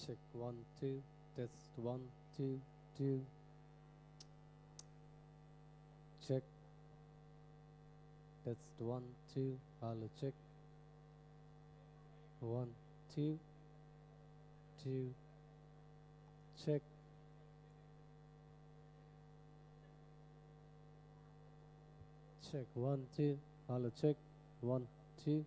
Check 1 2. Test 1 2 2. Check. Test 1 2. Hello, check. 1 2 2. Check. Check 1 2. Hello, check. 1 2.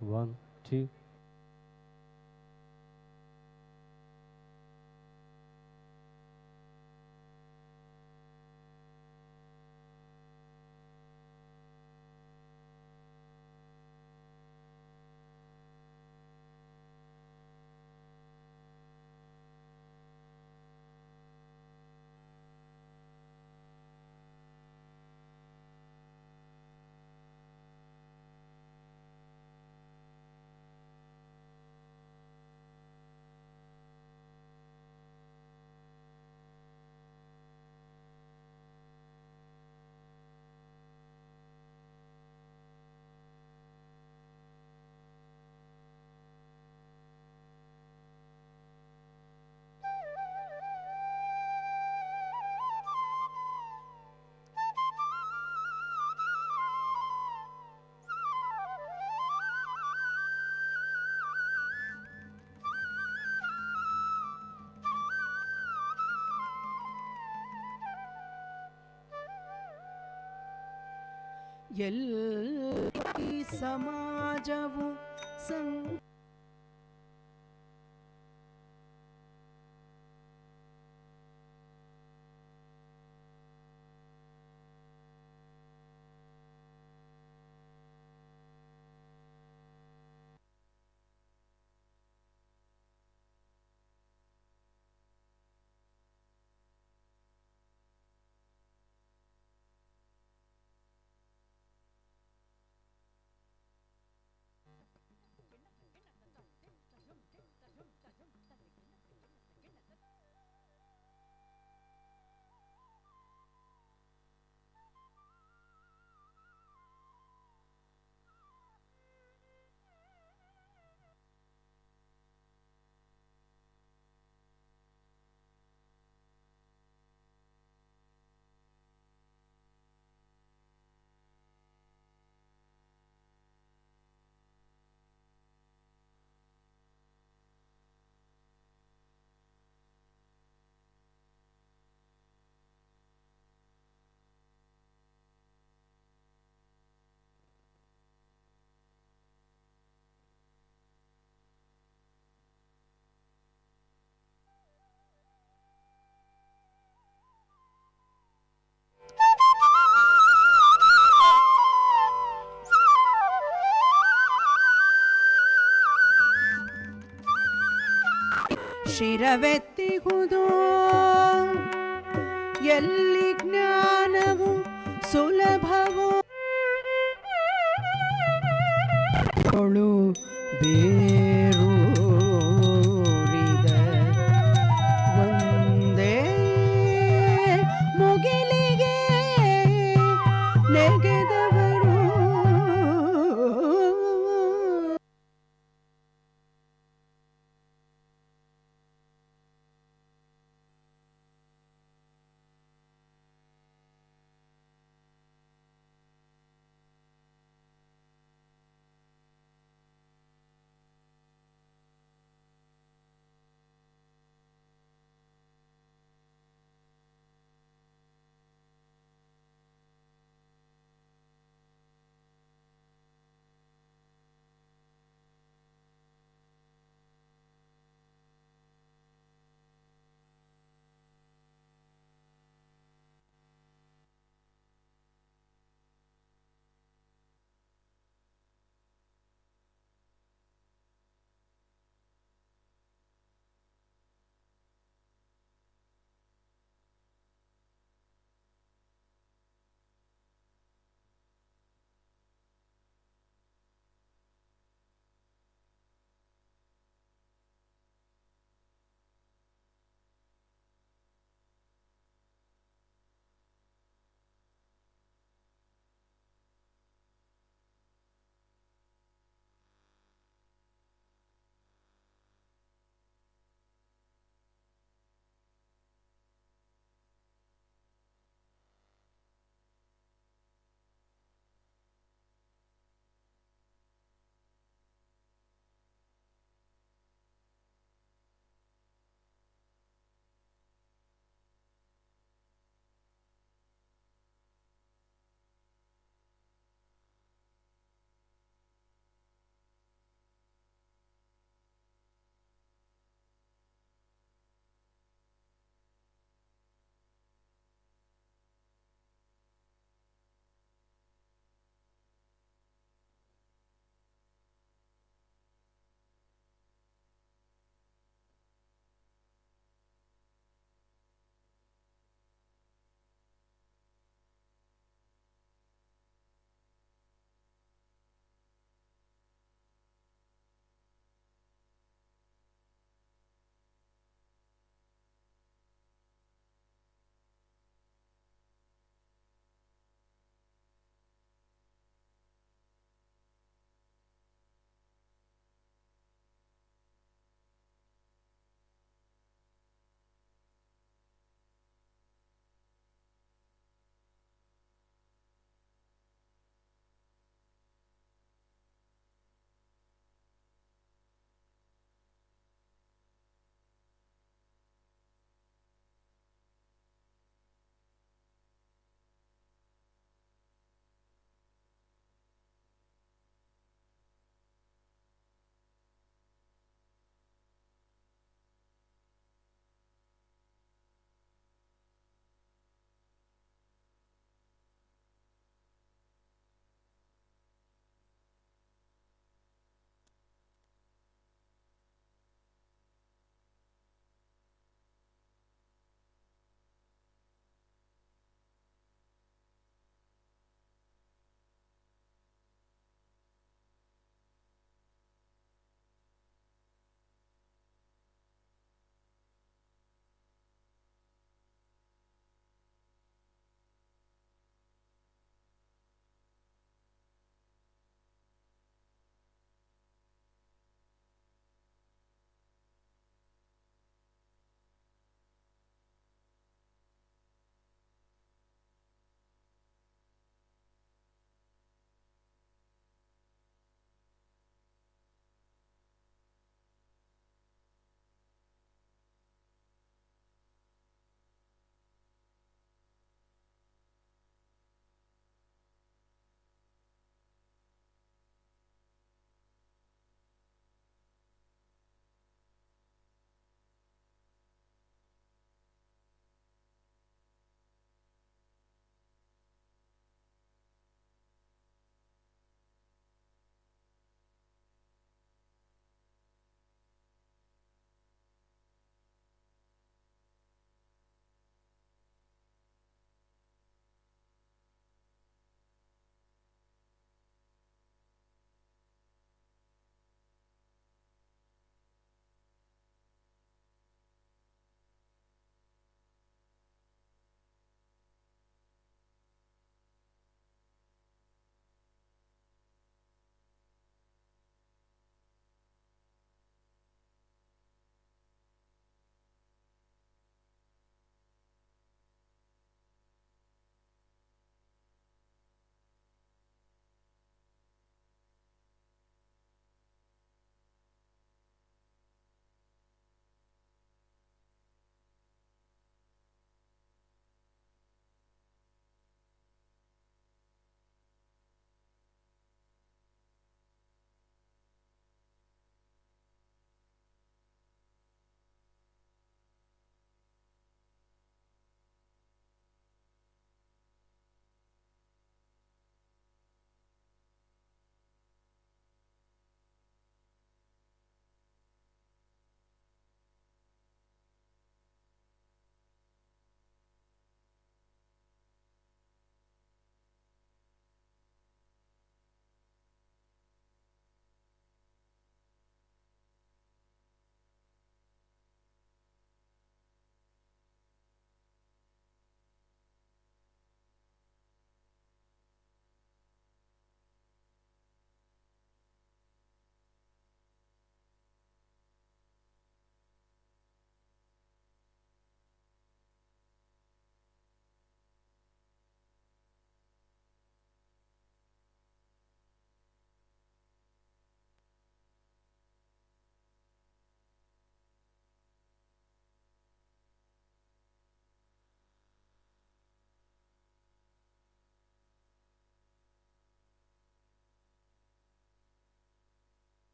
1, 2. ಎಲ್ಲಿ ಸಮಾಜವು ಶಿರವೆತ್ತಿಹುದು ಎಲ್ಲಿ ಜ್ಞಾನವು ಸುಲಭವೋ ಕೊಳು ಬೇರೂರಿದ ಒಂದೇ ಮುಗಿಲಿಗೆ ನೆಗೆದವರು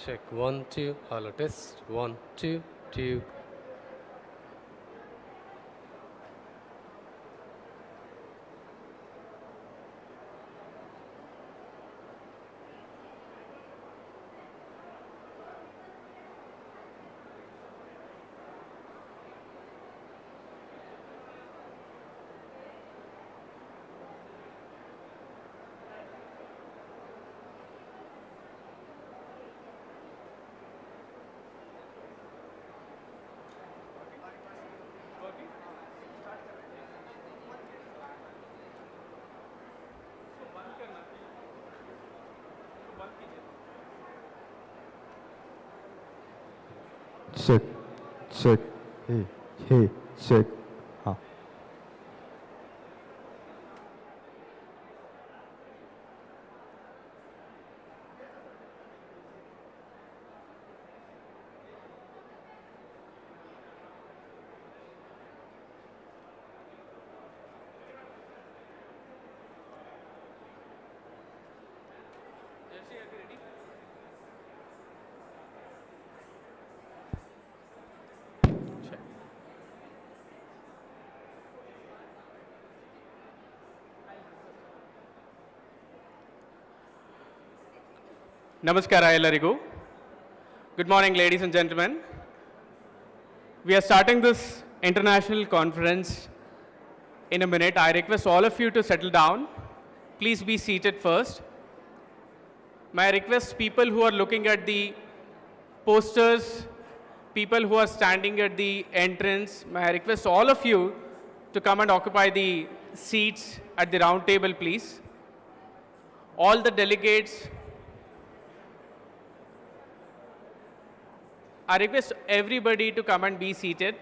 Check 1, 2. Hello, test 1, 2, 2. Check, check, hey, hey, check. हाँ. Namaskara ellarigu. Good morning, ladies and gentlemen. We are starting this international conference in a minute. I request all of you to settle down. Please be seated first. May I request people who are looking at the posters, people who are standing at the entrance, may I request all of you to come and occupy the seats at the round table, please. All the delegates, I request everybody to come and be seated.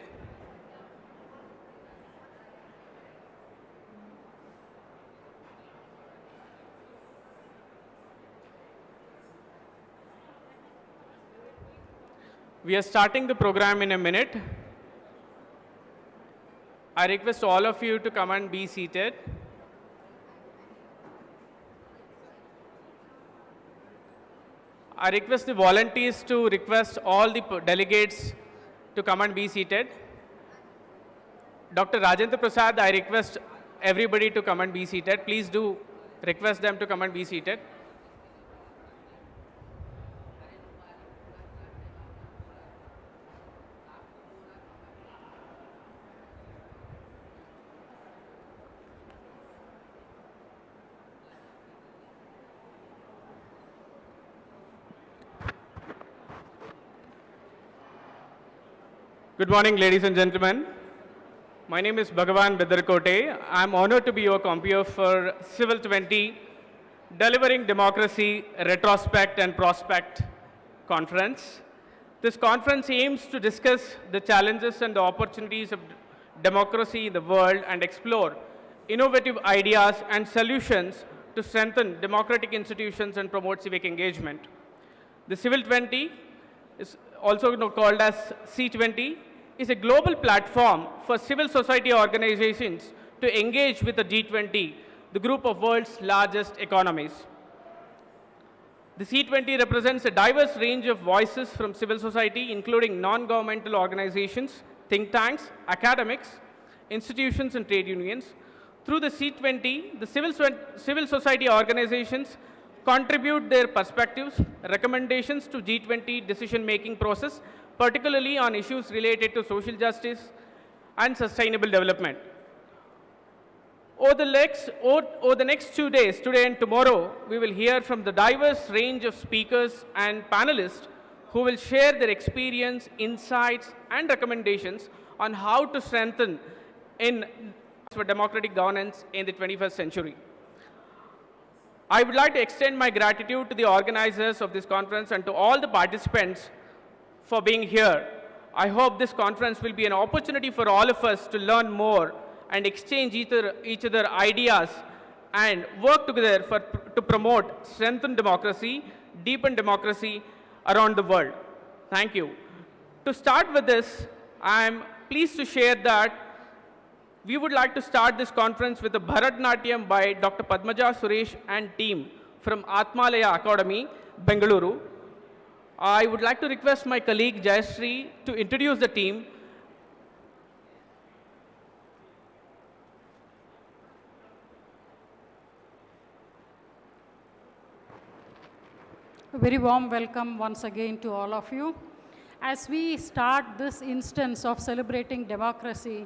We are starting the program in a minute. I request all of you to come and be seated. I request the volunteers to request all the delegates to come and be seated. Dr. Rajendra Prasad, I request everybody to come and be seated. Please do request them to come and be seated. Good morning, ladies and gentlemen. My name is Bhagavan Bedarkote. I am honored to be your compeer for Civil 20, Delivering Democracy, Retrospect and Prospect conference. This conference aims to discuss the challenges and the opportunities of democracy in the world and explore innovative ideas and solutions to strengthen democratic institutions and promote civic engagement. The Civil 20 is also called as C20, is a global platform for civil society organizations to engage with the G20, the group of world's largest economies. The C20 represents a diverse range of voices from civil society, including non-governmental organizations, think tanks, academics, institutions, and trade unions. Through the C20, the civil society organizations contribute their perspectives, recommendations to G20 decision-making process, particularly on issues related to social justice and sustainable development. Over the next 2 days, today and tomorrow, we will hear from the diverse range of speakers and panelists who will share their experience, insights, and recommendations on how to strengthen for democratic governance in the 21st century. I would like to extend my gratitude to the organizers of this conference and to all the participants for being here. I hope this conference will be an opportunity for all of us to learn more and exchange each other ideas and work together to promote strengthen democracy, deepen democracy around the world. Thank you. To start with this, I am pleased to share that we would like to start this conference with a Bharatnatyam by Dr. Padmaja Suresh and team from Atmalaya Academy, Bengaluru. I would like to request my colleague Jayashree to introduce the team. A very warm welcome once again to all of you. As we start this instance of celebrating democracy,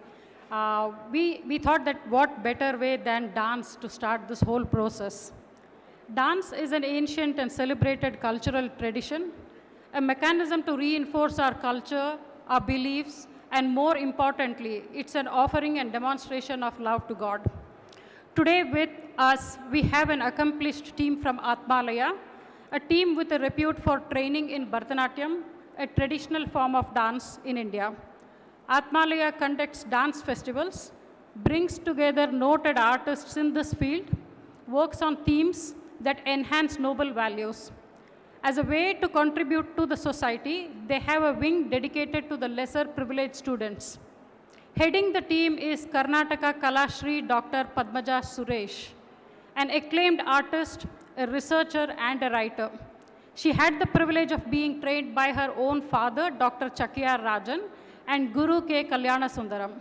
we thought that what better way than dance to start this whole process. Dance is an ancient and celebrated cultural tradition, a mechanism to reinforce our culture, our beliefs, and more importantly, it's an offering and demonstration of love to God. Today with us, we have an accomplished team from Atmalaya, a team with a repute for training in Bharatnatyam, a traditional form of dance in India. Atmalaya conducts dance festivals, brings together noted artists in this field, works on themes that enhance noble values. As a way to contribute to the society, they have a wing dedicated to the lesser privileged students. Heading the team is Karnataka Kalashri Dr. Padmaja Suresh, an acclaimed artist, a researcher, and a writer. She had the privilege of being trained by her own father, Dr. Chakyar Rajan, and Guru K. Kalyana Sundaram.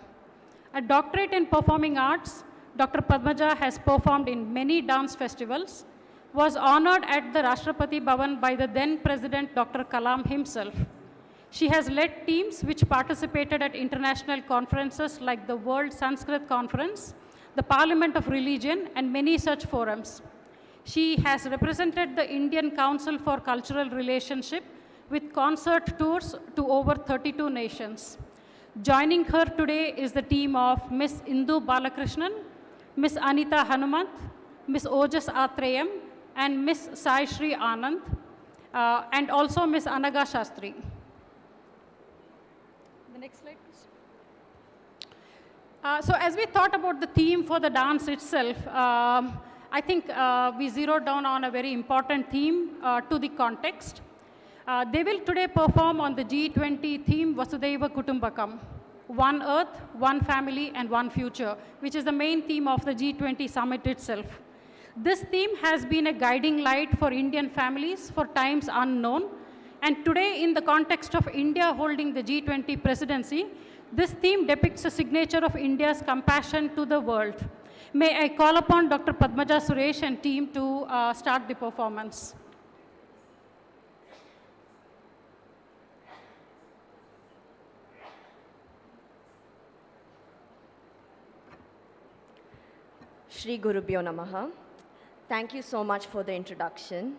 A doctorate in performing arts, Dr. Padmaja has performed in many dance festivals, was honored at the Rashtrapati Bhavan by the then President Dr. Kalam himself. She has led teams which participated at international conferences like the World Sanskrit Conference, the Parliament of Religion, and many such forums. She has represented the Indian Council for Cultural Relationship with concert tours to over 32 nations. Joining her today is the team of Ms. Indu Balakrishnan, Ms. Anita Hanumant, Ms. Ojas Atreyam, and Ms. Sai Shri Anand, and also Ms. Anaga Shastri. The next slide, please. So as we thought about the theme for the dance itself, I think we zeroed down on a very important theme to the context. They will today perform on the G20 theme Vasudhaiva Kutumbakam, One Earth, One Family, and One Future, which is the main theme of the G20 summit itself. This theme has been a guiding light for Indian families for times unknown. And today, in the context of India holding the G20 presidency, this theme depicts a signature of India's compassion to the world. May I call upon Dr. Padmaja Suresh and team to start the performance. Shri Gurubhyo Namaha. Thank you so much for the introduction.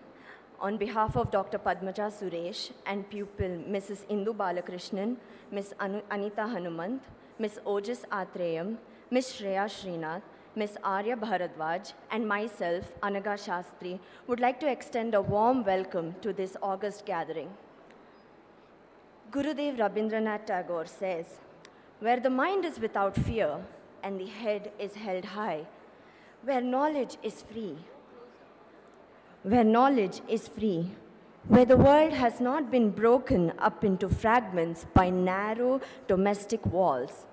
On behalf of Dr. Padmaja Suresh and pupil Mrs. Indu Balakrishnan, Ms. Anita Hanumant, Ms. Ojas Atreyam, Ms. Shreya Srinath, Ms. Arya Bharadwaj, and myself, Anaga Shastri, would like to extend a warm welcome to this august gathering. Gurudev Rabindranath Tagore says, "Where the mind is without fear and the head is held high, where knowledge is free, where the world has not been broken up into fragments by narrow domestic walls,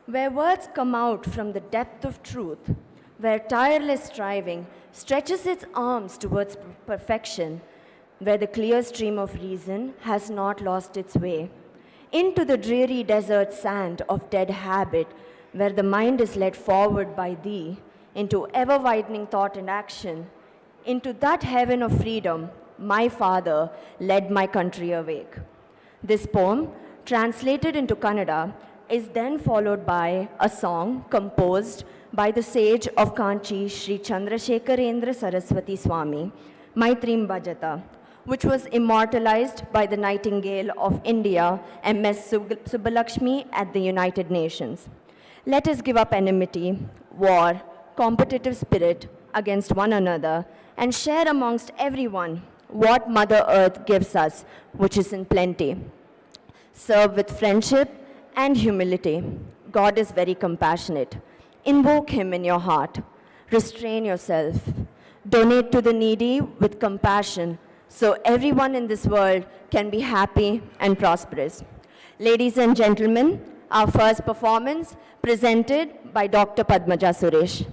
where words come out from the depth of truth, where tireless striving stretches its arms towards perfection, where the clear stream of reason has not lost its way, into the dreary desert sand of dead habit, where the mind is led forward by thee, into ever-widening thought and action, into that heaven of freedom, my father led my country awake." This poem, translated into Kannada, is then followed by a song composed by the sage of Kanchi, Sri Chandrasekharendra Saraswati Swami, Maitrim Bhajata, which was immortalized by the Nightingale of India, M.S. Subbalakshmi at the United Nations. Let us give up enmity, war, competitive spirit against one another, and share amongst everyone what Mother Earth gives us, which is in plenty. Serve with friendship and humility. God is very compassionate. Invoke Him in your heart. Restrain yourself. Donate to the needy with compassion so everyone in this world can be happy and prosperous. Ladies and gentlemen, our first performance presented by Dr. Padmaja Suresh.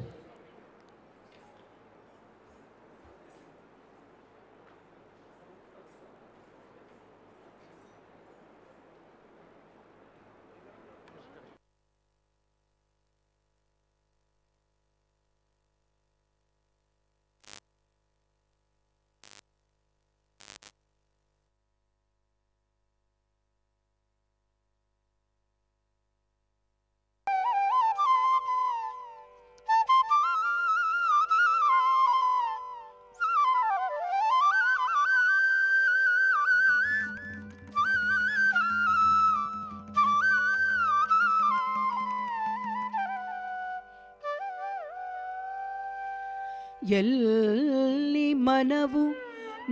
ಎಲ್ಲಿ ಮನವು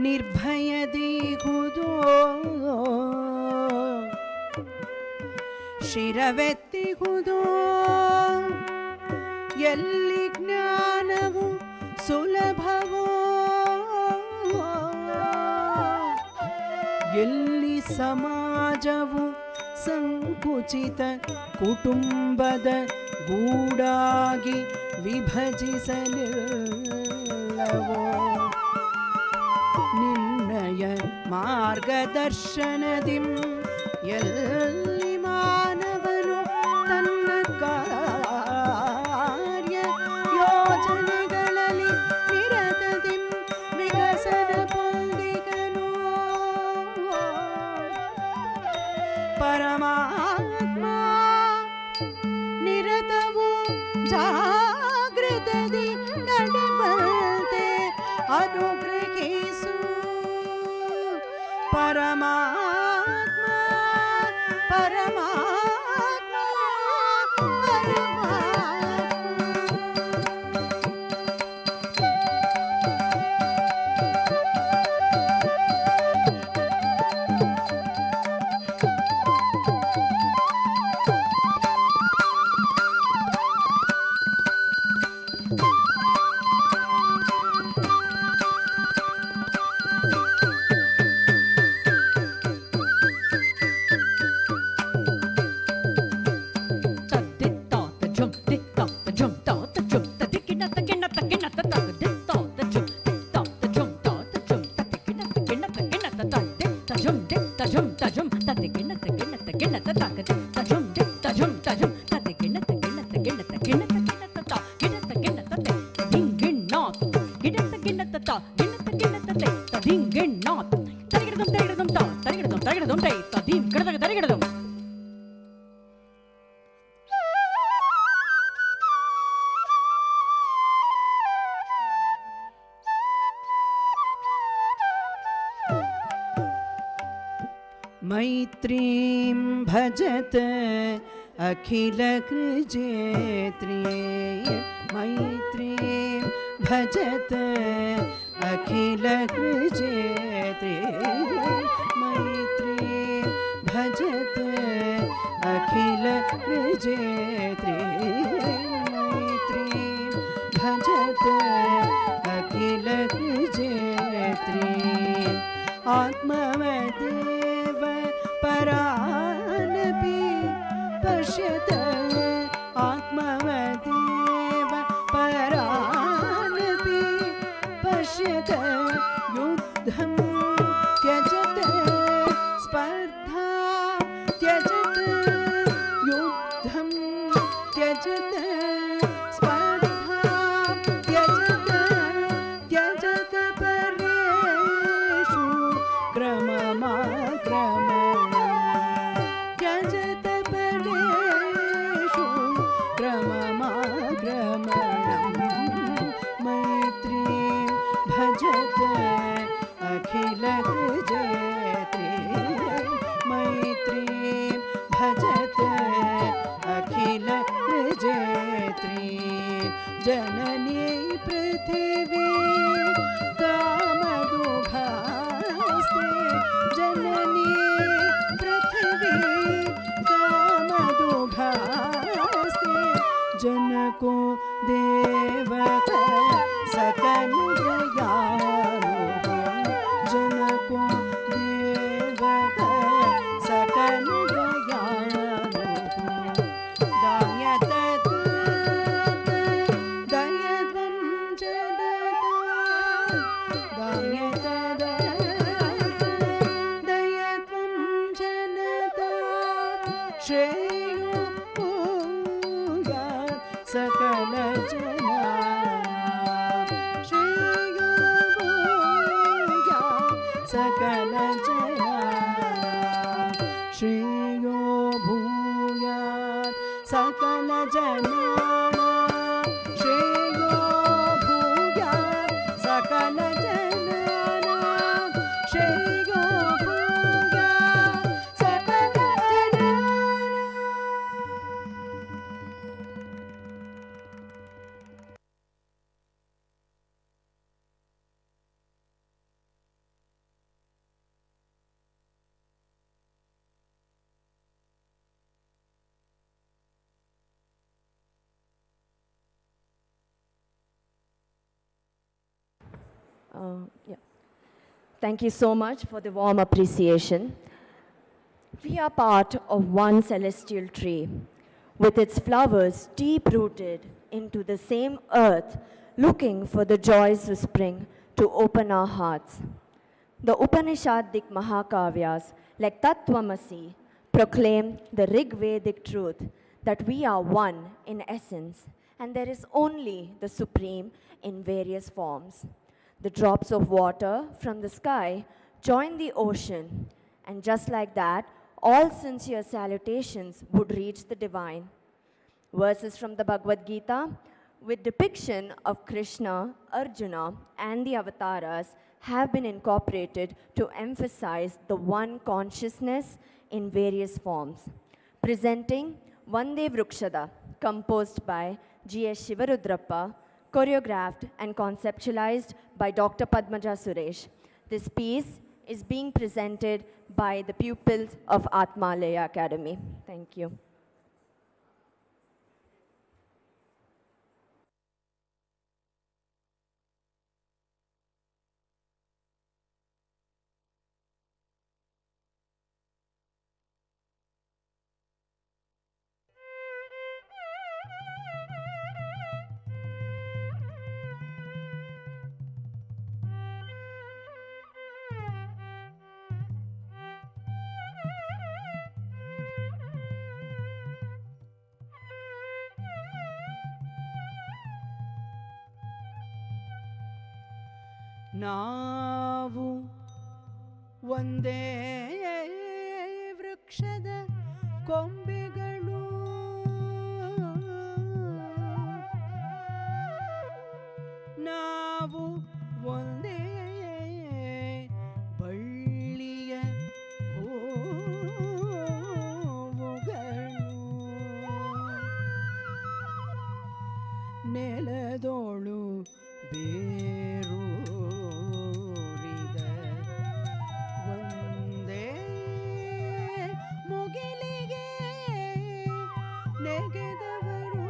ನಿರ್ಭಯದಿಹುದೋ ಶಿರವೆತ್ತಿಹುದೋ ಎಲ್ಲಿ ಜ್ಞಾನವು ಸುಲಭವೋ ಎಲ್ಲಿ ಸಮಾಜವು ಸಂಕುಚಿತ ಕುಟುಂಬದ ಗೂಡಾಗಿ ವಿಭಜಿಸಲಿಲ್ಲವೋ ನಿರ್ಣಯ ಮಾರ್ಗದರ್ಶನದಿಂ ಎಲ್ಲಿ ಮಾನವನು ತನ್ನ ಕಾರ್ಯ ಯೋಜನೆಗಳಲ್ಲಿ ನಿರತದಿಂ ವಿಕಸನ ಪೊಂದಿಗನು ಪರಮಾತ್ಮ ನಿರತವು ಜಾಗೃತದಿ ನಡೆವಂತೆ ಅನುಗ್ರಹಿಸು ಪರಮಾತ್ಮ ಪರಮಾತ್ಮ ಪರಮಾತ್ಮ. मैत्रीं भजत अखिलकृजेत्र्ये मैत्रीं भजत अखिलकृजेत्र्ये मैत्रीं भजत अखिलकृजेत्र्ये मैत्रीं भजत अखिलकृजेत्र्ये आत्मवदेव परानपि पश्यत आत्मवदेव परानपि पश्यत युद्धं त्यजत स्पर्धा त्यजत युद्धं त्यजत स्पर्धा त्यजत त्यजत परेषु क्रममाक्रमणम् त्यजत परेषु क्रममाक्रमणम् मैत्रीं भजत अखिलकृजेत्र्ये मैत्रीं भजत अखिलकृजेत्र्ये जननी पृथिवी कामदुघास्ते जननी पृथिवी कामदुघास्ते जनको देवक सकल दयालु जनको देवक सकल दयालु दायत दयत्वं जडता दायत दयत्वं जनता श्रेयो भूयात् सकल जना श्रेयो भूयात् सकल जना श्रेयो भूयात् सकल जना श्रेयो भूयात् सकल जना श्रेयो भूयात् सकल जना. Yeah. Thank you so much for the warm appreciation. We are part of one celestial tree, with its flowers deep-rooted into the same earth, looking for the joys of spring to open our hearts. The Upanishadic Mahakavyas, like Tattvamasi, proclaim the Rig Vedic truth that we are one in essence, and there is only the Supreme in various forms. The drops of water from the sky join the ocean, and just like that, all sincere salutations would reach the divine. Verses from the Bhagavad Gita with depiction of Krishna, Arjuna, and the avatars have been incorporated to emphasize the one consciousness in various forms. Presenting Vande Vrukshada, composed by G.S. Shivarudrappa, choreographed and conceptualized by Dr. Padmaja Suresh. This piece is being presented by the pupils of Atmalaya Academy. Thank you. ನಾವು ಒಂದೇ ವೃಕ್ಷದ ಕೊಂಬೆಗಳು, ನಾವು ಒಂದೇ ಬಳ್ಳಿಯ ಹೂವುಗಳು, ನೆಲದೋಳು ಬೇರು ಮುಗಿಲಿಗೆ ನೆಗೆದವರು,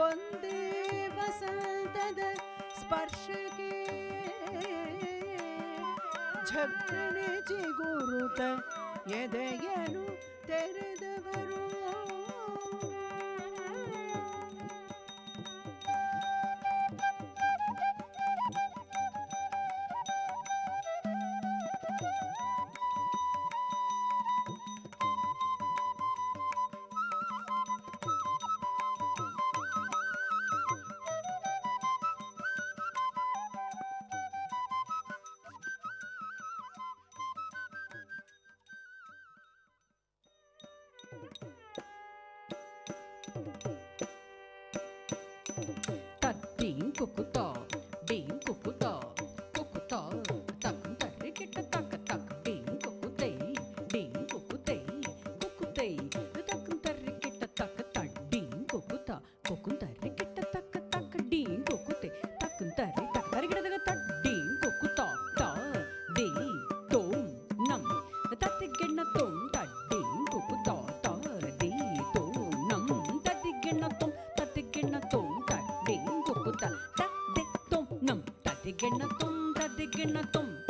ಒಂದೇ ವಸಂತದ ಸ್ಪರ್ಶಕ್ಕೆ ಝಕ್ಕನೆ ಚಿಗುರುತ ಎದೆಯನು ತೆರೆದವರು. Ding kukuta, ding kukuta, kukuta, tak tari kita tak tak, ding kukutei, kukutei, tak tari kita tak tak, ding kukuta, kukutari kita tak tak, ding kukutei, tak tari kita tak ding kukuta, ta, di, tom, nam, tati gena tom, ta, ding kukuta, ta, di, tom, nam, tati gena tom, ta, ding kukuta, ta, de, tom, nam, tati gena tom,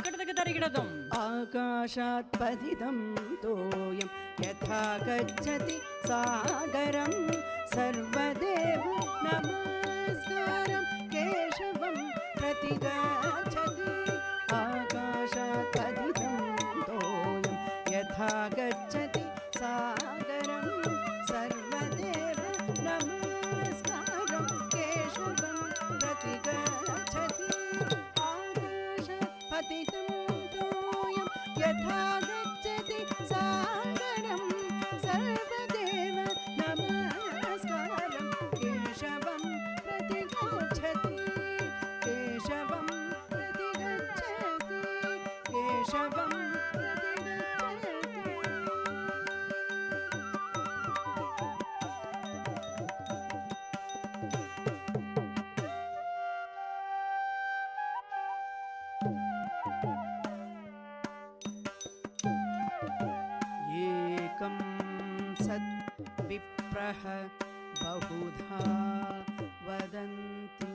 kadagadaridam. आकाशात् पतितं तोयं यथा गच्छति सागरं, सर्वदेव नमस्कारं केशवं प्रति गच्छति. आकाशात् पतितं तोयं यथा गच्छति सागरं, सर्वदेव नमस्कारं केशवं प्रति गच्छति. आकाशात् पतितं तोयं यथा गच्छति सागरं, सर्वदेव नमस्कारं केशवं प्रति गच्छति. केशवं प्रति गच्छति, केशवं प्रति गच्छति. एकं सद् विप्रः बहुधा वदन्ति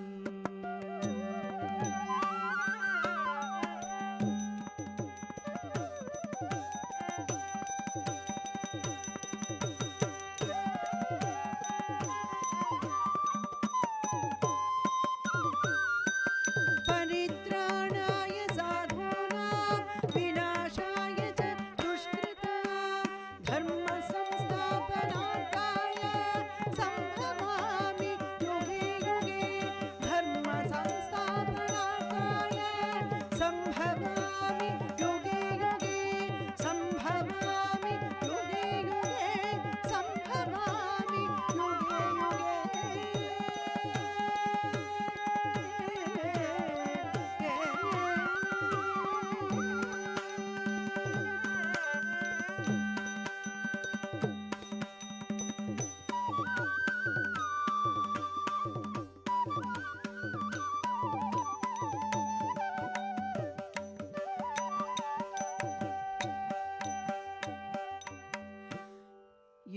परित्राणाय साधूनां विनाशाय च दुष्कृतां धर्म संस्थापनार्थाय संभवामि युगे युगे धर्म संस्थापनार्थाय संभवामि युगे युगे संभवामि युगे युगे संभवामि युगे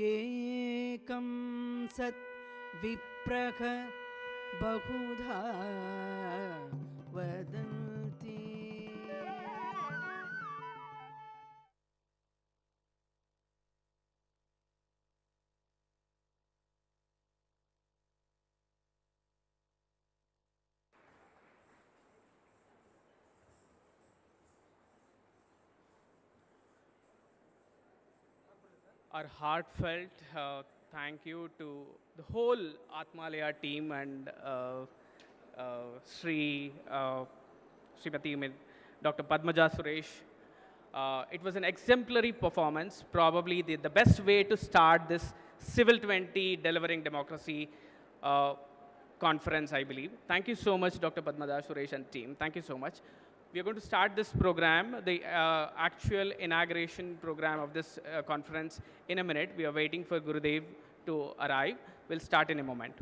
एकं सत् विप्रः बहुधा वदन्ति Our heartfelt thank you to the whole Atmalaya team and Srimati Dr. Padmaja Suresh. It was an exemplary performance, probably the best way to start this Civil 20 Delivering Democracy conference, I believe. Thank you so much, Dr. Padmaja Suresh and team. Thank you so much. We are going to start this program, the actual inauguration program of this conference in a minute. We are waiting for Gurudev to arrive. We'll start in a moment.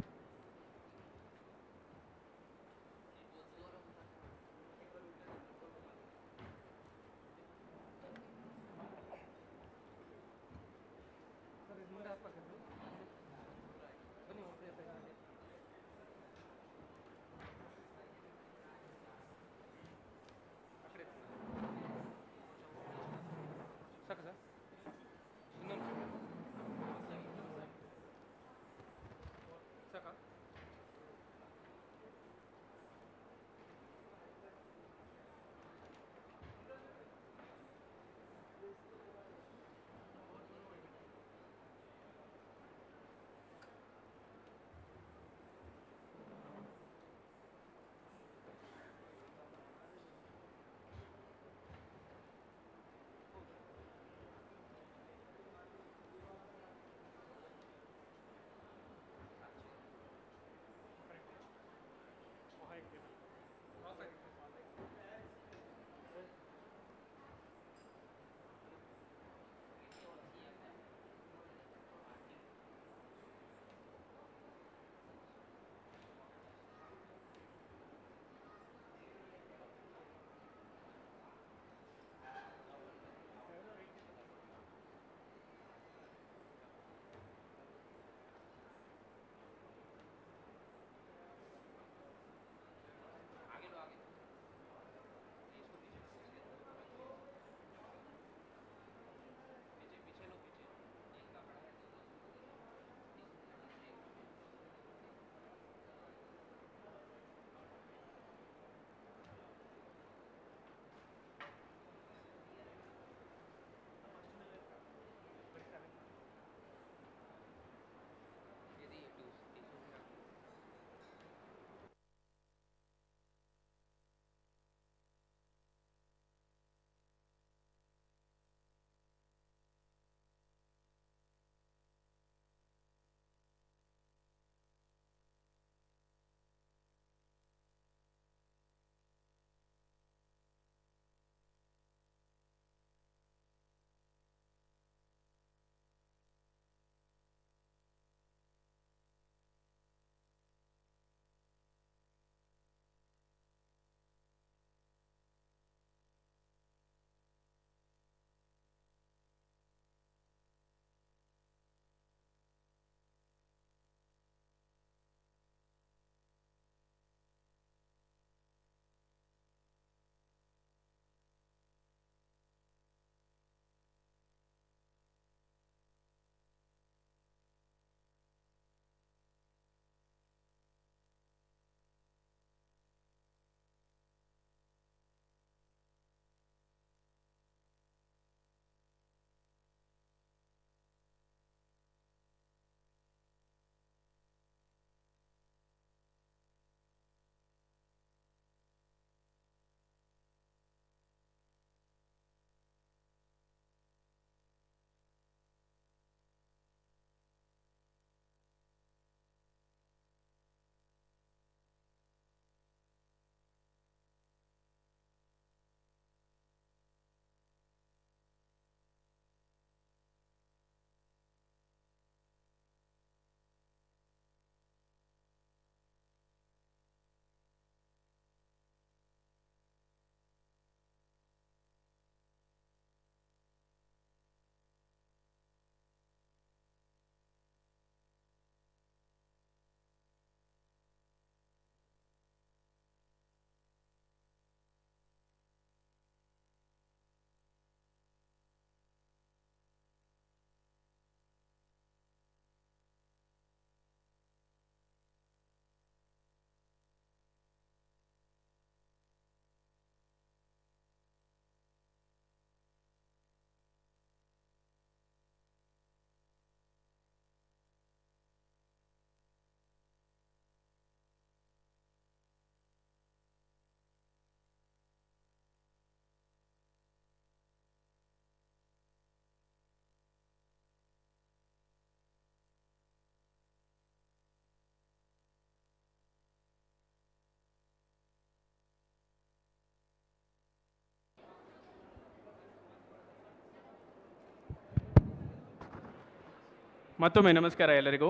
ಮತ್ತೊಮ್ಮೆ ನಮಸ್ಕಾರ ಎಲ್ಲರಿಗೂ.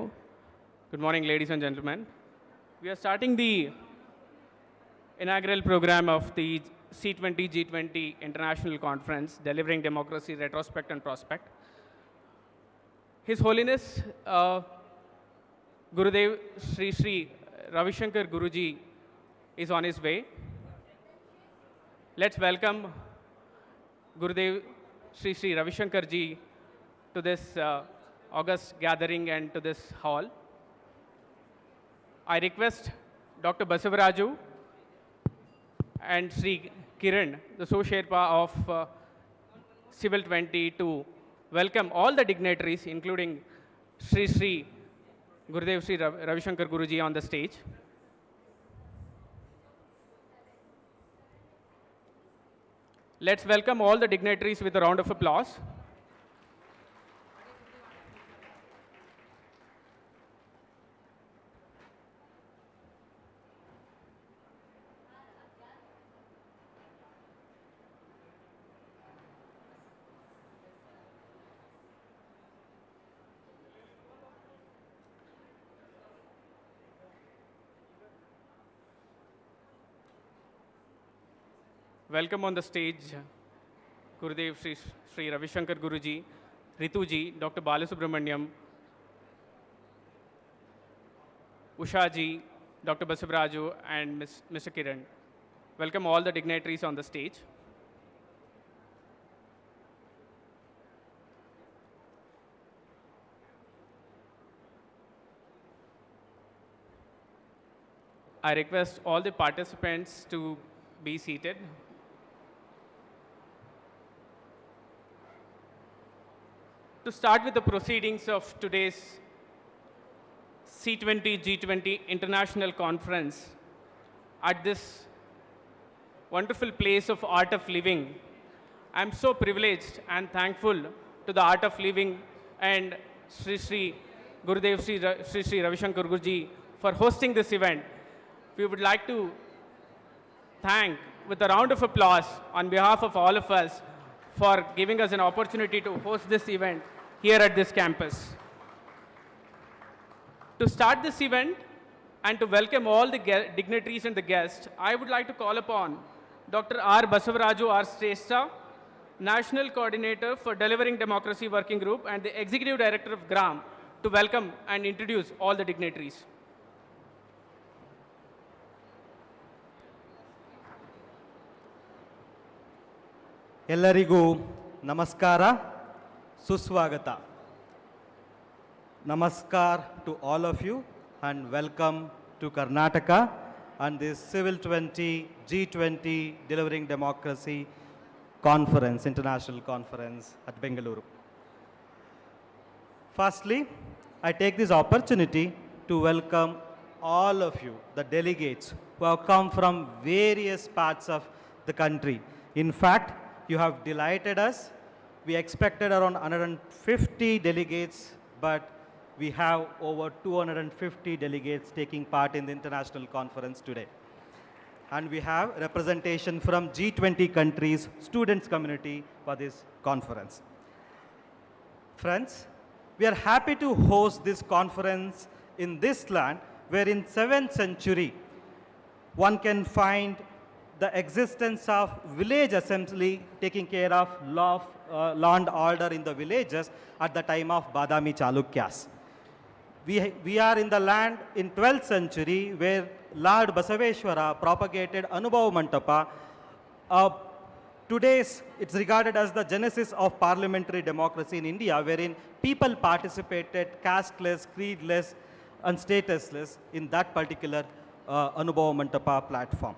Good morning, ladies and gentlemen. We are starting the inaugural program of the C20 G20 International Conference, Delivering Democracy, Retrospect and Prospect. His Holiness Gurudev Sri Ravi Shankar Guruji is on his way. Let's welcome Gurudev Sri Ravi Shankar Ji to this august gathering and to this hall. I request Dr. Basavaraju and Sri Kiran, the So-Sherpa of Civil 20, to welcome all the dignitaries, including Sri Gurudev Sri Ravi Shankar Guruji on the stage. Let's welcome all the dignitaries with a round of applause. Welcome on the stage, Gurudev Sri Ravi Shankar Guruji, Rituji, Dr. Balasubramaniam, Ushaji, Dr. Basavaraju, and Mr. Kiran. Welcome all the dignitaries on the stage. I request all the participants to be seated. To start with the proceedings of today's C20 G20 International Conference at this wonderful place of art of living, I'm so privileged and thankful to the art of living and Sri Gurudev Sri Ravi Shankar Guruji for hosting this event. We would like to thank with a round of applause on behalf of all of us for giving us an opportunity to host this event here at this campus. To start this event and to welcome all the dignitaries and the guests, I would like to call upon Dr. R. Basavaraju R. Shrestha, National Coordinator for Delivering Democracy Working Group and the Executive Director of GRAM, to welcome and introduce all the dignitaries. ಎಲ್ಲರಿಗೂ ನಮಸ್ಕಾರ, ಸುಸ್ವಾಗತ. Namaskar to all of you and welcome to Karnataka and this Civil 20 G20 Delivering Democracy Conference, International Conference at Bengaluru. Firstly, I take this opportunity to welcome all of you, the delegates who have come from various parts of the country. In fact, you have delighted us. We expected around 150 delegates, but we have over 250 delegates taking part in the international conference today. And we have representation from G20 countries, students community for this conference. Friends, we are happy to host this conference in this land where in 7th century one can find the existence of village assembly taking care of law and order in the villages at the time of Badami Chalukyas. We are in the land in 12th century where Lord Basaveshwara propagated Anubhava Mantapa. It's regarded as the genesis of parliamentary democracy in India, wherein people participated casteless, creedless and statusless in that particular Anubhava Mantapa platform.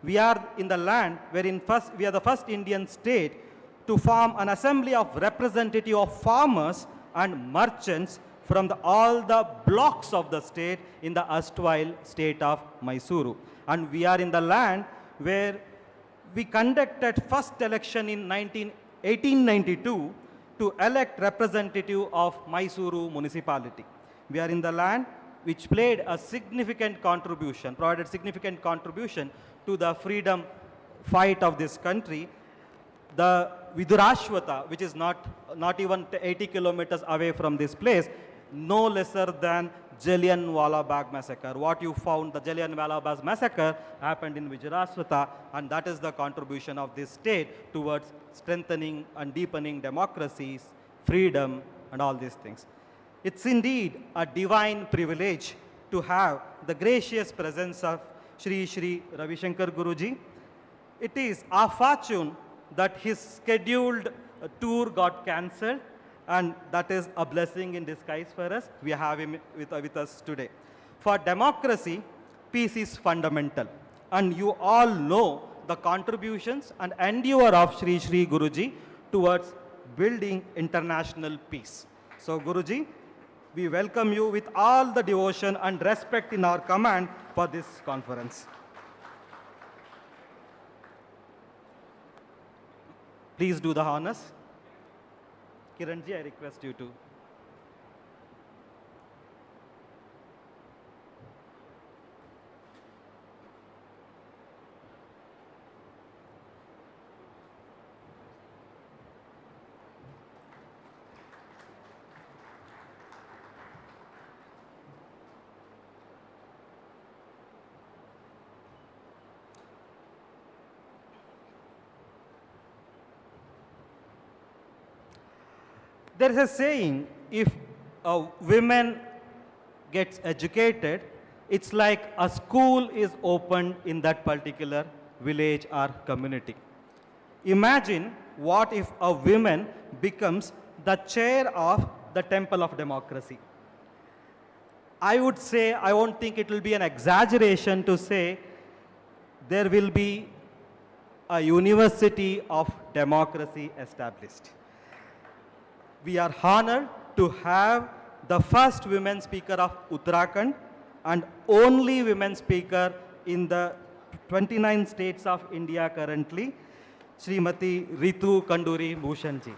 We are in the land wherein we are the first Indian state to form an assembly of representative of farmers and merchants from all the blocks of the state in the erstwhile state of Mysuru. And we are in the land where we conducted first election in 1892 to elect representative of Mysuru municipality. We are in the land which provided significant contribution to the freedom fight of this country. The Vidurashwata, which is not even 80 kilometers away from this place, no lesser than Jallianwala Bagh massacre. What you found, the Jallianwala Bagh massacre happened in Vijayaswata, and that is the contribution of this state towards strengthening and deepening democracies, freedom, and all these things. It's indeed a divine privilege to have the gracious presence of Shri Shri Ravi Shankar Guruji. It is our fortune that his scheduled tour got cancelled, and that is a blessing in disguise for us. We have him with us today. For democracy, peace is fundamental. And you all know the contributions and endeavor of Shri Shri Guruji towards building international peace. So Guruji, we welcome you with all the devotion and respect in our command for this conference. Please do the honors. Kiranji, I request you to. There is a saying, if a woman gets educated, it's like a school is opened in that particular village or community. Imagine what if a woman becomes the chair of the temple of democracy. I would say, I won't think it will be an exaggeration to say, there will be a university of democracy established. We are honored to have the first women speaker of Uttarakhand and only women speaker in the 29 states of India currently, Srimati Ritu Kanduri Bhushanji.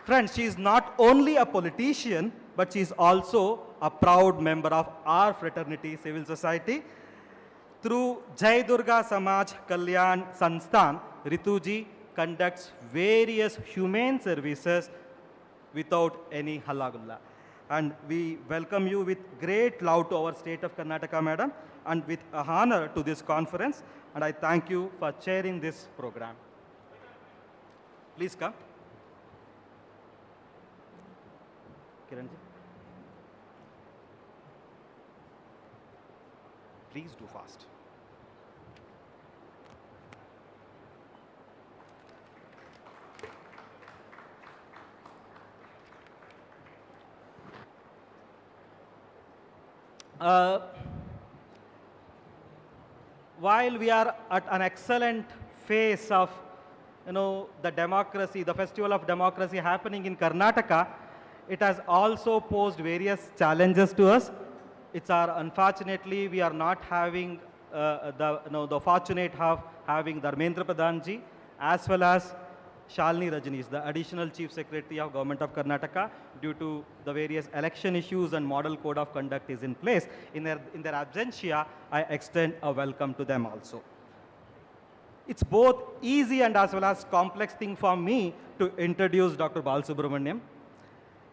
Friends, she is not only a politician, but she is also a proud member of our fraternity, civil society. Through Jai Durga Samaj Kalyan Sansthan, Rituji conducts various humane services without any halagulla. And we welcome you with great love to our state of Karnataka, madam, and with a honor to this conference. And I thank you for chairing this program. Please come. Kiranji. Please do fast. While we are at an excellent phase of, the democracy, the festival of democracy happening in Karnataka, it has also posed various challenges to us. It's unfortunately, we are not having the fortunate of having Dharmendra Pradhanji as well as Shalini Rajneesh, the Additional Chief Secretary of Government of Karnataka, due to the various election issues and model code of conduct is in place. In their absentia, I extend a welcome to them also. It's both easy and as well as complex thing for me to introduce Dr. Balasubramaniam.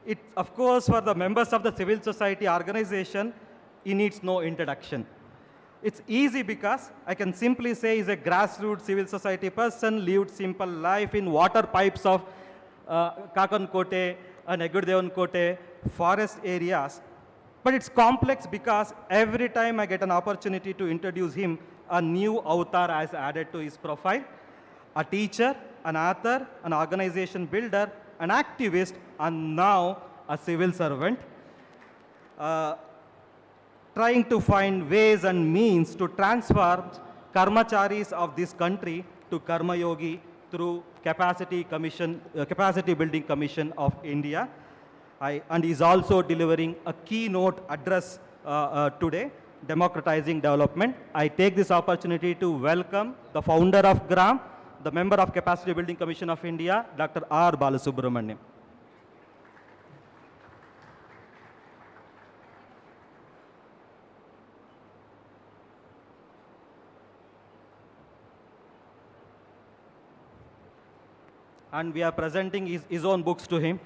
It's, of course, for the members of the civil society organization, he needs no introduction. It's easy because I can simply say he's a grassroots civil society person, lived simple life in water pipes of Kakankote and Gurudev forest areas. But it's complex because every time I get an opportunity to introduce him, a new avatar is added to his profile. A teacher, an author, an organization builder, an activist, and now a civil servant. Trying to find ways and means to transfer karmacharis of this country to Karma Yogi through Capacity Building Commission of India. And is also delivering a keynote address today, Democratizing Development. I take this opportunity to welcome the founder of GRAM, the member of Capacity Building Commission of India, Dr. R. Balasubramaniam. And we are presenting his own books to him.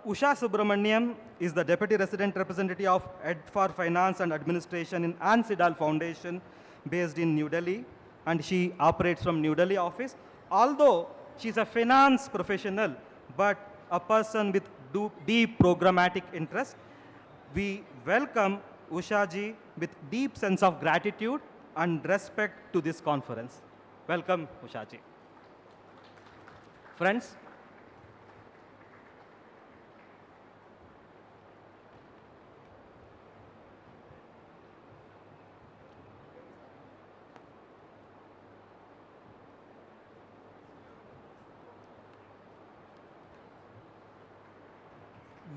Usha Subramaniam is the Deputy Resident Representative of Ed for Finance and Administration in Ansidal Foundation based in New Delhi, and she operates from New Delhi office. Although she's a finance professional, but a person with deep programmatic interest, we welcome Usha ji with deep sense of gratitude and respect to this conference. Welcome, Usha ji. Friends,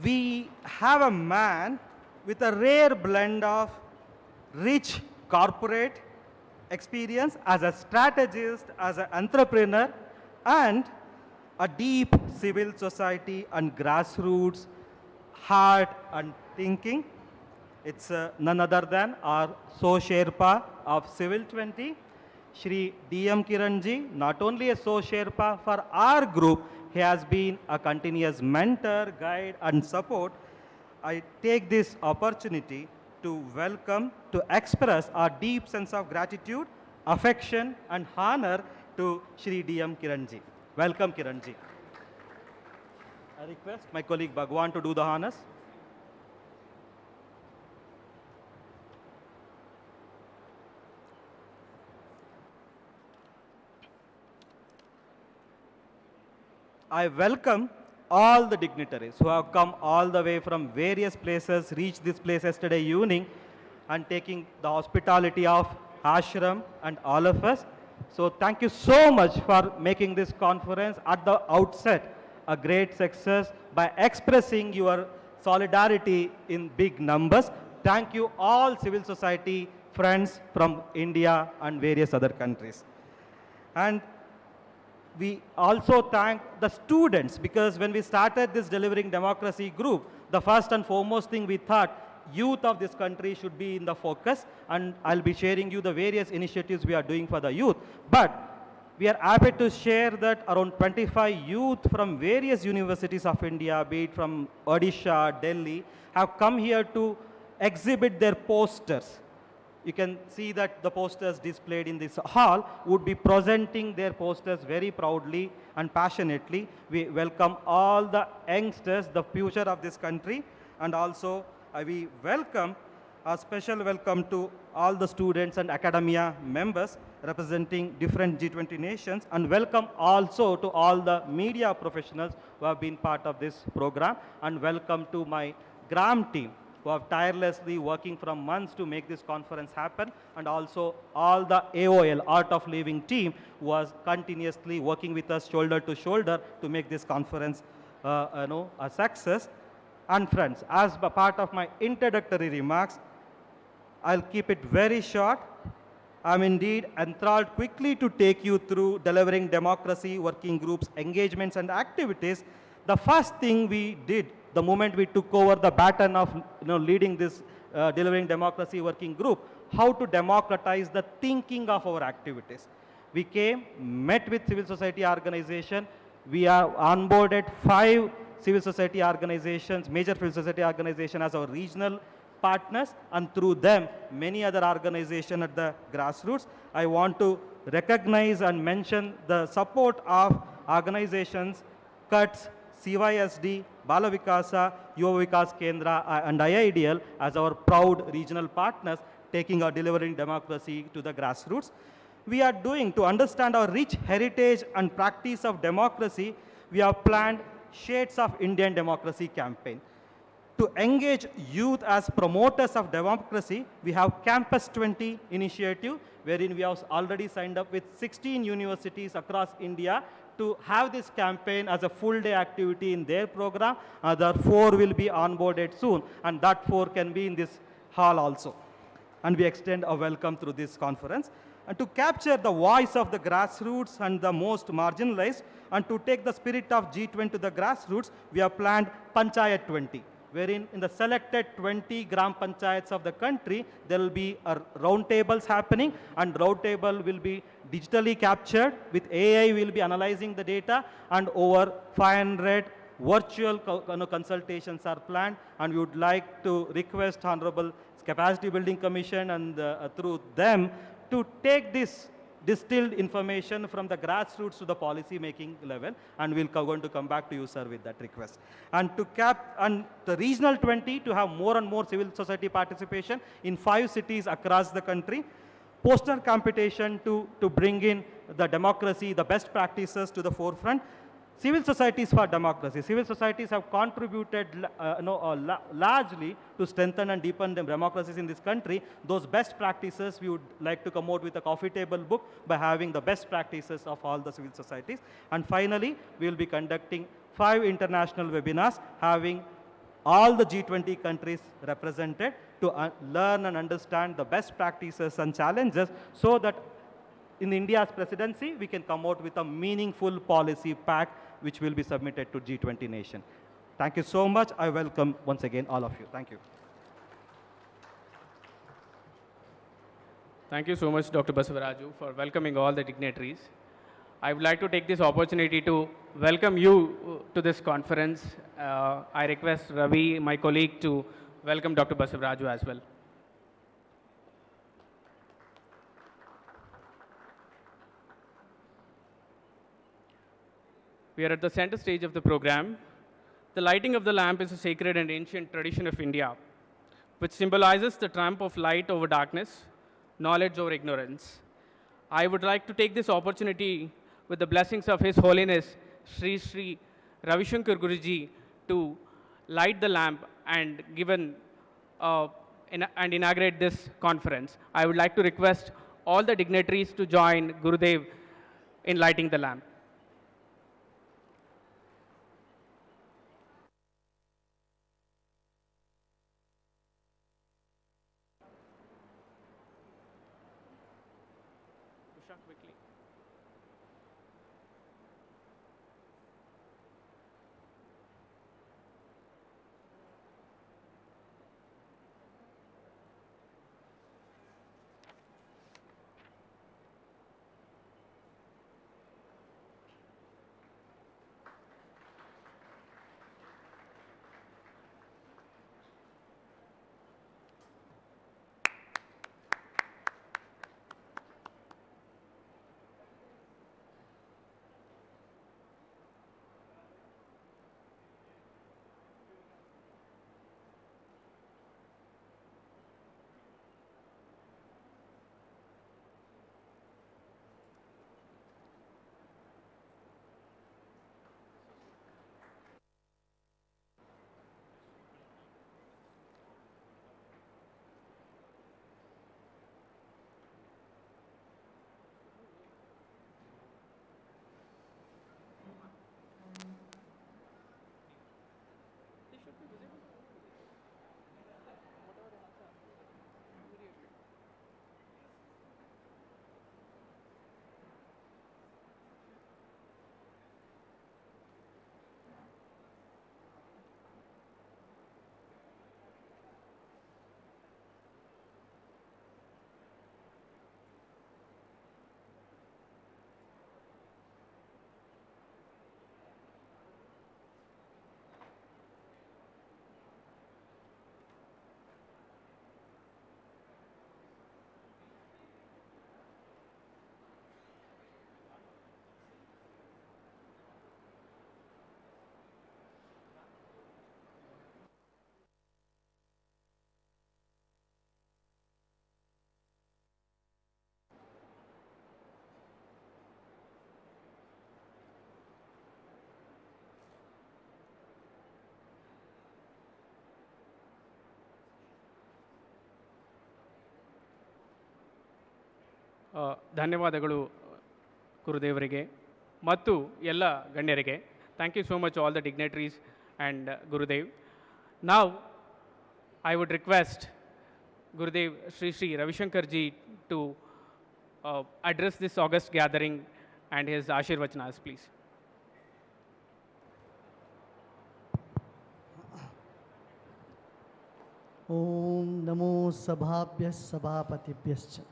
we have a man with a rare blend of rich corporate experience as a strategist, as an entrepreneur, and a deep civil society and grassroots heart and thinking. It's none other than our So-Sherpa of Civil 20, Shri D.M. Kiranji, not only a So-Sherpa for our group, he has been a continuous mentor, guide, and support. I take this opportunity to welcome, to express our deep sense of gratitude, affection, and honor to Shri D.M. Kiranji. Welcome, Kiranji. I request my colleague Bhagwan to do the honors. I welcome all the dignitaries who have come all the way from various places, reached this place yesterday evening, and taking the hospitality of ashram and all of us. So thank you so much for making this conference at the outset a great success by expressing your solidarity in big numbers. Thank you all civil society friends from India and various other countries. And we also thank the students, because when we started this Delivering Democracy group, the first and foremost thing we thought, youth of this country should be in the focus, and I'll be sharing you the various initiatives we are doing for the youth. But we are happy to share that around 25 youth from various universities of India, be it from Odisha, Delhi, have come here to exhibit their posters. You can see that the posters displayed in this hall would be presenting their posters very proudly and passionately. We welcome all the youngsters, the future of this country, and also we welcome a special welcome to all the students and academia members representing different G20 nations, and welcome also to all the media professionals who have been part of this program, and welcome to my GRAM team, who have tirelessly working from months to make this conference happen, and also all the AOL, Art of Living team, who was continuously working with us shoulder to shoulder to make this conference a success. And friends, as a part of my introductory remarks, I'll keep it very short. I'm indeed enthralled quickly to take you through Delivering Democracy Working Group's engagements and activities. The first thing we did the moment we took over the baton of leading this Delivering Democracy Working Group, how to democratize the thinking of our activities. We came, met with civil society organization. We have onboarded 5 civil society organizations, major civil society organizations as our regional partners, and through them, many other organizations at the grassroots. I want to recognize and mention the support of organizations, CUTS, CYSD, Bala Vikasa, Yuva Vikas Kendra, and IIDL as our proud regional partners, taking our Delivering Democracy to the grassroots. We are doing, to understand our rich heritage and practice of democracy, we have planned Shades of Indian Democracy campaign. To engage youth as promoters of democracy, we have Campus 20 initiative, wherein we have already signed up with 16 universities across India to have this campaign as a full-day activity in their program. Other 4 will be onboarded soon, and that 4 can be in this hall also. And we extend a welcome through this conference. And to capture the voice of the grassroots and the most marginalized, and to take the spirit of G20 to the grassroots, we have planned Panchayat 20, wherein in the selected 20 Gram Panchayats of the country, there will be round tables happening, and round table will be digitally captured with AI. Will be analyzing the data, and over 500 virtual consultations are planned, and we would like to request Honorable Capacity Building Commission and through them to take this distilled information from the grassroots to the policy making level, and we'll going to come back to you, sir, with that request. And to the regional 20 to have more and more civil society participation in 5 cities across the country. Poster competition to bring in the democracy, the best practices to the forefront. Civil societies for democracy. Civil societies have contributed largely to strengthen and deepen the democracies in this country. Those best practices, we would like to come out with a coffee table book by having the best practices of all the civil societies. And finally, we will be conducting 5 international webinars having all the G20 countries represented to learn and understand the best practices and challenges, so that in India's presidency, we can come out with a meaningful policy pack which will be submitted to G20 nation. Thank you so much. I welcome once again all of you. Thank you. Thank you so much, Dr. Basavaraju, for welcoming all the dignitaries. I would like to take this opportunity to welcome you to this conference. I request Ravi, my colleague, to welcome Dr. Basavaraju as well. We are at the center stage of the program. The lighting of the lamp is a sacred and ancient tradition of India, which symbolizes the triumph of light over darkness, knowledge over ignorance. I would like to take this opportunity with the blessings of His Holiness, Sri Sri Ravi Shankar Guruji, to light the lamp and and inaugurate this conference. I would like to request all the dignitaries to join Gurudev in lighting the lamp. Quickly. ಧನ್ಯವಾದಗಳು ಗುರುದೇವರಿಗೆ ಮತ್ತು ಎಲ್ಲ ಗಣ್ಯರಿಗೆ. Thank you so much all the dignitaries and Gurudev. Now I would request Gurudev Sri Sri Ravi Shankar ji to address this august gathering and his Ashirvachanas, please. Om Namo Sabhabhyas Sabhapatibhyascha.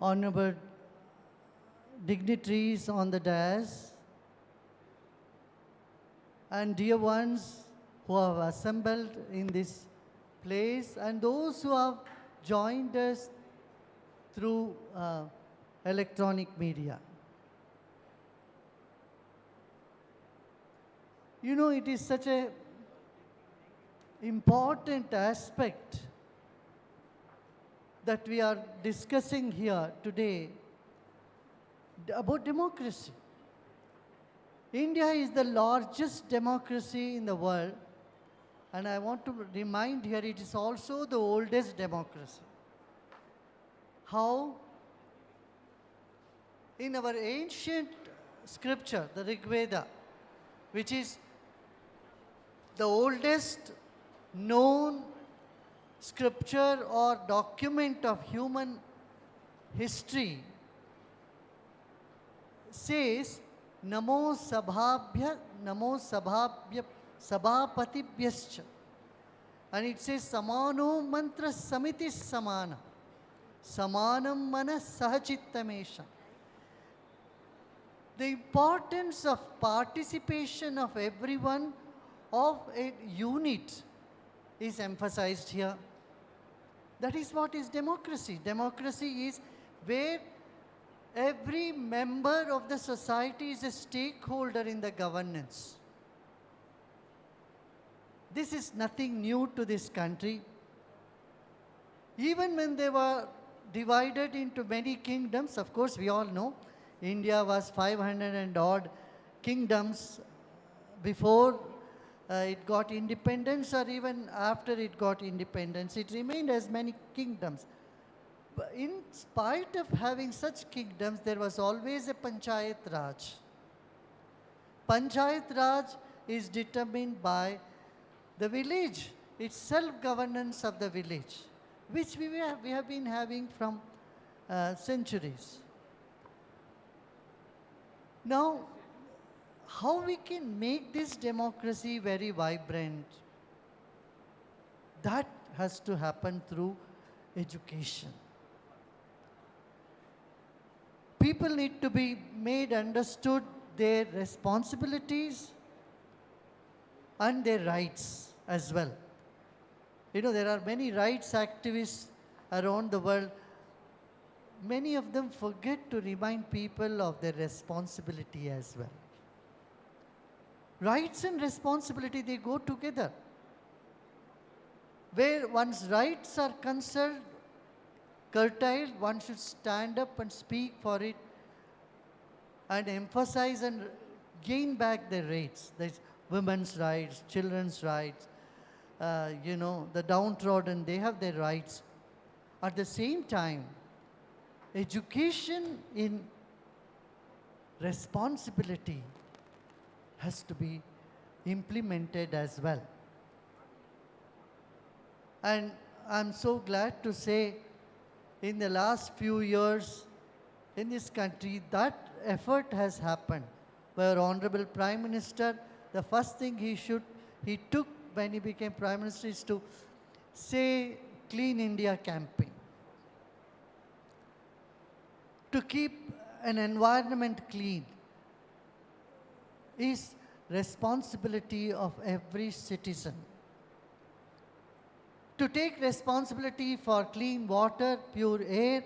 Honorable dignitaries on the dais, and dear ones who have assembled in this place, and those who have joined us through electronic media. You know, it is such a important aspect that we are discussing here today about democracy. India is the largest democracy in the world, and I want to remind here it is also the oldest democracy. How? In our ancient scripture, the Rig Veda, which is the oldest known scripture or document of human history, says, Namo sabhabhya, sabhapatibhyascha. And it says, Samano mantra samiti samana, samanam manas sahachittamesha. The importance of participation of everyone of a unit is emphasized here. That is what is democracy. Democracy is where every member of the society is a stakeholder in the governance. This is nothing new to this country. Even when they were divided into many kingdoms, of course we all know, India was 500 and odd kingdoms before it got independence, or even after it got independence. It remained as many kingdoms. But in spite of having such kingdoms, there was always a Panchayat Raj. Panchayat Raj is determined by the village, its self-governance of the village, which we have been having from centuries. Now, how we can make this democracy very vibrant? That has to happen through education. People need to be made understood their responsibilities and their rights as well. You know, there are many rights activists around the world. Many of them forget to remind people of their responsibility as well. Rights and responsibility, they go together. Where one's rights are concerned, curtailed, one should stand up and speak for it and emphasize and gain back their rights. There's women's rights, children's rights, you know, the downtrodden, they have their rights. At the same time, education in responsibility has to be implemented as well. And I'm so glad to say, in the last few years in this country, that effort has happened. By our Honorable Prime Minister, the first thing he took when he became Prime Minister is to say Clean India campaign. To keep an environment clean is responsibility of every citizen. To take responsibility for clean water, pure air,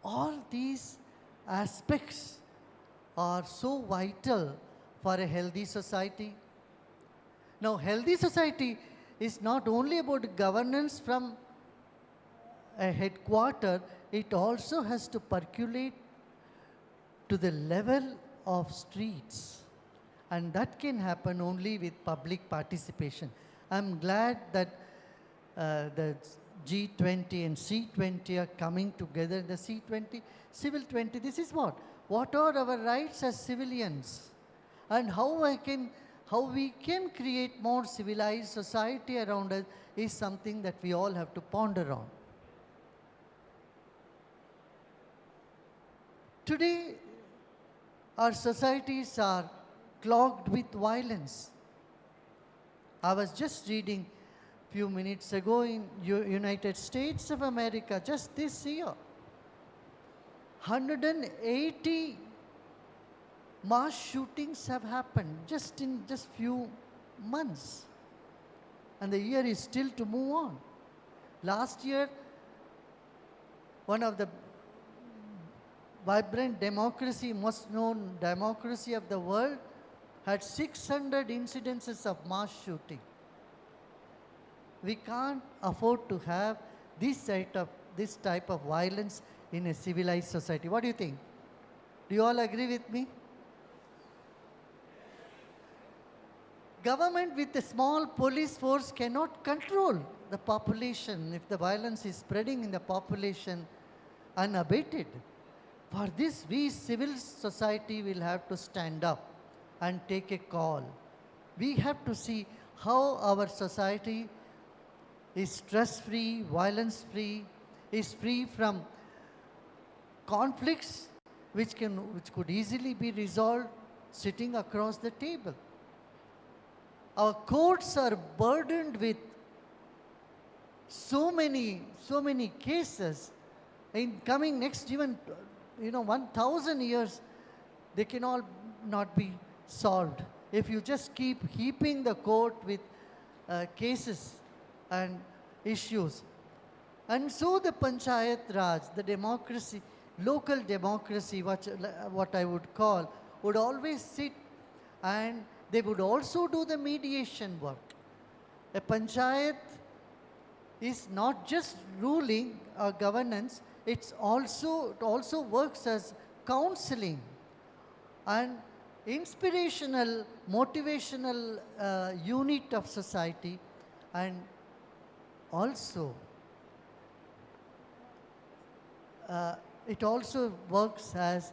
all these aspects are so vital for a healthy society. Now, healthy society is not only about governance from a headquarter, it also has to percolate to the level of streets. And that can happen only with public participation. I'm glad that the G20 and C20 are coming together. The C20, Civil 20, this is what? What are our rights as civilians? And how we can create more civilized society around us is something that we all have to ponder on. Today, our societies are clogged with violence. I was just reading a few minutes ago in United States of America, just this year, 180 mass shootings have happened just in just few months. And the year is still to move on. Last year, one of the vibrant democracy, most known democracy of the world, had 600 incidences of mass shooting. We can't afford to have this type of violence in a civilized society. What do you think? Do you all agree with me? Government with a small police force cannot control the population if the violence is spreading in the population unabated. For this, we civil society will have to stand up and take a call. We have to see how our society is stress-free, violence-free, is free from conflicts which could easily be resolved sitting across the table. Our courts are burdened with so many cases. In coming next even 1,000 years, they can all not be solved. If you just keep heaping the court with cases and issues. And so the Panchayat Raj, the democracy, local democracy, what I would call, would always sit, and they would also do the mediation work. A Panchayat is not just ruling or governance, it also works as counseling and inspirational, motivational unit of society, and also it also works as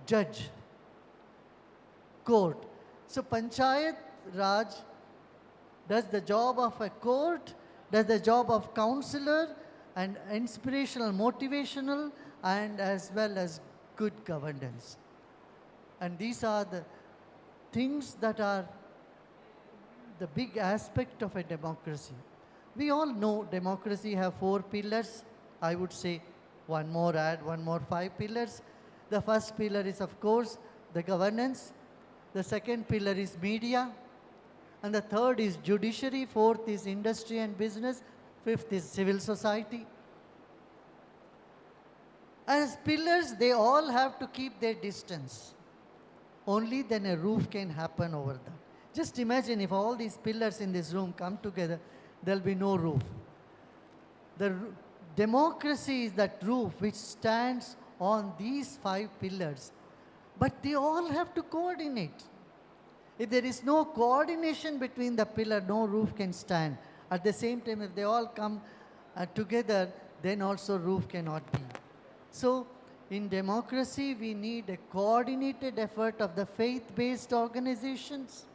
judge, court. So Panchayat Raj does the job of a court, does the job of counselor and inspirational, motivational, and as well as good governance. And these are the things that are the big aspect of a democracy. We all know democracy have 4 pillars. I would say add one more 5 pillars. The first pillar is, of course, the governance. The second pillar is media. And the third is judiciary. Fourth is industry and business. Fifth is civil society. As pillars, they all have to keep their distance. Only then a roof can happen over that. Just imagine if all these pillars in this room come together, there'll be no roof. The democracy is that roof which stands on these 5 pillars. But they all have to coordinate. If there is no coordination between the pillar, no roof can stand. At the same time, if they all come together, then also roof cannot be. So, in democracy, we need a coordinated effort of the faith-based organizations,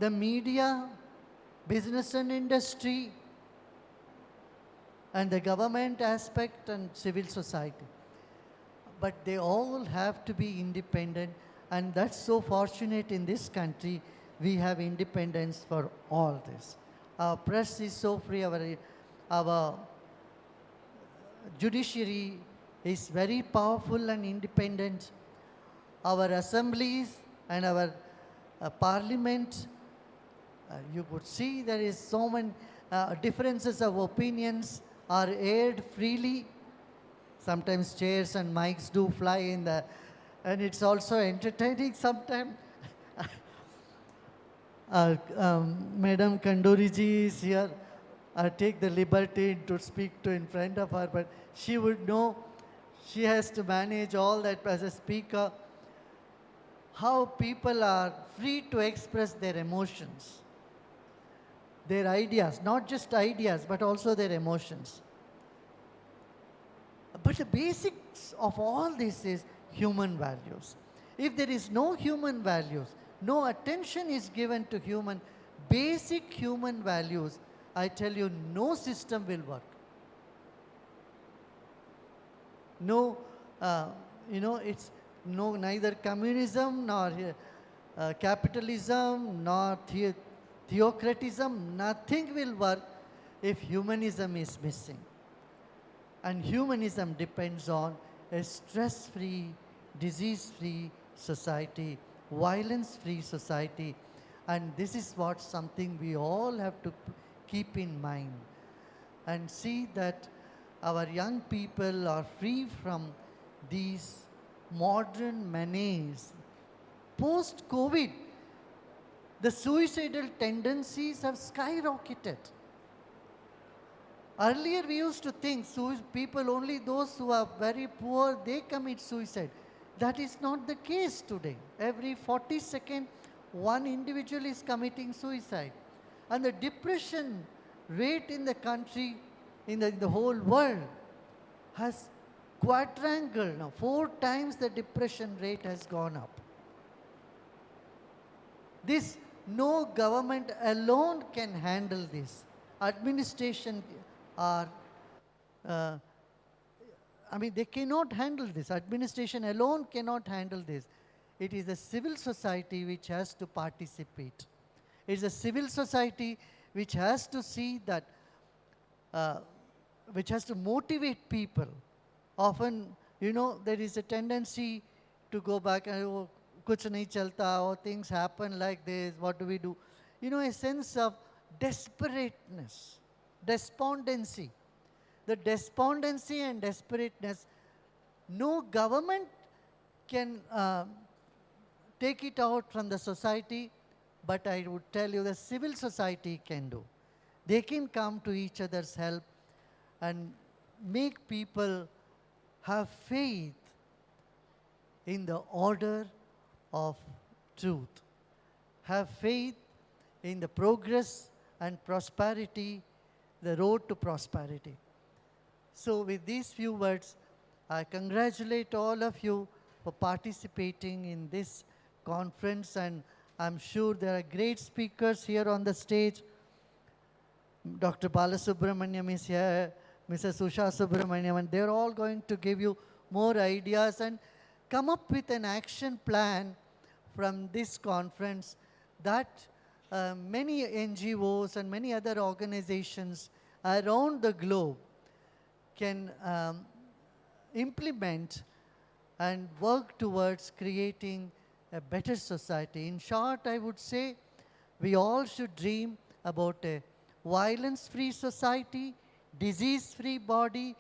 the media, business and industry, and the government aspect and civil society. But they all have to be independent, and that's so fortunate in this country. We have independence for all this. Our press is so free, our judiciary is very powerful and independent. Our assemblies and our parliament, you could see there is so many differences of opinions are aired freely. Sometimes chairs and mics do fly in the, and it's also entertaining sometimes. Madam Kanduriji is here. I take the liberty to speak to in front of her, but she would know. She has to manage all that as a speaker. How people are free to express their emotions, their ideas, not just ideas, but also their emotions. But the basics of all this is human values. If there is no human values, no attention is given to basic human values, I tell you, no system will work. No, it's neither communism nor capitalism nor theocratism. Nothing will work if humanism is missing. And humanism depends on a stress-free, disease-free society, violence-free society. And this is what something we all have to keep in mind and see that our young people are free from these modern menace. Post-COVID, the suicidal tendencies have skyrocketed. Earlier we used to think people, only those who are very poor, they commit suicide. That is not the case today. Every 42nd, one individual is committing suicide. And the depression rate in the country, in the whole world, has quadrangled now. 4 times the depression rate has gone up. This, no government alone can handle this. Administration are, they cannot handle this. Administration alone cannot handle this. It is a civil society which has to participate. It is a civil society which has to see that, which has to motivate people. Often, there is a tendency to go back and, oh, kuch nahi chalta, or things happen like this, what do we do? A sense of desperateness, despondency. The despondency and desperateness, no government can take it out from the society, but I would tell you the civil society can do. They can come to each other's help and make people have faith in the order of truth. Have faith in the progress and prosperity, the road to prosperity. So with these few words, I congratulate all of you for participating in this conference, and I'm sure there are great speakers here on the stage. Dr. Balasubramaniam is here, Mrs. Usha Subramaniam, and they're all going to give you more ideas and come up with an action plan from this conference that many NGOs and many other organizations around the globe can implement and work towards creating a better society. In short, I would say we all should dream about a violence-free society, disease-free body,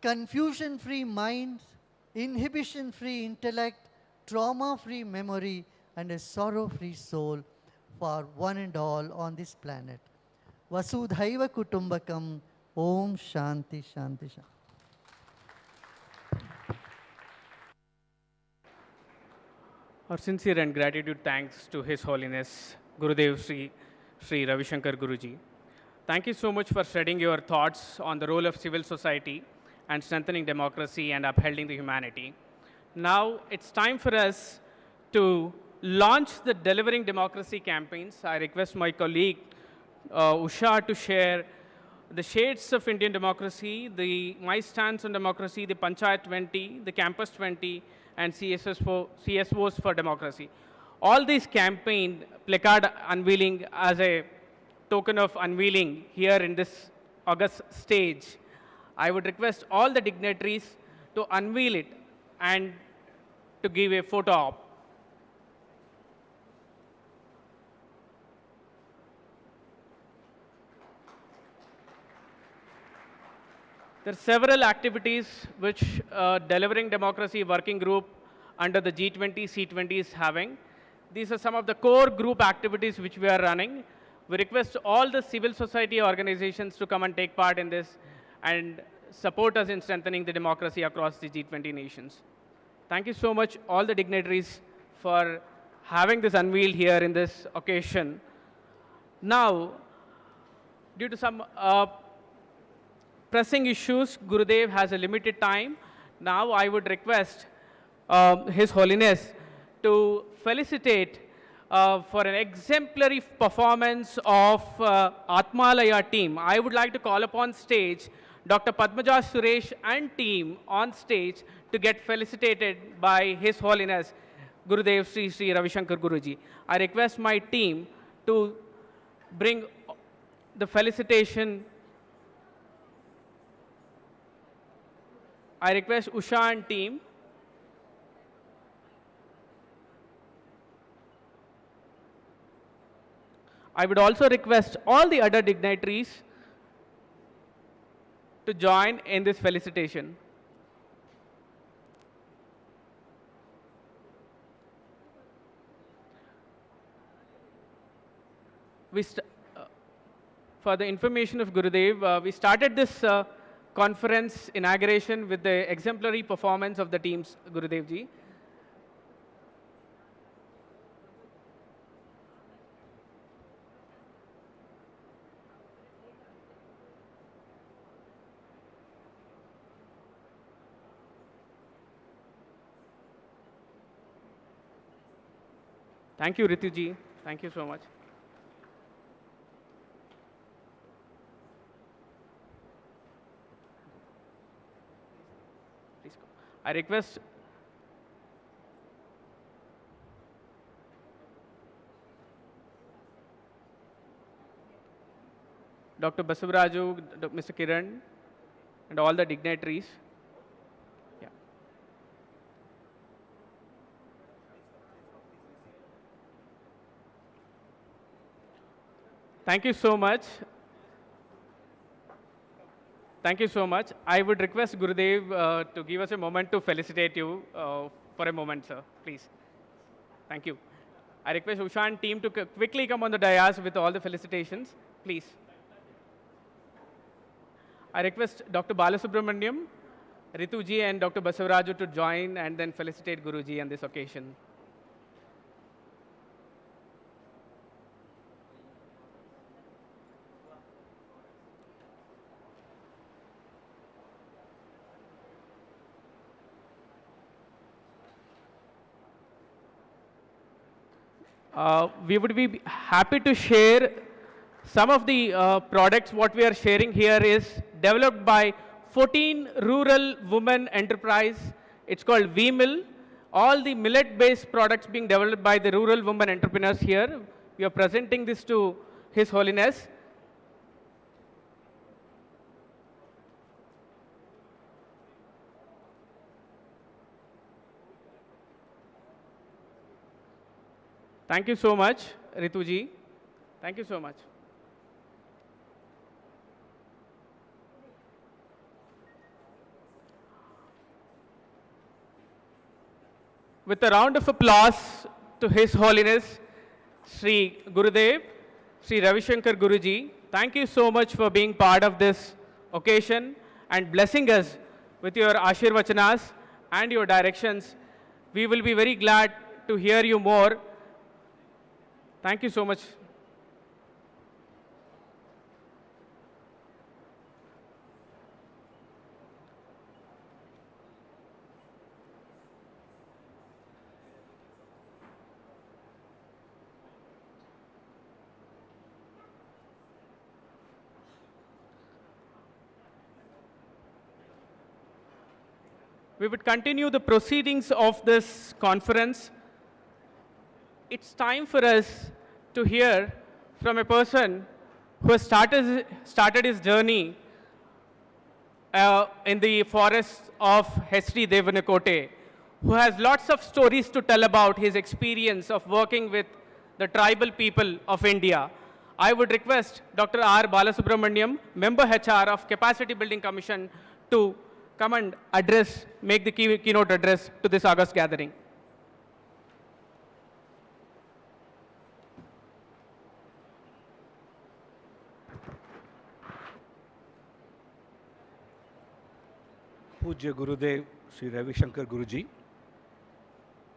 confusion-free mind, inhibition-free intellect, trauma-free memory, and a sorrow-free soul for one and all on this planet. Vasudhaiva Kutumbakam, Om Shanti Shanti Shanti. Our sincere and gratitude thanks to His Holiness Gurudev Sri Ravi Shankar Guruji. Thank you so much for sharing your thoughts on the role of civil society and strengthening democracy and upholding the humanity. Now it's time for us to launch the Delivering Democracy campaigns. I request my colleague Usha to share the shades of Indian democracy, my stance on democracy, the Panchayat 20, the Campus 20, and CSOs for democracy. All these campaign placard unveiling as a token of unveiling here in this August stage. I would request all the dignitaries to unveil it and to give a photo op. There are several activities which Delivering Democracy Working Group under the G20, C20 is having. These are some of the core group activities which we are running. We request all the civil society organizations to come and take part in this and support us in strengthening the democracy across the G20 nations. Thank you so much, all the dignitaries, for having this unveiled here in this occasion. Now, due to some pressing issues, Gurudev has a limited time. Now I would request His Holiness to felicitate for an exemplary performance of Atmalaya team. I would like to call upon stage Dr. Padmaja Suresh and team on stage to get felicitated by His Holiness Gurudev Sri Ravi Shankar Guruji. I request my team to bring the felicitation. I request Usha and team. I would also request all the other dignitaries to join in this felicitation. For the information of Gurudev, we started this conference inauguration with the exemplary performance of the teams, Gurudev ji. Thank you, Ritu ji. Thank you so much. Please go. I request Dr. Basavaraju, Mr. Kiran, and all the dignitaries. Yeah. Thank you so much. Thank you so much. I would request Gurudev to give us a moment to felicitate you for a moment, sir, please. Thank you. I request Usha and team to quickly come on the dais with all the felicitations, please. I request Dr. Balasubramaniam, Ritu ji and Dr. Basavaraju to join and then felicitate Guruji on this occasion. We would be happy to share some of the products. What we are sharing here is developed by 14 rural women enterprise. It's called VMill. All the millet-based products being developed by the rural women entrepreneurs here. We are presenting this to His Holiness. Thank you so much, Ritu ji. Thank you so much. With a round of applause to His Holiness, Sri Gurudev, Sri Ravi Shankar Guruji, thank you so much for being part of this occasion and blessing us with your Ashirvachanas and your directions. We will be very glad to hear you more. Thank you so much. We would continue the proceedings of this conference. It's time for us to hear from a person who has started his journey in the forests of H.D. Devanakote, who has lots of stories to tell about his experience of working with the tribal people of India. I would request Dr. R. Balasubramaniam, Member HR of Capacity Building Commission, to come and make the keynote address to this August gathering. Pujya Gurudev, Sri Ravi Shankar Guruji,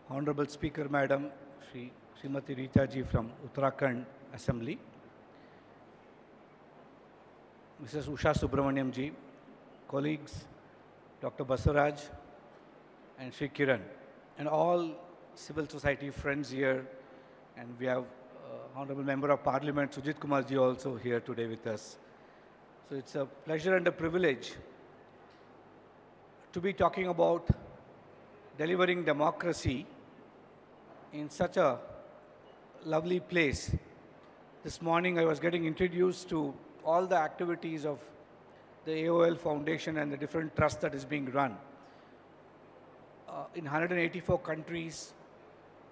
Honorable Speaker Madam, Srimati Rita ji from Uttarakhand Assembly, Mrs. Usha Subramaniam ji, colleagues, Dr. Basaraj and Sri Kiran, and all civil society friends here, and we have Honorable Member of Parliament Sujit Kumar ji also here today with us. So it's a pleasure and a privilege to be talking about delivering democracy in such a lovely place. This morning I was getting introduced to all the activities of the AOL Foundation and the different trusts that is being run. in 184 countries,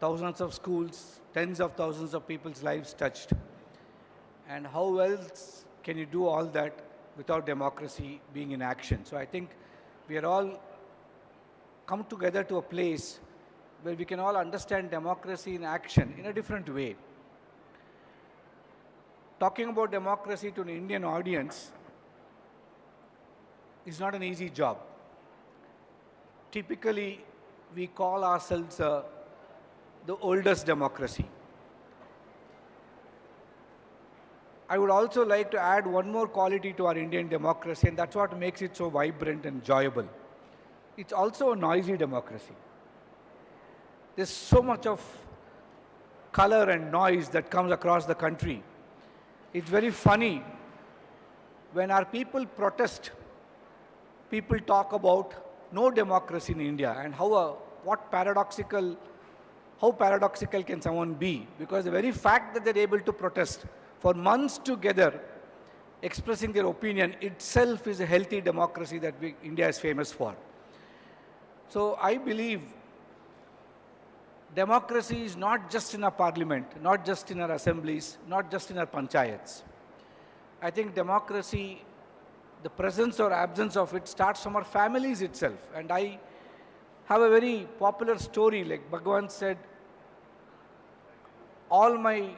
thousands of schools, tens of thousands of people's lives touched. And how else can you do all that without democracy being in action? So I think we are all come together to a place where we can all understand democracy in action in a different way. Talking about democracy to an Indian audience is not an easy job. Typically, we call ourselves the oldest democracy. I would also like to add one more quality to our Indian democracy, and that's what makes it so vibrant and enjoyable. It's also a noisy democracy. There's so much of color and noise that comes across the country. It's very funny when our people protest, people talk about no democracy in India and how paradoxical can someone be? Because the very fact that they're able to protest for months together, expressing their opinion itself is a healthy democracy that India is famous for. So I believe democracy is not just in our parliament, not just in our assemblies, not just in our panchayats. I think democracy, the presence or absence of it, starts from our families itself. And I have a very popular story, like Bhagavan said, all my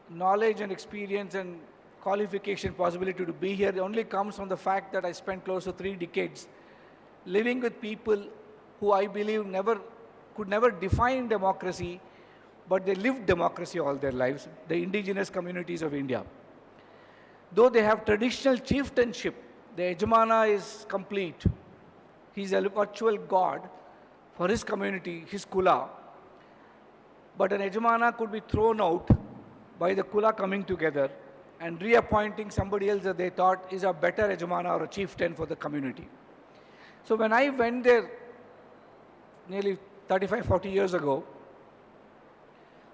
knowledge and experience and qualification, possibility to be here only comes from the fact that I spent close to 3 decades living with people who I believe could never define democracy, but they lived democracy all their lives, the indigenous communities of India. Though they have traditional chieftainship, the Yajamana is complete. He's a virtual god for his community, his Kula. But an Yajamana could be thrown out by the Kula coming together and reappointing somebody else that they thought is a better Yajamana or a chieftain for the community. So when I went there nearly 35, 40 years ago,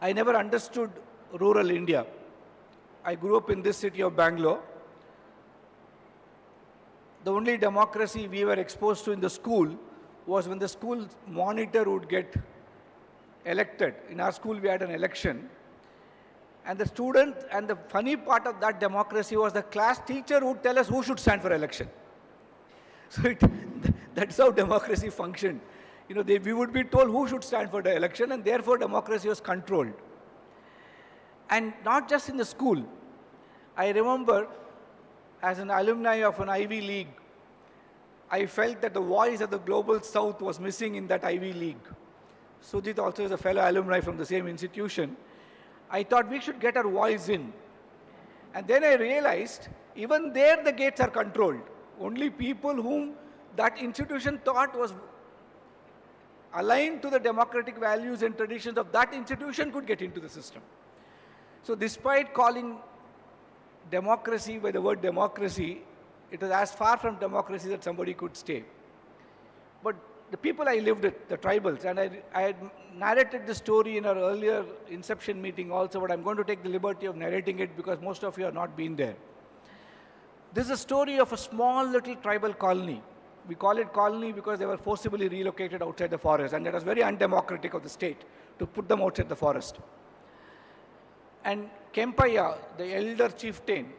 I never understood rural India. I grew up in this city of Bangalore. The only democracy we were exposed to in the school was when the school monitor would get elected. In our school, we had an election. And the student, and the funny part of that democracy was the class teacher would tell us who should stand for election. So that's how democracy functioned. You know, we would be told who should stand for the election, and therefore democracy was controlled. And not just in the school. I remember, as an alumni of an Ivy League, I felt that the voice of the global south was missing in that Ivy League. Sujit also is a fellow alumni from the same institution. I thought we should get our voice in. And then I realized, even there the gates are controlled. Only people whom that institution thought was aligned to the democratic values and traditions of that institution could get into the system. So despite calling democracy by the word democracy, it was as far from democracy that somebody could stay. But the people I lived with, the tribals, and I had narrated the story in our earlier inception meeting also, but I'm going to take the liberty of narrating it because most of you have not been there. This is a story of a small little tribal colony. We call it colony because they were forcibly relocated outside the forest, and it was very undemocratic of the state to put them outside the forest. And Kempaya, the elder chieftain,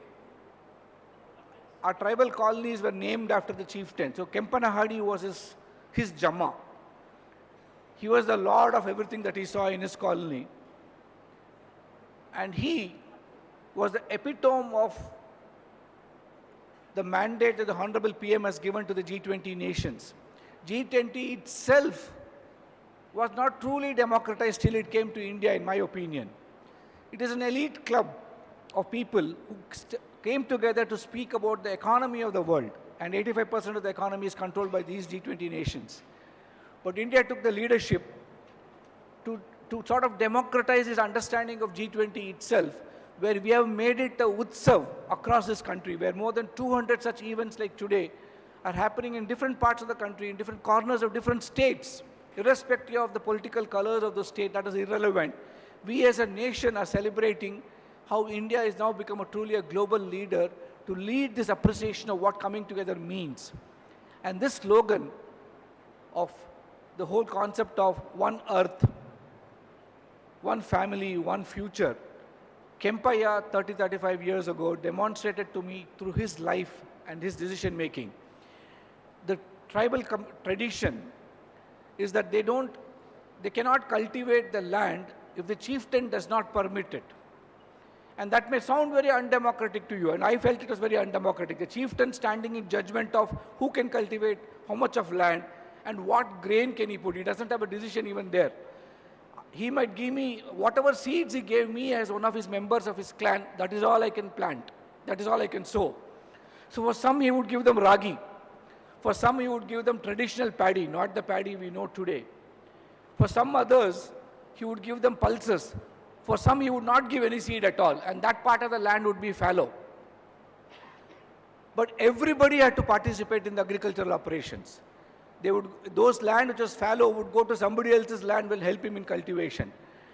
our tribal colonies were named after the chieftain. So Kempanahadi was his Jamma. He was the lord of everything that he saw in his colony. And he was the epitome of the mandate that the Honorable PM has given to the G20 nations. G20 itself was not truly democratized till it came to India, in my opinion. It is an elite club of people who came together to speak about the economy of the world. And 85% of the economy is controlled by these G20 nations. But India took the leadership to sort of democratize its understanding of G20 itself, where we have made it a utsav across this country, where more than 200 such events like today are happening in different parts of the country, in different corners of different states, irrespective of the political colors of the state. That is irrelevant. We as a nation are celebrating how India is now become truly a global leader to lead this appreciation of what coming together means. And this slogan of the whole concept of one earth, one family, one future, Kempaiah 35 years ago demonstrated to me through his life and his decision making. The tribal tradition is that they cannot cultivate the land if the chieftain does not permit it. And that may sound very undemocratic to you, and I felt it was very undemocratic. The chieftain standing in judgment of who can cultivate how much of land and what grain can he put. He doesn't have a decision even there. He might give me whatever seeds he gave me as one of his members of his clan, that is all I can plant. That is all I can sow. So for some he would give them ragi. For some he would give them traditional paddy, not the paddy we know today. For some others, he would give them pulses. For some he would not give any seed at all, and that part of the land would be fallow. But everybody had to participate in the agricultural operations. Those land which was fallow would go to somebody else's land, will help him in cultivation.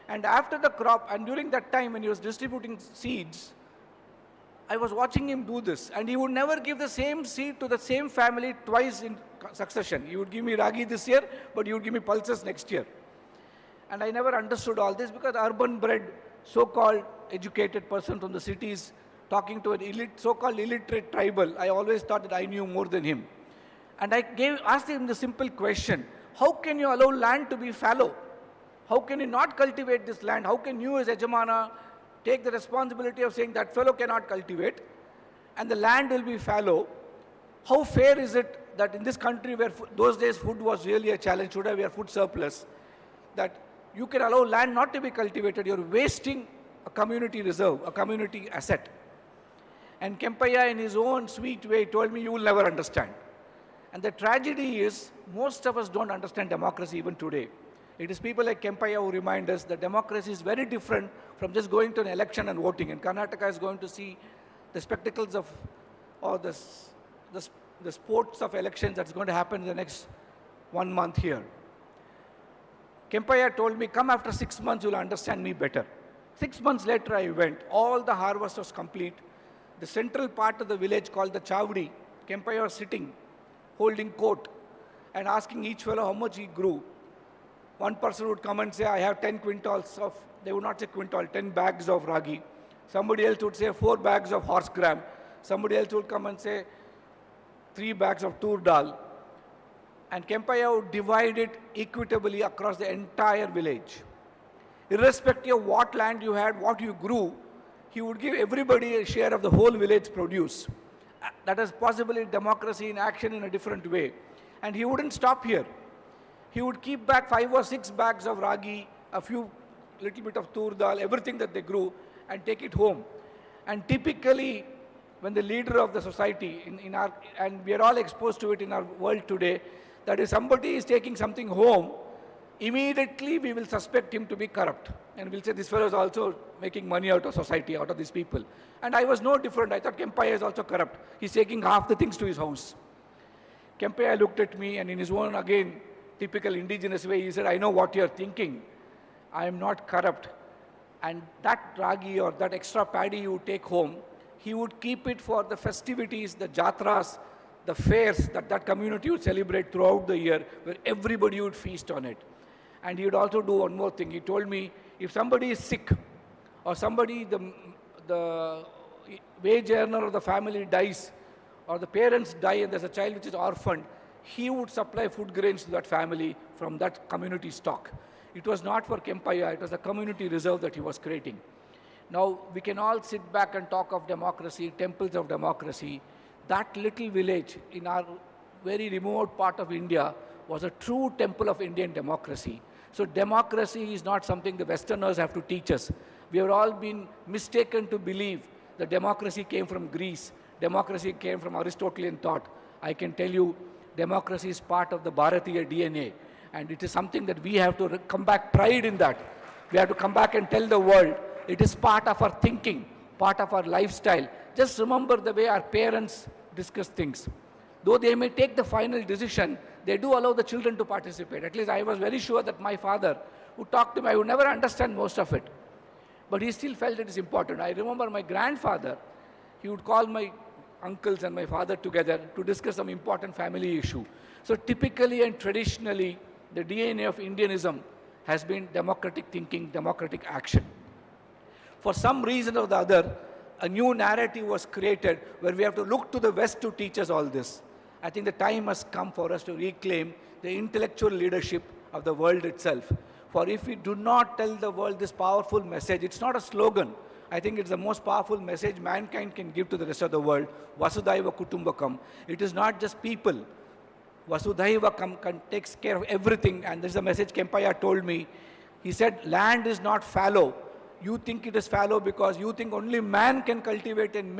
And after the crop, and during that time when he was distributing seeds, I was watching him do this, and he would never give the same seed to the same family twice in succession. He would give me ragi this year, but he would give me pulses next year. And I never understood all this because urban-bred, so-called educated person from the cities talking to an so-called illiterate tribal, I always thought that I knew more than him. And I asked him the simple question, how can you allow land to be fallow? How can you not cultivate this land? How can you as Yajamana take the responsibility of saying that fellow cannot cultivate and the land will be fallow? How fair is it that in this country where those days food was really a challenge, today we are food surplus, that you can allow land not to be cultivated, you're wasting a community reserve, a community asset. And Kempaiah in his own sweet way told me, you will never understand. And the tragedy is, most of us don't understand democracy even today. It is people like Kempaiah who remind us that democracy is very different from just going to an election and voting. And Karnataka is going to see the spectacles of, or the sports of elections that's going to happen in the next 1 month here. Kempaiah told me, come after 6 months, you'll understand me better. 6 months later, I went. All the harvest was complete. The central part of the village called the Chavdi, Kempaiah was sitting, holding court, and asking each fellow how much he grew. One person would come and say, I have 10 quintals of, they would not say quintal, 10 bags of ragi. Somebody else would say 4 bags of horse gram. Somebody else would come and say 3 bags of tur dal. And Kempaiah would divide it equitably across the entire village. Irrespective of what land you had, what you grew, he would give everybody a share of the whole village produce. That is possible in democracy in action in a different way. And he wouldn't stop here. He would keep back 5 or 6 bags of ragi, a few little bit of tur dal, everything that they grew, and take it home. And typically, when the leader of the society, and we are all exposed to it in our world today, that if somebody is taking something home, immediately we will suspect him to be corrupt. And we'll say, this fellow is also making money out of society, out of these people. And I was no different. I thought Kempaiah is also corrupt. He's taking half the things to his house. Kempaiah looked at me, and in his own, again, typical indigenous way, he said, I know what you're thinking. I am not corrupt. And that ragi or that extra paddy you take home, he would keep it for the festivities, the jatras, the fairs that community would celebrate throughout the year, where everybody would feast on it. And he would also do one more thing. He told me, if somebody is sick, or somebody, the wage earner of the family dies, or the parents die and there's a child which is orphaned, he would supply food grains to that family from that community stock. It was not for Kempaiah, it was a community reserve that he was creating. Now, we can all sit back and talk of democracy, temples of democracy. That little village in our very remote part of India was a true temple of Indian democracy. So democracy is not something the Westerners have to teach us. We have all been mistaken to believe that democracy came from Greece, democracy came from Aristotelian thought. I can tell you, democracy is part of the Bharatiya DNA, and it is something that we have to come back, pride in that. We have to come back and tell the world, it is part of our thinking, part of our lifestyle. Just remember the way our parents discuss things. Though they may take the final decision, they do allow the children to participate. At least I was very sure that my father, who talked to me, I would never understand most of it. But he still felt it is important. I remember my grandfather, he would call my uncles and my father together to discuss some important family issue. So typically and traditionally, the DNA of Indianism has been democratic thinking, democratic action. For some reason or the other, a new narrative was created where we have to look to the West to teach us all this. I think the time has come for us to reclaim the intellectual leadership of the world itself. For if we do not tell the world this powerful message, it's not a slogan. I think it's the most powerful message mankind can give to the rest of the world. Vasudhaiva Kutumbakam. It is not just people. Vasudhaiva takes care of everything. And this is a message Kempaiah told me. He said, land is not fallow. You think it is fallow because you think only man can cultivate and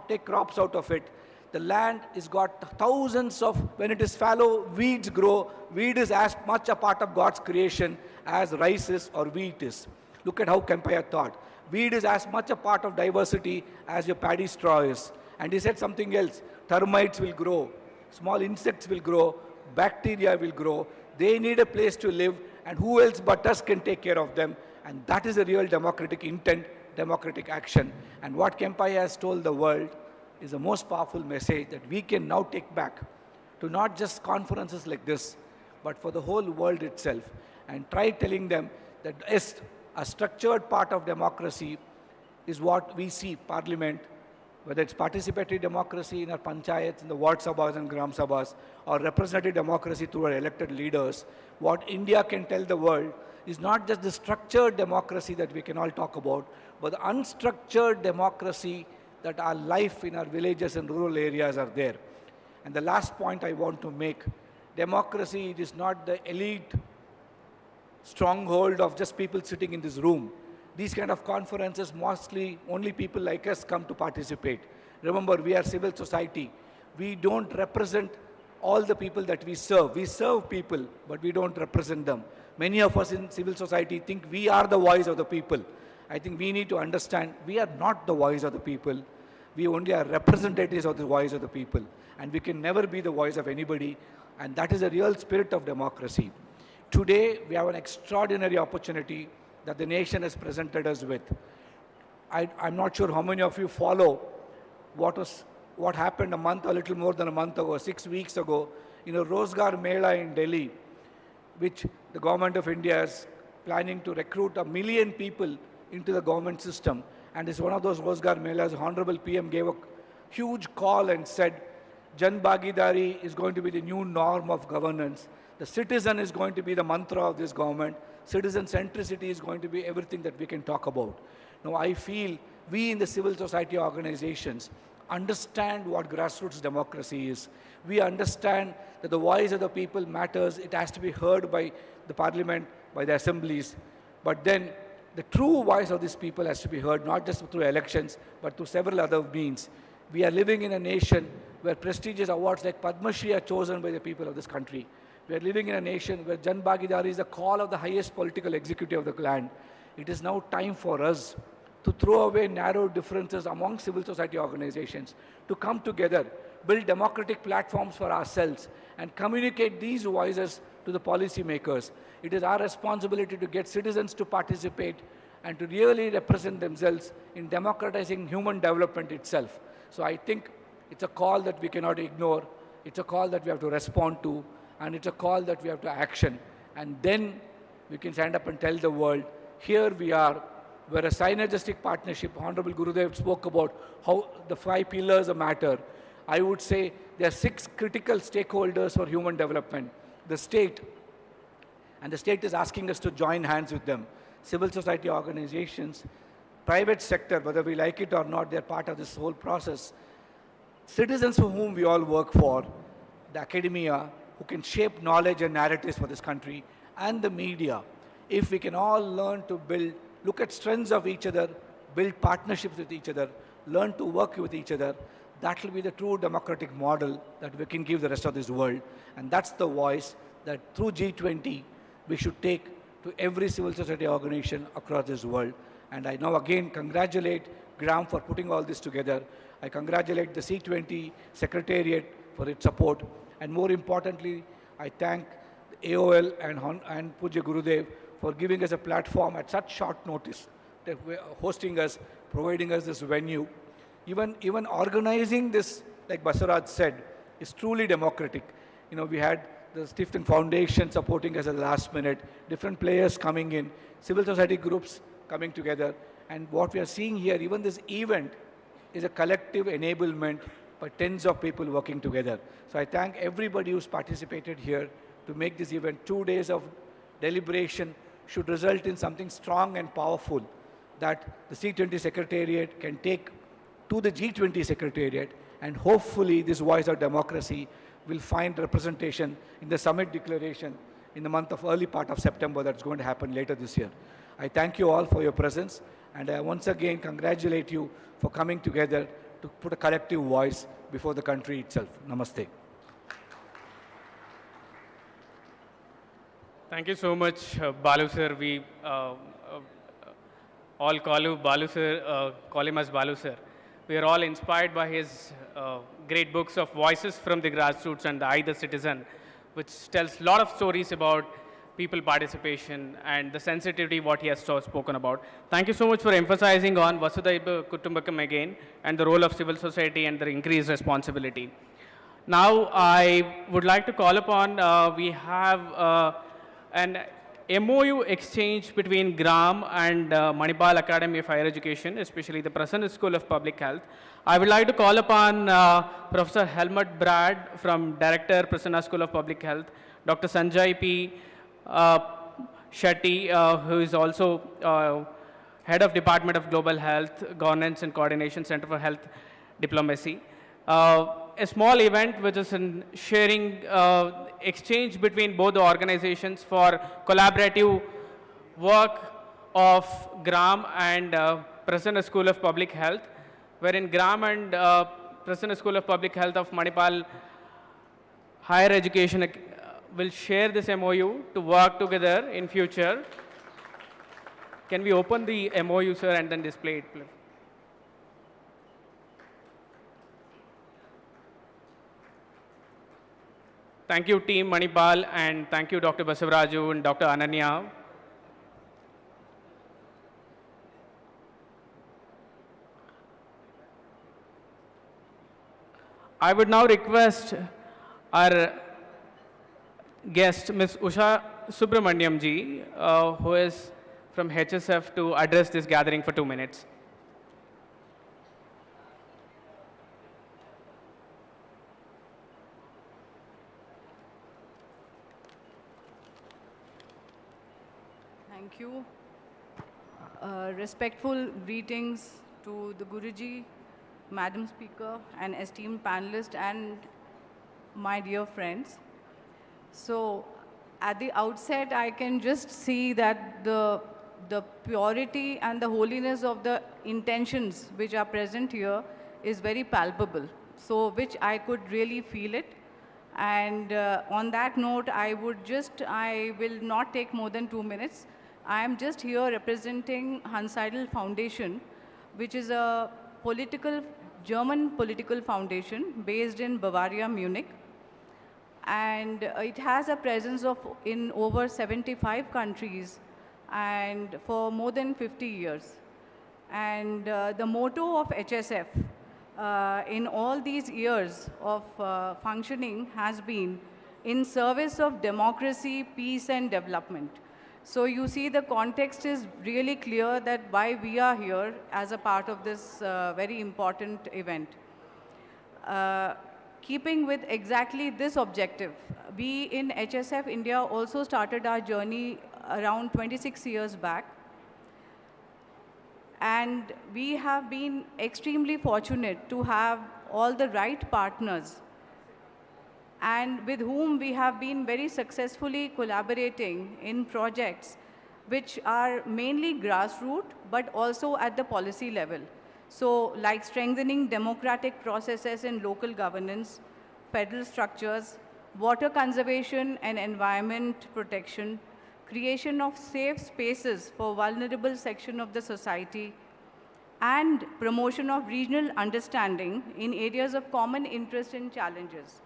take crops out of it. The land has got thousands of, when it is fallow, weeds grow. Weed is as much a part of God's creation as rice is or wheat is. Look at how Kempaiah thought. Weed is as much a part of diversity as your paddy straw is. And he said something else. Termites will grow. Small insects will grow. Bacteria will grow. They need a place to live. And who else but us can take care of them? And that is a real democratic intent, democratic action. And what Kempaiah has told the world is the most powerful message that we can now take back to not just conferences like this, but for the whole world itself. And try telling them that a structured part of democracy is what we see, parliament, whether it's participatory democracy in our panchayats, in the ward sabhas and gram sabhas, or representative democracy through our elected leaders. What India can tell the world is not just the structured democracy that we can all talk about, but the unstructured democracy that our life in our villages and rural areas are there. And the last point I want to make, democracy is not the elite stronghold of just people sitting in this room. These kind of conferences, mostly only people like us come to participate. Remember, we are civil society. We don't represent all the people that we serve. We serve people, but we don't represent them. Many of us in civil society think we are the voice of the people. I think we need to understand we are not the voice of the people. We only are representatives of the voice of the people. And we can never be the voice of anybody. And that is the real spirit of democracy. Today, we have an extraordinary opportunity that the nation has presented us with. I'm not sure how many of you follow what happened a little more than a month ago, 6 weeks ago, in a Rozgar Mela in Delhi, which the government of India is planning to recruit 1 million people into the government system. And it's one of those Rozgar Melas. Honorable PM gave a huge call and said, Jan Bhagidari is going to be the new norm of governance. The citizen is going to be the mantra of this government. Citizen centricity is going to be everything that we can talk about. Now, I feel we in the civil society organizations understand what grassroots democracy is. We understand that the voice of the people matters. It has to be heard by the parliament, by the assemblies. But then the true voice of these people has to be heard, not just through elections, but through several other means. We are living in a nation where prestigious awards like Padma Shri are chosen by the people of this country. We are living in a nation where Jan Bhagidari is the call of the highest political executive of the land. It is now time for us to throw away narrow differences among civil society organizations, to come together, build democratic platforms for ourselves, and communicate these voices to the policymakers. It is our responsibility to get citizens to participate and to really represent themselves in democratizing human development itself. So I think it's a call that we cannot ignore. It's a call that we have to respond to. And it's a call that we have to action. And then we can stand up and tell the world, here we are, we're a synergistic partnership. Honorable Gurudev spoke about how the 5 pillars matter. I would say there are 6 critical stakeholders for human development. The state, and the state is asking us to join hands with them. Civil society organizations, private sector, whether we like it or not, they're part of this whole process. Citizens for whom we all work for, the academia, who can shape knowledge and narratives for this country, and the media. If we can all learn to build, look at strengths of each other, build partnerships with each other, learn to work with each other, that will be the true democratic model that we can give the rest of this world. And that's the voice that through G20, we should take to every civil society organization across this world. And I now again congratulate Graham for putting all this together. I congratulate the C20 Secretariat for its support. And more importantly, I thank AOL and Puja Gurudev for giving us a platform at such short notice, hosting us, providing us this venue. Even organizing this, like Basaraj said, is truly democratic. You know, we had the Stifton Foundation supporting us at the last minute, different players coming in, civil society groups coming together. And what we are seeing here, even this event, is a collective enablement by tens of people working together. So I thank everybody who's participated here to make this event. 2 days of deliberation should result in something strong and powerful that the C20 Secretariat can take to the G20 Secretariat, and hopefully this voice of democracy will find representation in the summit declaration in the month of early part of September that's going to happen later this year. I thank you all for your presence, and I once again congratulate you for coming together to put a collective voice before the country itself. Namaste. Thank you so much, Balu sir. We all call you Balu sir, call him as Balu sir. We are all inspired by his great books of Voices from the Grassroots and I, the Citizen, which tells a lot of stories about people participation and the sensitivity what he has spoken about. Thank you so much for emphasizing on Vasudhaiva Kutumbakam again and the role of civil society and the increased responsibility. Now I would like to call upon, we have an MOU exchange between GRAM and Manipal Academy of Higher Education, especially the Prasanna School of Public Health. I would like to call upon Professor Helmut Brad from Director, Prasanna School of Public Health, Dr. Sanjay P. Shetty, who is also Head of Department of Global Health, Governance and Coordination, Center for Health Diplomacy. A small event which is in sharing exchange between both the organizations for collaborative work of GRAM and Prasanna School of Public Health, wherein GRAM and Prasanna School of Public Health of Manipal Higher Education will share this MOU to work together in future. Can we open the MOU, sir, and then display it, please? Thank you, Team Manipal, and thank you, Dr. Basavaraju and Dr. Ananya. I would now request our guest, Ms. Usha Subramaniam ji, who is from HSF, to address this gathering for 2 minutes. Thank you. Respectful greetings to the Guruji, Madam Speaker, and esteemed panelists, and my dear friends. So, at the outset, I can just see that the purity and the holiness of the intentions which are present here is very palpable. So, which I could really feel it. And on that note, I will not take more than 2 minutes. I am just here representing Hanseidel Foundation, which is a German political foundation based in Bavaria, Munich. And it has a presence in over 75 countries and for more than 50 years. And the motto of HSF in all these years of functioning has been in service of democracy, peace, and development. So you see the context is really clear that why we are here as a part of this very important event. Keeping with exactly this objective, we in HSF India also started our journey around 26 years back. And we have been extremely fortunate to have all the right partners and with whom we have been very successfully collaborating in projects which are mainly grassroots but also at the policy level. So like strengthening democratic processes in local governance, federal structures, water conservation and environment protection, creation of safe spaces for vulnerable section of the society, and promotion of regional understanding in areas of common interest and challenges.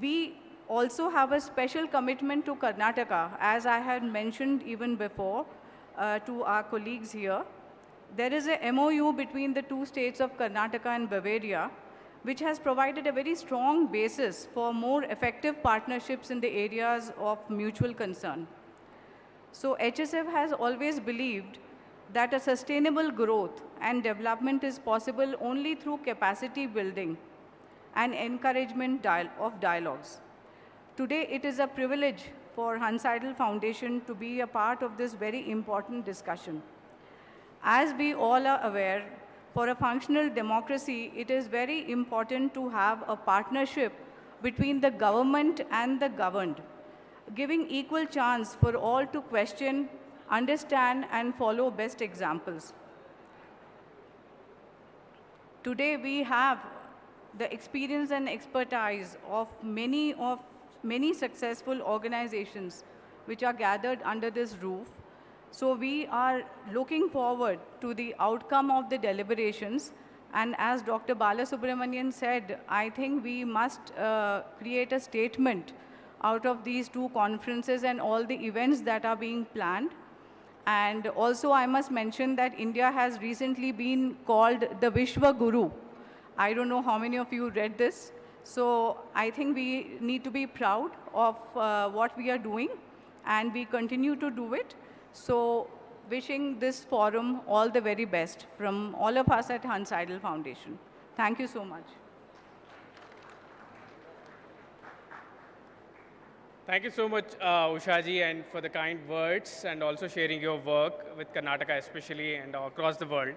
We also have a special commitment to Karnataka, as I had mentioned even before to our colleagues here. There is a MOU between the two states of Karnataka and Bavaria, which has provided a very strong basis for more effective partnerships in the areas of mutual concern. So HSF has always believed that a sustainable growth and development is possible only through capacity building and encouragement of dialogues. Today, it is a privilege for Hans Seidel Foundation to be a part of this very important discussion. As we all are aware, for a functional democracy, it is very important to have a partnership between the government and the governed, giving equal chance for all to question, understand, and follow best examples. Today, we have the experience and expertise of many successful organizations which are gathered under this roof. So we are looking forward to the outcome of the deliberations. And as Dr. Balasubramanian said, I think we must create a statement out of these two conferences and all the events that are being planned. And also I must mention that India has recently been called the Vishwa Guru. I don't know how many of you read this. So I think we need to be proud of what we are doing, and we continue to do it. So wishing this forum all the very best from all of us at Hans Seidel Foundation. Thank you so much. Thank you so much, Ushaji, and for the kind words and also sharing your work with Karnataka especially and across the world.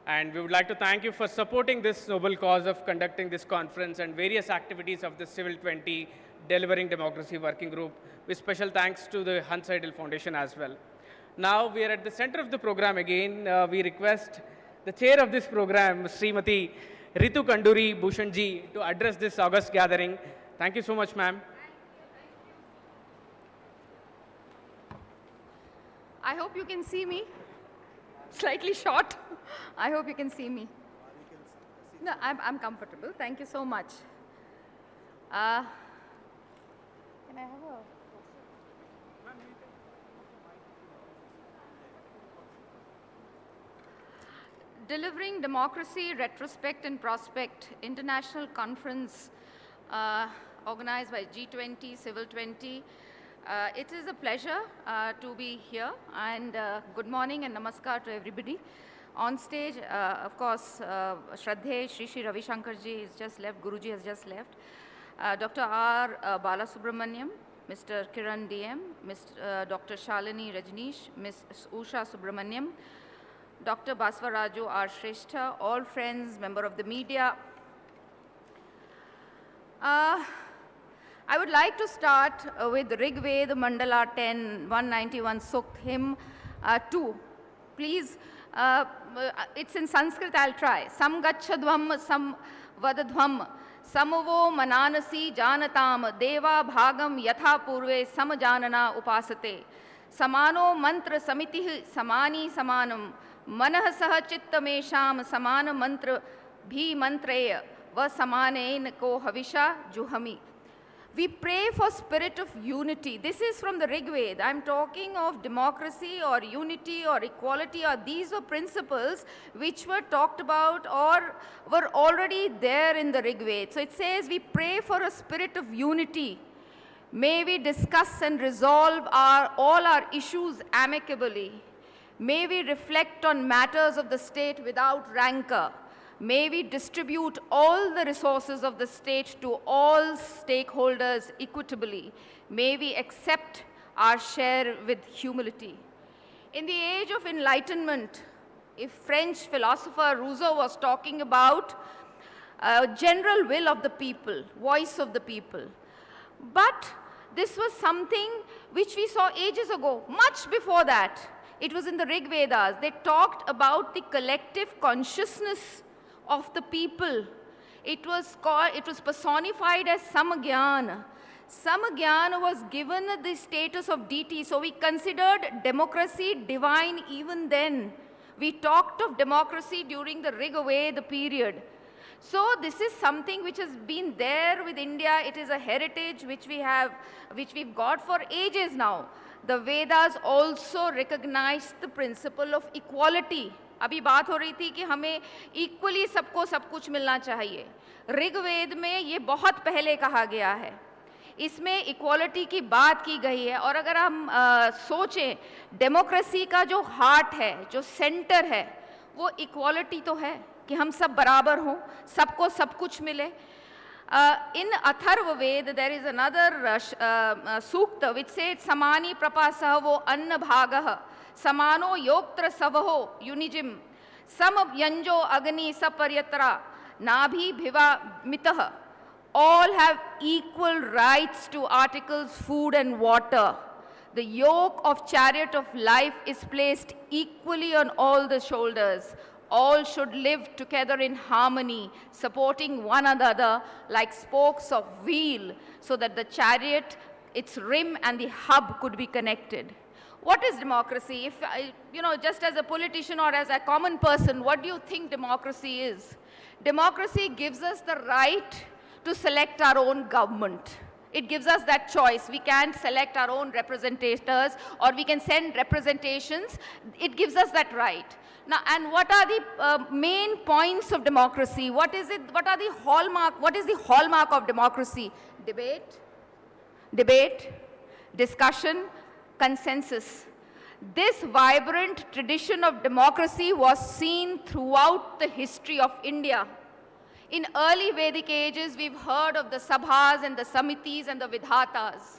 And we would like to thank you for supporting this noble cause of conducting this conference and various activities of the Civil 20 Delivering Democracy Working Group, with special thanks to the Hans Seidel Foundation as well. Now we are at the center of the program again. We request the chair of this program, Srimati Ritu Kanduri Bhushanji, to address this august gathering. Thank you so much, ma'am. I hope you can see me. Slightly short. I hope you can see me. No, I'm comfortable. Thank you so much. Can I have a... Delivering Democracy, Retrospect and Prospect International Conference organized by G20, Civil 20. It is a pleasure to be here, and good morning and namaskar to everybody. On stage, of course, Shraddhe, Shri Ravi Shankarji has just left, Guruji has just left. Dr. R. Balasubramaniam, Mr. Kiran DM, Dr. Shalini Rajneesh, Ms. Usha Subramaniam, Dr. Basvaraju R. Shrestha, all friends, member of the media. I would like to start with Rig Veda Mandala 10, 191 Sukt, hymn 2. Please, it's in Sanskrit, I'll try. Sam gachadvam, sam vadadvam, samavo mananasi janatam, deva bhagam yatha purve samajanana upasate. Samano mantra samitih samani samanam, manah saha chittamesham samana mantra bhi mantreya, va samanein ko havisha juhami. We pray for spirit of unity. This is from the Rig Veda. I'm talking of democracy or unity or equality, or these are principles which were talked about or were already there in the Rig Veda. So it says we pray for a spirit of unity. May we discuss and resolve all our issues amicably. May we reflect on matters of the state without rancor. May we distribute all the resources of the state to all stakeholders equitably. May we accept our share with humility. In the age of enlightenment, if French philosopher Rousseau was talking about general will of the people, voice of the people. But this was something which we saw ages ago, much before that. It was in the Rig Vedas. They talked about the collective consciousness of the people. It was personified as Samagyan. Samagyan was given the status of deity, so we considered democracy divine even then. We talked of democracy during the Rig Veda period. So this is something which has been there with India. It is a heritage which we've got for ages now. The Vedas also recognize the principle of equality अभी बात हो रही थी कि हमें equally सबको सब कुछ मिलना चाहिए। ऋग्वेद में ये बहुत पहले कहा गया है, इसमें इक्वालिटी की बात की गई है। और अगर हम सोचें, डेमोक्रेसी का जो हार्ट है, जो सेंटर है, वो इक्वालिटी तो है कि हम सब बराबर हों, सबको सब कुछ मिले। In Atharvaved, there is another sukta which says, Samani prapasahavo anna bhagah, samano yoktra savaho unijim, samab yanjo agni saparyatra, nabhi bhiva mitah. All have equal rights to articles, food and water. The yoke of chariot of life is placed equally on all the shoulders. All should live together in harmony, supporting one another like spokes of wheel, so that the chariot, its rim and the hub could be connected. What is democracy? If, just as a politician or as a common person, what do you think democracy is? Democracy gives us the right to select our own government. It gives us that choice. We can select our own representators, or we can send representations. It gives us that right. Now, and what are the main points of democracy? What is it? What are the hallmark? What is the hallmark of democracy? Debate, discussion, consensus. This vibrant tradition of democracy was seen throughout the history of India. In early Vedic ages, we've heard of the sabhas and the samitis and the vidhatas.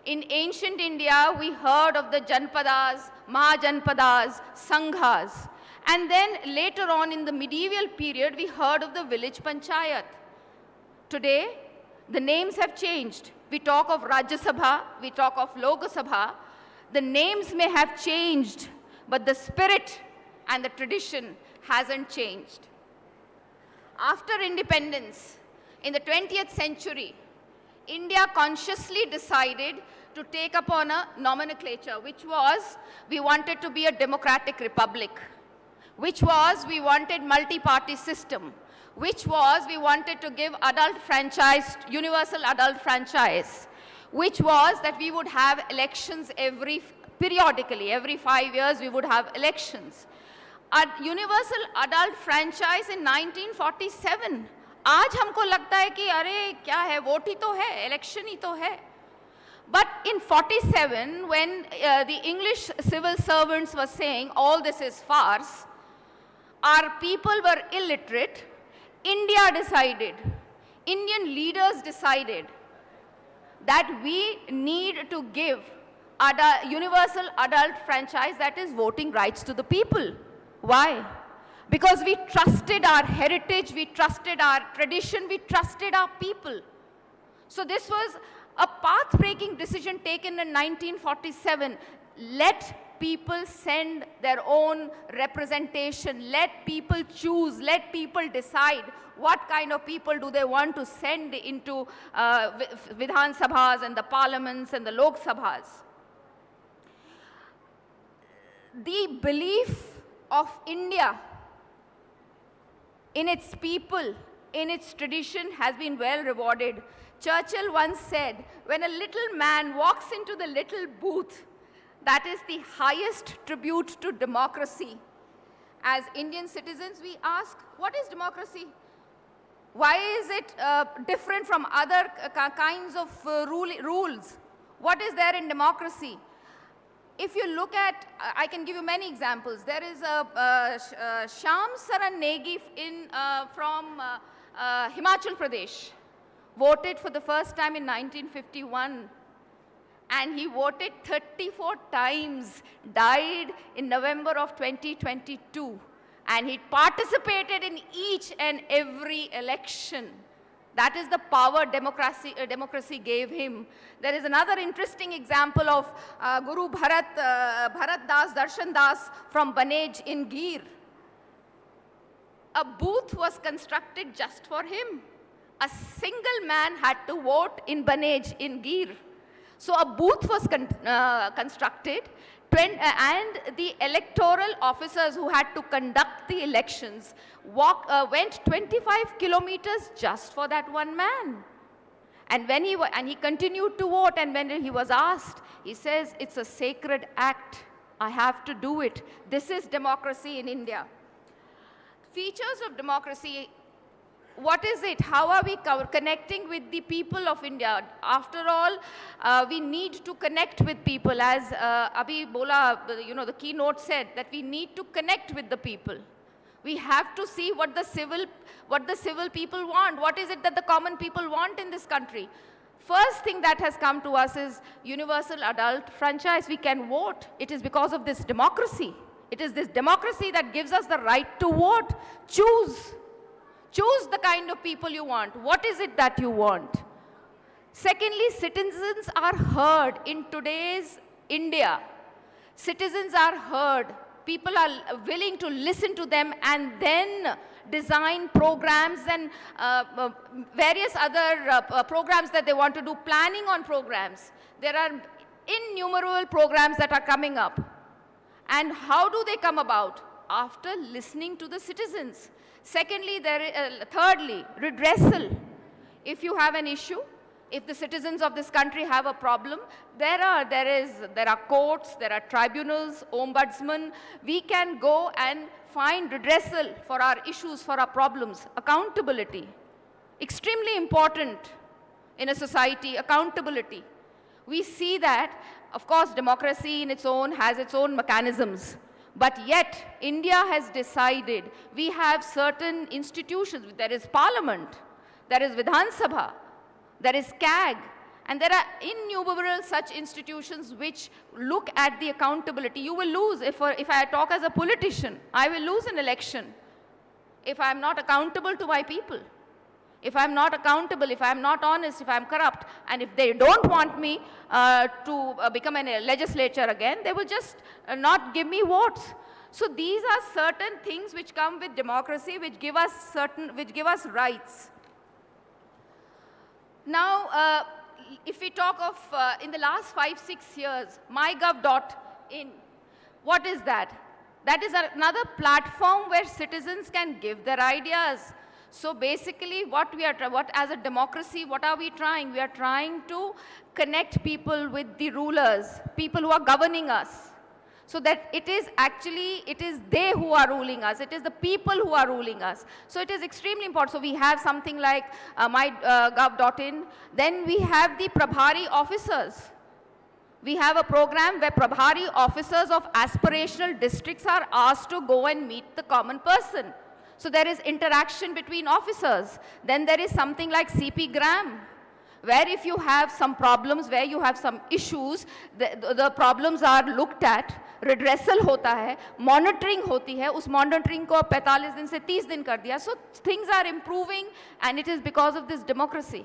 In ancient India, we heard of the janpadas, mahajanpadas, sanghas. And then later on in the medieval period, we heard of the village panchayat. Today, the names have changed. We talk of Rajya Sabha, we talk of Lok Sabha. The names may have changed, but the spirit and the tradition hasn't changed. After independence, in the 20th century, India consciously decided to take upon a nomenclature, which was, we wanted to be a democratic republic, which was, we wanted multi-party system, which was, we wanted to give adult franchise, universal adult franchise, which was that we would have elections periodically, every 5 years we would have elections. Universal adult franchise in 1947. आज हमको लगता है कि अरे क्या है, vote ही तो है, इलेक्शन ही तो है. But in 47, when the English civil servants were saying all this is farce, our people were illiterate, India decided, Indian leaders decided that we need to give universal adult franchise, that is voting rights to the people. Why? Because we trusted our heritage, we trusted our tradition, we trusted our people. So this was a path-breaking decision taken in 1947. Let people send their own representation. Let people choose. Let people decide what kind of people do they want to send into Vidhan Sabhas and the parliaments and the Lok Sabhas. The belief of India in its people, in its tradition, has been well rewarded. Churchill once said, when a little man walks into the little booth, that is the highest tribute to democracy. As Indian citizens, we ask, what is democracy? Why is it different from other kinds of rules? What is there in democracy? If you look at, I can give you many examples. There is a Shyam Saran Negi from Himachal Pradesh, voted for the first time in 1951. And he voted 34 times, died in November of 2022. And he participated in each and every election. That is the power democracy gave him. There is another interesting example of Guru Bharat Das, Darshan Das from Banej in Gir. A booth was constructed just for him. A single man had to vote in Banej in Gir. So a booth was constructed, and the electoral officers who had to conduct the elections went 25 kilometers just for that one man. And when he continued to vote, and when he was asked, he says, it's a sacred act. I have to do it. This is democracy in India. Features of democracy, what is it? How are we connecting with the people of India? After all, we need to connect with people. As Abhi Bola, the keynote said, that we need to connect with the people. We have to see what the civil people want. What is it that the common people want in this country? First thing that has come to us is universal adult franchise. We can vote. It is because of this democracy. It is this democracy that gives us the right to vote. Choose. Choose the kind of people you want. What is it that you want? Secondly, citizens are heard. In today's India, citizens are heard. People are willing to listen to them and then design programs and various other programs that they want to do, planning on programs. There are innumerable programs that are coming up. And how do they come about? After listening to the citizens. Secondly, thirdly, redressal. If you have an issue, if the citizens of this country have a problem, there are courts, there are tribunals, ombudsman. We can go and find redressal for our issues, for our problems. Accountability. Extremely important in a society, accountability. We see that, of course, democracy in its own has its own mechanisms. But yet, India has decided we have certain institutions. There is Parliament, there is Vidhan Sabha, there is CAG, and there are innumerable such institutions which look at the accountability. You will lose, if I talk as a politician, I will lose an election if I am not accountable to my people. If I am not accountable, if I am not honest, if I am corrupt, and if they don't want me to become a legislature again, they will just not give me votes. So these are certain things which come with democracy, which give us rights. Now, if we talk of in the last 5-6 years, mygov.in, what is that? That is another platform where citizens can give their ideas. So basically, as a democracy, what are we trying? We are trying to connect people with the rulers, people who are governing us, so that it is they who are ruling us. It is the people who are ruling us. So it is extremely important. So we have something like mygov.in. Then we have the Prabhari officers. We have a program where Prabhari officers of aspirational districts are asked to go and meet the common person. So there is interaction between officers. Then there is something like CP Gram, where if you have some problems, where you have some issues, the problems are looked at, redressal hota hai, monitoring hoti hai, us monitoring ko 45 din se 30 din kar diya. So things are improving, and it is because of this democracy.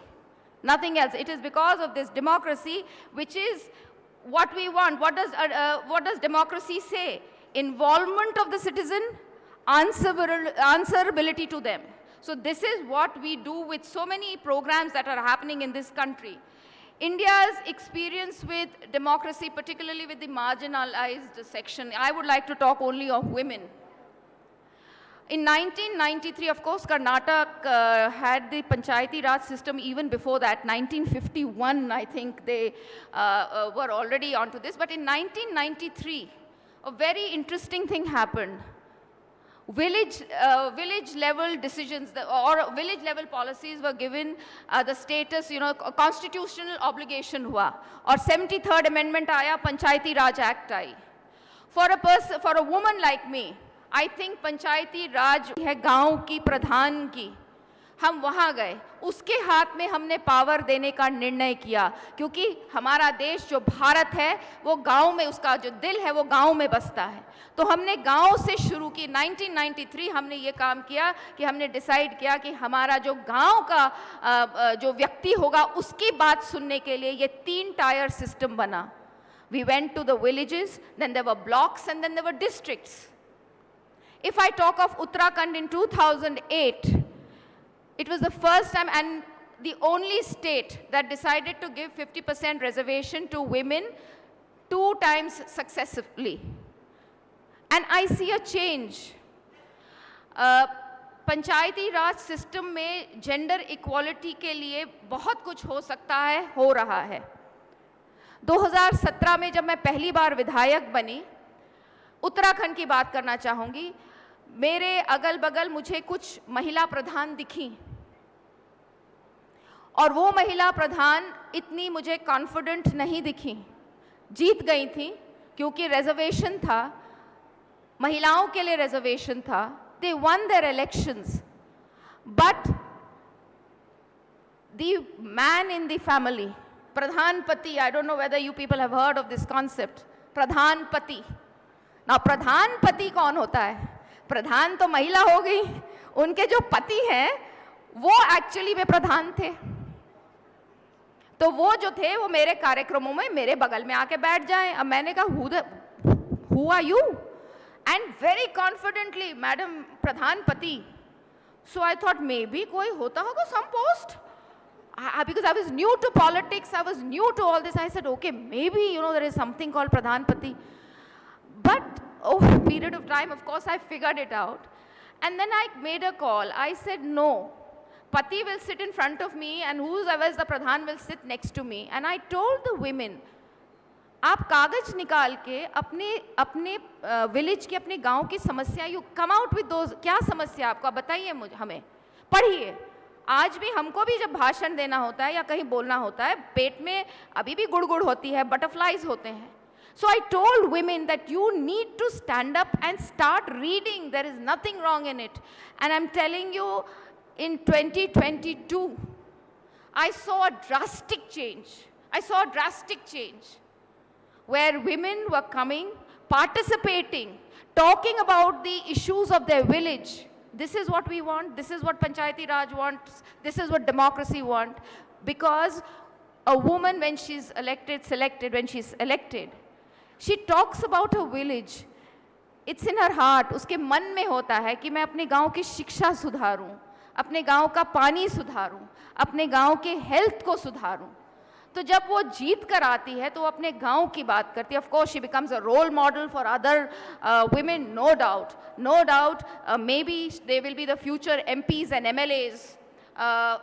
Nothing else. It is because of this democracy, which is what we want. What does democracy say? Involvement of the citizen, answerability to them. So this is what we do with so many programs that are happening in this country. India's experience with democracy, particularly with the marginalized section, I would like to talk only of women. In 1993, of course, Karnataka had the Panchayati Raj system even before that. 1951, I think they were already onto this. But in 1993, a very interesting thing happened. Village level decisions or village level policies were given the status, a constitutional obligation hua. Or 73rd Amendment aaya, Panchayati Raj Act aayi. For a woman like me, I think Panchayati Raj hai गांव की प्रधान की. हम वहाँ गए, उसके हाथ में हमने पावर देने का निर्णय किया, क्योंकि हमारा देश जो भारत है वो गांव में, उसका जो दिल है वो गांव में बसता है. तो हमने गांव से शुरू की. 1993 हमने ये काम किया कि हमने डिसाइड किया कि हमारा जो गांव का जो व्यक्ति होगा उसकी बात सुनने के लिए ये 3 टायर सिस्टम बना. We went to the villages, then there were blocks, and then there were districts. If I talk of Uttarakhand in 2008, it was the first time and the only state that decided to give 50% reservation to women 2 times successively. And I see a change. Panchayati Raj system में gender equality के लिए बहुत कुछ हो सकता है, हो रहा है. 2017 में जब मैं पहली बार विधायक बनी, उत्तराखंड की बात करना चाहूँगी। मेरे अगल बगल मुझे कुछ महिला प्रधान दिखी और वो महिला प्रधान इतनी मुझे कॉन्फिडेंट नहीं दिखी। जीत गई थी क्योंकि रिजर्वेशन था, महिलाओं के लिए रिजर्वेशन था। They won their elections, but the man in the family, Pradhan Pati, I don't know whether you people have heard of this concept, Pradhan Pati. Now Pradhan Pati कौन होता है? प्रधान तो महिला हो गई, उनके जो पति हैं वो एक्चुअली में प्रधान थे। तो वो जो थे वो मेरे कार्यक्रमों में मेरे बगल में आके बैठ जाएं। अब मैंने कहा who are you? And very confidently, Madam Pradhan Pati. So I thought maybe कोई होता होगा some post. Because I was new to politics, I was new to all this. I said, okay, maybe there is something called Pradhan Pati. But over a period of time, of course, I figured it out. And then I made a call. I said, no, Pati will sit in front of me and whoever is the Pradhan will sit next to me. And I told the women, आप कागज निकाल के अपने village की, अपने गांव की समस्या, you come out with those, क्या समस्या आपको बताइए मुझे, हमें पढ़िए। आज भी हमको भी जब भाषण देना होता है या कहीं बोलना होता है, पेट में अभी भी गुड़गुड़ होती है, बटरफ्लाइज होते हैं। So I told women that you need to stand up and start reading. There is nothing wrong in it. And I'm telling you, in 2022, I saw a drastic change. I saw a drastic change where women were coming, participating, talking about the issues of their village. This is what we want. This is what Panchayati Raj wants. This is what democracy wants. Because a woman, when she's selected, when she's elected, she talks about her village. It's in her heart. उसके मन में होता है कि मैं अपने गांव की शिक्षा सुधारूं, अपने गांव का पानी सुधारूं, अपने गांव के हेल्थ को सुधारूं। तो जब वो जीत कर आती है तो वो अपने गांव की बात करती है। Of course, she becomes a role model for other women, no doubt. No doubt, maybe they will be the future MPs and MLAs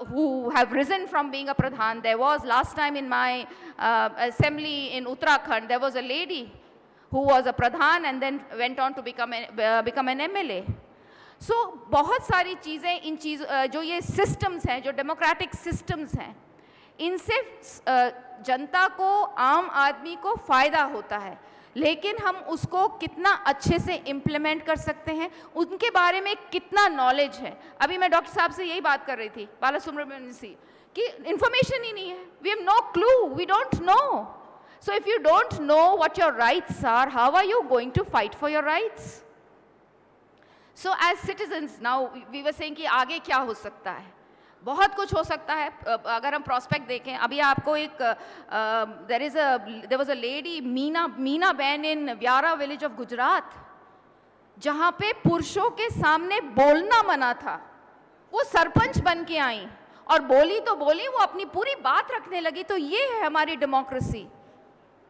who have risen from being a Pradhan. There was last time in my assembly in Uttarakhand, there was a lady who was a Pradhan and then went on to become an MLA. So बहुत सारी चीज़ें, इन जो ये systems हैं, जो democratic systems हैं, इनसे जनता को, आम आदमी को फ़ायदा होता है, लेकिन हम उसको कितना अच्छे से इम्प्लीमेंट कर सकते हैं, उनके बारे में कितना नॉलेज है। अभी मैं डॉक्टर साहब से यही बात कर रही थी, बालासुब्रमण्यम जी, कि इन्फॉर्मेशन ही नहीं है। We have no clue, we don't know. So if you don't know what your rights are, how are you going to fight for your rights? So as citizens now we were saying कि आगे क्या हो सकता है, बहुत कुछ हो सकता है। अगर हम प्रोस्पेक्ट देखें, अभी आपको एक there was a lady Meena behen in Vyara village of Gujarat, जहाँ पे पुरुषों के सामने बोलना मना था, वो सरपंच बन के आई और बोली तो बोली, वो अपनी पूरी बात रखने लगी। तो ये है हमारी democracy.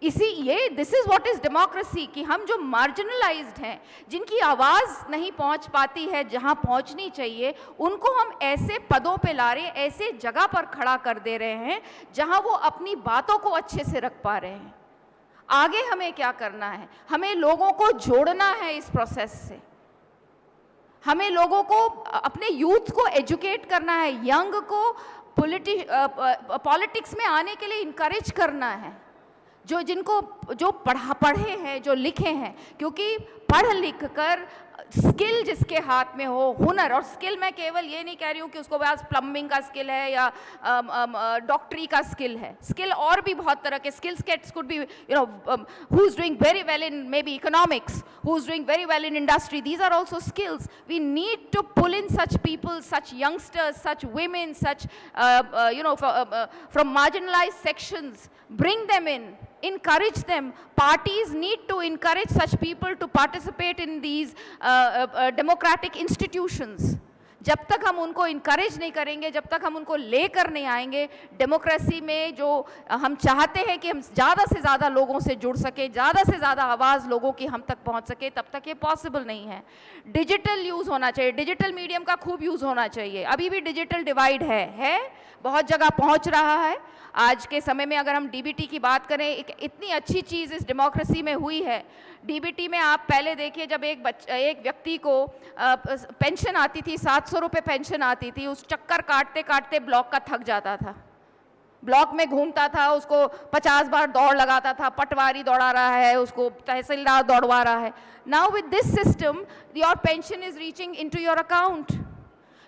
This is what is democracy, कि हम जो मार्जिनलाइज्ड हैं, जिनकी आवाज़ नहीं पहुंच पाती है जहां पहुंचनी चाहिए, उनको हम ऐसे पदों पे ला रहे हैं, ऐसे जगह पर खड़ा कर दे रहे हैं जहां वो अपनी बातों को अच्छे से रख पा रहे हैं। आगे हमें क्या करना है? हमें लोगों को जोड़ना है इस प्रोसेस से। हमें लोगों को, अपने यूथ को एजुकेट करना है, यंग को पॉलिटिक्स में आने के लिए इनकरेज करना है, जो पढ़े हैं, जो लिखे हैं। क्योंकि पढ़ लिख कर स्किल जिसके हाथ में हो, हुनर, और स्किल मैं केवल ये नहीं कह रही हूँ कि उसको बस प्लम्बिंग का स्किल है या डॉक्टरी का स्किल है। स्किल और भी बहुत तरह के skills could be, who is doing very well in maybe economics, who is doing very well in industry. These are also skills. We need to pull in such people, such youngsters, such women, such from marginalized sections, bring them in, encourage them. Parties need to encourage such people to participate in these democratic institutions. जब तक हम उनको encourage नहीं करेंगे, जब तक हम उनको लेकर नहीं आएंगे डेमोक्रेसी में, जो हम चाहते हैं कि हम ज़्यादा से ज़्यादा लोगों से जुड़ सके, ज़्यादा से ज़्यादा आवाज़ लोगों की हम तक पहुंच सके, तब तक ये पॉसिबल नहीं है। डिजिटल यूज़ होना चाहिए, डिजिटल मीडियम का खूब यूज़ होना चाहिए। अभी भी डिजिटल डिवाइड है, बहुत जगह पहुंच रहा है। आज के समय में अगर हम डीबीटी की बात करें, एक इतनी अच्छी चीज़ इस डेमोक्रेसी में हुई है। डीबीटी में आप पहले देखिए, जब एक व्यक्ति को पेंशन आती थी, 700 रुपये पेंशन आती थी, उस चक्कर काटते काटते ब्लॉक का थक जाता था, ब्लॉक में घूमता था, उसको 50 बार दौड़ लगाता था, पटवारी दौड़ा रहा है, उसको तहसीलदार दौड़वा रहा है। Now with this system your pension is reaching into your account,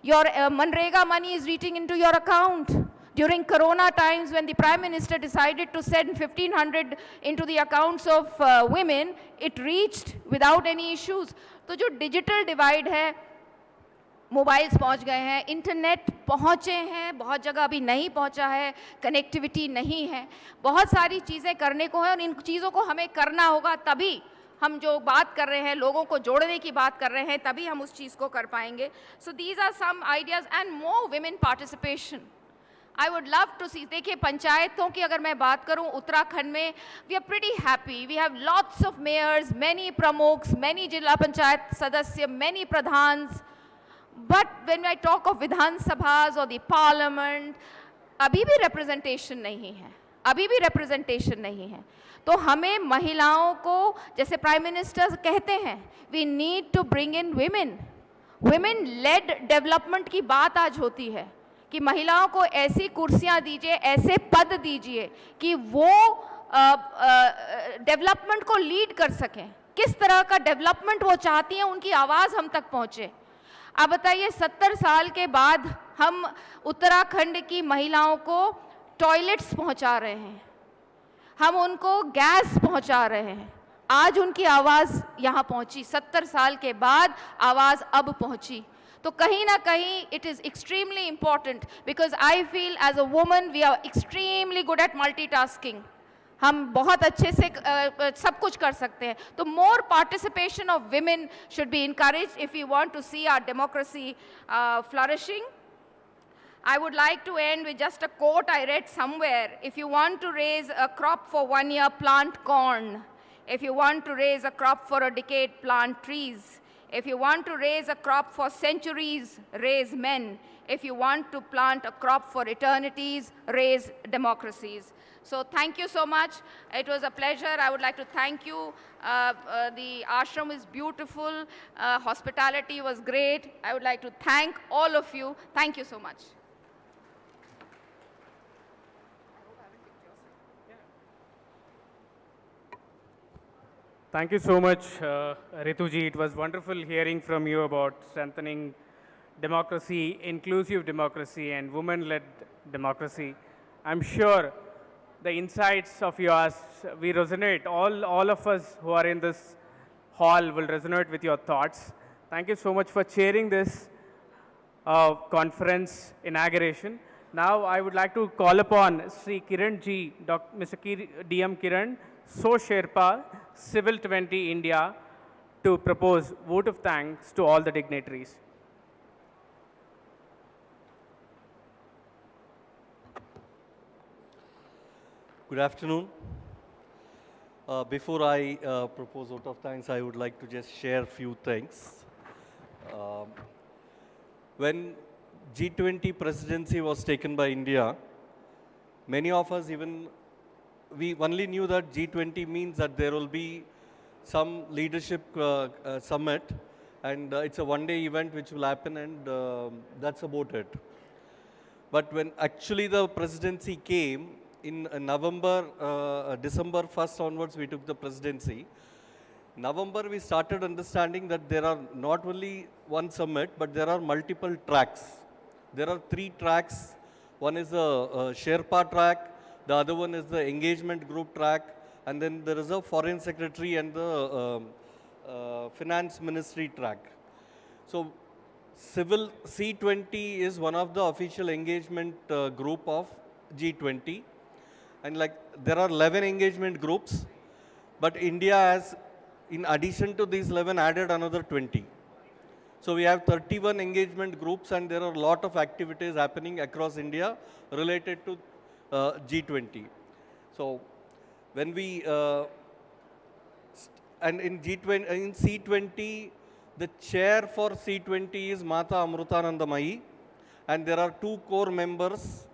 your MNREGA money is reaching into your account. During Corona times, when the Prime Minister decided to send 1,500 into the accounts of women, it reached without any issues. तो जो digital divide है, mobiles पहुंच गए हैं, internet पहुंचे हैं, बहुत जगह अभी नहीं पहुंचा है, कनेक्टिविटी नहीं है, बहुत सारी चीज़ें करने को है और इन चीज़ों को हमें करना होगा, तभी हम जो बात कर रहे हैं, लोगों को जोड़ने की बात कर रहे हैं, तभी हम उस चीज़ को कर पाएंगे। So these are some ideas and more women participation I would love to see. देखिए, पंचायतों की अगर मैं बात करूं, उत्तराखंड में we are pretty happy, we have lots of mayors, many प्रमुख्स, मैनी जिला पंचायत सदस्य, मैनी प्रधान्स, but when I talk of विधान सभाज और द पार्लियामेंट, अभी भी रिप्रेजेंटेशन नहीं है, अभी भी रिप्रेजेंटेशन नहीं है। तो हमें महिलाओं को, जैसे प्राइम मिनिस्टर कहते हैं, we need to bring in women, women led development की बात आज होती है कि महिलाओं को ऐसी कुर्सियां दीजिए, ऐसे पद दीजिए कि वो डेवलपमेंट को लीड कर सकें। किस तरह का डेवलपमेंट वो चाहती हैं, उनकी आवाज़ हम तक पहुँचे। अब बताइए, 70 साल के बाद हम उत्तराखंड की महिलाओं को टॉयलेट्स पहुंचा रहे हैं, हम उनको गैस पहुंचा रहे हैं, आज उनकी आवाज़ यहाँ पहुंची, 70 साल के बाद आवाज़ अब पहुंची। तो कहीं ना कहीं it is extremely important, because I feel as a woman we are extremely good at multitasking, हम बहुत अच्छे से सब कुछ कर सकते हैं। तो more participation of women should be encouraged if you want to see our democracy flourishing. I would like to end with just a quote I read somewhere. If you want to raise a crop for 1 year, plant corn. If you want to raise a crop for a decade, plant trees. If you want to raise a crop for centuries, raise men. If you want to plant a crop for eternities, raise democracies. So thank you so much. It was a pleasure. I would like to thank you. The ashram is beautiful. Hospitality was great. I would like to thank all of you. Thank you so much. Thank you so much, Rituji. It was wonderful hearing from you about strengthening democracy, inclusive democracy, and women-led democracy. I'm sure the insights of yours, we resonate. All of us who are in this hall will resonate with your thoughts. Thank you so much for chairing this conference inauguration. Now, I would like to call upon Sri Kiran Ji, Mr. DM Kiran, So Sherpa, Civil 20 India, to propose vote of thanks to all the dignitaries. Good afternoon. Before I propose vote of thanks, I would like to just share a few things. When G20 presidency was taken by India, many of us we only knew that G20 means that there will be some leadership summit, and it's a one-day event which will happen, and that's about it. But when actually the presidency came, in December 1st onwards, we took the presidency. November, we started understanding that there are not only one summit, but there are multiple tracks. There are 3 tracks. One is the Sherpa track, the other one is the engagement group track, and then there is a foreign secretary and the finance ministry track. So Civil C20 is one of the official engagement group of G20, and like there are 11 engagement groups, but India has, in addition to these 11, added another 20. So we have 31 engagement groups, and there are a lot of activities happening across India related to G20. So when we and in G20, in C20, the chair for C20 is Mata Amrutanandamayi, and there are 2 core members,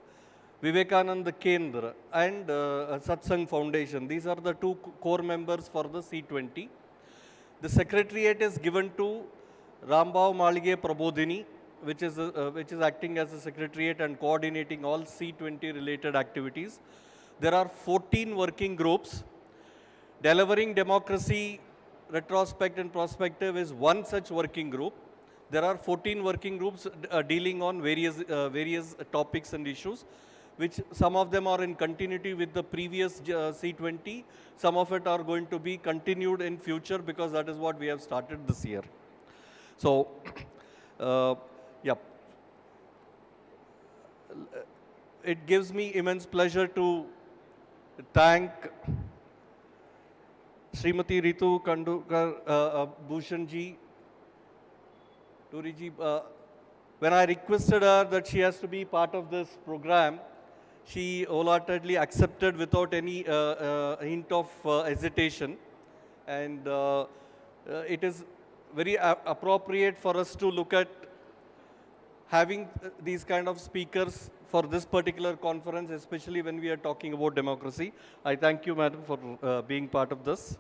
Vivekananda Kendra, and Satsang Foundation. These are the two core members for the C20. The secretariat is given to Rambhav Malige Prabodhini, which is acting as a secretariat and coordinating all C20 related activities. There are 14 working groups. Delivering Democracy, Retrospect and Prospective is one such working group. There are 14 working groups dealing on various topics and issues, which some of them are in continuity with the previous C20. Some of it are going to be continued in future because that is what we have started this year. So, yeah. It gives me immense pleasure to thank Srimati Ritu Kandukar Bhushanji, Turiji. When I requested her that she has to be part of this program, she wholeheartedly accepted without any hint of hesitation. And it is very appropriate for us to look at having these kind of speakers for this particular conference, especially when we are talking about democracy. I thank you, madam, for being part of this.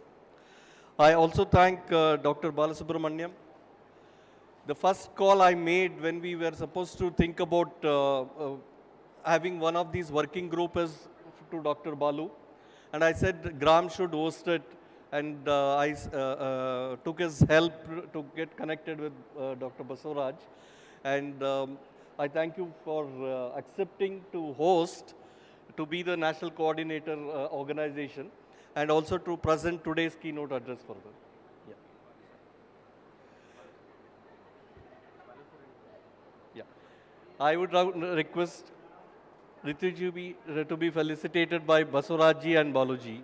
I also thank Dr. Balasubramaniam. The first call I made when we were supposed to think about having one of these working groups is to Dr. Balu. And I said Gram should host it. And I took his help to get connected with Dr. Basuraj. And I thank you for accepting to host, to be the national coordinator organization, and also to present today's keynote address for them. Yeah. Yeah. I would request Rituji to be felicitated by Basurajji and Baluji.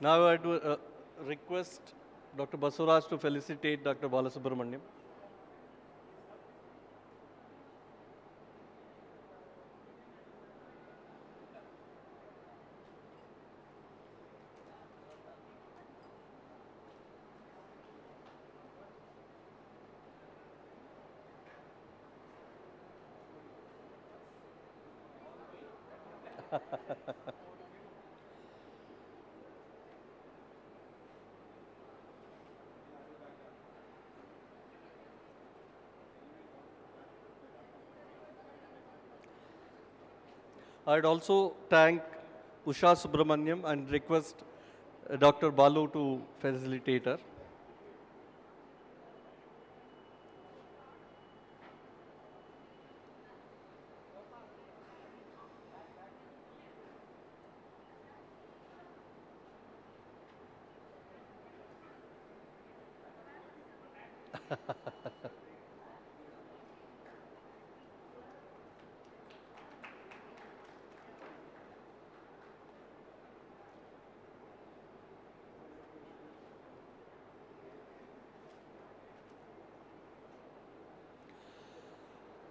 Now I would request Dr. Basuraj to felicitate Dr. Balasubramaniam. I'd also thank Usha Subramaniam and request Dr. Balu to facilitate her.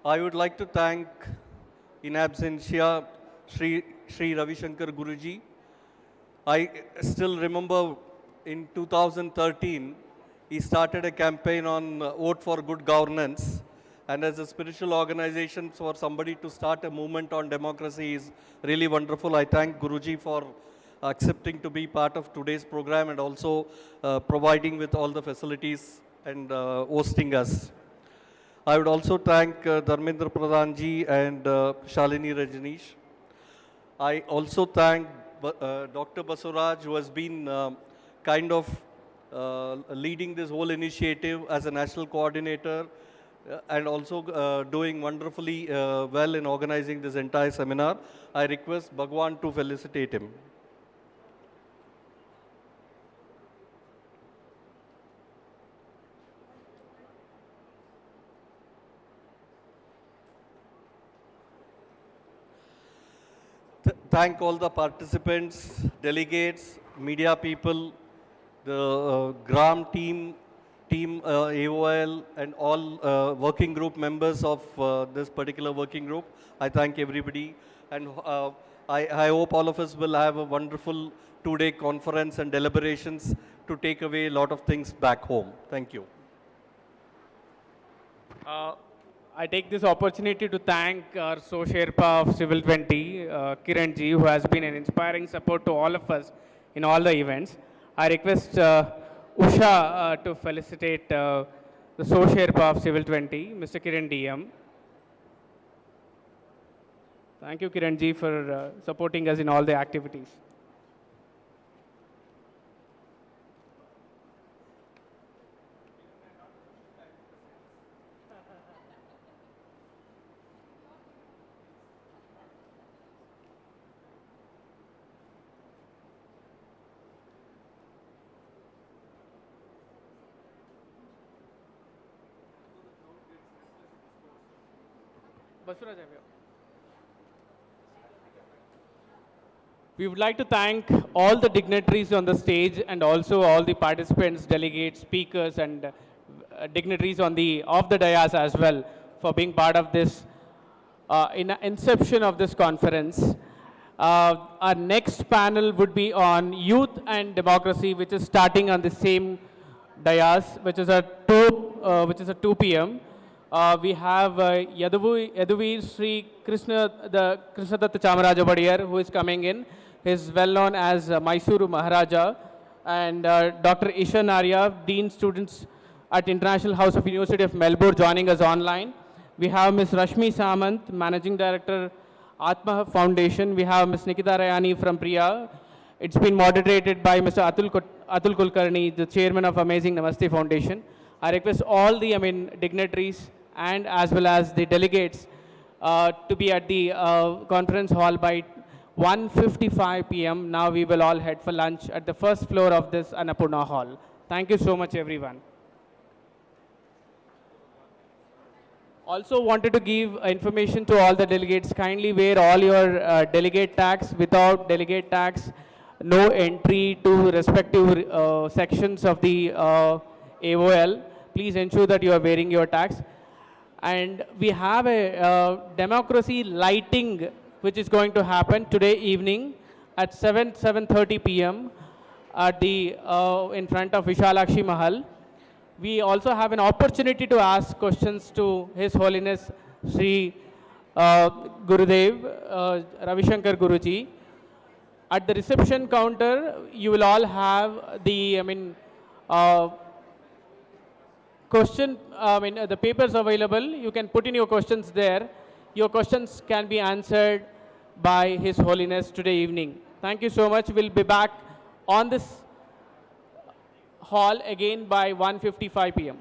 I would like to thank, in absentia, Sri Ravi Shankar Guruji. I still remember in 2013, he started a campaign on vote for good governance. And as a spiritual organization, for somebody to start a movement on democracy is really wonderful. I thank Guruji for accepting to be part of today's program and also providing with all the facilities and hosting us. I would also thank Dharmendra Pradhan ji and Shalini Rajneesh. I also thank Dr. Basuraj, who has been kind of leading this whole initiative as a national coordinator and also doing wonderfully well in organizing this entire seminar. I request Bhagwan to felicitate him. Thank all the participants, delegates, media people, the Gram team AOL, and all working group members of this particular working group. I thank everybody, and I hope all of us will have a wonderful two-day conference and deliberations to take away a lot of things back home. Thank you. I take this opportunity to thank our Sherpa of Civil 20, Kiran ji, who has been an inspiring support to all of us in all the events. I request Usha to felicitate the Sherpa of Civil 20, Mr. Kiran DM. Thank you, Kiran ji, for supporting us in all the activities. We would like to thank all the dignitaries on the stage and also all the participants, delegates, speakers, and dignitaries on the off the dais as well for being part of this inception of this conference. Our next panel would be on youth and democracy, which is starting on the same dais, which is at 2 p.m. We have Yaduvir Sri Krishnadatta Chamaraja Vadiyar, who is coming in. He is well known as Mysuru Maharaja, and Dr. Ishan Arya, Dean Students at International House of University of Melbourne, joining us online. We have Ms. Rashmi Samant, Managing Director, Atma Foundation. We have Ms. Nikita Rayani from Priya. It's been moderated by Mr. Atul Kulkarni, the Chairman of Amazing Namaste Foundation. I request all the dignitaries and as well as the delegates to be at the conference hall by 1:55 p.m. Now we will all head for lunch at the first floor of this Annapurna Hall. Thank you so much, everyone. Also wanted to give information to all the delegates. Kindly wear all your delegate tags. Without delegate tags, no entry to respective sections of the AOL. Please ensure that you are wearing your tags. And we have a democracy lighting which is going to happen today evening at 7:30 p.m. at the in front of Vishalakshi Mahal. We also have an opportunity to ask questions to His Holiness Sri Gurudev, Ravi Shankar Guruji. At the reception counter, you will all have the the papers available. You can put in your questions there. Your questions can be answered by His Holiness today evening. Thank you so much. We'll be back on this hall again by 1:55 p.m.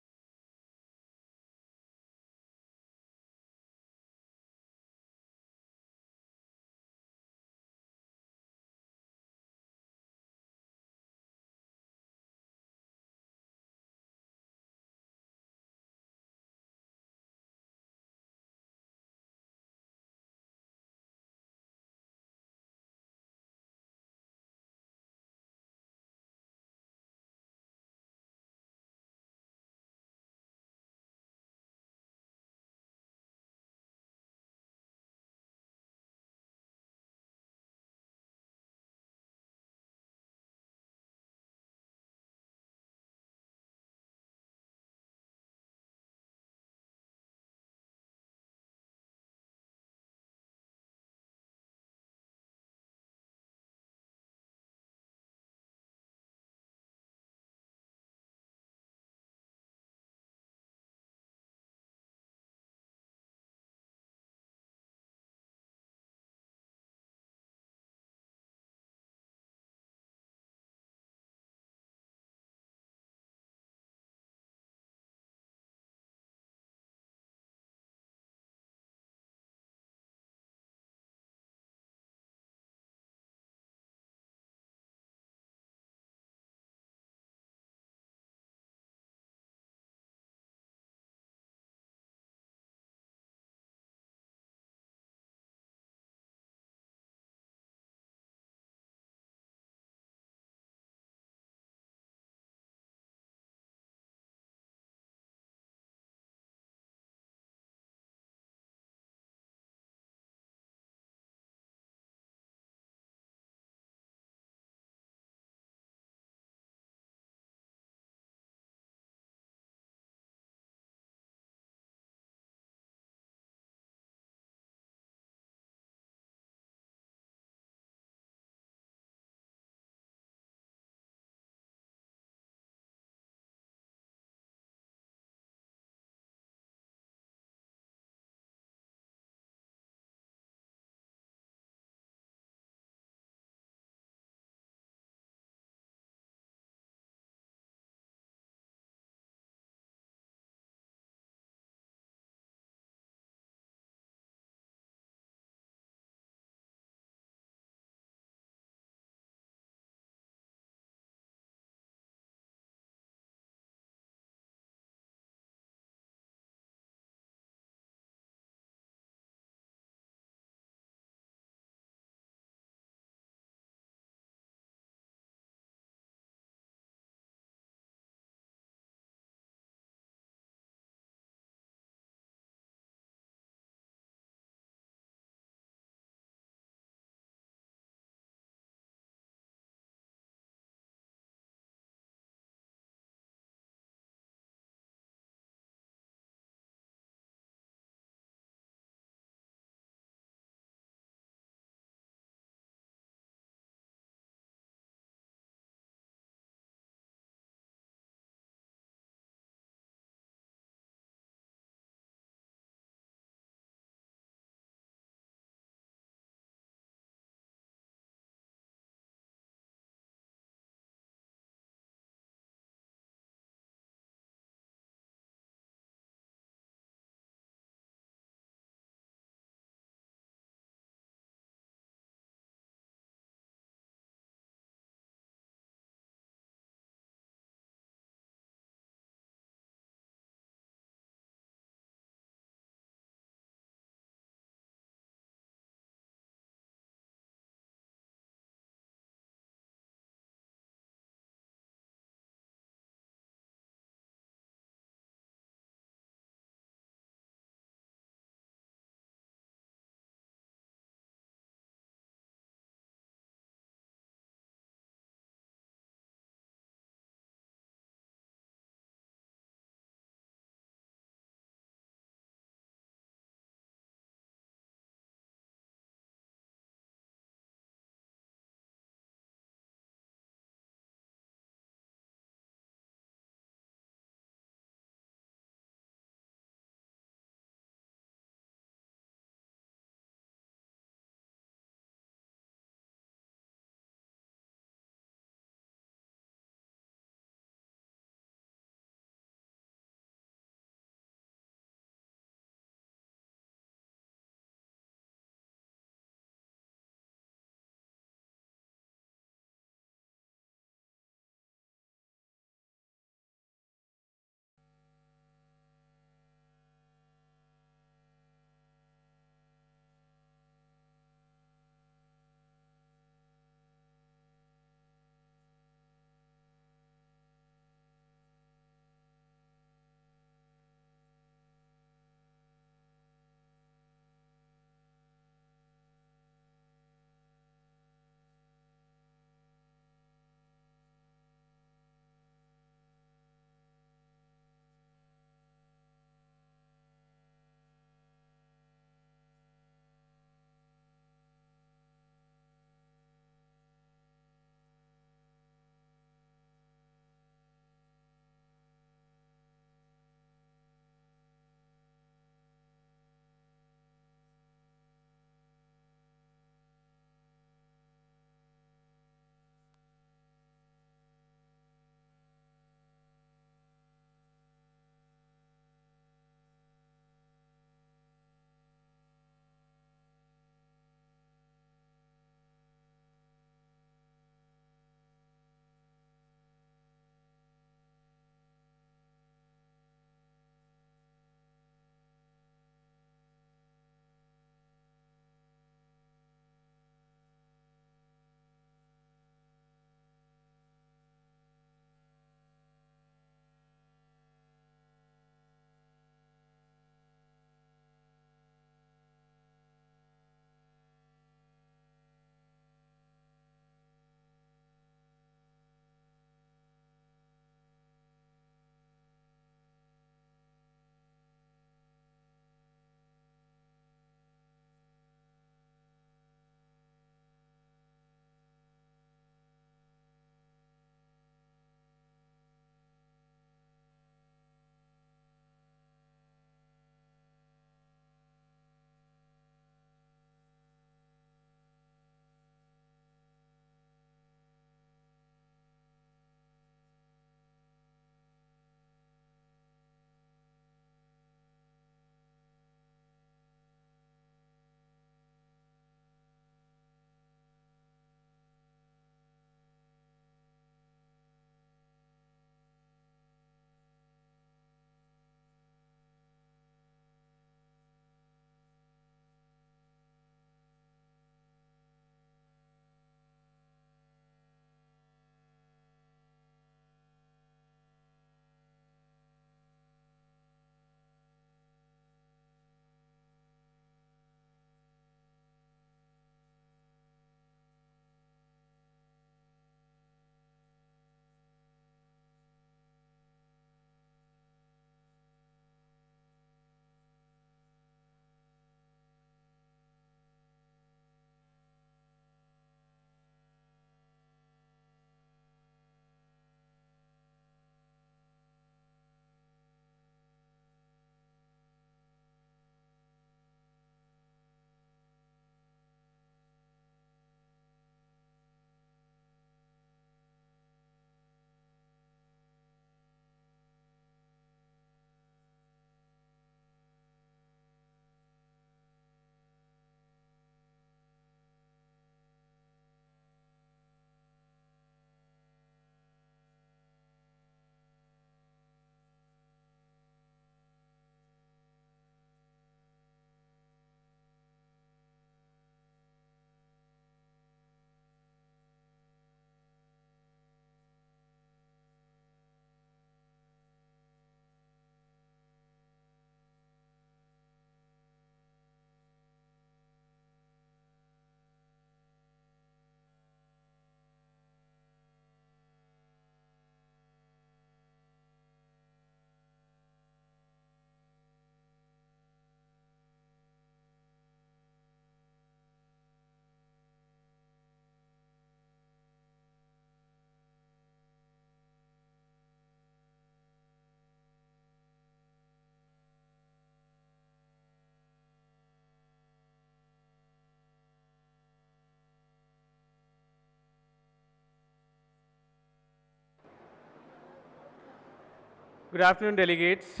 Good afternoon, delegates.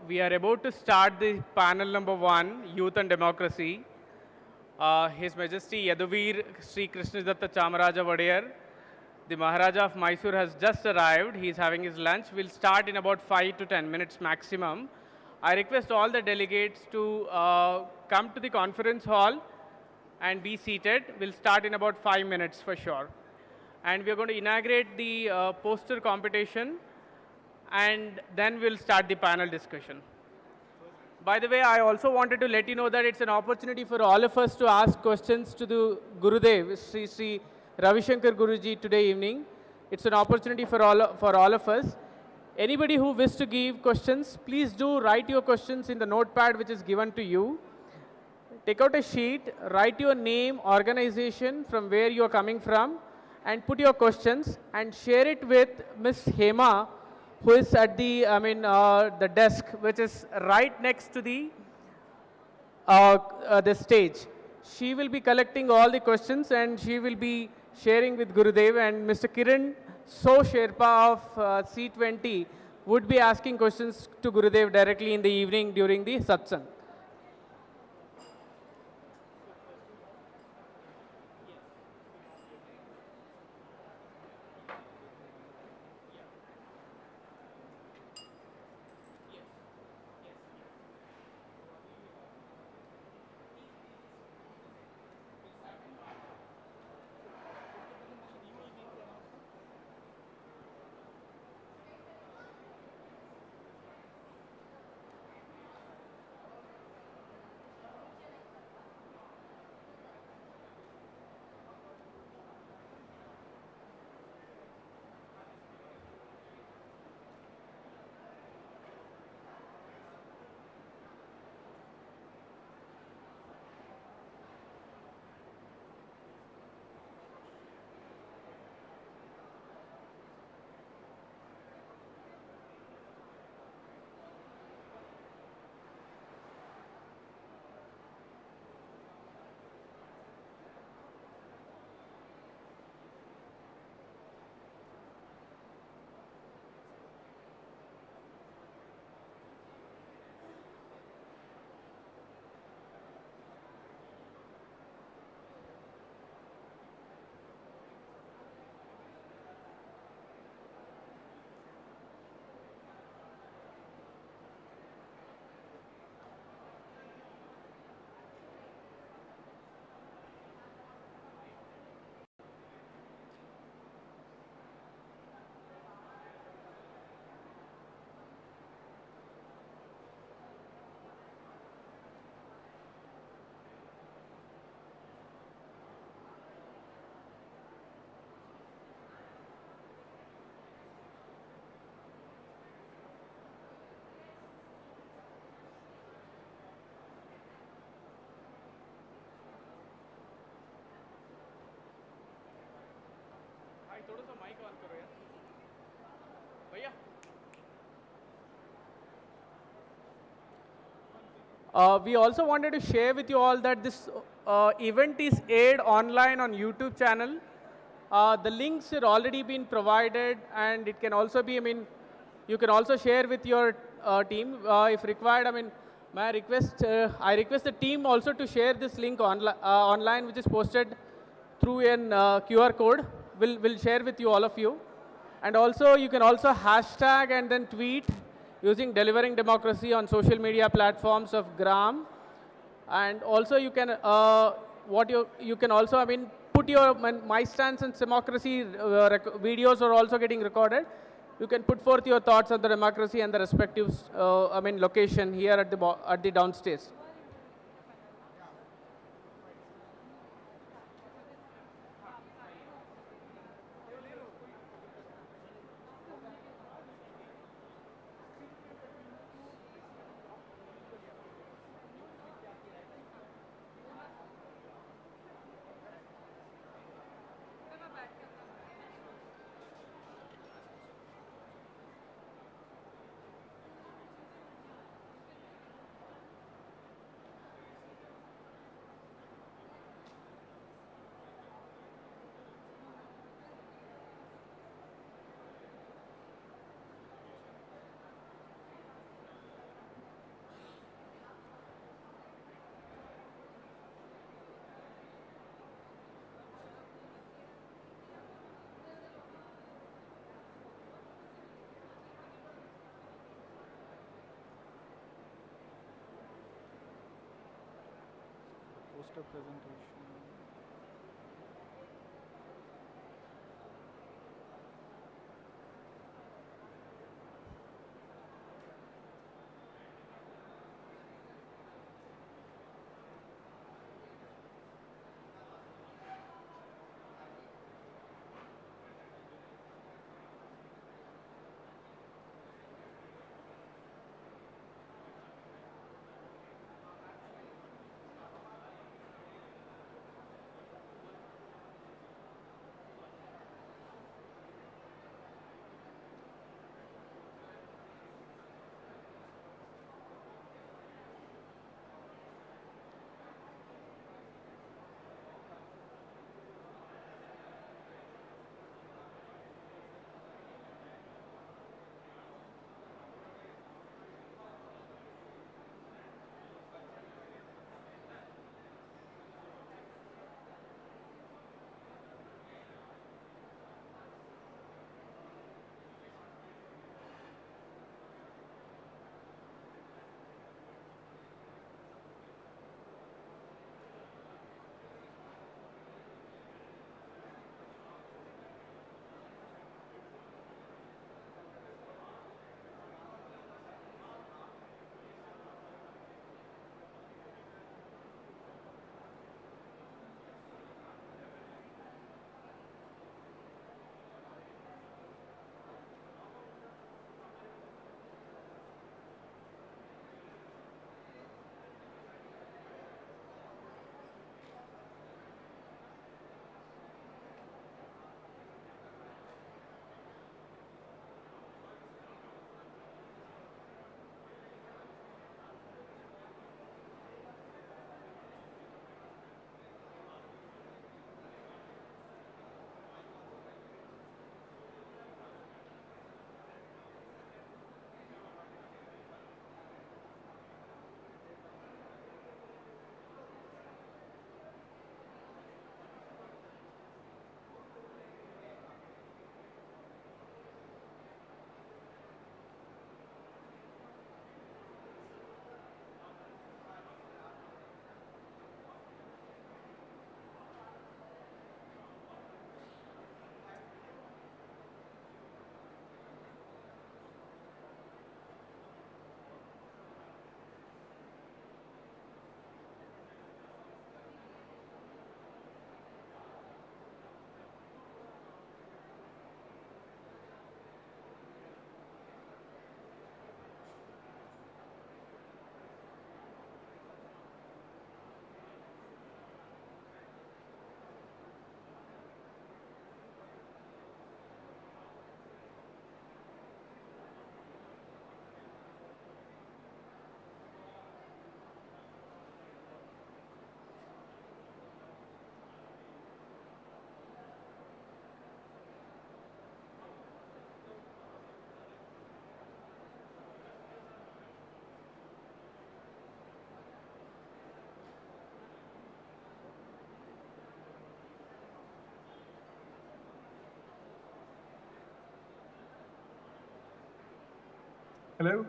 We are about to start the panel number 1, Youth and Democracy. His Majesty Yaduvir Sri Krishnadatta Chamaraja Vadiyar, the Maharaja of Mysore, has just arrived. He is having his lunch. We'll start in about 5 to 10 minutes maximum. I request all the delegates to come to the conference hall and be seated. We'll start in about 5 minutes for sure. And we're going to inaugurate the poster competition, and then we'll start the panel discussion. By the way, I also wanted to let you know that it's an opportunity for all of us to ask questions to the Gurudev, Sri Ravi Shankar Guruji, today evening. It's an opportunity for all of us. Anybody who wishes to give questions, please do write your questions in the notepad which is given to you. Take out a sheet, write your name, organization, from where you are coming from, and put your questions and share it with Ms. Hema, who is at the, the desk, which is right next to the stage. She will be collecting all the questions and she will be sharing with Gurudev, and Mr. Kiran So Sherpa of C20 would be asking questions to Gurudev directly in the evening during the satsang. थोड़ा सा mic on करो यार भैया we also wanted to share with you all that this event is aired online on YouTube channel. The links have already been provided, and it can also be, you can also share with your team if required. I request the team also to share this link online, which is posted through an QR code. We'll share with you, all of you. And also, you can also hashtag and then tweet using Delivering Democracy on social media platforms of Gram. And also, you can you can also, put your My Stance on Democracy videos are also getting recorded. You can put forth your thoughts on the democracy and the respective location here at the downstairs. poster presentation. Hello?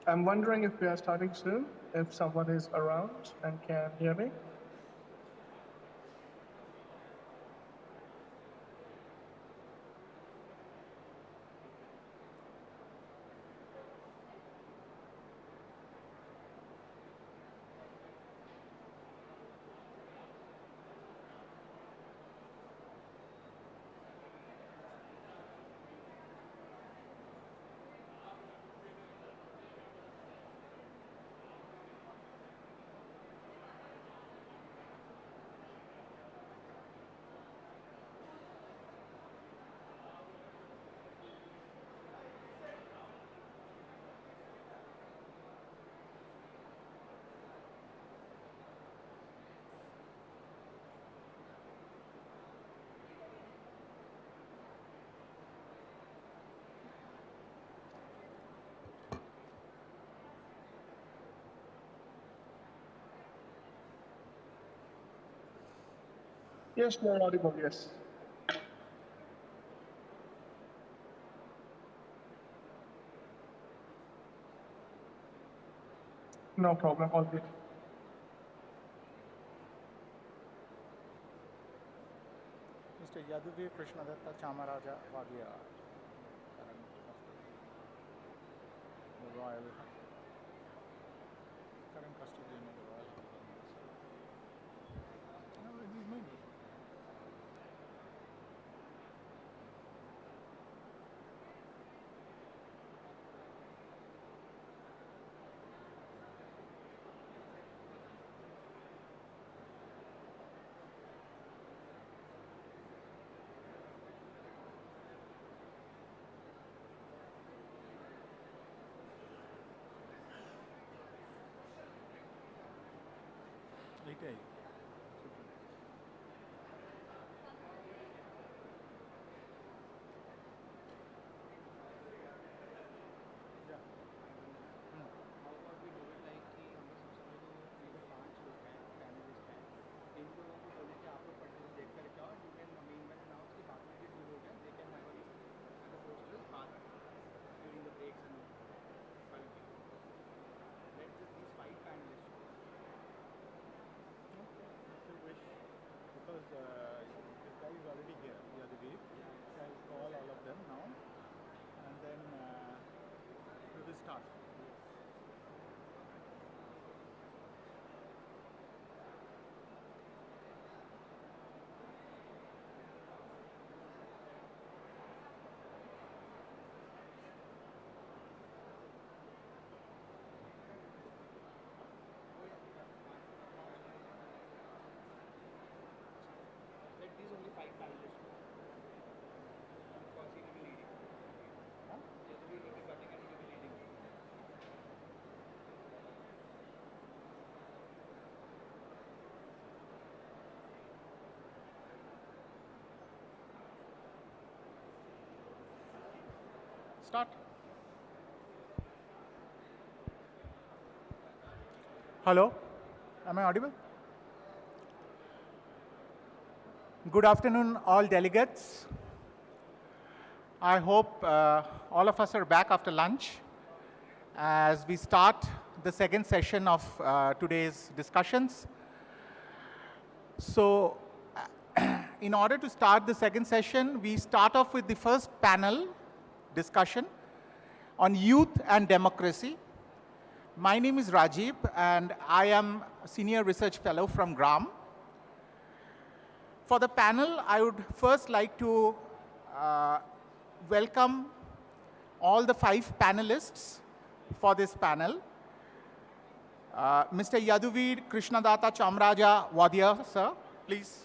I'm wondering if we are starting soon, if someone is around and can hear me. Yes, you're audible, yes. No problem, all good. Mr. Yaduvir Krishnadatta Chamaraja Vadia, the Royal current custodian of the Royal House. No, it is me. Okay. Because this guy is already here, Yaduvir. I'll call all of them now, and then we will start. Start. Hello, am I audible? Good afternoon, all delegates. I hope all of us are back after lunch as we start the second session of today's discussions. So, in order to start the second session, we start off with the first panel discussion on youth and democracy. My name is Rajiv and I am a Senior Research Fellow from GRAM. For the panel, I would first like to welcome all the 5 panelists for this panel. Mr. Yaduvir Krishnadatta Chamaraja Vadia, sir, please.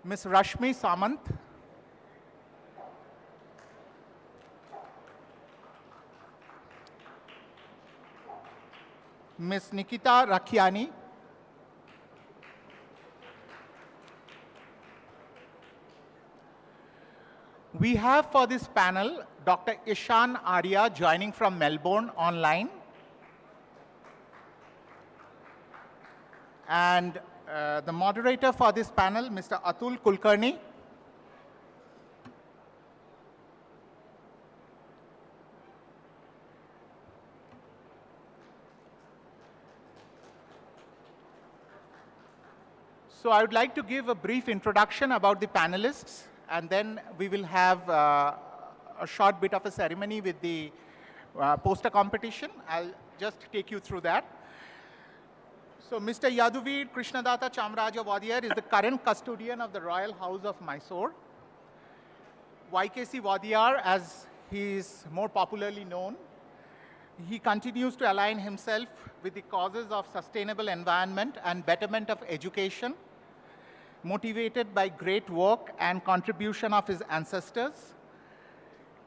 Ms. Rashmi Samant. Ms. Nikita Rakhiani. We have for this panel Dr. Ishan Arya joining from Melbourne online. And the moderator for this panel, Mr. Atul Kulkarni. So I would like to give a brief introduction about the panelists, and then we will have a short bit of a ceremony with the poster competition. I'll just take you through that. So Mr. Yaduvir Krishnadatta Chamaraja Vadia is the current custodian of the Royal House of Mysore. YKC Vadiyar, as he is more popularly known, he continues to align himself with the causes of sustainable environment and betterment of education, motivated by great work and contribution of his ancestors.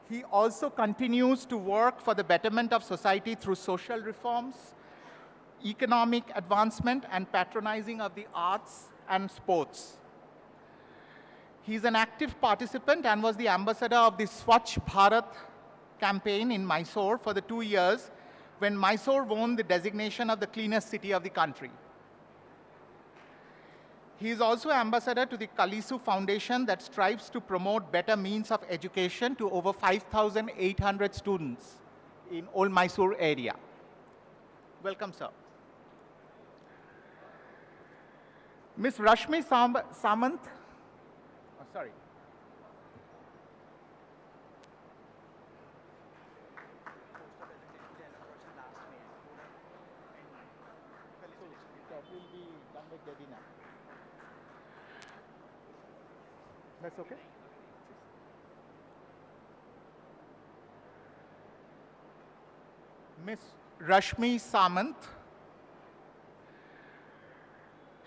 He also continues to work for the betterment of society through social reforms, economic advancement, and patronizing of the arts and sports. He's an active participant and was the ambassador of the Swachh Bharat campaign in Mysore for the 2 years when Mysore won the designation of the cleanest city of the country. He is also ambassador to the Kalisu Foundation that strives to promote better means of education to over 5,800 students in Old Mysore area. Welcome, sir. Ms. Rashmi Samant, sorry. That will be done with Dedina. That's okay? Ms. Rashmi Samant.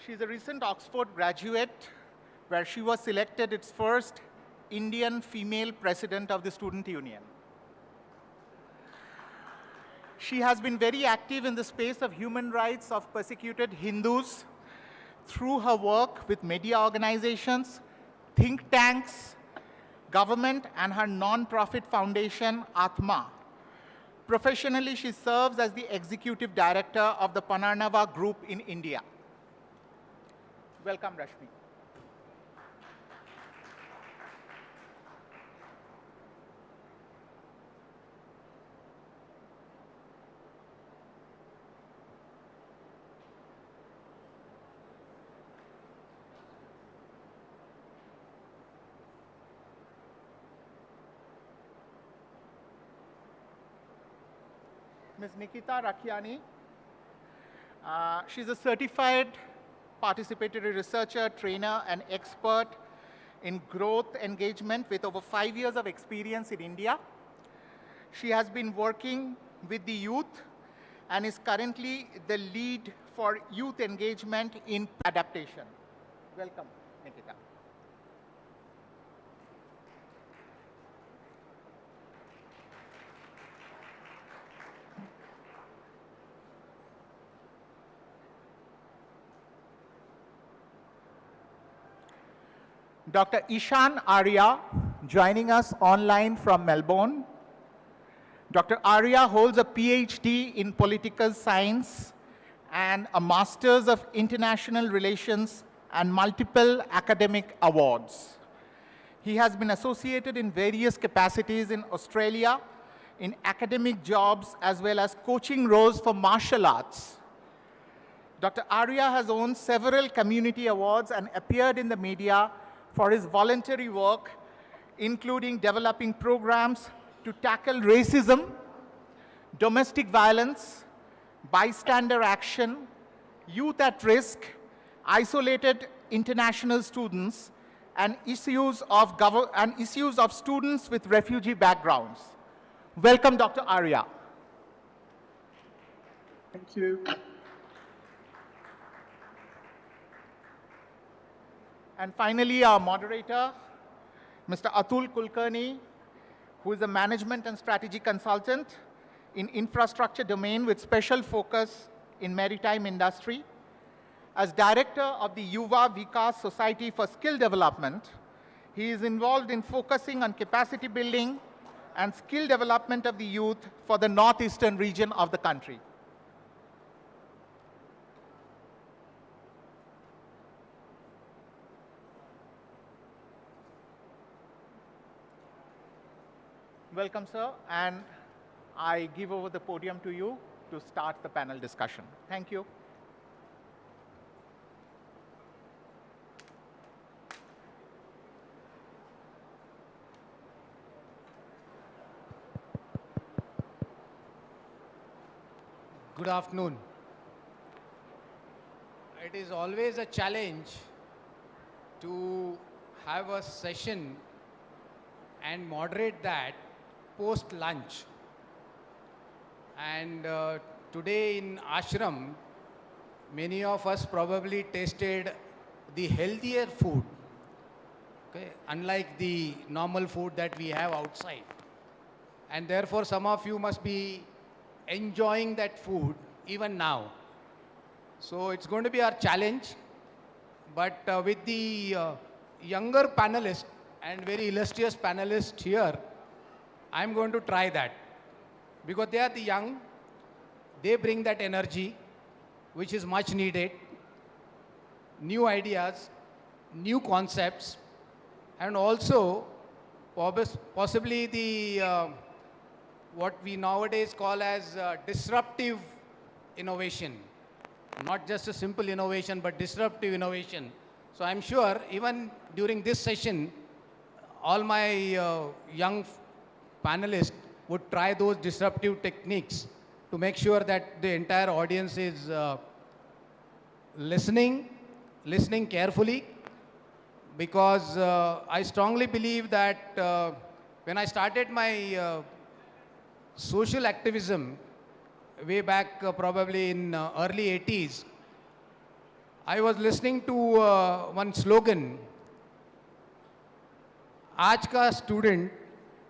She's a recent Oxford graduate where she was selected its first Indian female president of the Student Union. She has been very active in the space of human rights of persecuted Hindus through her work with media organizations, think tanks, government, and her non-profit foundation, Atma. Professionally, she serves as the executive director of the Panarnava Group in India. Welcome, Rashmi. Ms. Nikita Rakhiani. She's a certified participatory researcher, trainer, and expert in growth engagement with over 5 years of experience in India. She has been working with the youth and is currently the lead for youth engagement in adaptation. Welcome, Nikita. Dr. Ishan Arya, joining us online from Melbourne. Dr. Arya holds a PhD in political science and a Master's of International Relations and multiple academic awards. He has been associated in various capacities in Australia, in academic jobs, as well as coaching roles for martial arts. Dr. Arya has won several community awards and appeared in the media for his voluntary work, including developing programs to tackle racism, domestic violence, bystander action, youth at risk, isolated international students, and issues of students with refugee backgrounds. Welcome, Dr. Arya. Thank you. And finally, our moderator, Mr. Atul Kulkarni, who is a management and strategy consultant in infrastructure domain with special focus in maritime industry. As director of the Yuva Vikas Society for Skill Development, he is involved in focusing on capacity building and skill development of the youth for the northeastern region of the country. Welcome, sir, and I give over the podium to you to start the panel discussion. Thank you. Good afternoon. It is always a challenge to have a session and moderate that post lunch. And today in ashram, many of us probably tasted the healthier food, okay, unlike the normal food that we have outside. And therefore, some of you must be enjoying that food even now. So it's going to be our challenge, but with the younger panelist and very illustrious panelist here, I'm going to try that. Because they are the young, they bring that energy, which is much needed, new ideas, new concepts, and also possibly the what we nowadays call as disruptive innovation. Not just a simple innovation, but disruptive innovation. So I'm sure even during this session, all my young panelists would try those disruptive techniques to make sure that the entire audience is listening carefully, because I strongly believe that when I started my social activism way back probably in early 80s, I was listening to one slogan, आज का student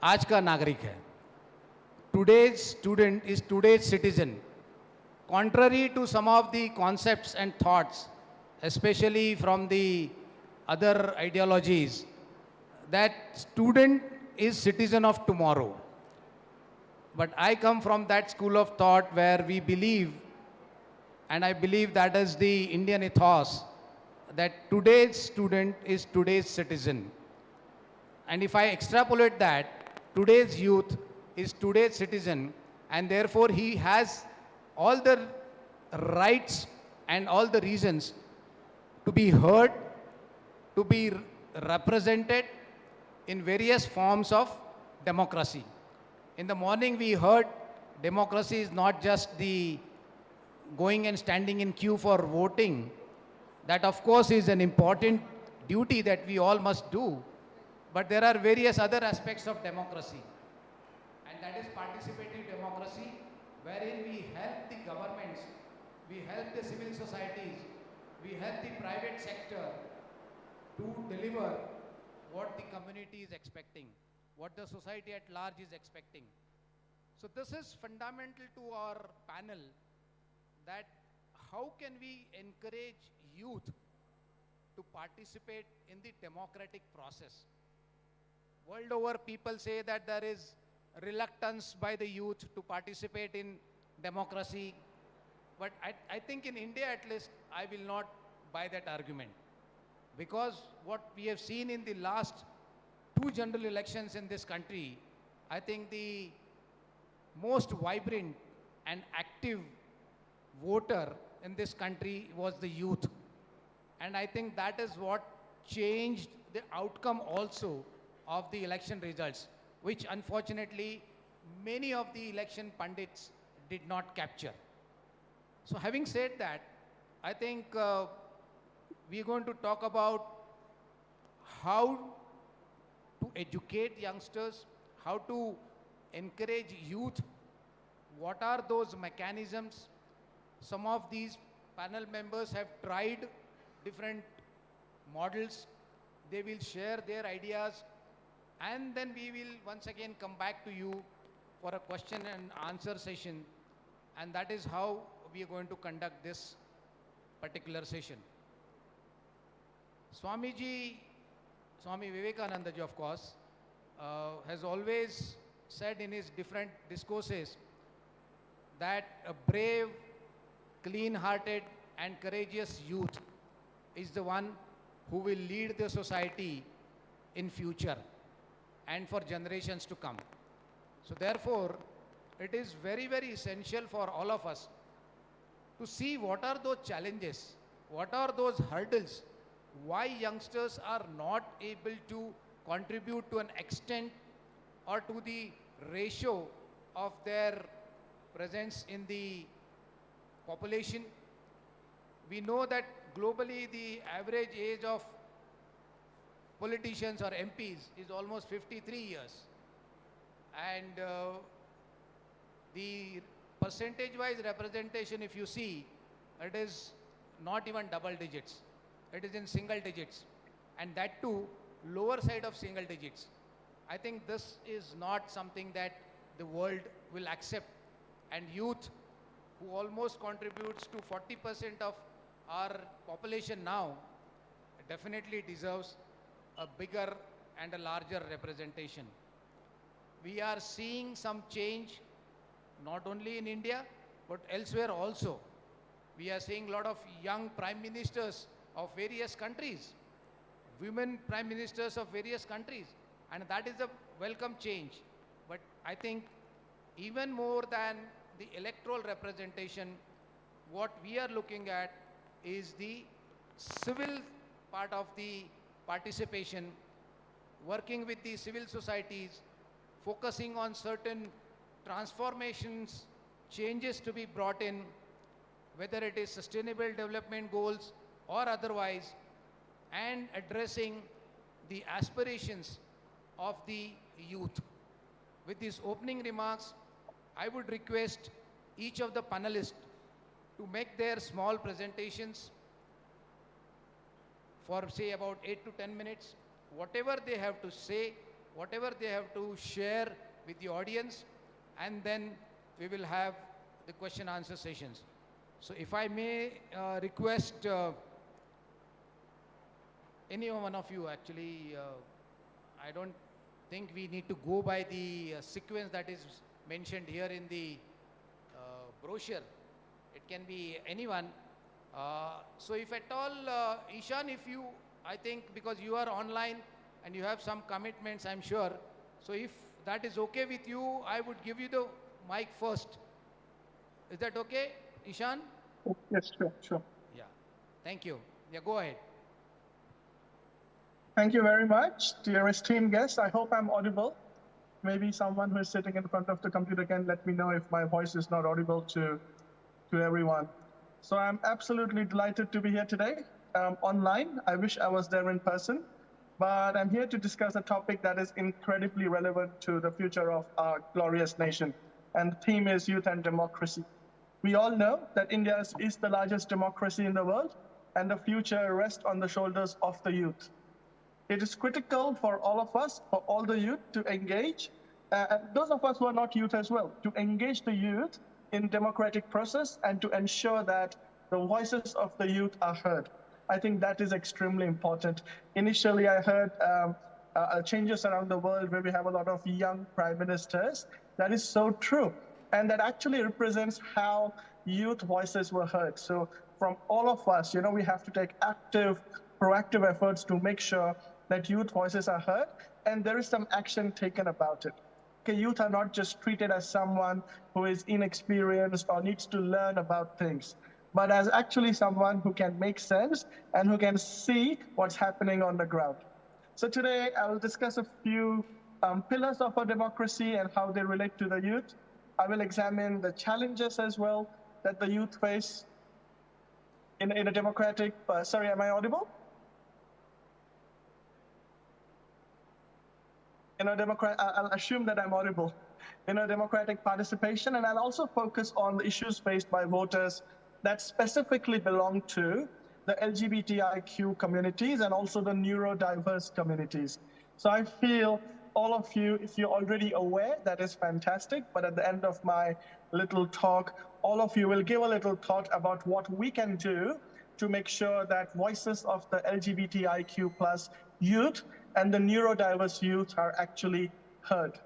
आज का नागरिक है. Today's student is today's citizen. Contrary to some of the concepts and thoughts, especially from the other ideologies, that student is citizen of tomorrow. But I come from that school of thought where we believe, and I believe that is the Indian ethos, that today's student is today's citizen. And if I extrapolate that, today's youth is today's citizen, and therefore he has all the rights and all the reasons to be heard, to be represented in various forms of democracy. In the morning we heard democracy is not just the going and standing in queue for voting. That of course is an important duty that we all must do. But there are various other aspects of democracy. And that is participative democracy, wherein we help the governments, we help the civil societies, we help the private sector to deliver what the community is expecting, what the society at large is expecting. So this is fundamental to our panel, that how can we encourage youth to participate in the democratic process. World over, people say that there is reluctance by the youth to participate in democracy. But I think in India at least, I will not buy that argument. Because what we have seen in the last 2 general elections in this country, I think the most vibrant and active voter in this country was the youth. And I think that is what changed the outcome also of the election results, which unfortunately many of the election pundits did not capture. So having said that, I think we're going to talk about how to educate youngsters, how to encourage youth, what are those mechanisms. Some of these panel members have tried different models. They will share their ideas, and then we will once again come back to you for a question and answer session, and that is how we are going to conduct this particular session. Swamiji, Swami Vivekananda ji of course, has always said in his different discourses that a brave, clean-hearted and courageous youth is the one who will lead the society in future and for generations to come. So therefore, it is very, very essential for all of us to see what are those challenges, what are those hurdles, why youngsters are not able to contribute to an extent or to the ratio of their presence in the population. We know that globally the average age of politicians or MPs is almost 53 years. And the percentage-wise representation, if you see, it is not even double digits. It is in single digits. And that too, lower side of single digits. I think this is not something that the world will accept. And youth, who almost contributes to 40% of our population now, definitely deserves a bigger and a larger representation. We are seeing some change, not only in India, but elsewhere also. We are seeing a lot of young prime ministers of various countries, women prime ministers of various countries, and that is a welcome change. But I think even more than the electoral representation, what we are looking at is the civil part of the participation, working with the civil societies, focusing on certain transformations, changes to be brought in, whether it is sustainable development goals or otherwise, and addressing the aspirations of the youth. With these opening remarks, I would request each of the panelists to make their small presentations for say about 8 to 10 minutes, whatever they have to say, whatever they have to share with the audience, and then we will have the question answer sessions. So if I may request any one of you, actually, I don't think we need to go by the sequence that is mentioned here in the brochure. It can be anyone. So if at all, Ishan, if you, I think because you are online and you have some commitments, I'm sure. So if that is okay with you, I would give you the mic first. Is that okay, Ishan? Yes, sure. Yeah. Thank you. Yeah, go ahead. Thank you very much, dear esteemed guests. I hope I'm audible. Maybe someone who is sitting in front of the computer can let me know if my voice is not audible to everyone. So I'm absolutely delighted to be here today online. I wish I was there in person, but I'm here to discuss a topic that is incredibly relevant to the future of our glorious nation. And the theme is youth and democracy. We all know that India is the largest democracy in the world, and the future rests on the shoulders of the youth. It is critical for all of us, for all the youth to engage, and those of us who are not youth as well, to engage the youth in democratic process and to ensure that the voices of the youth are heard. I think that is extremely important. Initially, I heard changes around the world where we have a lot of young prime ministers. That is so true. And that actually represents how youth voices were heard. So from all of us, we have to take active, proactive efforts to make sure that youth voices are heard and there is some action taken about it. Okay, youth are not just treated as someone who is inexperienced or needs to learn about things, but as actually someone who can make sense and who can see what's happening on the ground. So today I will discuss a few pillars of our democracy and how they relate to the youth. I will examine the challenges as well that the youth face in a democratic, sorry, am I audible? I'll assume that I'm audible. Democratic participation, and I'll also focus on the issues faced by voters that specifically belong to the LGBTIQ communities and also the neurodiverse communities. So I feel all of you, if you're already aware, that is fantastic, but at the end of my little talk, all of you will give a little thought about what we can do to make sure that voices of the LGBTIQ plus youth and the neurodiverse youth are actually heard.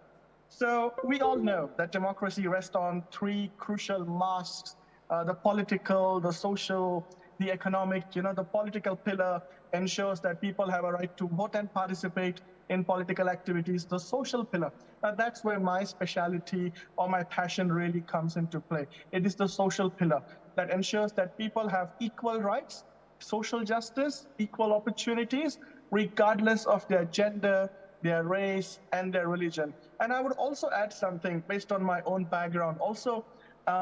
So we all know that democracy rests on three crucial masts, the political, the social, the economic. The political pillar ensures that people have a right to vote and participate in political activities. The social pillar, that's where my specialty or my passion really comes into play. It is the social pillar that ensures that people have equal rights, social justice, equal opportunities, regardless of their gender, their race, and their religion. And I would also add something based on my own background, also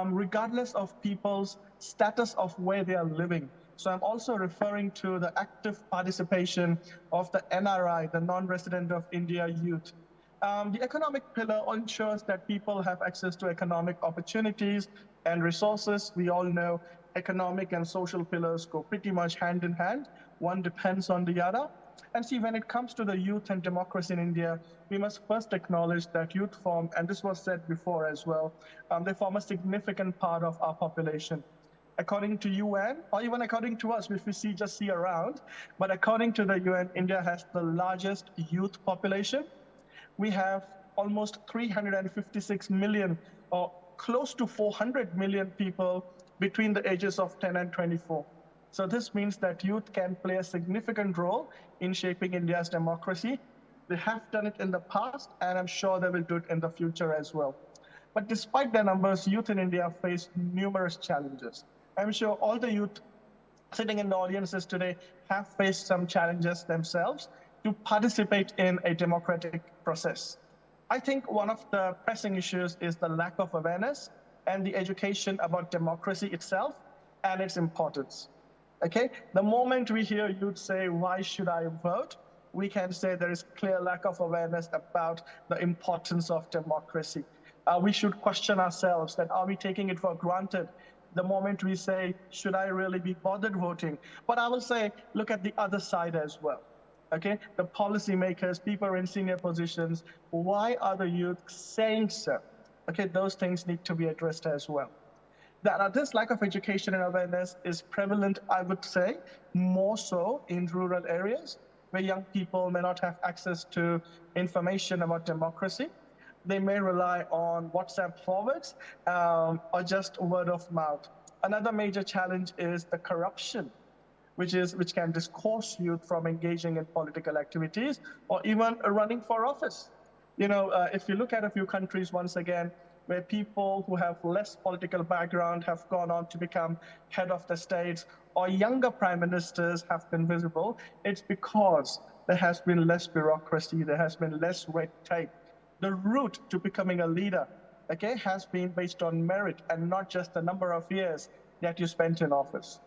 regardless of people's status of where they are living. So I'm also referring to the active participation of the NRI, the non-resident of India youth. The economic pillar ensures that people have access to economic opportunities and resources. We all know economic and social pillars go pretty much hand in hand. One depends on the other. And see, when it comes to the youth and democracy in India, we must first acknowledge that youth form, and this was said before as well, they form a significant part of our population. according to UN, or even according to us, if we just see around, but according to the UN, India has the largest youth population. We have almost 356 million, or close to 400 million people between the ages of 10 and 24. So this means that youth can play a significant role in shaping India's democracy. They have done it in the past, and I'm sure they will do it in the future as well. But despite their numbers, youth in India face numerous challenges. I'm sure all the youth sitting in the audiences today have faced some challenges themselves to participate in a democratic process. I think one of the pressing issues is the lack of awareness and the education about democracy itself and its importance. Okay, the moment we hear youth say, why should I vote? We can say there is clear lack of awareness about the importance of democracy. We should question ourselves that are we taking it for granted the moment we say, should I really be bothered voting? But I will say, look at the other side as well. Okay, the policymakers, people in senior positions, why are the youth saying so? Okay, those things need to be addressed as well. This lack of education and awareness is prevalent, I would say, more so in rural areas where young people may not have access to information about democracy. They may rely on WhatsApp forwards or just word of mouth. Another major challenge is the corruption, which can discourage youth from engaging in political activities or even running for office. You know, if you look at a few countries, once again, where people who have less political background have gone on to become head of the states, or younger prime ministers have been visible, it's because there has been less bureaucracy, there has been less red tape. The route to becoming a leader, okay, has been based on merit and not just the number of years that you spent in office.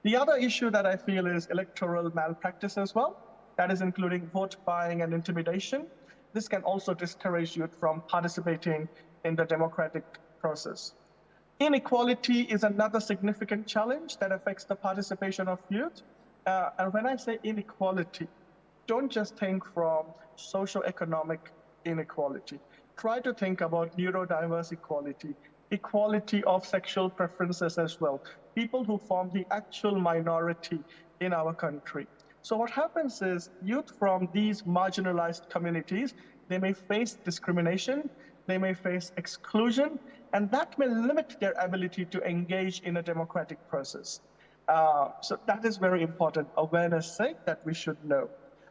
The other issue that I feel is electoral malpractice as well. That is including vote buying and intimidation. This can also discourage youth from participating in the democratic process. Inequality is another significant challenge that affects the participation of youth. And when I say inequality, don't just think from socioeconomic inequality. Try to think about neurodiverse equality, equality of sexual preferences as well, people who form the actual minority in our country. So what happens is youth from these marginalized communities, they may face discrimination, they may face exclusion, and that may limit their ability to engage in a democratic process. So that is very important, awareness sake that we should know.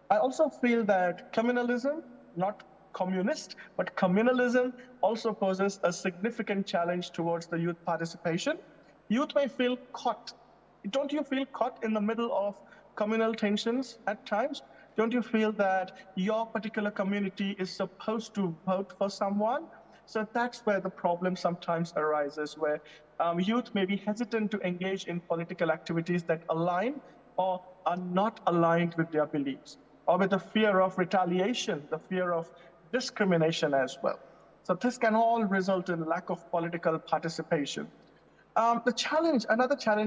I also feel that communalism, not communist, but communalism also poses a significant challenge towards the youth participation. Youth may feel caught. Don't you feel caught in the middle of communal tensions at times? Don't you feel that your particular community is supposed to vote for someone? So that's where the problem sometimes arises, where youth may be hesitant to engage in political activities that align or are not aligned with their beliefs, or with the fear of retaliation, the fear of discrimination as well. So this can all result in lack of political participation. Another challenge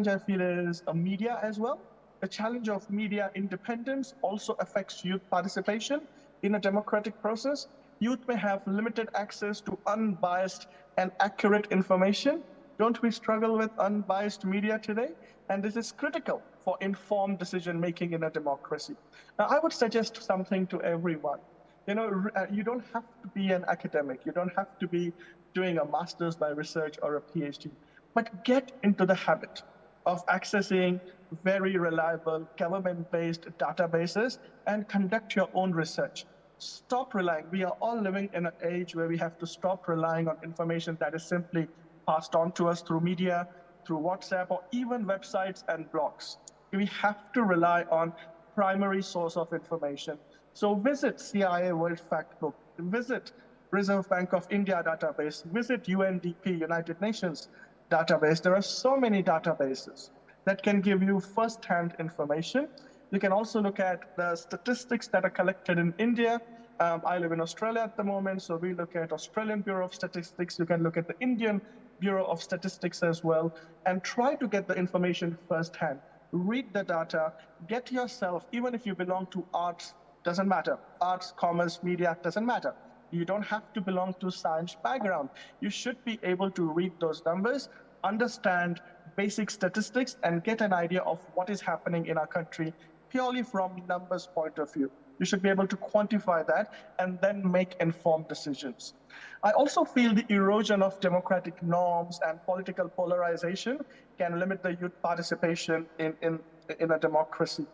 I feel is media as well. The challenge of media independence also affects youth participation in a democratic process. Youth may have limited access to unbiased and accurate information. Don't we struggle with unbiased media today? And this is critical for informed decision-making in a democracy. Now, I would suggest something to everyone. You know, you don't have to be an academic. You don't have to be doing a master's by research or a PhD, but get into the habit of accessing very reliable government-based databases and conduct your own research. Stop relying. We are all living in an age where we have to stop relying on information that is simply passed on to us through media, through WhatsApp, or even websites and blogs. We have to rely on primary source of information. So visit CIA World Factbook, visit Reserve Bank of India database, visit UNDP, United Nations database. There are so many databases that can give you first-hand information. You can also look at the statistics that are collected in India. I live in Australia at the moment, so we look at Australian Bureau of Statistics. You can look at the Indian Bureau of Statistics as well, and try to get the information firsthand. Read the data, get yourself, even if you belong to arts, doesn't matter. Arts, commerce, media, doesn't matter. You don't have to belong to science background. You should be able to read those numbers, understand basic statistics and get an idea of what is happening in our country purely from numbers point of view. You should be able to quantify that and then make informed decisions. I also feel the erosion of democratic norms and political polarization can limit the youth participation in a democracy.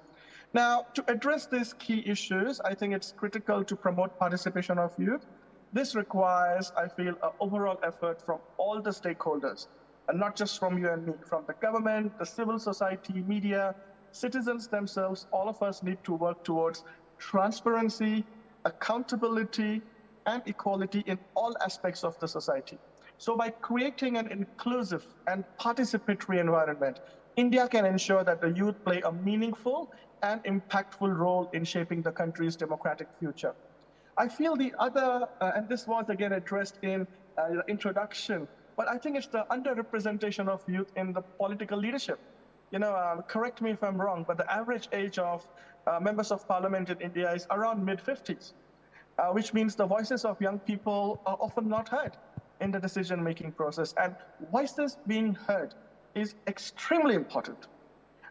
Now, to address these key issues, I think it's critical to promote participation of youth. This requires, I feel, an overall effort from all the stakeholders, and not just from you and me, from the government, the civil society, media, citizens themselves. All of us need to work towards transparency, accountability, and equality in all aspects of the society. So by creating an inclusive and participatory environment, India can ensure that the youth play a meaningful and impactful role in shaping the country's democratic future. I feel the other, and this was again addressed in the introduction, but I think it's the underrepresentation of youth in the political leadership. Correct me if I'm wrong, but the average age of members of parliament in India is around mid-50s, which means the voices of young people are often not heard in the decision-making process. And voices being heard is extremely important.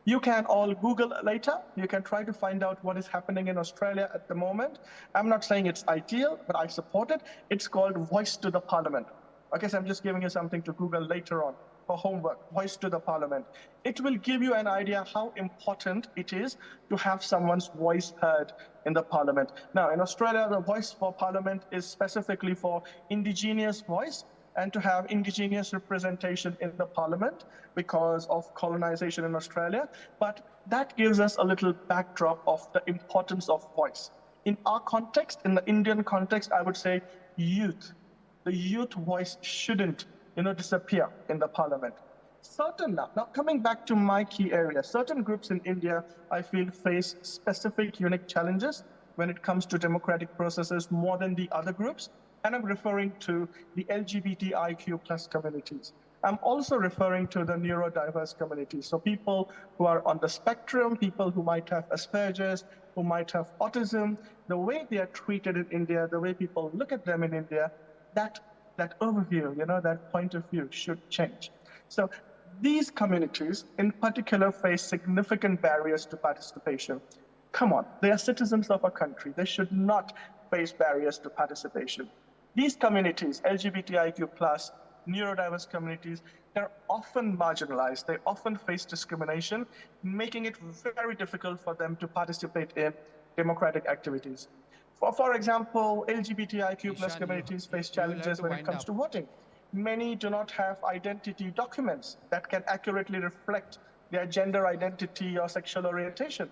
You can all Google later. You can try to find out what is happening in Australia at the moment. I'm not saying it's ideal, but I support it. It's called Voice to the Parliament. Okay, so I'm just giving you something to Google later on for homework, Voice to the Parliament. It will give you an idea how important it is to have someone's voice heard in the Parliament. Now, in Australia, the Voice for Parliament is specifically for indigenous voice, and to have indigenous representation in the parliament because of colonization in Australia. But that gives us a little backdrop of the importance of voice. In our context, in the Indian context, I would say youth. The youth voice shouldn't, disappear in the parliament. Now coming back to my key area, certain groups in India, I feel, face specific unique challenges when it comes to democratic processes more than the other groups. And I'm referring to the LGBTIQ plus communities. I'm also referring to the neurodiverse communities. So people who are on the spectrum, people who might have Asperger's, who might have autism, the way they are treated in India, the way people look at them in India, that overview, that point of view should change. So these communities in particular face significant barriers to participation. Come on, they are citizens of a country. They should not face barriers to participation. These communities, LGBTIQ+, neurodiverse communities, they're often marginalized. They often face discrimination, making it very difficult for them to participate in democratic activities. For example, LGBTIQ+ communities face challenges when it comes to voting. Many do not have identity documents that can accurately reflect their gender identity or sexual orientation.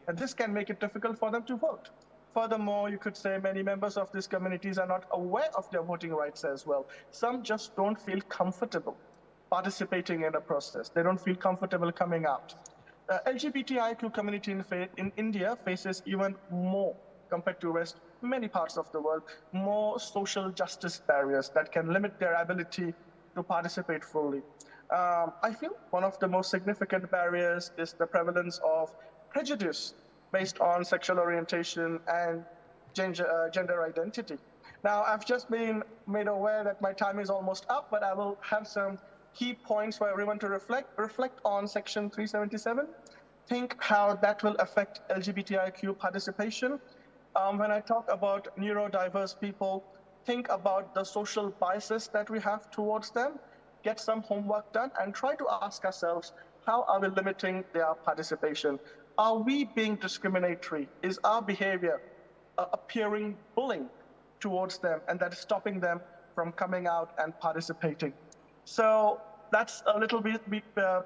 And this can make it difficult for them to vote. Furthermore, you could say many members of these communities are not aware of their voting rights as well. Some just don't feel comfortable participating in a process. They don't feel comfortable coming out. LGBTIQ community in India faces even more compared to many parts of the world, more social justice barriers that can limit their ability to participate fully. I feel one of the most significant barriers is the prevalence of prejudice based on sexual orientation and gender identity. Now, I've just been made aware that my time is almost up, but I will have some key points for everyone to reflect on Section 377. Think how that will affect LGBTIQ participation. When I talk about neurodiverse people, think about the social biases that we have towards them, get some homework done, and try to ask ourselves, how are we limiting their participation? Are we being discriminatory? Is our behavior appearing bullying towards them, and that is stopping them from coming out and participating? So that's a little bit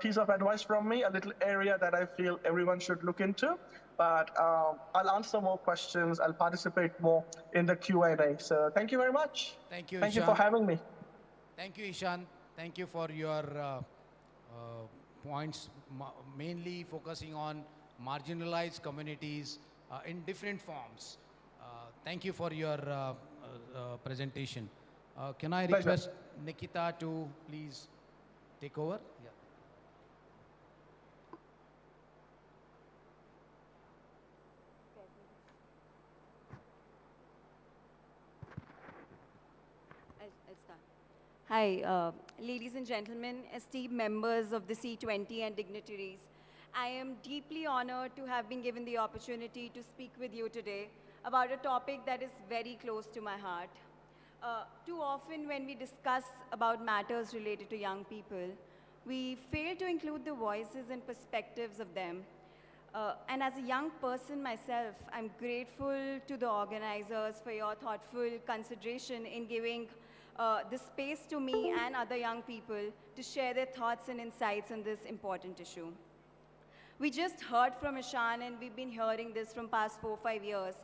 piece of advice from me, a little area that I feel everyone should look into. But I'll answer more questions. I'll participate more in the Q&A. So thank you very much. Thank you, Thank you for having me. Thank you, Ishan. Thank you for your points, mainly focusing on marginalized communities in different forms. Thank you for your presentation. Can I request Nikita to please take over? Yeah. I'll start. Hi, ladies and gentlemen, esteemed members of the C20 and dignitaries. I am deeply honored to have been given the opportunity to speak with you today about a topic that is very close to my heart. Too often when we discuss about matters related to young people, we fail to include the voices and perspectives of them. And as a young person myself, I'm grateful to the organizers for your thoughtful consideration in giving the space to me and other young people to share their thoughts and insights on this important issue. We just heard from Ishan, and we've been hearing this from past 4 or 5 years,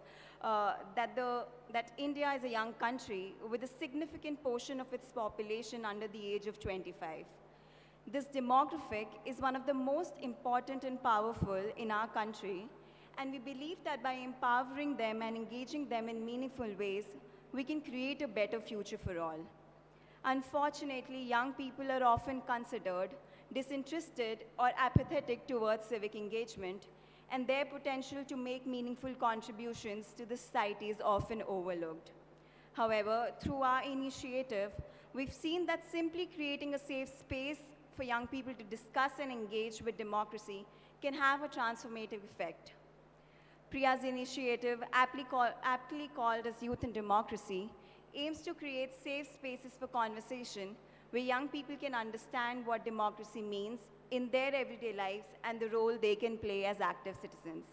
that India is a young country with a significant portion of its population under the age of 25. This demographic is one of the most important and powerful in our country, and we believe that by empowering them and engaging them in meaningful ways, we can create a better future for all. Unfortunately, young people are often considered disinterested or apathetic towards civic engagement, and their potential to make meaningful contributions to the society is often overlooked. However, through our initiative, we've seen that simply creating a safe space for young people to discuss and engage with democracy can have a transformative effect. Priya's initiative, aptly called as Youth in Democracy, aims to create safe spaces for conversation where young people can understand what democracy means in their everyday lives and the role they can play as active citizens.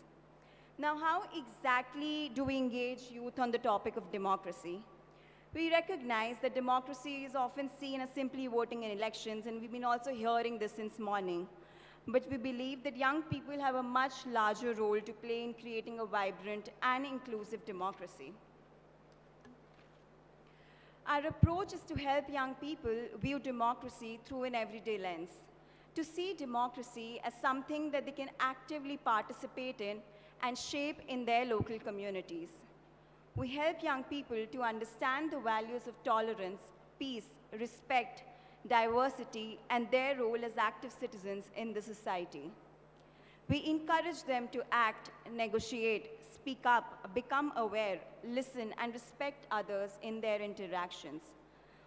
Now, how exactly do we engage youth on the topic of democracy? We recognize that democracy is often seen as simply voting in elections, and we've been also hearing this since morning. But we believe that young people have a much larger role to play in creating a vibrant and inclusive democracy. Our approach is to help young people view democracy through an everyday lens, to see democracy as something that they can actively participate in and shape in their local communities. We help young people to understand the values of tolerance, peace, respect, diversity, and their role as active citizens in the society. We encourage them to act, negotiate, speak up, become aware, listen, and respect others in their interactions.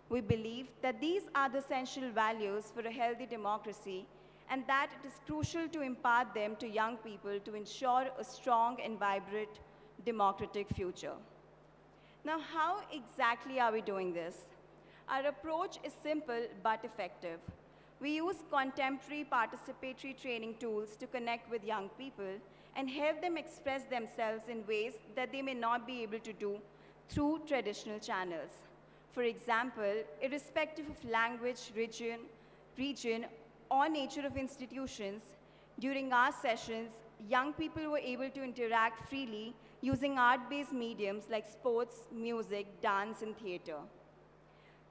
We believe that these are the essential values for a healthy democracy, and that it is crucial to impart them to young people to ensure a strong and vibrant democratic future. Now, how exactly are we doing this? Our approach is simple but effective. We use contemporary participatory training tools to connect with young people and help them express themselves in ways that they may not be able to do through traditional channels. For example, irrespective of language, region, or nature of institutions, during our sessions, young people were able to interact freely using art-based mediums like sports, music, dance, and theater.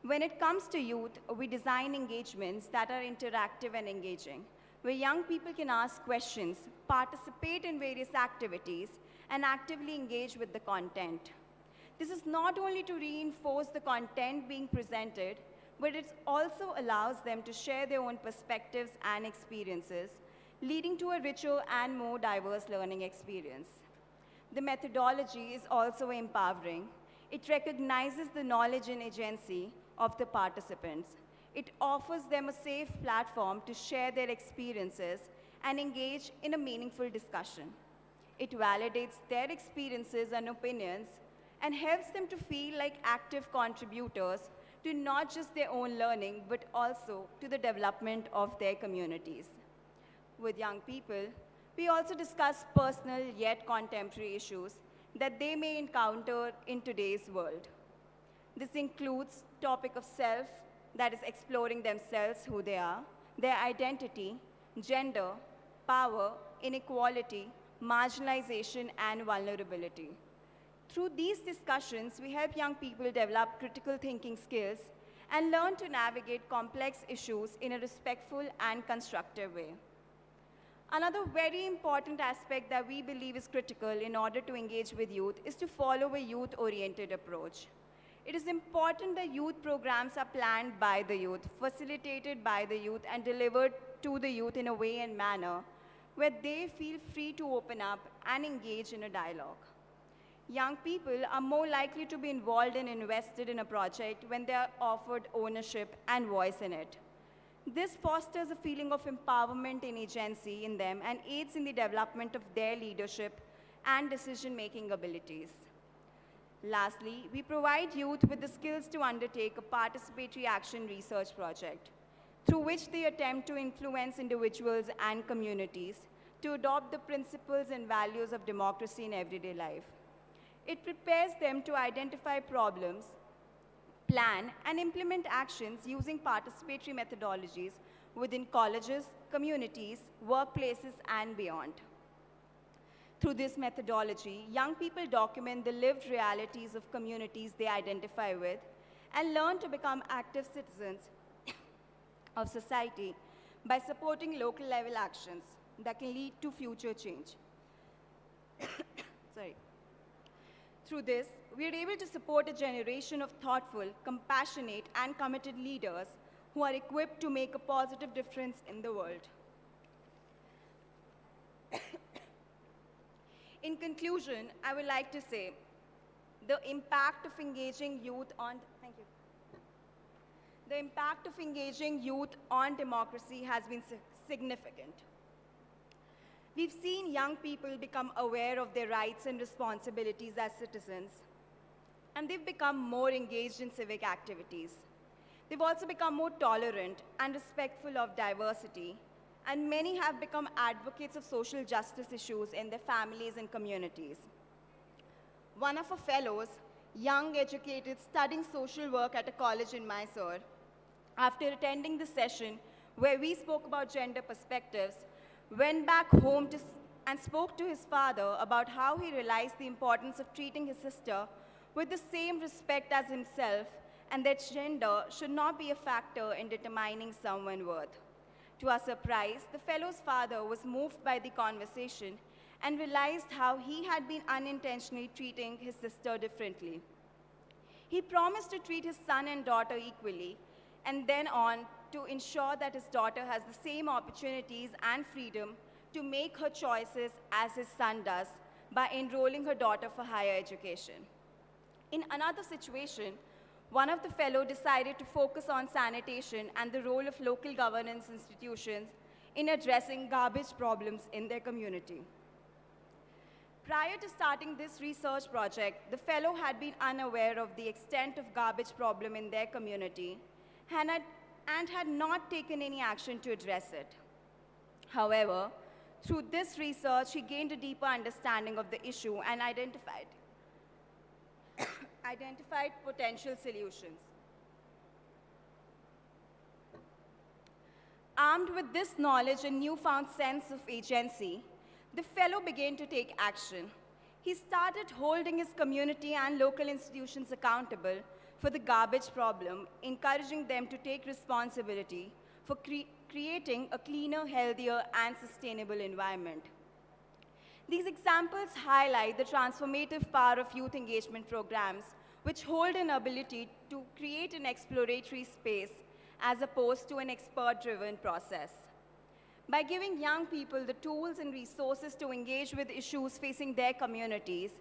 When it comes to youth, we design engagements that are interactive and engaging, where young people can ask questions, participate in various activities, and actively engage with the content. This is not only to reinforce the content being presented, but it also allows them to share their own perspectives and experiences, leading to a richer and more diverse learning experience. The methodology is also empowering. It recognizes the knowledge and agency of the participants. It offers them a safe platform to share their experiences and engage in a meaningful discussion. It validates their experiences and opinions and helps them to feel like active contributors to not just their own learning, but also to the development of their communities. With young people, we also discuss personal yet contemporary issues that they may encounter in today's world. This includes topic of self, that is exploring themselves, who they are, their identity, gender, power, inequality, marginalization, and vulnerability. Through these discussions, we help young people develop critical thinking skills and learn to navigate complex issues in a respectful and constructive way. Another very important aspect that we believe is critical in order to engage with youth is to follow a youth-oriented approach. It is important that youth programs are planned by the youth, facilitated by the youth, and delivered to the youth in a way and manner where they feel free to open up and engage in a dialogue. Young people are more likely to be involved and invested in a project when they are offered ownership and voice in it. This fosters a feeling of empowerment and agency in them and aids in the development of their leadership and decision-making abilities. Lastly, we provide youth with the skills to undertake a participatory action research project, through which they attempt to influence individuals and communities to adopt the principles and values of democracy in everyday life. It prepares them to identify problems, plan and implement actions using participatory methodologies within colleges, communities, workplaces, and beyond. Through this methodology, young people document the lived realities of communities they identify with and learn to become active citizens of society by supporting local level actions that can lead to future change. Sorry. Through this, we are able to support a generation of thoughtful, compassionate, and committed leaders who are equipped to make a positive difference in the world. In conclusion, I would like to say the impact of engaging youth on, thank you. The impact of engaging youth on democracy has been significant. We've seen young people become aware of their rights and responsibilities as citizens, and they've become more engaged in civic activities. They've also become more tolerant and respectful of diversity, and many have become advocates of social justice issues in their families and communities. One of our fellows, young educated studying social work at a college in Mysore, after attending the session where we spoke about gender perspectives, went back home and spoke to his father about how he realized the importance of treating his sister with the same respect as himself, and that gender should not be a factor in determining someone's worth. To our surprise, the fellow's father was moved by the conversation and realized how he had been unintentionally treating his sister differently. He promised to treat his son and daughter equally, and then on to ensure that his daughter has the same opportunities and freedom to make her choices as his son does by enrolling her daughter for higher education. In another situation, one of the fellows decided to focus on sanitation and the role of local governance institutions in addressing garbage problems in their community. Prior to starting this research project, the fellow had been unaware of the extent of garbage problem in their community and had not taken any action to address it. However, through this research, he gained a deeper understanding of the issue and identified potential solutions. Armed with this knowledge and newfound sense of agency, the fellow began to take action. He started holding his community and local institutions accountable for the garbage problem, encouraging them to take responsibility for creating a cleaner, healthier, and sustainable environment. These examples highlight the transformative power of youth engagement programs, which hold an ability to create an exploratory space as opposed to an expert-driven process. By giving young people the tools and resources to engage with issues facing their communities,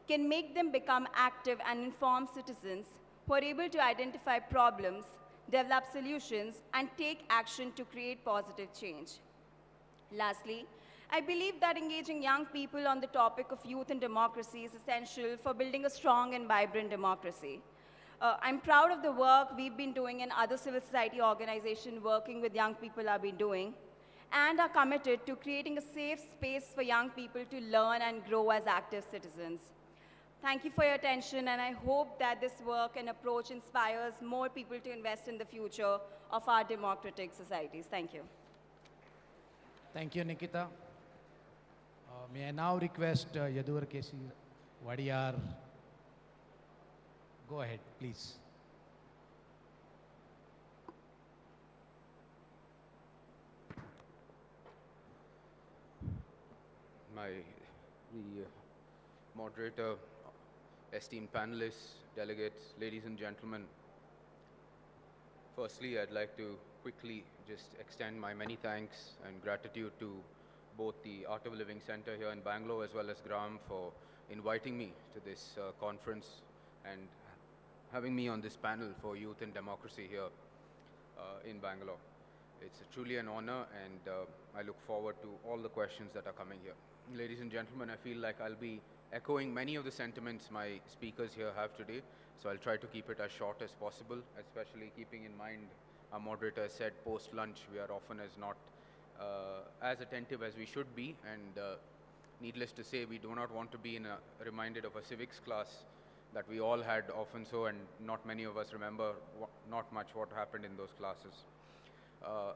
can make them become active and informed citizens who are able to identify problems, develop solutions, and take action to create positive change. Lastly, I believe that engaging young people on the topic of youth and democracy is essential for building a strong and vibrant democracy. I'm proud of the work we've been doing and other civil society organizations working with young people have been doing, and are committed to creating a safe space for young people to learn and grow as active citizens. Thank you for your attention, and I hope that this work and approach inspires more people to invest in the future of our democratic societies. Thank you. Thank you, Nikita. May I now request Yadur Kesi Wadiyar. Go ahead, please. The moderator, esteemed panelists, delegates, ladies and gentlemen. Firstly, I'd like to quickly just extend my many thanks and gratitude to both the Art of Living Center here in Bangalore as well as Graham for inviting me to this conference and having me on this panel for youth and democracy here in Bangalore. It's truly an honor, and I look forward to all the questions that are coming here. Ladies and gentlemen, I feel like I'll be echoing many of the sentiments my speakers here have today, so I'll try to keep it as short as possible, especially keeping in mind our moderator has said post-lunch we are often as not as attentive as we should be, and needless to say, we do not want to be reminded of a civics class that we all had often so, and not many of us remember not much what happened in those classes.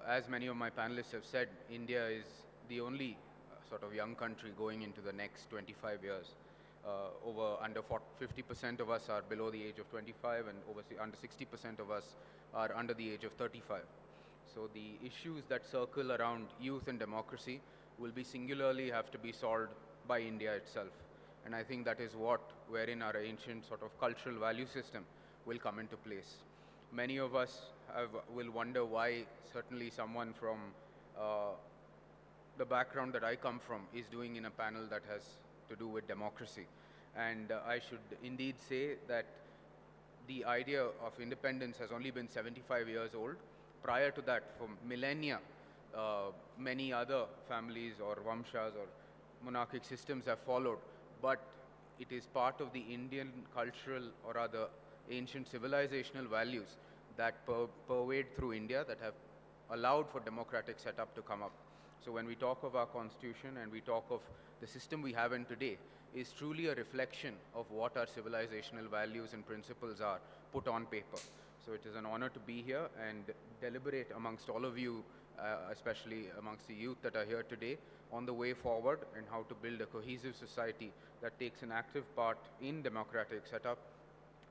As many of my panelists have said, India is the only sort of young country going into the next 25 years. Under 50% of us are below the age of 25, and under 60% of us are under the age of 35. So the issues that circle around youth and democracy will be singularly have to be solved by India itself. And I think that is wherein our ancient sort of cultural value system will come into place. Many of us will wonder why certainly someone from the background that I come from is doing in a panel that has to do with democracy. And I should indeed say that the idea of independence has only been 75 years old. Prior to that, for millennia, many other families or vamshas or monarchic systems have followed, but it is part of the Indian cultural or other ancient civilizational values that pervade through India that have allowed for democratic setup to come up. So when we talk of our constitution and we talk of the system we have in today, is truly a reflection of what our civilizational values and principles are put on paper. So it is an honor to be here and deliberate amongst all of you, especially amongst the youth that are here today, on the way forward and how to build a cohesive society that takes an active part in democratic setup,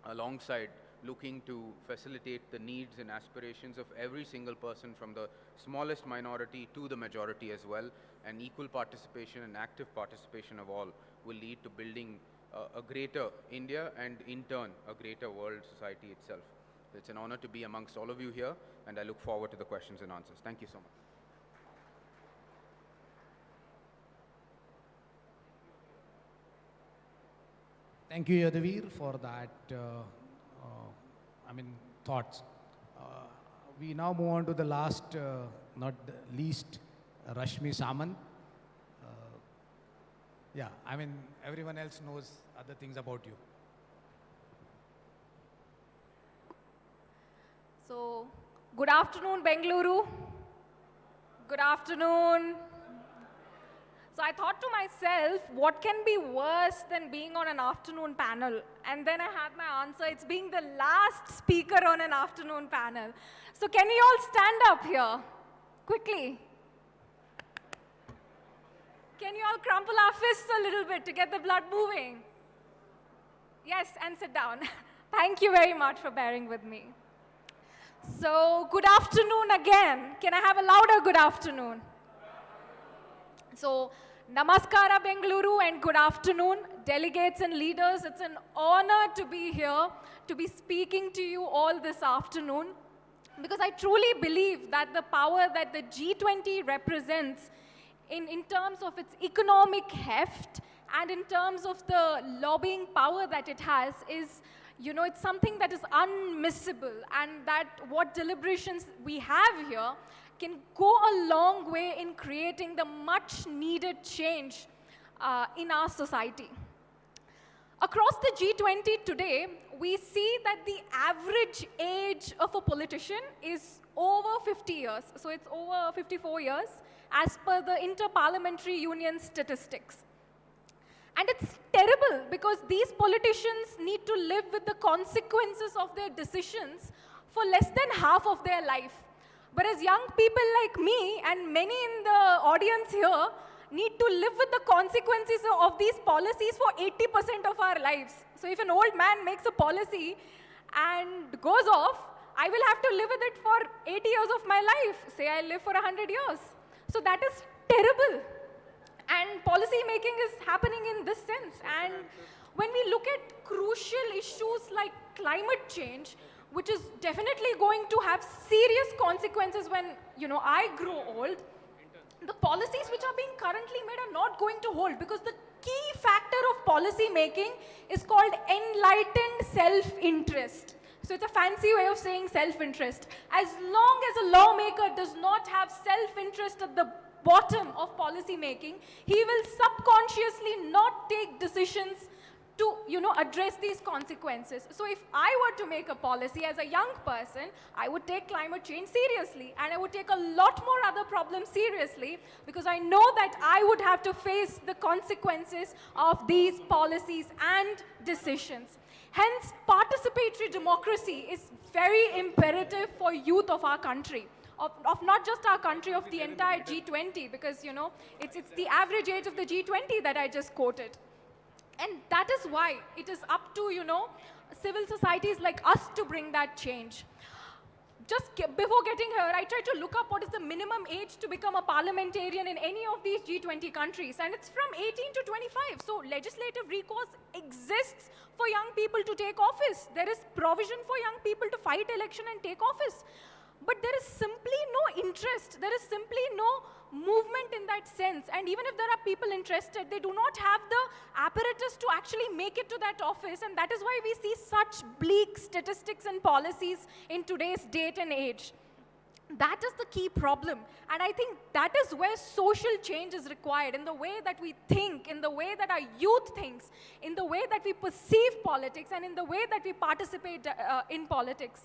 alongside looking to facilitate the needs and aspirations of every single person, from the smallest minority to the majority as well, and equal participation and active participation of all will lead to building a greater India and in turn a greater world society itself. It's an honor to be amongst all of you here, and I look forward to the questions and answers. Thank you so much. Thank you, Yadavir, for that thoughts. We now move on to the last, not the least, Rashmi Samant. Everyone else knows other things about you. So, good afternoon, Bengaluru. Good afternoon. So I thought to myself, what can be worse than being on an afternoon panel? And then I had my answer, it's being the last speaker on an afternoon panel. So can we all stand up here, quickly? Can you all crumple our fists a little bit to get the blood moving? Yes, and sit down. Thank you very much for bearing with me. So, good afternoon again. Can I have a louder good afternoon? So, Namaskara Bengaluru and good afternoon, delegates and leaders. It's an honor to be here, to be speaking to you all this afternoon, because I truly believe that the power that the G20 represents in terms of its economic heft and in terms of the lobbying power that it has is, it's something that is unmissable, and that what deliberations we have here can go a long way in creating the much needed change in our society. Across the G20 today, we see that the average age of a politician is over 50 years. So it's over 54 years as per the Inter-Parliamentary Union statistics. And it's terrible because these politicians need to live with the consequences of their decisions for less than half of their life. Whereas young people like me and many in the audience here need to live with the consequences of these policies for 80% of our lives. So if an old man makes a policy and goes off, I will have to live with it for 80 years of my life. Say I live for 100 years. So that is terrible. And policy making is happening in this sense. And when we look at crucial issues like climate change, which is definitely going to have serious consequences when, I grow old, the policies which are being currently made are not going to hold, because the key factor of policy making is called enlightened self-interest. So it's a fancy way of saying self-interest. As long as a lawmaker does not have self-interest at the bottom of policy making, he will subconsciously not take decisions to, address these consequences. So if I were to make a policy as a young person, I would take climate change seriously, and I would take a lot more other problems seriously, because I know that I would have to face the consequences of these policies and decisions. Hence, participatory democracy is very imperative for youth of our country. Of not just our country, of the entire G20, because, it's the average age of the G20 that I just quoted. And that is why it is up to, civil societies like us to bring that change. Just before getting here, I tried to look up what is the minimum age to become a parliamentarian in any of these G20 countries, and it's from 18 to 25. So legislative recourse exists for young people to take office. There is provision for young people to fight election and take office. But there is simply no interest. There is simply no movement in that sense. And even if there are people interested, they do not have the apparatus to actually make it to that office. And that is why we see such bleak statistics and policies in today's date and age. That is the key problem. And I think that is where social change is required, in the way that we think, in the way that our youth thinks, in the way that we perceive politics, and in the way that we participate in politics.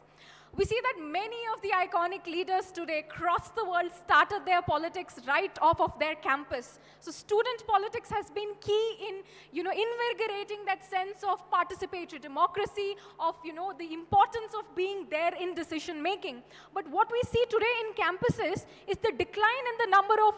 We see that many of the iconic leaders today across the world started their politics right off of their campus. So student politics has been key in, invigorating that sense of participatory democracy, of, the importance of being there in decision making. But what we see today in campuses is the decline in the number of,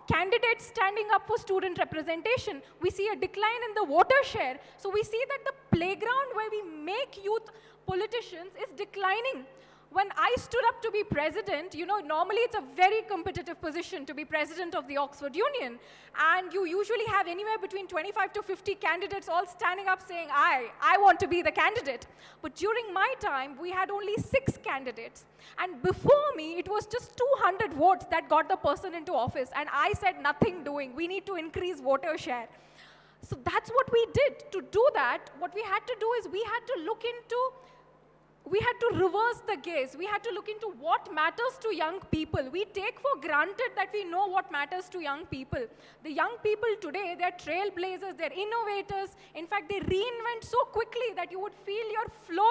candidates standing up for student representation. We see a decline in the voter share. So we see that the playground where we make youth politicians is declining. When I stood up to be president, normally it's a very competitive position to be president of the Oxford Union. And you usually have anywhere between 25 to 50 candidates all standing up saying, I want to be the candidate. But during my time, we had only 6 candidates. And before me, it was just 200 votes that got the person into office. And I said, nothing doing. We need to increase voter share. So that's what we did. To do that, what we had to do is we had to reverse the gaze. We had to look into what matters to young people. We take for granted that we know what matters to young people. The young people today, they're trailblazers, they're innovators. In fact, they reinvent so quickly that you would feel your floor,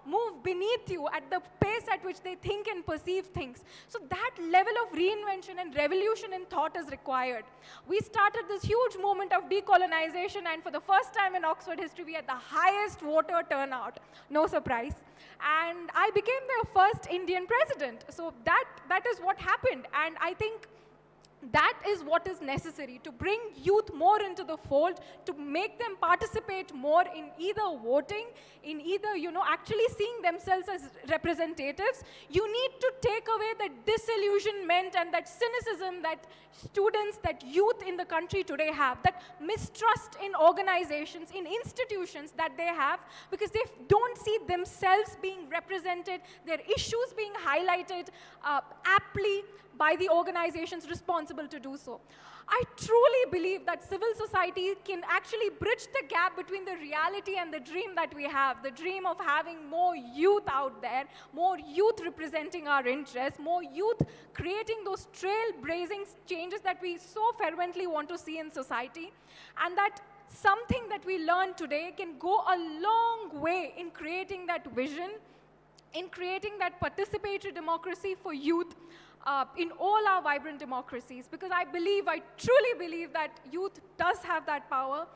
move beneath you at the pace at which they think and perceive things. So that level of reinvention and revolution in thought is required. We started this huge movement of decolonization, and for the first time in Oxford history, we had the highest voter turnout. No surprise. And I became the first Indian president. So that is what happened. And I think that is what is necessary, to bring youth more into the fold, to make them participate more in either voting, in either, actually seeing themselves as representatives. You need to take away that disillusionment and that cynicism that students, that youth in the country today have, that mistrust in organizations, in institutions that they have, because they don't see themselves being represented, their issues being highlighted aptly by the organizations responsible to do so. I truly believe that civil society can actually bridge the gap between the reality and the dream that we have, the dream of having more youth out there, more youth representing our interests, more youth creating those trailblazing changes that we so fervently want to see in society, and that something that we learn today can go a long way in creating that vision, in creating that participatory democracy for youth, in all our vibrant democracies, because I truly believe that youth does have that power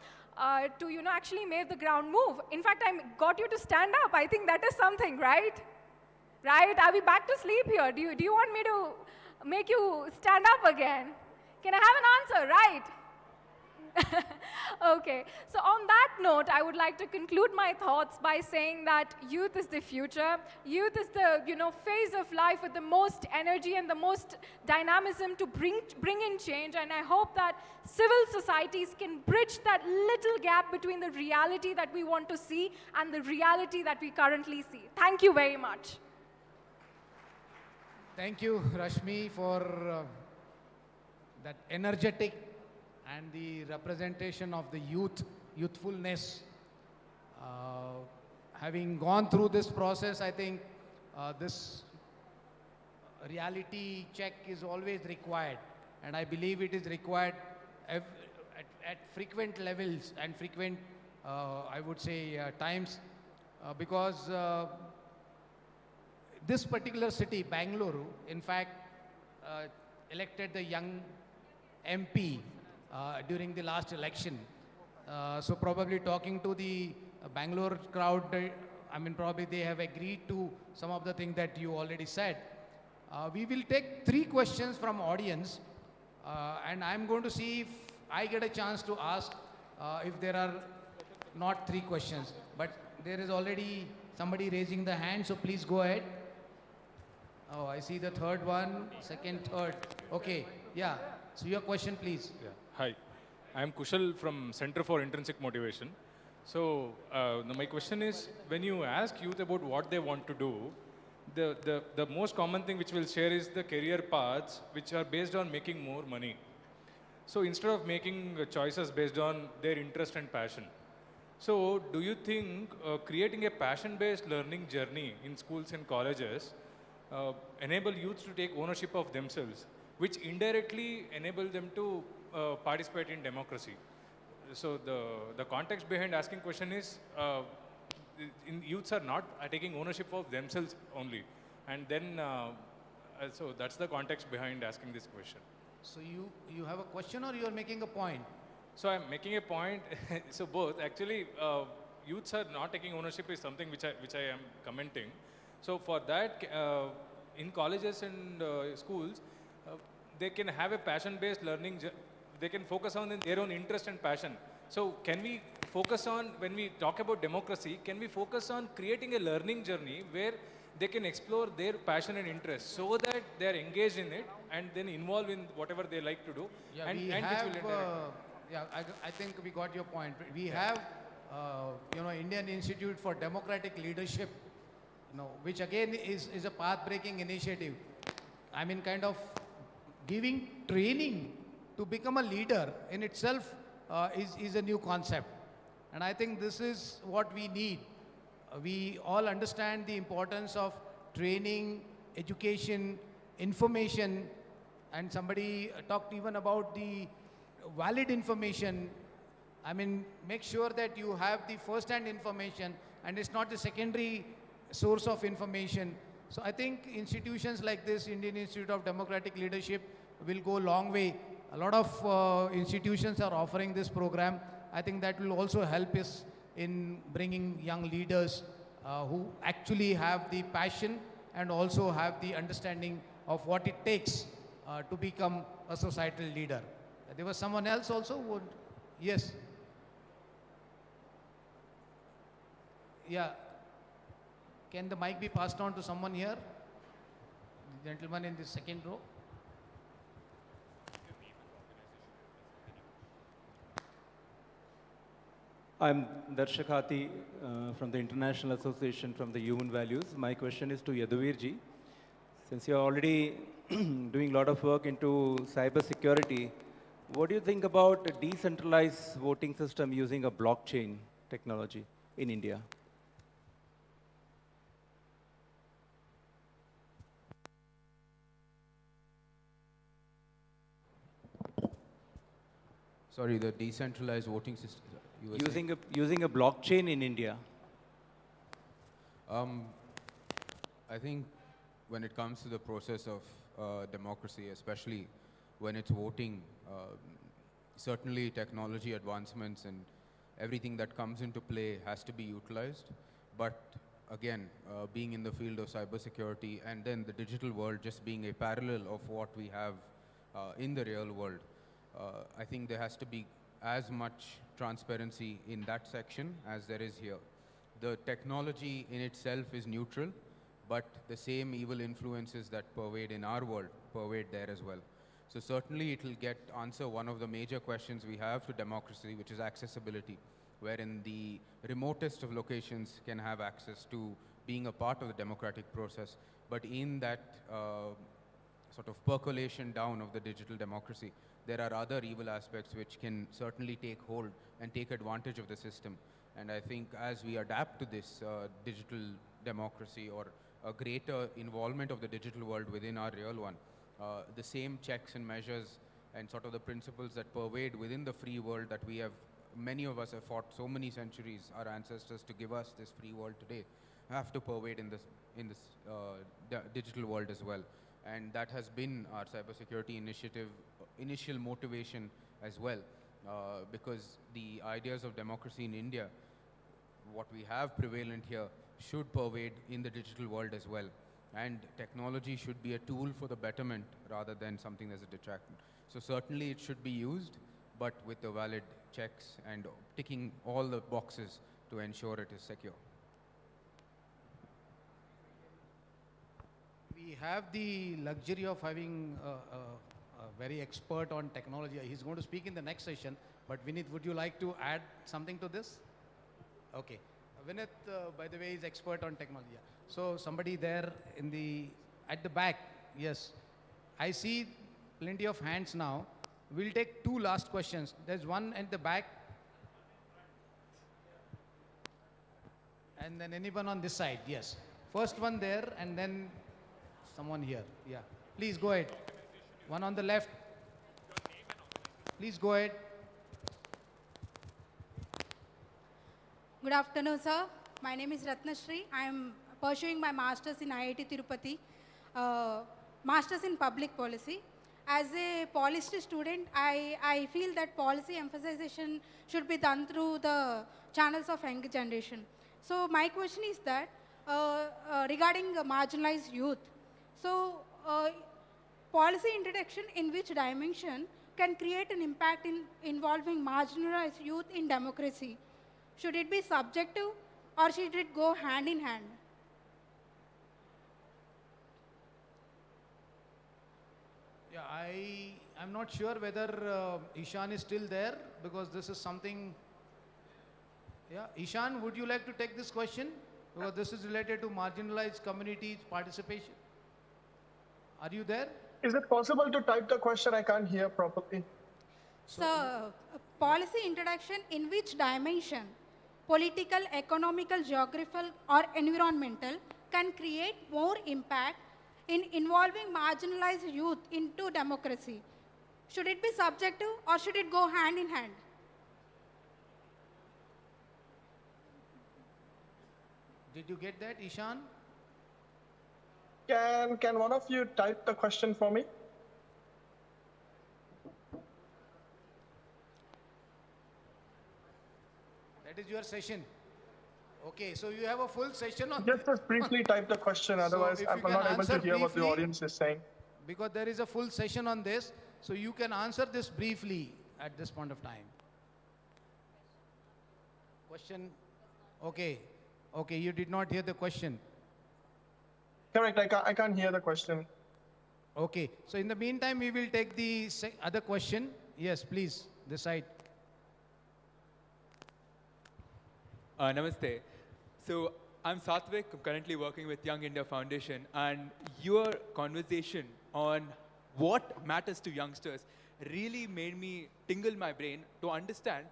to, actually make the ground move. In fact, I got you to stand up. I think that is something, right? Right? Are we back to sleep here? Do you want me to make you stand up again? Can I have an answer? Right? Okay, so on that note, I would like to conclude my thoughts by saying that youth is the future. Youth is the phase of life with the most energy and the most dynamism to bring in change. And I hope that civil societies can bridge that little gap between the reality that we want to see and the reality that we currently see. Thank you very much. Thank you, Rashmi, for that energetic and the representation of the youth, youthfulness. Having gone through this process, I think this reality check is always required, and I believe it is required at frequent levels and frequent, I would say, times, because this particular city, Bengaluru, in fact, elected the young MP during the last election. So probably talking to the Bangalore crowd, I mean, probably they have agreed to some of the things that you already said. We will take 3 questions from audience, and I'm going to see if I get a chance to ask if there are not 3 questions. But there is already somebody raising the hand, so please go ahead. Oh, I see the third one, second, third. Okay, yeah. So your question, please. Yeah. Hi, I'm Kushal from Center for Intrinsic Motivation. So my question is, when you ask youth about what they want to do, the most common thing which we'll share is the career paths which are based on making more money. So instead of making choices based on their interest and passion. So do you think creating a passion-based learning journey in schools and colleges enable youths to take ownership of themselves, which indirectly enable them to participate in democracy? So the context behind asking question is, youths are not taking ownership of themselves only. And then, so that's the context behind asking this question. So you have a question or you are making a point? So I'm making a point. So both. Actually, youths are not taking ownership is something which I am commenting. So for that, in colleges and schools, they can have a passion-based learning. They can focus on their own interest and passion. So can we focus on, when we talk about democracy, can we focus on creating a learning journey where they can explore their passion and interest so that they are engaged in it and then involved in whatever they like to do? Yeah, and we which have, will interact. yeah, I think we got your point. We have, Indian Institute for Democratic Leadership, which again is a path-breaking initiative. I mean, kind of giving training to become a leader in itself is a new concept. And I think this is what we need. We all understand the importance of training, education, information, and somebody talked even about the valid information. I mean, make sure that you have the first-hand information and it's not the secondary source of information. So I think institutions like this, Indian Institute of Democratic Leadership, will go a long way. A lot of institutions are offering this program. I think that will also help us in bringing young leaders who actually have the passion and also have the understanding of what it takes to become a societal leader. There was someone else also who would, yes. Yeah. Can the mic be passed on to someone here? The gentleman in the second row. I'm Darshakati from the International Association from the Human Values. My question is to Yaduvirji. Since you're already doing a lot of work into cyber security, what do you think about a decentralized voting system using a blockchain technology in India? Sorry, the decentralized voting system. Using a blockchain in India. I think when it comes to the process of democracy, especially when it's voting, certainly technology advancements and everything that comes into play has to be utilized. But again, being in the field of cybersecurity and then the digital world just being a parallel of what we have in the real world, I think there has to be as much transparency in that section as there is here. The technology in itself is neutral, but the same evil influences that pervade in our world pervade there as well. So certainly it will answer one of the major questions we have to democracy, which is accessibility, wherein the remotest of locations can have access to being a part of the democratic process. But in that sort of percolation down of the digital democracy, there are other evil aspects which can certainly take hold and take advantage of the system. And I think as we adapt to this digital democracy, or a greater involvement of the digital world within our real one, the same checks and measures and sort of the principles that pervade within the free world that we have, many of us have fought so many centuries, our ancestors, to give us this free world today, have to pervade in this digital world as well. And that has been our cybersecurity initiative, initial motivation as well, because the ideas of democracy in India, what we have prevalent here, should pervade in the digital world as well. And technology should be a tool for the betterment rather than something that's a detractant. So certainly it should be used, but with the valid checks and ticking all the boxes to ensure it is secure. We have the luxury of having a very expert on technology. He's going to speak in the next session, but Vinith, would you like to add something to this? Okay. Vinith, by the way, is expert on technology. So somebody there at the back, yes. I see plenty of hands now. We'll take two last questions. There's one at the back. And then anyone on this side, yes. First one there, and then someone here. Yeah. Please go ahead. One on the left. Please go ahead. Good afternoon, sir. My name is Ratnashri. I am pursuing my master's in IIT Tirupati, master's in public policy. As a policy student, I feel that policy emphasization should be done through the channels of younger generation. So my question is that regarding marginalized youth, so policy introduction in which dimension can create an impact in involving marginalized youth in democracy? Should it be subjective or should it go hand in hand? Yeah, I'm not sure whether Ishan is still there, because this is something. Yeah, Ishan, would you like to take this question? Because this is related to marginalized communities' participation. Are you there? Is it possible to type the question? I can't hear properly. So, policy introduction in which dimension, political, economical, geographical, or environmental, can create more impact in involving marginalized youth into democracy? Should it be subjective or should it go hand in hand? Did you get that, Ishan? Can one of you type the question for me? That is your session. Okay, so you have a full session on Just briefly type the question, otherwise I'm not able to hear what the audience is saying. Because there is a full session on this, so you can answer this briefly at this point of time. Question? Okay. Okay, you did not hear the question. Correct, I can't hear the question. Okay, so in the meantime, we will take the other question. Yes, please, this side. Namaste. So I'm Satvik, I'm currently working with Young India Foundation, and your conversation on what matters to youngsters really made me tingle my brain to understand,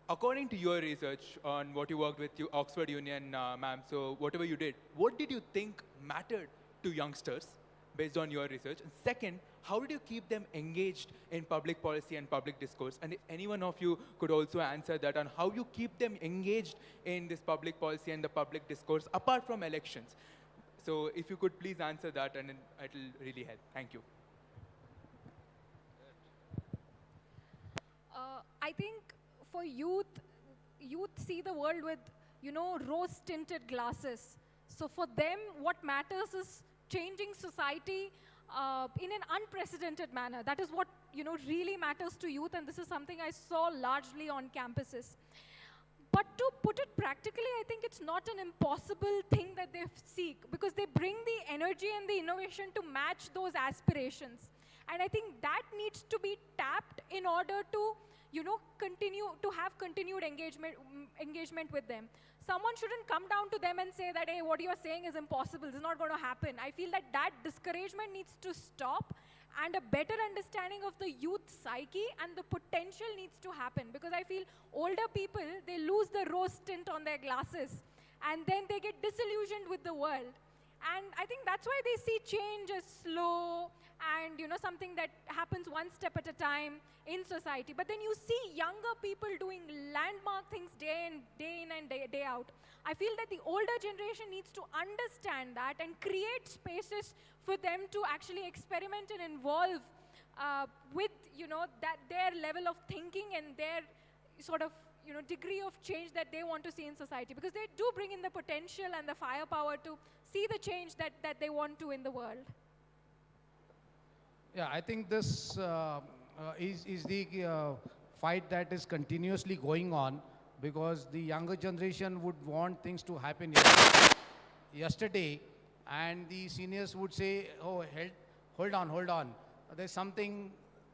according to your research on what you worked with Oxford Union, ma'am, so whatever you did, what did you think mattered to youngsters based on your research? And second, how did you keep them engaged in public policy and public discourse? And if any one of you could also answer that on how you keep them engaged in this public policy and the public discourse apart from elections. So if you could please answer that, and it'll really help. Thank you. I think for youth see the world with, rose-tinted glasses. So for them, what matters is changing society in an unprecedented manner. That is what, really matters to youth, and this is something I saw largely on campuses. But to put it practically, I think it's not an impossible thing that they seek, because they bring the energy and the innovation to match those aspirations. And I think that needs to be tapped in order to, have continued engagement with them. Someone shouldn't come down to them and say that, hey, what you are saying is impossible, this is not going to happen. I feel that discouragement needs to stop, and a better understanding of the youth psyche and the potential needs to happen. Because I feel older people, they lose the rose tint on their glasses and then they get disillusioned with the world. And I think that's why they see change as slow and, you know, something that happens one step at a time in society. But then you see younger people doing landmark things day in and day out. I feel that the older generation needs to understand that and create spaces for them to actually experiment and involve with, you know, that their level of thinking and their sort of, you know, degree of change that they want to see in society, because they do bring in the potential and the firepower to see the change that they want to in the world. Yeah, I think this is the fight that is continuously going on, because the younger generation would want things to happen yesterday, and the seniors would say, oh, hold on. There's something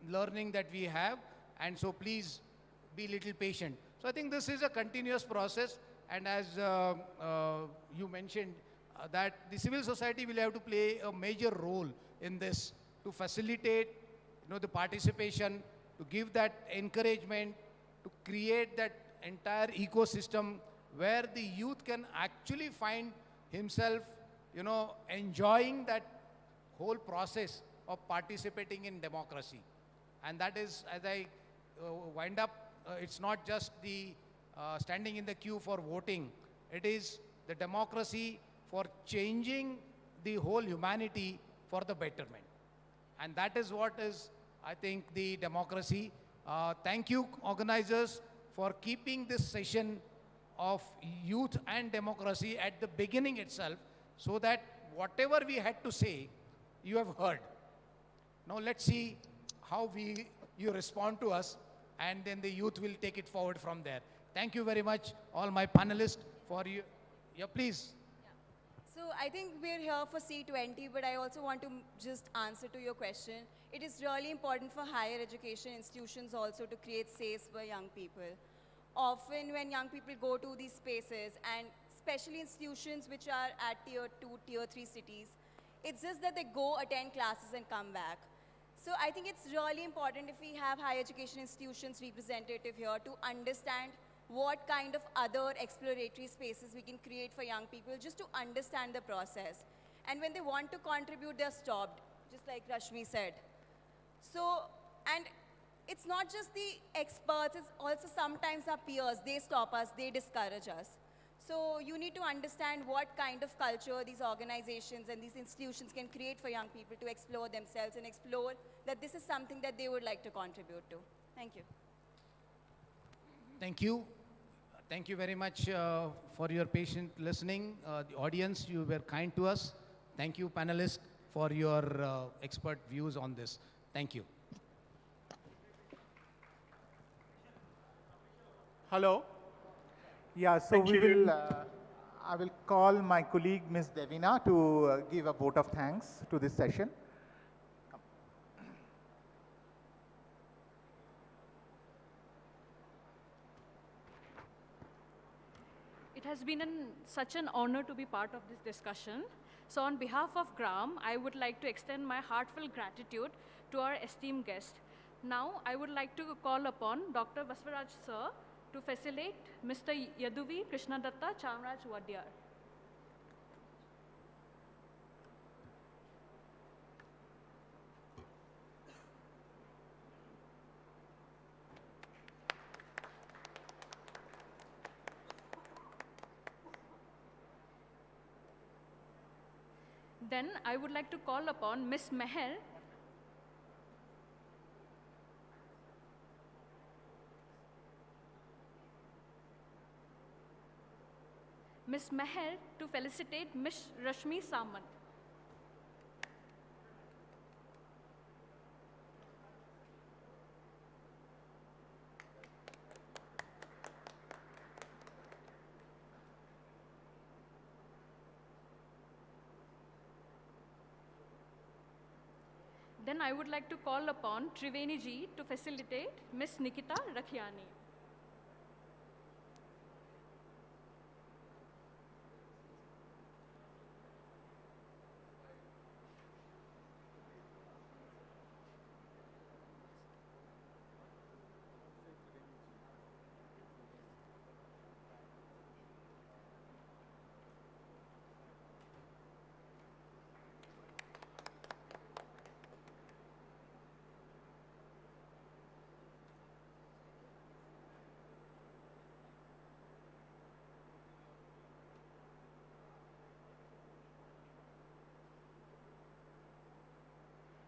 learning that we have, and so please be little patient. So I think this is a continuous process, and as you mentioned, that the civil society will have to play a major role in this to facilitate, you know, the participation, to give that encouragement, to create that entire ecosystem where the youth can actually find himself, you know, enjoying that whole process of participating in democracy. And that is, as I wind up, it's not just the standing in the queue for voting. It is the democracy for changing the whole humanity for the betterment. And that is what is, I think, the democracy. Thank you, organizers, for keeping this session of youth and democracy at the beginning itself, so that whatever we had to say, you have heard. Now let's see how you respond to us, and then the youth will take it forward from there. Thank you very much, all my panelists, for you. Yeah, please. So I think we're here for C20, but I also want to just answer to your question. It is really important for higher education institutions also to create safes for young people. Often when young people go to these spaces, and especially institutions which are at tier 2, tier 3 cities, it's just that they go attend classes and come back. So I think it's really important if we have higher education institutions representative here to understand what kind of other exploratory spaces we can create for young people, just to understand the process. And when they want to contribute, they're stopped, just like Rashmi said. So, and it's not just the experts, it's also sometimes our peers. They stop us, they discourage us. So you need to understand what kind of culture these organizations and these institutions can create for young people to explore themselves and explore that this is something that they would like to contribute to. Thank you. Thank you. Thank you very much for your patient listening. The audience, you were kind to us. Thank you, panelists, for your expert views on this. Thank you. Hello. Yeah, so I will call my colleague, Ms. Devina, to give a vote of thanks to this session. It has been such an honor to be part of this discussion. So on behalf of GRAM, I would like to extend my heartfelt gratitude to our esteemed guest. Now, I would like to call upon Dr. Basvaraj Sir to facilitate Mr. Yaduvi Krishnadatta Chamraj Wadyar. Then I would like to call upon Ms. Meher to felicitate Ms. Rashmi Samant. Then I would like to call upon Triveni ji to facilitate Ms. Nikita Rakhiani.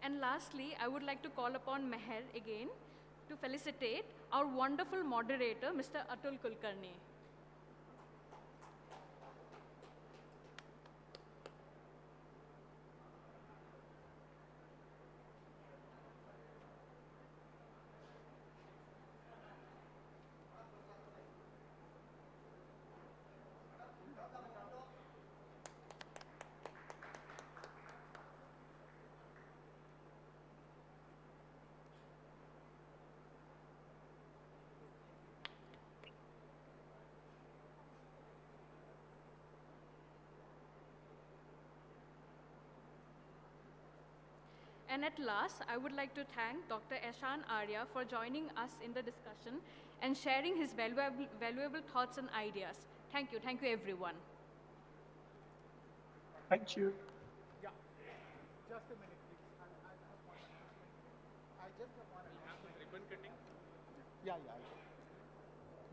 And lastly, I would like to call upon Meher again to felicitate our wonderful moderator, Mr. Atul Kulkarni. And at last, I would like to thank Dr. Eshan Arya for joining us in the discussion and sharing his valuable thoughts and ideas. Thank you everyone. Thank you. Yeah, just a minute, please. I just have one announcement. Ribbon cutting?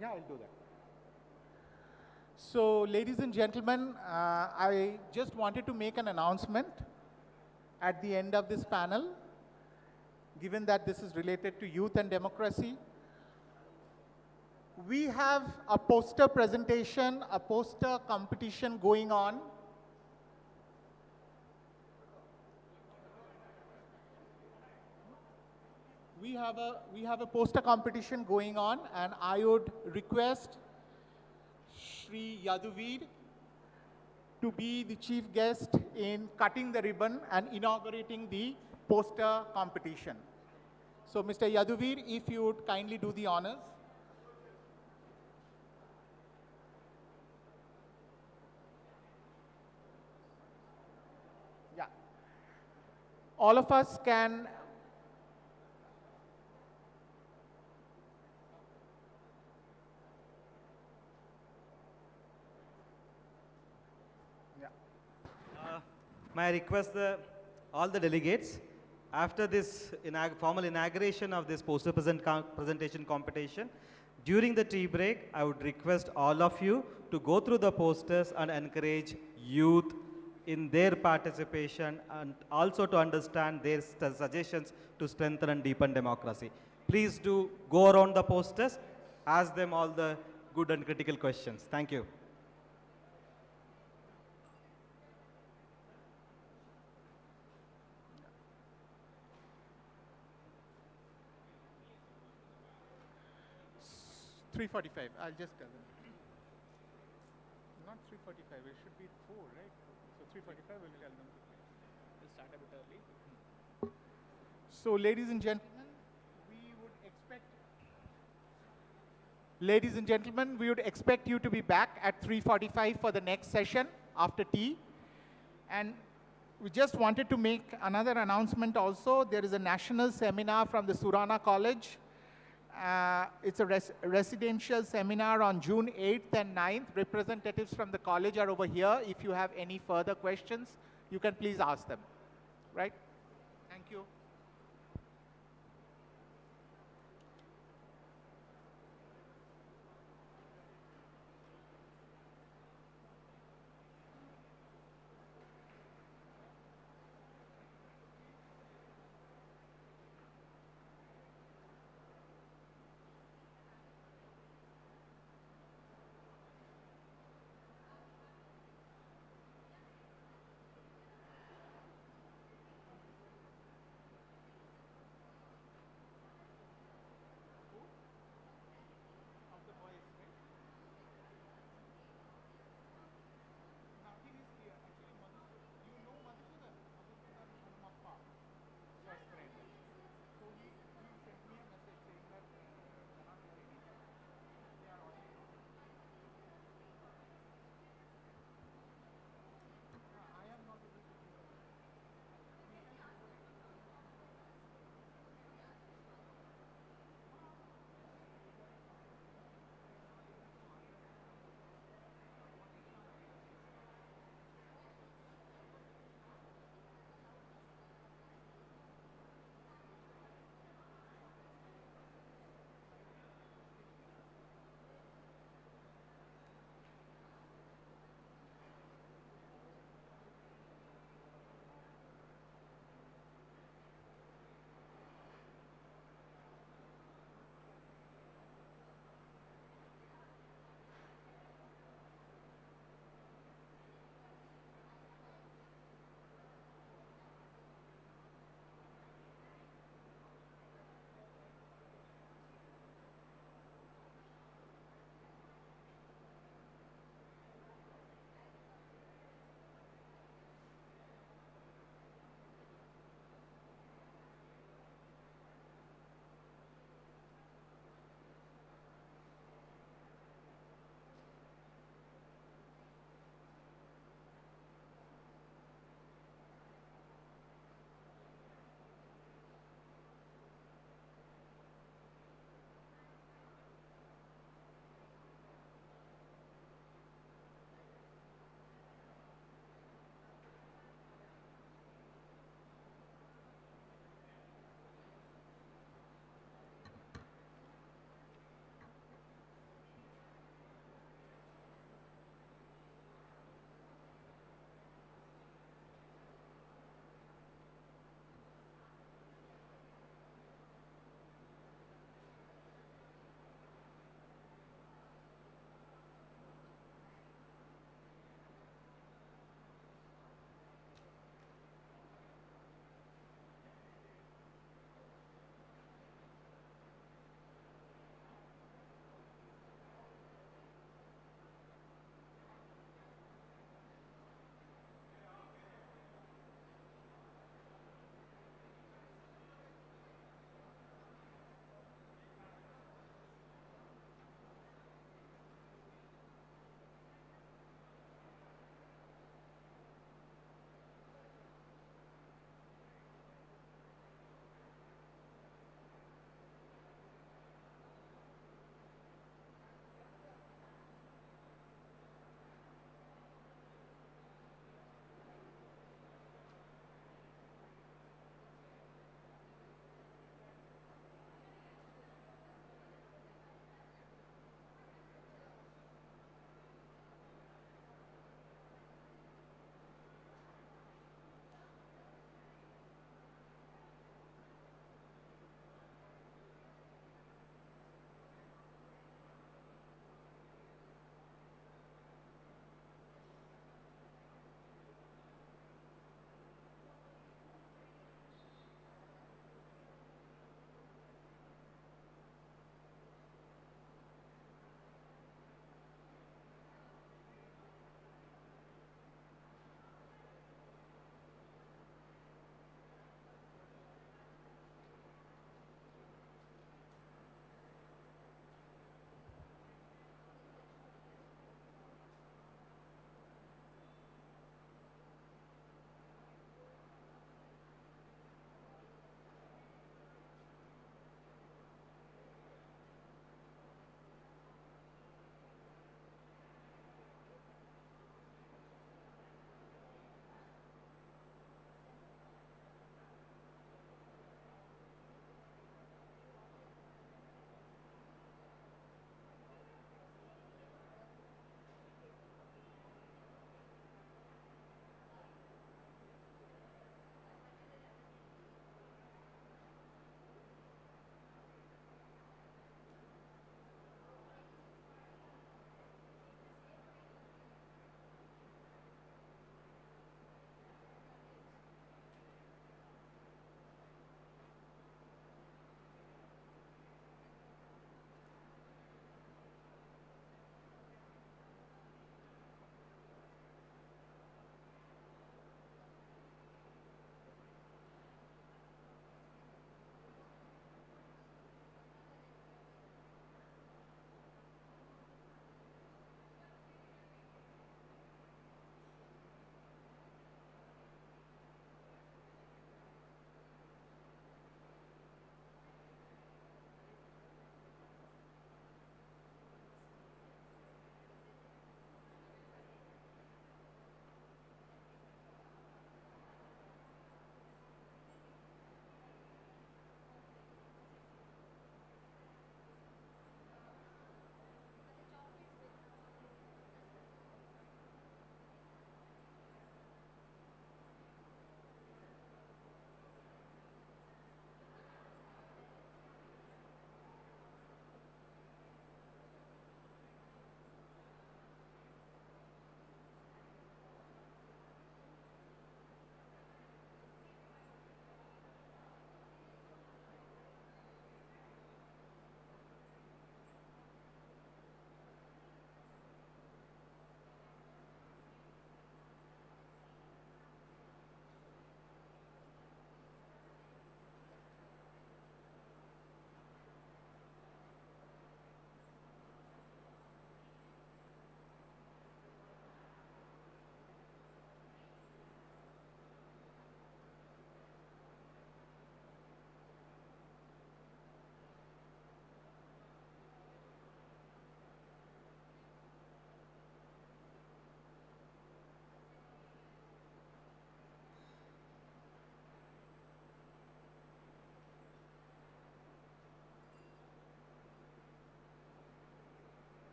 Yeah, I'll do that. So, ladies and gentlemen, I just wanted to make an announcement at the end of this panel, given that this is related to youth and democracy. We have a poster presentation, a poster competition going on. We have a poster competition going on, and I would request Shri Yaduveer to be the chief guest in cutting the ribbon and inaugurating the poster competition. So, Mr. Yaduveer, if you would kindly do the honors. Yeah. All of us can May I request all the delegates, after this formal inauguration of this poster presentation competition, during the tea break, I would request all of you to go through the posters and encourage youth in their participation and also to understand their suggestions to strengthen and deepen democracy. Please do go around the posters, ask them all the good and critical questions. Thank you. .345, I'll just tell them. Not 3:45, it should be 4, right? So 3:45, we'll tell them. We'll start a bit early. So, ladies and gentlemen, we would expect you to be back at 3:45 for the next session after tea. And we just wanted to make another announcement also. There is a national seminar from the Surana College. It's a residential seminar on June 8th and 9th. Representatives from the college are over here. If you have any further questions, you can please ask them. Right? Thank you.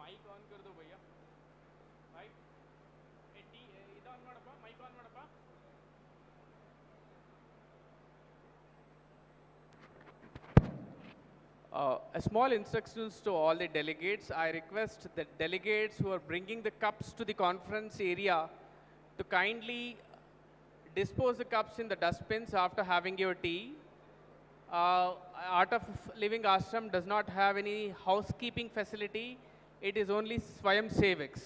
mic on kar do bhaiya. Right? Ida on madappa, mic on madappa. A small instructions to all the delegates. I request the delegates who are bringing the cups to the conference area to kindly dispose the cups in the dustbins after having your tea. Art of Living Ashram does not have any housekeeping facility. It is only Swayam Civics.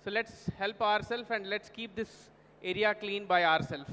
So let's help ourselves and let's keep this area clean by ourselves.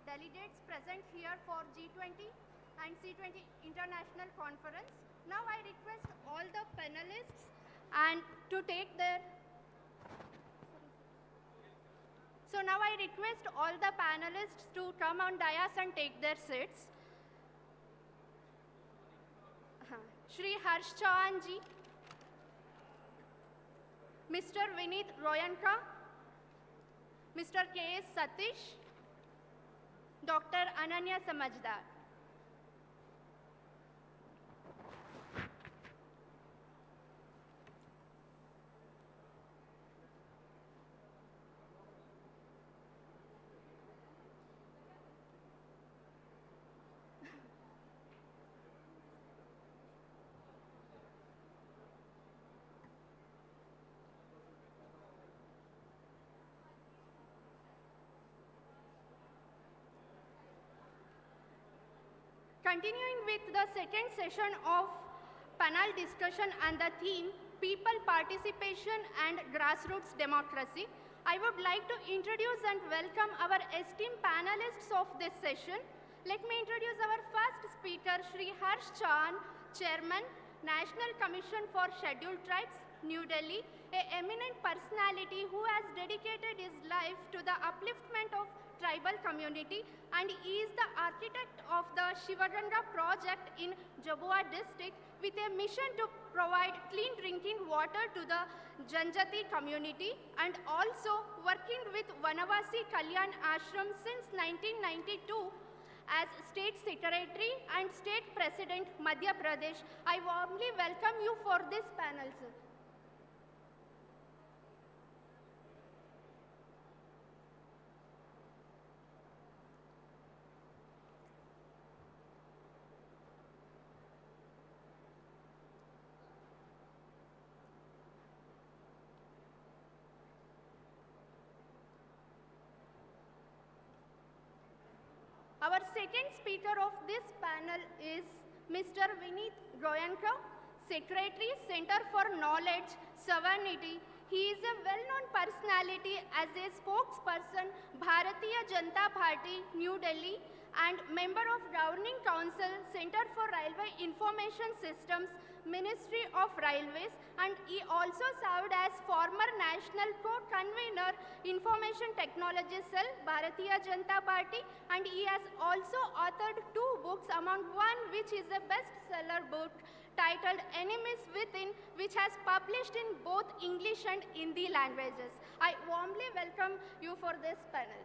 delegates present here for G20 and C20 International Conference. Now I request all the panelists and to take their So now I request all the panelists to come on dais and take their seats. Shri Harsh Chauhan ji, Mr. Vineet Royanka, Mr. K.S. Satish, Dr. Ananya Samajdar. Continuing with the second session of panel discussion and the theme, People Participation and Grassroots Democracy, I would like to introduce and welcome our esteemed panelists of this session. Let me introduce our first speaker, Shri Harsh Chauhan, Chairman, National Commission for Scheduled Tribes, New Delhi, an eminent personality who has dedicated his life to the upliftment of tribal community, and he is the architect of the Shivaganga project in Jabua district with a mission to provide clean drinking water to the Janjati community, and also working with Vanavasi Kalyan Ashram since 1992 as State Secretary and State President, Madhya Pradesh. I warmly welcome you for this panel, sir. Our second speaker of this panel is Mr. Vineet Royanka, Secretary, Center for Knowledge, Sovereignty. He is a well-known personality as a spokesperson, Bharatiya Janata Party, New Delhi, and member of Governing Council, Center for Railway Information Systems, Ministry of Railways, and he also served as former National Co-Convener, Information Technology Cell, Bharatiya Janata Party, and he has also authored 2 books, among one which is a bestseller book titled Enemies Within, which has published in both English and Hindi languages. I warmly welcome you for this panel.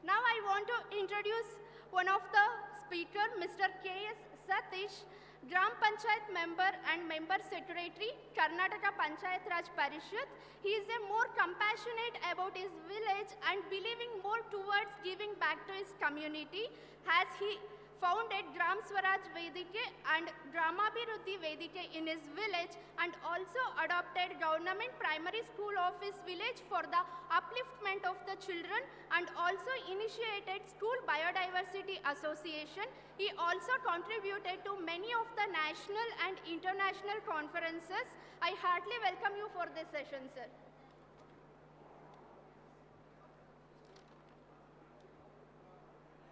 Now I want to introduce one of the speaker, Mr. K.S. Satish, Gram Panchayat member and member secretary, Karnataka Panchayat Raj Parishad. He is a more compassionate about his village and believing more towards giving back to his community, as he founded Gram Swaraj Vedike and Gramabhiruddhi Vedike in his village, and also adopted government primary school of his village for the upliftment of the children, and also initiated School Biodiversity Association. He also contributed to many of the national and international conferences. I heartily welcome you for this session, sir.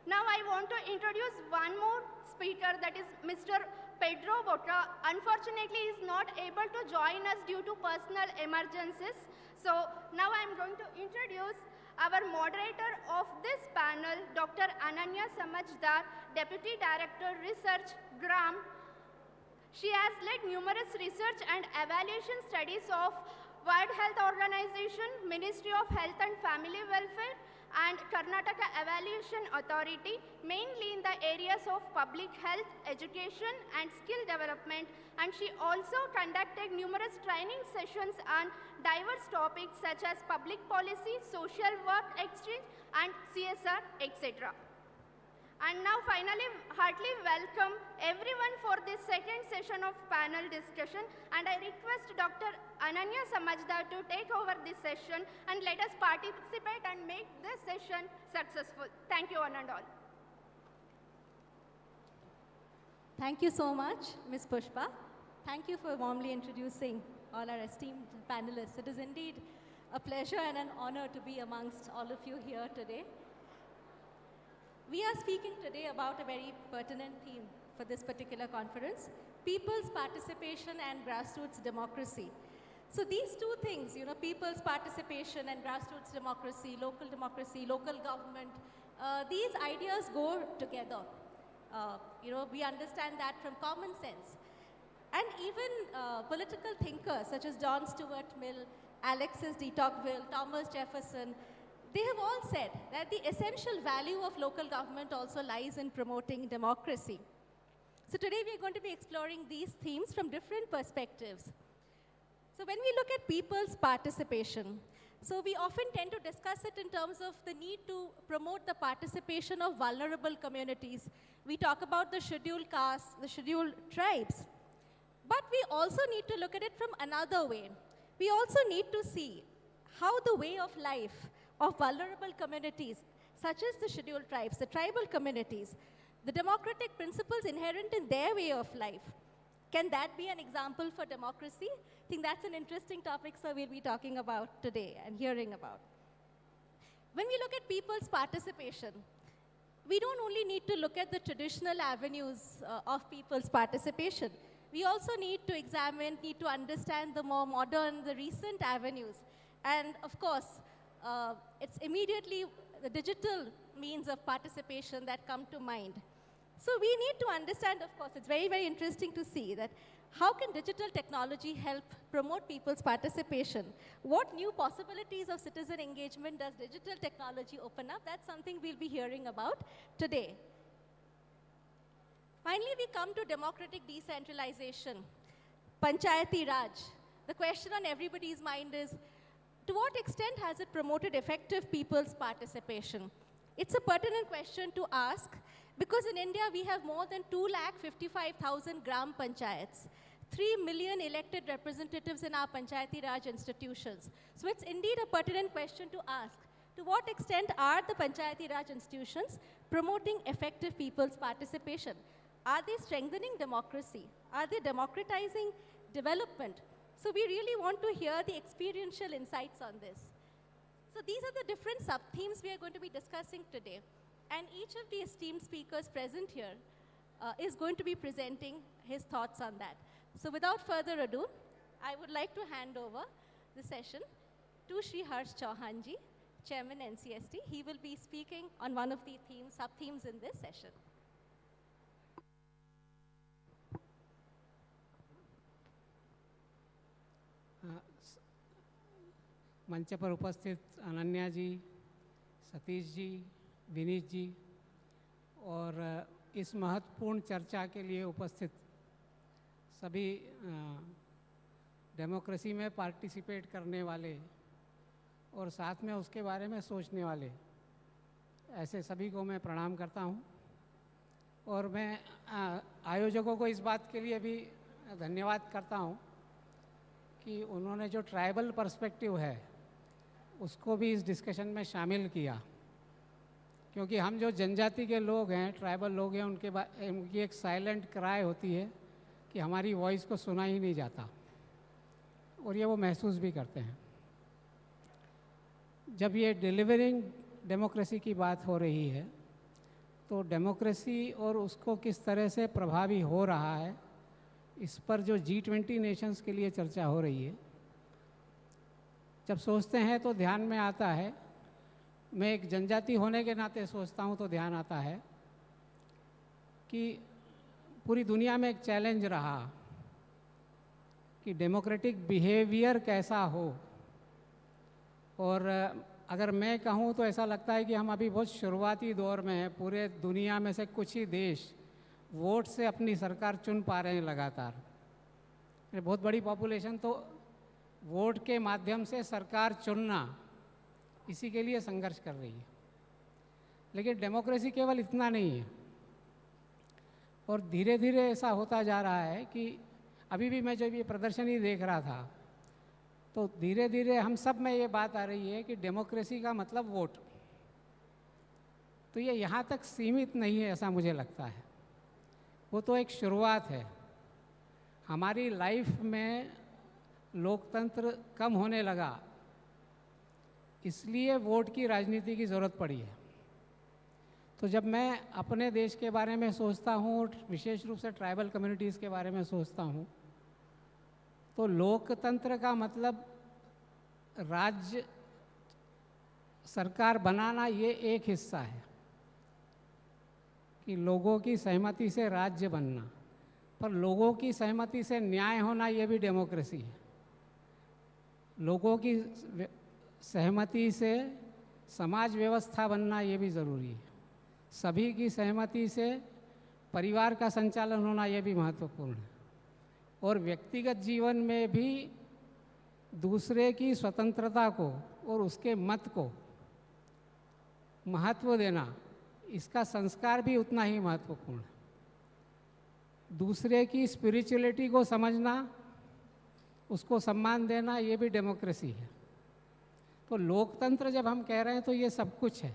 Now I want to introduce one more speaker, that is Mr. Pedro Boca. Unfortunately, he is not able to join us due to personal emergencies. So now I am going to introduce our moderator of this panel, Dr. Ananya Samajdar, Deputy Director Research, GRAM. She has led numerous research and evaluation studies of World Health Organization, Ministry of Health and Family Welfare, and Karnataka Evaluation Authority, mainly in the areas of public health, education, and skill development. And she also conducted numerous training sessions on diverse topics such as public policy, social work exchange, and CSR, etc. And now finally, heartily welcome everyone for this second session of panel discussion, and I request Dr. Ananya Samajdar to take over this session and let us participate and make this session successful. Thank you one and all. Thank you so much, Ms. Pushpa. Thank you for warmly introducing all our esteemed panelists. It is indeed a pleasure and an honor to be amongst all of you here today. We are speaking today about a very pertinent theme for this particular conference, people's participation and grassroots democracy. So these two things, people's participation and grassroots democracy, local government, these ideas go together. We understand that from common sense. And even political thinkers such as John Stuart Mill, Alexis de Tocqueville, Thomas Jefferson, they have all said that the essential value of local government also lies in promoting democracy. So today we are going to be exploring these themes from different perspectives. So when we look at people's participation, so we often tend to discuss it in terms of the need to promote the participation of vulnerable communities. We talk about the scheduled castes, the scheduled tribes. But we also need to look at it from another way. We also need to see how the way of life of vulnerable communities, such as the scheduled tribes, the tribal communities, the democratic principles inherent in their way of life, can that be an example for democracy? I think that's an interesting topic, so we'll be talking about today and hearing about. When we look at people's participation, we don't only need to look at the traditional avenues of people's participation. We also need to examine, need to understand the more modern, the recent avenues. And of course, it's immediately the digital means of participation that come to mind. So we need to understand, of course, it's very, very interesting to see that how can digital technology help promote people's participation? What new possibilities of citizen engagement does digital technology open up? That's something we'll be hearing about today. Finally, we come to democratic decentralization, Panchayati Raj. The question on everybody's mind is, to what extent has it promoted effective people's participation? It's a pertinent question to ask because in India we have more than 2,55,000 gram panchayats, 3 million elected representatives in our Panchayati Raj institutions. So it's indeed a pertinent question to ask. To what extent are the Panchayati Raj institutions promoting effective people's participation? Are they strengthening democracy? Are they democratizing development? So we really want to hear the experiential insights on this. So these are the different sub-themes we are going to be discussing today. And each of the esteemed speakers present here is going to be presenting his thoughts on that. So without further ado, I would like to hand over the session to Shri Harsh Chauhanji, Chairman NCST. He will be speaking on one of the themes, sub-themes in this session. मंच पर उपस्थित अनन्या जी, सतीश जी, विनीत जी और इस महत्वपूर्ण चर्चा के लिए उपस्थित सभी डेमोक्रेसी में पार्टिसिपेट करने वाले और साथ में उसके बारे में सोचने वाले ऐसे सभी को मैं प्रणाम करता हूं। और मैं आयोजकों को इस बात के लिए भी धन्यवाद करता हूं कि उन्होंने जो ट्राइबल पर्सपेक्टिव है उसको भी इस डिस्कशन में शामिल किया, क्योंकि हम जो जनजाति के लोग हैं, ट्राइबल लोग हैं, उनकी एक साइलेंट क्राई होती है कि हमारी वॉइस को सुना ही नहीं जाता और ये वो महसूस भी करते हैं। जब ये डिलीवरिंग डेमोक्रेसी की बात हो रही है तो डेमोक्रेसी और उसको किस तरह से प्रभावी हो रहा है, इस पर जो G20 नेशंस के लिए चर्चा हो रही है, जब सोचते हैं तो ध्यान में आता है, मैं एक जनजाति होने के नाते सोचता हूं तो ध्यान आता है कि पूरी दुनिया में एक चैलेंज रहा कि डेमोक्रेटिक बिहेवियर कैसा हो। और अगर मैं कहूं तो ऐसा लगता है कि हम अभी बहुत शुरुआती दौर में हैं। पूरे दुनिया में से कुछ ही देश वोट से अपनी सरकार चुन पा रहे हैं लगातार। बहुत बड़ी पॉपुलेशन तो वोट के माध्यम से सरकार चुनना, इसी के लिए संघर्ष कर रही है। लेकिन डेमोक्रेसी केवल इतना नहीं है और धीरे धीरे ऐसा होता जा रहा है कि अभी भी मैं जब ये प्रदर्शनी देख रहा था तो धीरे धीरे हम सब में ये बात आ रही है कि डेमोक्रेसी का मतलब वोट। तो ये यहाँ तक सीमित नहीं है ऐसा मुझे लगता है, वो तो एक शुरुआत है। हमारी लाइफ में लोकतंत्र कम होने लगा इसलिए वोट की राजनीति की ज़रूरत पड़ी है। तो जब मैं अपने देश के बारे में सोचता हूँ, विशेष रूप से ट्राइबल कम्युनिटीज़ के बारे में सोचता हूँ, तो लोकतंत्र का मतलब राज्य सरकार बनाना ये एक हिस्सा है कि लोगों की सहमति से राज्य बनना, पर लोगों की सहमति से न्याय होना ये भी डेमोक्रेसी है। लोगों की सहमति से समाज व्यवस्था बनना ये भी ज़रूरी है। सभी की सहमति से परिवार का संचालन होना ये भी महत्वपूर्ण है। और व्यक्तिगत जीवन में भी दूसरे की स्वतंत्रता को और उसके मत को महत्व देना, इसका संस्कार भी उतना ही महत्वपूर्ण है। दूसरे की स्पिरिचुअलिटी को समझना, उसको सम्मान देना, ये भी डेमोक्रेसी है। तो लोकतंत्र जब हम कह रहे हैं तो ये सब कुछ है।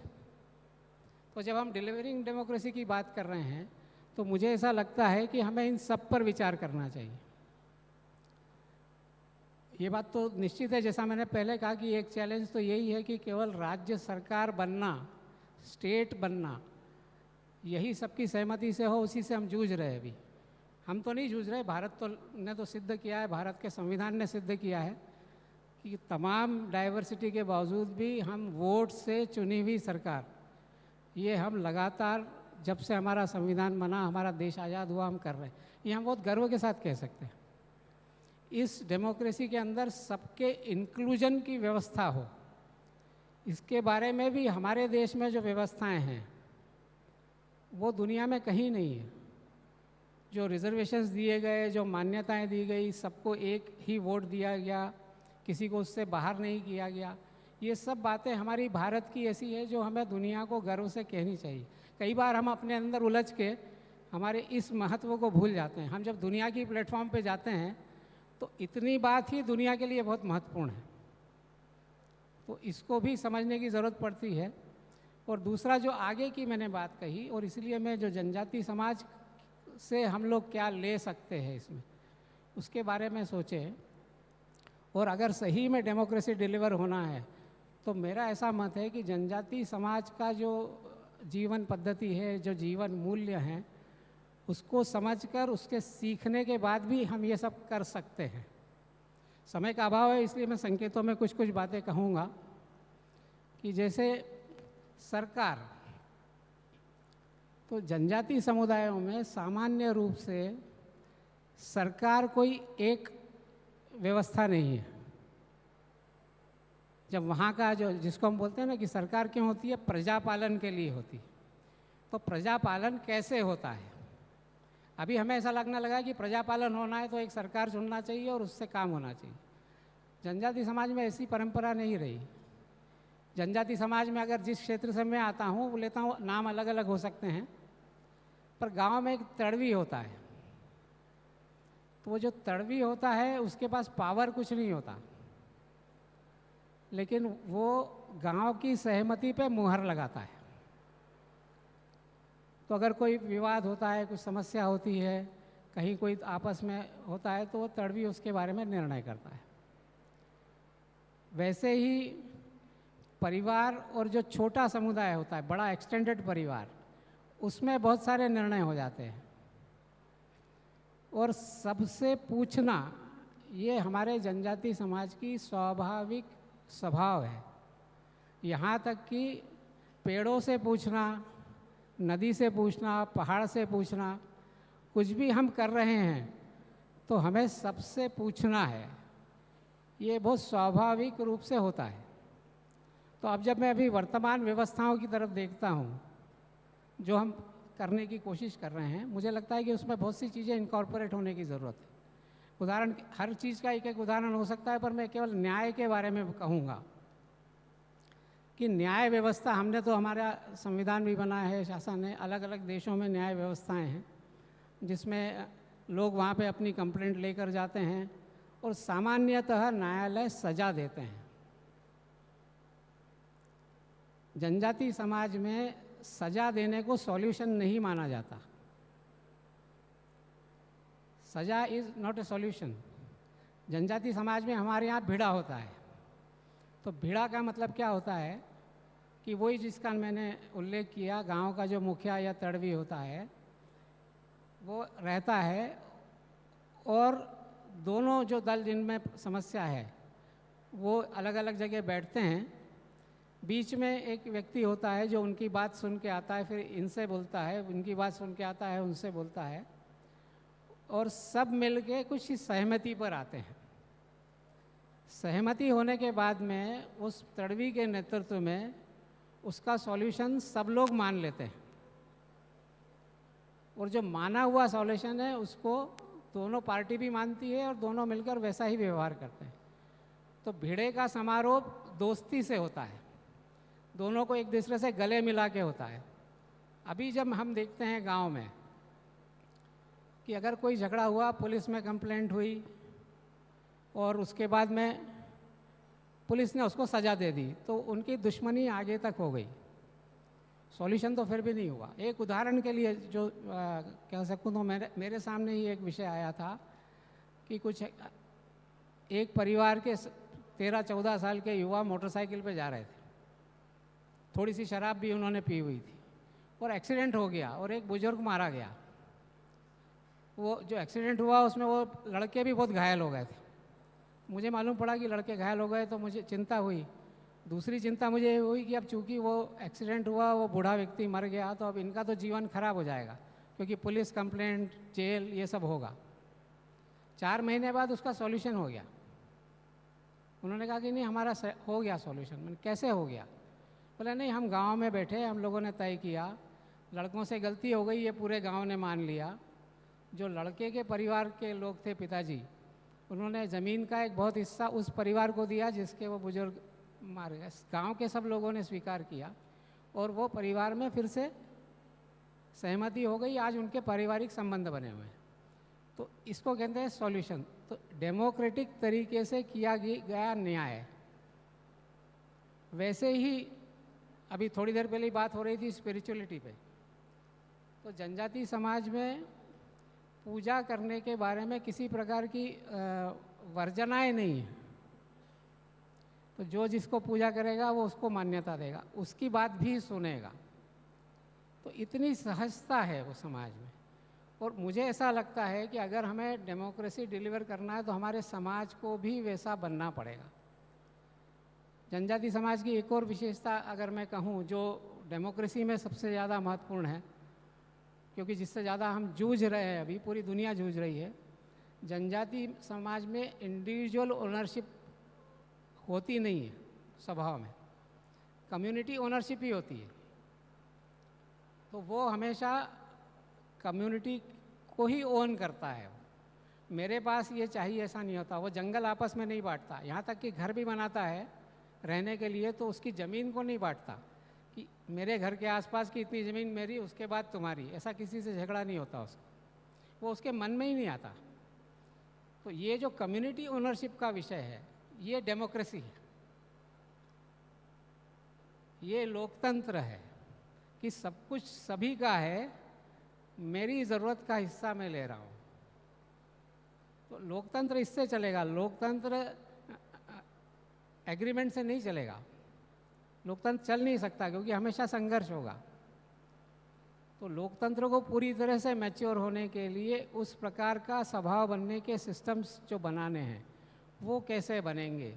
तो जब हम डिलीवरिंग डेमोक्रेसी की बात कर रहे हैं तो मुझे ऐसा लगता है कि हमें इन सब पर विचार करना चाहिए। ये बात तो निश्चित है, जैसा मैंने पहले कहा कि एक चैलेंज तो यही है कि केवल राज्य सरकार बनना, स्टेट बनना, यही सबकी सहमति से हो, उसी से हम जूझ रहे हैं। अभी हम तो नहीं जूझ रहे, भारत तो ने तो सिद्ध किया है, भारत के संविधान ने सिद्ध किया है कि तमाम डाइवर्सिटी के बावजूद भी हम वोट से चुनी हुई सरकार, ये हम लगातार जब से हमारा संविधान बना, हमारा देश आज़ाद हुआ, हम कर रहे हैं। ये हम बहुत गर्व के साथ कह सकते हैं। इस डेमोक्रेसी के अंदर सबके इंक्लूजन की व्यवस्था हो, इसके बारे में भी हमारे देश में जो व्यवस्थाएं हैं वो दुनिया में कहीं नहीं है। जो रिजर्वेशंस दिए गए, जो मान्यताएं दी गई, सबको एक ही वोट दिया गया, किसी को उससे बाहर नहीं किया गया, ये सब बातें हमारी भारत की ऐसी है जो हमें दुनिया को गर्व से कहनी चाहिए। कई बार हम अपने अंदर उलझ के हमारे इस महत्व को भूल जाते हैं। हम जब दुनिया की प्लेटफॉर्म पे जाते हैं तो इतनी बात ही दुनिया के लिए बहुत महत्वपूर्ण है, तो इसको भी समझने की ज़रूरत पड़ती है। और दूसरा जो आगे की मैंने बात कही, और इसलिए मैं जो जनजाति समाज से हम लोग क्या ले सकते हैं इसमें, उसके बारे में सोचें। और अगर सही में डेमोक्रेसी डिलीवर होना है तो मेरा ऐसा मत है कि जनजाति समाज का जो जीवन पद्धति है, जो जीवन मूल्य हैं, उसको समझकर उसके सीखने के बाद भी हम ये सब कर सकते हैं। समय का अभाव है, इसलिए मैं संकेतों में कुछ कुछ बातें कहूँगा कि जैसे सरकार, तो जनजाति समुदायों में सामान्य रूप से सरकार कोई एक व्यवस्था नहीं है। जब वहाँ का जो, जिसको हम बोलते हैं ना कि सरकार क्यों होती है, प्रजापालन के लिए होती है। तो प्रजापालन कैसे होता है? अभी हमें ऐसा लगने लगा कि प्रजापालन होना है तो एक सरकार चुनना चाहिए और उससे काम होना चाहिए। जनजाति समाज में ऐसी परंपरा नहीं रही। जनजाति समाज में अगर जिस क्षेत्र से मैं आता हूँ, वो लेता हूँ, नाम अलग अलग हो सकते हैं, पर गांव में एक तड़वी होता है। तो वो जो तड़वी होता है उसके पास पावर कुछ नहीं होता, लेकिन वो गांव की सहमति पे मुहर लगाता है। तो अगर कोई विवाद होता है, कुछ समस्या होती है, कहीं कोई आपस में होता है, तो वो तड़वी उसके बारे में निर्णय करता है। वैसे ही परिवार और जो छोटा समुदाय होता है, बड़ा एक्सटेंडेड परिवार, उसमें बहुत सारे निर्णय हो जाते हैं। और सबसे पूछना ये हमारे जनजाति समाज की स्वाभाविक स्वभाव है। यहाँ तक कि पेड़ों से पूछना, नदी से पूछना, पहाड़ से पूछना, कुछ भी हम कर रहे हैं तो हमें सबसे पूछना है। ये बहुत स्वाभाविक रूप से होता है। तो अब जब मैं अभी वर्तमान व्यवस्थाओं की तरफ देखता हूँ जो हम करने की कोशिश कर रहे हैं, मुझे लगता है कि उसमें बहुत सी चीज़ें इनकॉर्पोरेट होने की ज़रूरत है। उदाहरण, हर चीज़ का एक एक उदाहरण हो सकता है, पर मैं केवल न्याय के बारे में कहूँगा कि न्याय व्यवस्था, हमने तो हमारा संविधान भी बना है, शासन है, अलग अलग देशों में न्याय व्यवस्थाएं हैं जिसमें लोग वहाँ पे अपनी कंप्लेंट लेकर जाते हैं और सामान्यतः न्यायालय सजा देते हैं। जनजाति समाज में सजा देने को सॉल्यूशन नहीं माना जाता। सजा इज़ नॉट ए सॉल्यूशन। जनजाति समाज में हमारे यहाँ भिड़ा होता है, तो भिड़ा का मतलब क्या होता है कि वही जिसका मैंने उल्लेख किया, गांव का जो मुखिया या तड़वी होता है वो रहता है और दोनों जो दल जिनमें समस्या है वो अलग अलग जगह बैठते हैं। बीच में एक व्यक्ति होता है जो उनकी बात सुन के आता है, फिर इनसे बोलता है, उनकी बात सुन के आता है, उनसे बोलता है, और सब मिल के कुछ सहमति पर आते हैं। सहमति होने के बाद में उस तड़वी के नेतृत्व में उसका सॉल्यूशन सब लोग मान लेते हैं, और जो माना हुआ सॉल्यूशन है उसको दोनों पार्टी भी मानती है और दोनों मिलकर वैसा ही व्यवहार करते हैं। तो भिड़े का समारोह दोस्ती से होता है, दोनों को एक दूसरे से गले मिला के होता है। अभी जब हम देखते हैं गांव में कि अगर कोई झगड़ा हुआ, पुलिस में कंप्लेंट हुई और उसके बाद में पुलिस ने उसको सज़ा दे दी, तो उनकी दुश्मनी आगे तक हो गई, सॉल्यूशन तो फिर भी नहीं हुआ। एक उदाहरण के लिए जो कह सकूँ तो मेरे सामने ही एक विषय आया था कि कुछ एक परिवार के 13-14 साल के युवा मोटरसाइकिल पे जा रहे थे, थोड़ी सी शराब भी उन्होंने पी हुई थी, और एक्सीडेंट हो गया और एक बुजुर्ग मारा गया। वो जो एक्सीडेंट हुआ उसमें वो लड़के भी बहुत घायल हो गए थे। मुझे मालूम पड़ा कि लड़के घायल हो गए तो मुझे चिंता हुई। दूसरी चिंता मुझे हुई कि अब चूंकि वो एक्सीडेंट हुआ, वो बूढ़ा व्यक्ति मर गया, तो अब इनका तो जीवन खराब हो जाएगा, क्योंकि पुलिस कंप्लेंट, जेल, ये सब होगा। 4 महीने बाद उसका सॉल्यूशन हो गया। उन्होंने कहा कि नहीं हमारा हो गया सॉल्यूशन। मैंने कैसे हो गया? बोले नहीं, हम गांव में बैठे, हम लोगों ने तय किया, लड़कों से गलती हो गई, ये पूरे गांव ने मान लिया। जो लड़के के परिवार के लोग थे, पिताजी, उन्होंने ज़मीन का एक बहुत हिस्सा उस परिवार को दिया जिसके वो बुजुर्ग मार गए। गाँव के सब लोगों ने स्वीकार किया और वो परिवार में फिर से सहमति हो गई। आज उनके पारिवारिक संबंध बने हुए हैं। तो इसको कहते हैं सॉल्यूशन। तो डेमोक्रेटिक तरीके से किया गया न्याय। वैसे ही अभी थोड़ी देर पहले ही बात हो रही थी स्पिरिचुअलिटी पे, तो जनजाति समाज में पूजा करने के बारे में किसी प्रकार की वर्जनाएं नहीं है। तो जो जिसको पूजा करेगा वो उसको मान्यता देगा, उसकी बात भी सुनेगा। तो इतनी सहजता है वो समाज में। और मुझे ऐसा लगता है कि अगर हमें डेमोक्रेसी डिलीवर करना है तो हमारे समाज को भी वैसा बनना पड़ेगा। जनजाति समाज की एक और विशेषता अगर मैं कहूँ जो डेमोक्रेसी में सबसे ज़्यादा महत्वपूर्ण है, क्योंकि जिससे ज़्यादा हम जूझ रहे हैं, अभी पूरी दुनिया जूझ रही है, जनजाति समाज में इंडिविजुअल ओनरशिप होती नहीं है स्वभाव में, कम्युनिटी ओनरशिप ही होती है। तो वो हमेशा कम्युनिटी को ही ओन करता है। मेरे पास ये चाहिए ऐसा नहीं होता। वो जंगल आपस में नहीं बांटता, यहाँ तक कि घर भी बनाता है रहने के लिए तो उसकी ज़मीन को नहीं बांटता कि मेरे घर के आसपास की इतनी ज़मीन मेरी, उसके बाद तुम्हारी। ऐसा किसी से झगड़ा नहीं होता उसको, वो उसके मन में ही नहीं आता। तो ये जो कम्युनिटी ओनरशिप का विषय है, ये डेमोक्रेसी है, ये लोकतंत्र है कि सब कुछ सभी का है, मेरी ज़रूरत का हिस्सा मैं ले रहा हूँ। तो लोकतंत्र इससे चलेगा। लोकतंत्र एग्रीमेंट से नहीं चलेगा। लोकतंत्र चल नहीं सकता क्योंकि हमेशा संघर्ष होगा। तो लोकतंत्र को पूरी तरह से मैच्योर होने के लिए उस प्रकार का स्वभाव बनने के सिस्टम्स जो बनाने हैं वो कैसे बनेंगे,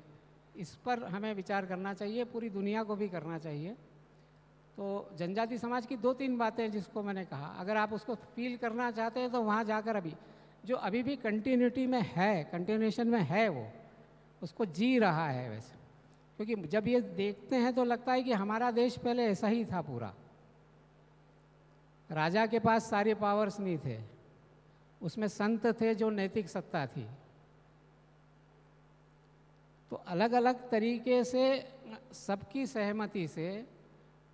इस पर हमें विचार करना चाहिए, पूरी दुनिया को भी करना चाहिए। तो जनजाति समाज की 2-3 बातें जिसको मैंने कहा, अगर आप उसको फील करना चाहते हैं तो वहाँ जाकर अभी भी कंटिन्यूटी में है, कंटिन्यूएशन में है, वो उसको जी रहा है वैसे। क्योंकि जब ये देखते हैं तो लगता है कि हमारा देश पहले ऐसा ही था पूरा। राजा के पास सारे पावर्स नहीं थे, उसमें संत थे जो नैतिक सत्ता थी। तो अलग अलग तरीके से सबकी सहमति से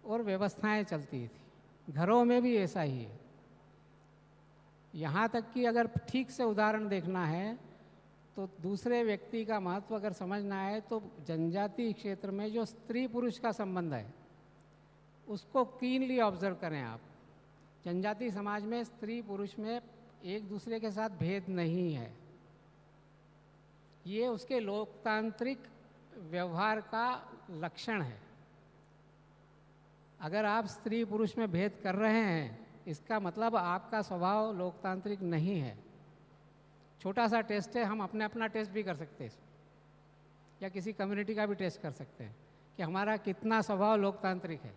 और व्यवस्थाएं चलती थी। घरों में भी ऐसा ही है। यहाँ तक कि अगर ठीक से उदाहरण देखना है तो दूसरे व्यक्ति का महत्व अगर समझना है तो जनजाति क्षेत्र में जो स्त्री पुरुष का संबंध है उसको क्लीनली ऑब्जर्व करें आप। जनजाति समाज में स्त्री पुरुष में एक दूसरे के साथ भेद नहीं है। ये उसके लोकतांत्रिक व्यवहार का लक्षण है। अगर आप स्त्री पुरुष में भेद कर रहे हैं, इसका मतलब आपका स्वभाव लोकतांत्रिक नहीं है। छोटा सा टेस्ट है, हम अपना टेस्ट भी कर सकते हैं, या किसी कम्युनिटी का भी टेस्ट कर सकते हैं कि हमारा कितना स्वभाव लोकतांत्रिक है।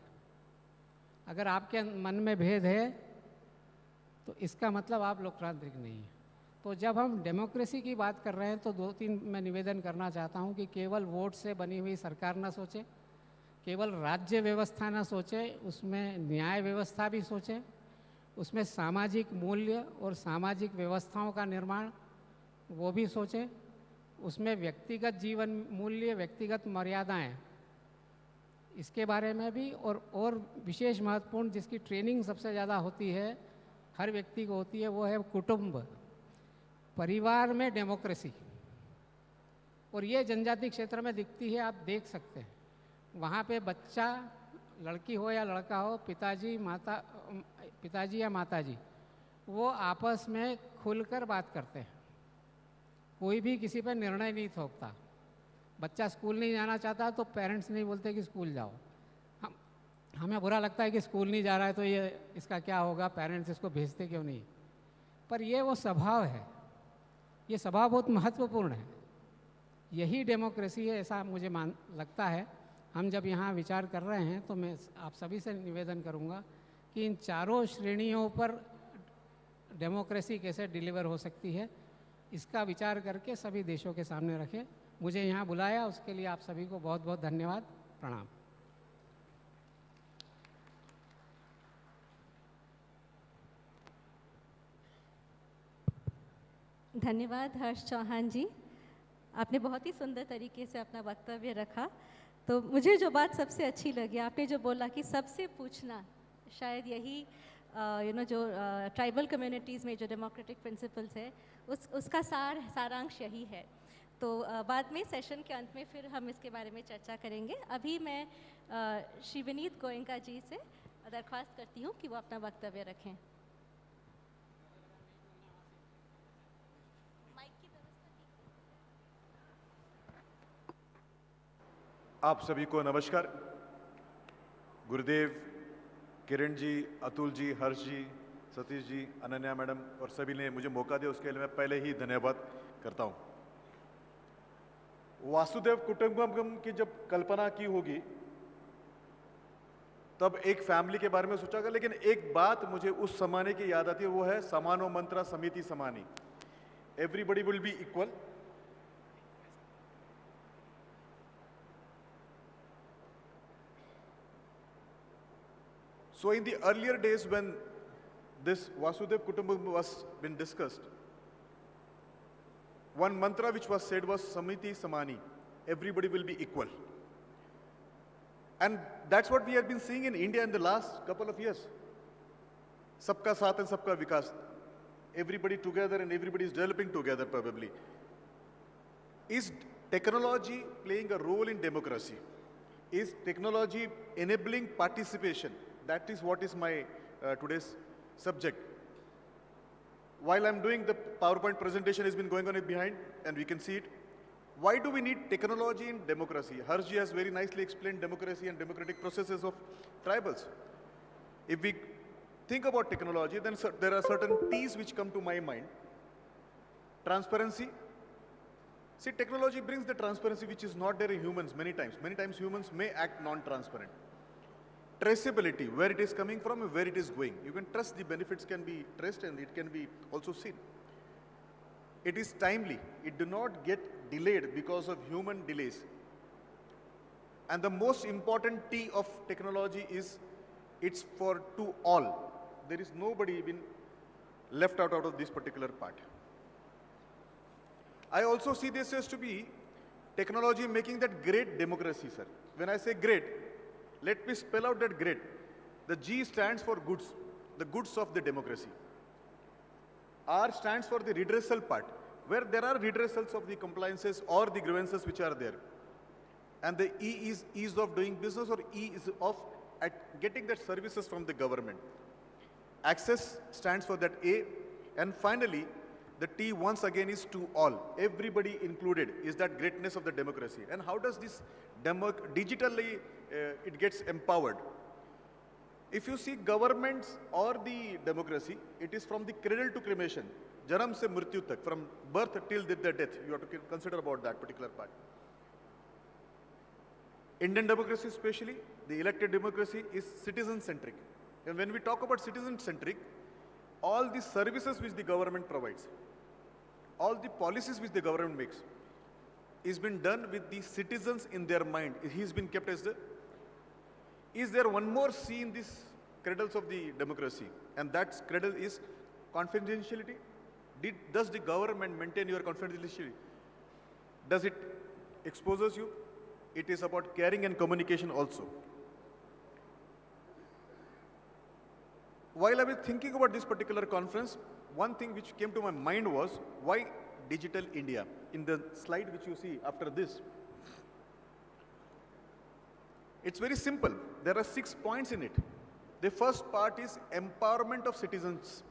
अगर आपके मन में भेद है तो इसका मतलब आप लोकतांत्रिक नहीं है। तो जब हम डेमोक्रेसी की बात कर रहे हैं तो 2-3 मैं निवेदन करना चाहता हूं कि केवल वोट से बनी हुई सरकार ना सोचे, केवल राज्य व्यवस्था ना सोचे, उसमें न्याय व्यवस्था भी सोचे, उसमें सामाजिक मूल्य और सामाजिक व्यवस्थाओं का निर्माण वो भी सोचे, उसमें व्यक्तिगत जीवन मूल्य, व्यक्तिगत मर्यादाएं, इसके बारे में भी, और विशेष महत्वपूर्ण जिसकी ट्रेनिंग सबसे ज़्यादा होती है, हर व्यक्ति को होती है, वो है कुटुंब, परिवार में डेमोक्रेसी। और ये जनजाति क्षेत्र में दिखती है, आप देख सकते हैं। वहाँ पे बच्चा, लड़की हो या लड़का हो, पिताजी या माताजी, वो आपस में खुलकर बात करते हैं। कोई भी किसी पर निर्णय नहीं थोपता। बच्चा स्कूल नहीं जाना चाहता तो पेरेंट्स नहीं बोलते कि स्कूल जाओ। हमें बुरा लगता है कि स्कूल नहीं जा रहा है तो ये इसका क्या होगा, पेरेंट्स इसको भेजते क्यों नहीं। पर ये वो स्वभाव है, ये स्वभाव बहुत महत्वपूर्ण है। यही डेमोक्रेसी है, ऐसा मुझे लगता है। हम जब यहाँ विचार कर रहे हैं तो मैं आप सभी से निवेदन करूँगा कि इन चारों श्रेणियों पर डेमोक्रेसी कैसे डिलीवर हो सकती है, इसका विचार करके सभी देशों के सामने रखें। मुझे यहाँ बुलाया, उसके लिए आप सभी को बहुत बहुत धन्यवाद। प्रणाम। धन्यवाद हर्ष चौहान जी, आपने बहुत ही सुंदर तरीके से अपना वक्तव्य रखा। तो मुझे जो बात सबसे अच्छी लगी, आपने जो बोला कि सबसे पूछना, शायद यही जो ट्राइबल कम्युनिटीज़ में जो डेमोक्रेटिक प्रिंसिपल्स है उसका सारांश यही है। तो बाद में सेशन के अंत में फिर हम इसके बारे में चर्चा करेंगे। अभी मैं श्री विनीत गोयंका जी से दरख्वास्त करती हूँ कि वो अपना वक्तव्य रखें। आप सभी को नमस्कार। गुरुदेव, किरण जी, अतुल जी, हर्ष जी, सतीश जी, अनन्या मैडम और सभी ने मुझे मौका दिया, उसके लिए मैं पहले ही धन्यवाद करता हूं। वासुदेव कुटुंबकम की जब कल्पना की होगी तब एक फैमिली के बारे में सोचा गया, लेकिन एक बात मुझे उस जमाने की याद आती है, वो है समानो मंत्रा समिति समानी, everybody will be equal. So in the earlier days when this Vasudev Kutumbakam was been discussed, one mantra which was said was Samiti Samani, everybody will be equal. And that's what we have been seeing in India in the last couple of years. Sabka Saath and Sabka Vikas, everybody together and everybody is developing together probably. Is technology playing a role in democracy? Is technology enabling participation? That is what is my today's subject. While I'm doing the PowerPoint presentation has been going on behind and we can see it. Why do we need technology in democracy? Harshji has very nicely explained democracy and democratic processes of tribals. If we think about technology, then there are certain T's which come to my mind. Transparency. See, technology brings the transparency which is not there in humans many times. Many times humans may act non-transparent. Traceability, where it is coming from and where it is going. You can trust the benefits can be traced and it can be also seen. It is timely. It do not get delayed because of human delays. And the most important T of technology is it's for to all. There is nobody been left out of this particular part. I also see this as to be technology making that great democracy, sir. When I say great, let me spell out that great. The G stands for goods, the goods of the democracy. R stands for the redressal part, where there are redressals of the compliances or the grievances which are there. And the E is ease of doing business, or E is of getting that services from the government. Access stands for that A. And finally, The T once again is to all, everybody included, is that greatness of the democracy. And how does this digitally, it gets empowered? If you see governments or the democracy, it is from the cradle to cremation, janam se mrityu tak, from birth till the death. You have to consider about that particular part. Indian democracy especially, the elected democracy is citizen-centric. And when we talk about citizen-centric, all the services which the government provides, all the policies which the government makes, is been done with the citizens in their mind. He's been kept as the... Is there one more C in these cradles of the democracy? And that cradle is confidentiality. Does the government maintain your confidentiality? Does it exposes you? It is about caring and communication also. While I was thinking about this particular conference, one thing which came to my mind was, why Digital India? In the slide which you see after this, it's very simple. There are 6 points in it. The first part is empowerment of citizens.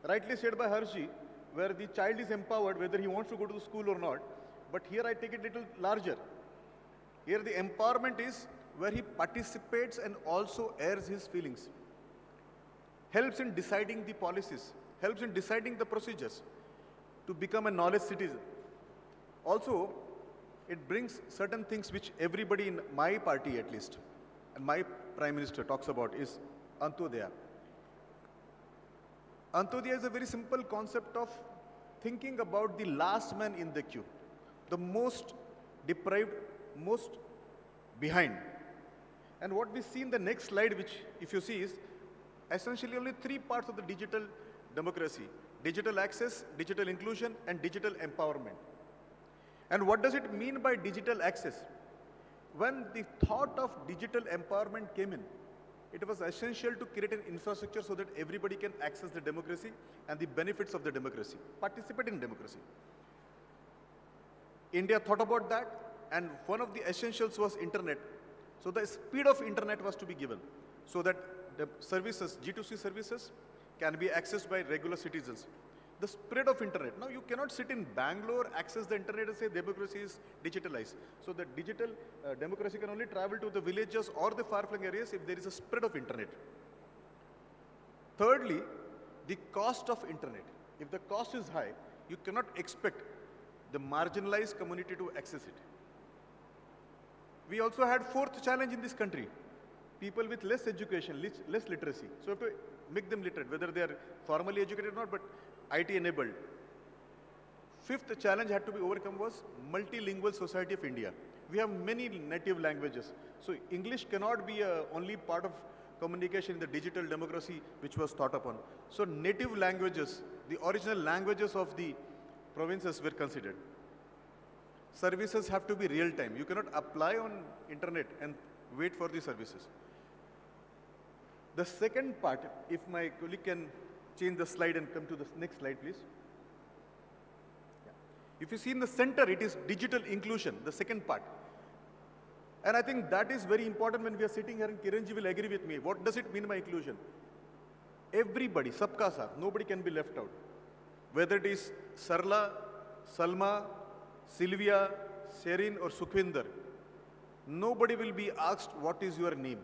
Rightly said by Harshi, where the child is empowered whether he wants to go to the school or not. But here I take it a little larger. Here the empowerment is where he participates and also airs his feelings. Helps in deciding the policies, helps in deciding the procedures to become a knowledge citizen. Also, it brings certain things which everybody in my party at least, and my Prime Minister talks about, is Antyodaya. Antyodaya is a very simple concept of thinking about the last man in the queue, the most deprived, most behind. And what we see in the next slide, which if you see, is essentially only 3 parts of the digital democracy: digital access, digital inclusion, and digital empowerment. And what does it mean by digital access? When the thought of digital empowerment came in, it was essential to create an infrastructure so that everybody can access the democracy and the benefits of the democracy, participate in democracy. India thought about that, and one of the essentials was internet. So the speed of internet was to be given so that the services, G2C services, can be accessed by regular citizens. The spread of internet. Now you cannot sit in Bangalore, access the internet and say democracy is digitalized. So the digital democracy can only travel to the villages or the far-flung areas if there is a spread of internet. Thirdly, the cost of internet. If the cost is high, you cannot expect the marginalized community to access it. We also had 4th challenge in this country. People with less education, less literacy. So we have to make them literate, whether they are formally educated or not, but IT enabled. 5th challenge had to be overcome was multilingual society of India. We have many native languages. So English cannot be only part of communication in the digital democracy which was thought upon. So native languages, the original languages of the provinces were considered. Services have to be real time. You cannot apply on internet and wait for the services. The second part, if my colleague can change the slide and come to the next slide, please. Yeah. If you see in the center, it is digital inclusion, the second part. And I think that is very important when we are sitting here, and Kiranji will agree with me. What does it mean by inclusion? Everybody, sabka saath, nobody can be left out. Whether it is Sarla, Salma, Sylvia, Sherin or Sukhwinder, nobody will be asked what is your name,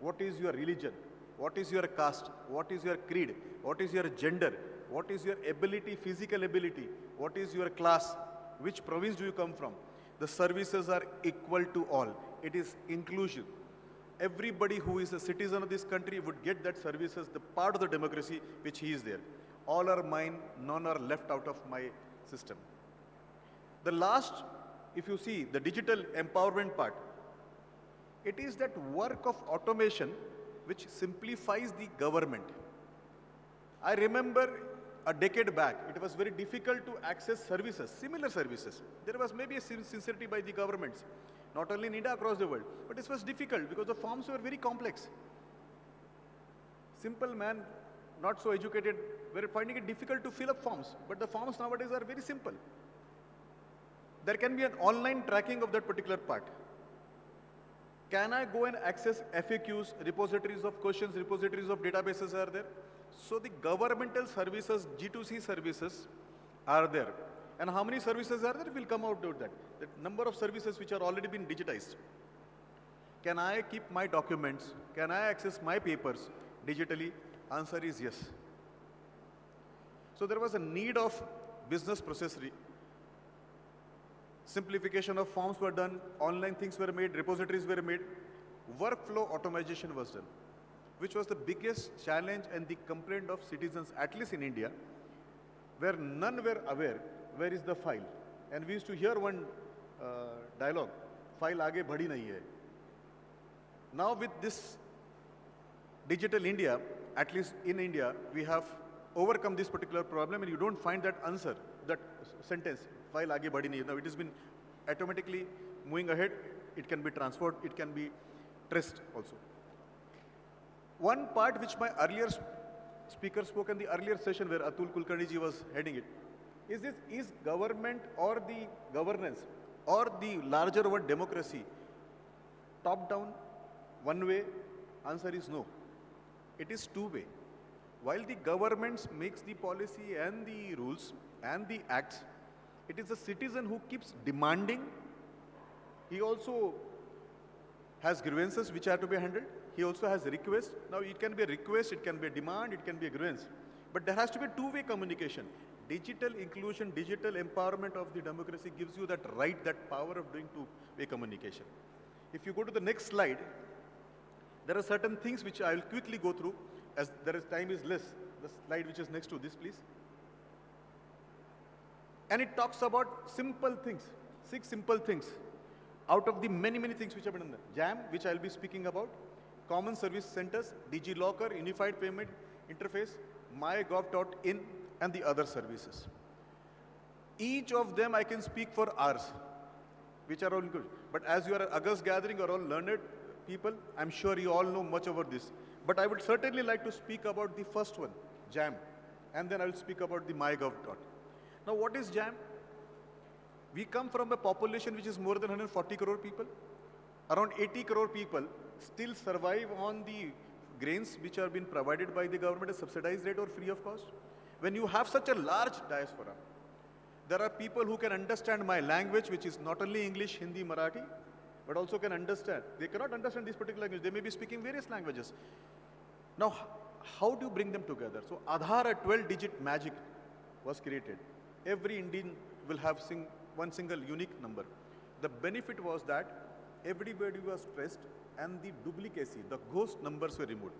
what is your religion, what is your caste, what is your creed, what is your gender, what is your ability, physical ability, what is your class, which province do you come from. The services are equal to all. It is inclusion. Everybody who is a citizen of this country would get that services, the part of the democracy which he is there. All are mine, none are left out of my system. The last, if you see, the digital empowerment part, it is that work of automation which simplifies the government. I remember a decade back, it was very difficult to access services, similar services. There was maybe a sincerity by the governments, not only in India, across the world. But this was difficult because the forms were very complex. Simple man, not so educated, were finding it difficult to fill up forms. But the forms nowadays are very simple. There can be an online tracking of that particular part. Can I go and access FAQs, repositories of questions, repositories of databases are there? So the governmental services, G2C services are there. And how many services are there will come out of that. The number of services which are already been digitized. Can I keep my documents? Can I access my papers digitally? Answer is yes. So there was a need of business process simplification of forms were done, online things were made, repositories were made, workflow automation was done, which was the biggest challenge and the complaint of citizens, at least in India, where none were aware where is the file. And we used to hear one dialogue, file aage badhi nahi hai. Now with this digital India, at least in India, we have overcome this particular problem and you don't find that answer, that sentence, file aage badhi nahi hai. Now it has been automatically moving ahead, it can be transferred, it can be traced also. One part which my earlier speaker spoke in the earlier session where Atul Kulkarni ji was heading it, is government or the governance or the larger word democracy top down, one way? Answer is no. It is two way. While the government makes the policy and the rules and the acts, it is the citizen who keeps demanding. He also has grievances which are to be handled. He also has requests. Now it can be a request, it can be a demand, it can be a grievance. But there has to be two-way communication. Digital inclusion, digital empowerment of the democracy gives you that right, that power of doing two-way communication. If you go to the next slide, there are certain things which I will quickly go through as time is less. The slide which is next to this, please. And it talks about simple things, 6 simple things out of the many things which have been done. JAM, which I will be speaking about, Common Service Centers, DigiLocker, Unified Payment Interface, mygov.in, and the other services. Each of them I can speak for hours, which are all good. But as you are at August gathering, you are all learned people. I'm sure you all know much about this. But I would certainly like to speak about the first one, JAM, and then I will speak about the mygov. Now what is JAM? We come from a population which is more than 140 crore people. Around 80 crore people still survive on the grains which are being provided by the government at subsidized rate or free of cost. When you have such a large diaspora, there are people who can understand my language, which is not only English, Hindi, Marathi, but also can understand. They cannot understand this particular language. They may be speaking various languages. Now, how do you bring them together? So, Aadhaar, a 12-digit magic was created. Every Indian will have one single unique number. The benefit was that everybody was traced and the duplicacy, the ghost numbers were removed.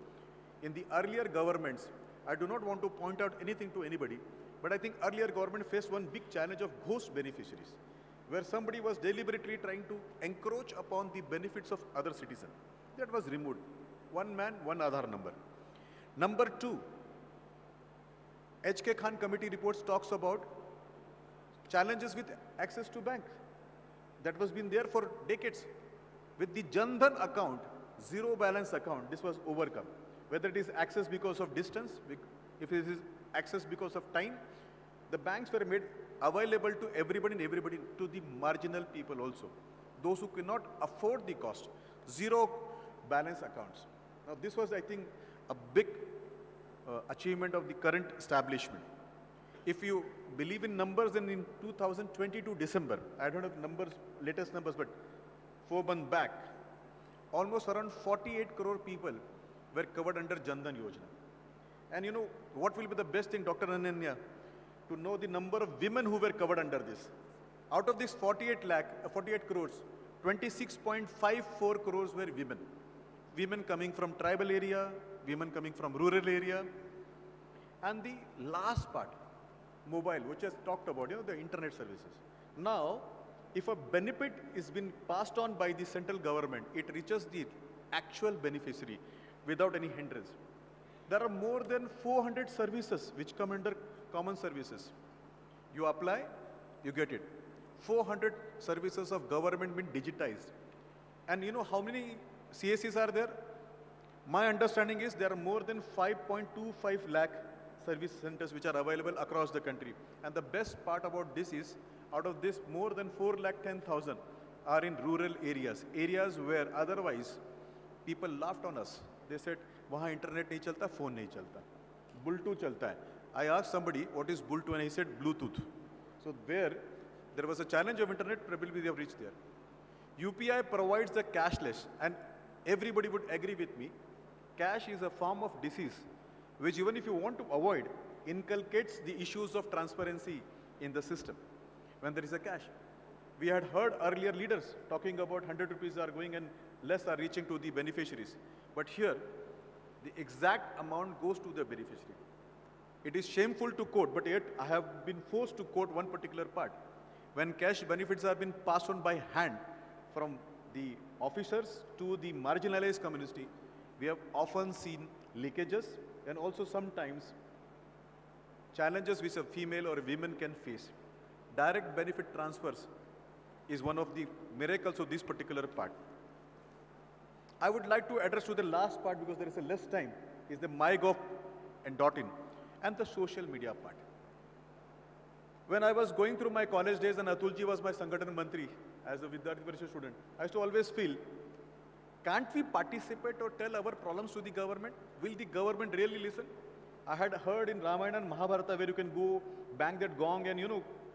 In the earlier governments, I do not want to point out anything to anybody, but I think earlier government faced one big challenge of ghost beneficiaries, where somebody was deliberately trying to encroach upon the benefits of other citizens. That was removed. One man, one Aadhaar number. Number 2, H.K. Khan committee reports talks about challenges with access to bank. That was been there for decades. With the Jan Dhan account, zero balance account, this was overcome. Whether it is access because of distance, if it is access because of time, the banks were made available to everybody and everybody, to the marginal people also. Those who cannot afford the cost, zero balance accounts. Now this was, I think, a big achievement of the current establishment. If you believe in numbers, then in 2022 December, I don't have numbers, latest numbers, but 4 months back, almost around 48 crore people were covered under Jan Dhan Yojana. And you know, what will be the best thing, Dr. Ananya, to know the number of women who were covered under this. Out of this 48 crores, 26.54 crores were women. Women coming from tribal area, women coming from rural area. And the last part, mobile, which has talked about, the internet services. Now, if a benefit is been passed on by the central government, it reaches the actual beneficiary without any hindrance. There are more than 400 services which come under common services. You apply, you get it. 400 services of government been digitized. And you know how many CSCs are there? My understanding is there are more than 5.25 lakh service centers which are available across the country. And the best part about this is, out of this, more than 4,10,000 are in rural areas, areas where otherwise people laughed on us. They said, "Wahan internet nahi chalta, phone nahi chalta." Bull2 chalta hai. I asked somebody, what is Bull2? And he said, Bluetooth. So there was a challenge of internet, probably they have reached there. UPI provides the cashless, and everybody would agree with me, cash is a form of disease, which even if you want to avoid, inculcates the issues of transparency in the system when there is a cash. We had heard earlier leaders talking about 100 rupees are going and less are reaching to the beneficiaries. But here, the exact amount goes to the beneficiary. It is shameful to quote, but yet I have been forced to quote one particular part. When cash benefits are being passed on by hand from the officers to the marginalized community, we have often seen leakages and also sometimes challenges which a female or a woman can face. Direct benefit transfers is one of the miracles of this particular part. I would like to address to the last part because there is a less time, is the MyGov and .in and the social media part. When I was going through my college days and Atulji was my Sangatana Mantri as a Vidyarthi Parishad student, I used to always feel, can't we participate or tell our problems to the government? Will the government really listen? I had heard in Ramayana and Mahabharata where you can go bang that gong and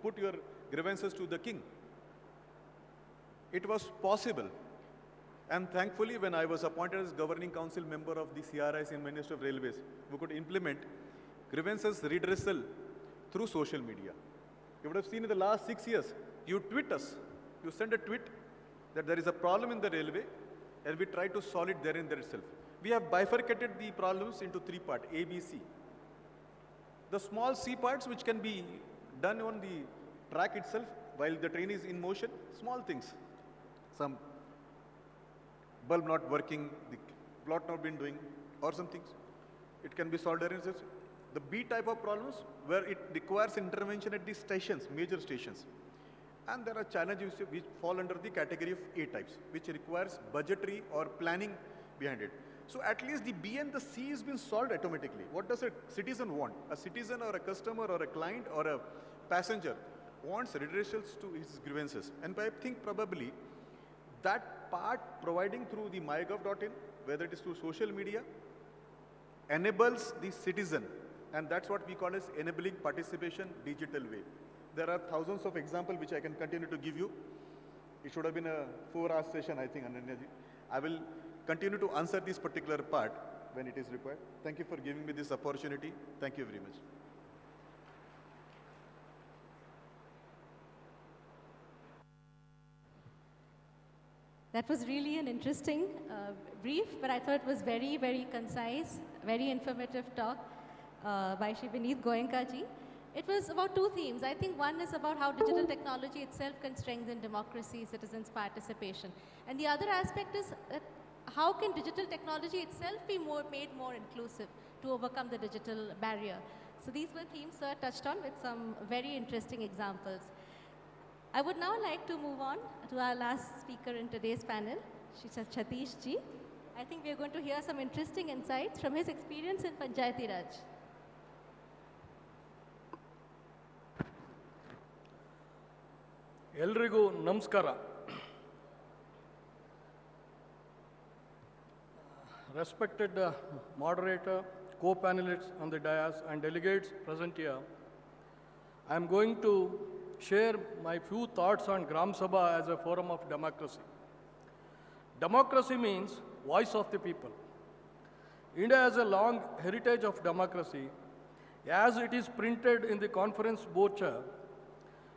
put your grievances to the king. It was possible. And thankfully, when I was appointed as governing council member of the CRIs in Ministry of Railways, we could implement grievances redressal through social media. You would have seen in the last 6 years, you tweet us, you send a tweet that there is a problem in the railway and we try to solve it there and there itself. We have bifurcated the problems into 3 parts, A, B, C. The small C parts which can be done on the track itself while the train is in motion, small things. Some bulb not working, the plot not been doing, or some things. It can be solved there in itself. The B type of problems where it requires intervention at the stations, major stations. And there are challenges which fall under the category of A types, which requires budgetary or planning behind it. So at least the B and the C has been solved automatically. What does a citizen want? A citizen or a customer or a client or a passenger wants redressals to his grievances. And I think probably that part providing through the mygov.in, whether it is through social media, enables the citizen. And that's what we call as enabling participation digital way. There are thousands of examples which I can continue to give you. It should have been a 4-hour session, I think, Ananyaji. I will continue to answer this particular part when it is required. Thank you for giving me this opportunity. Thank you very much. That was really an interesting brief, but I thought it was very, very concise, very informative talk by Shri Vineet Goenka ji. It was about 2 themes. I think one is about how digital technology itself can strengthen democracy, citizens' participation. And the other aspect is that how can digital technology itself be made more inclusive to overcome the digital barrier. So these were themes Sir touched on with some very interesting examples. I would now like to move on to our last speaker in today's panel, Shri Satish ji. I think we are going to hear some interesting insights from his experience in Panchayati Raj. ಎಲ್ರಿಗೂ ನಮಸ್ಕಾರ. Respected moderator, co-panelists on the dais and delegates present here, I am going to share my few thoughts on Gram Sabha as a forum of democracy. Democracy means voice of the people. India has a long heritage of democracy, as it is printed in the conference brochure.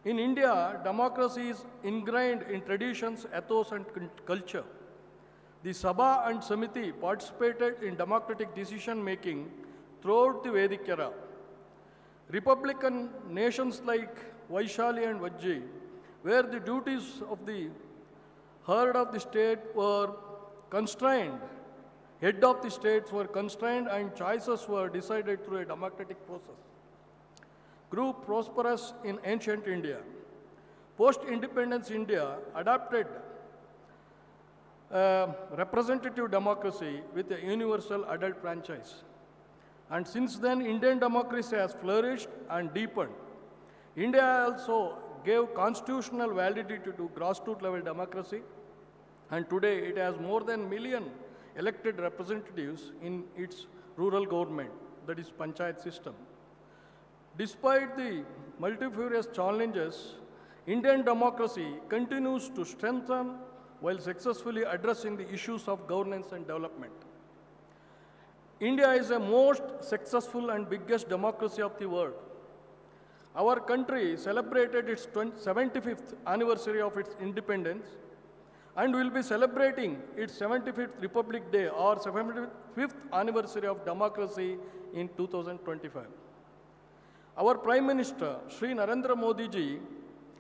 In India, democracy is ingrained in traditions, ethos, and culture. The Sabha and Samiti participated in democratic decision-making throughout the Vedic era. Republican nations like Vaishali and Vajji, where the duties of the head of the state were constrained, and choices were decided through a democratic process, grew prosperous in ancient India. Post-independence India adopted representative democracy with a universal adult franchise. And since then, Indian democracy has flourished and deepened. India also gave constitutional validity to grassroots level democracy, and today it has more than 1 million elected representatives in its rural government. that is panchayat system. Despite the multifarious challenges, Indian democracy continues to strengthen while successfully addressing the issues of governance and development. India is the most successful and biggest democracy of the world. Our country celebrated its 75th anniversary of its independence and will be celebrating its 75th Republic Day or 75th anniversary of democracy in 2025. Our Prime Minister, Shri Narendra Modi ji,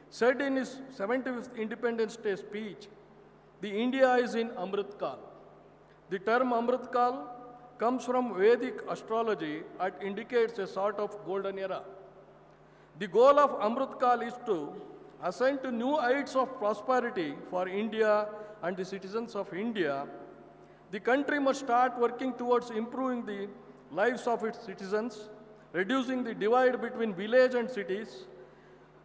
said in his 75th Independence Day speech, the India is in Amrit Kal. The term Amrit Kal comes from Vedic astrology and indicates a sort of golden era. The goal of Amrit Kal is to ascend to new heights of prosperity for India and the citizens of India. The country must start working towards improving the lives of its citizens, reducing the divide between village and cities,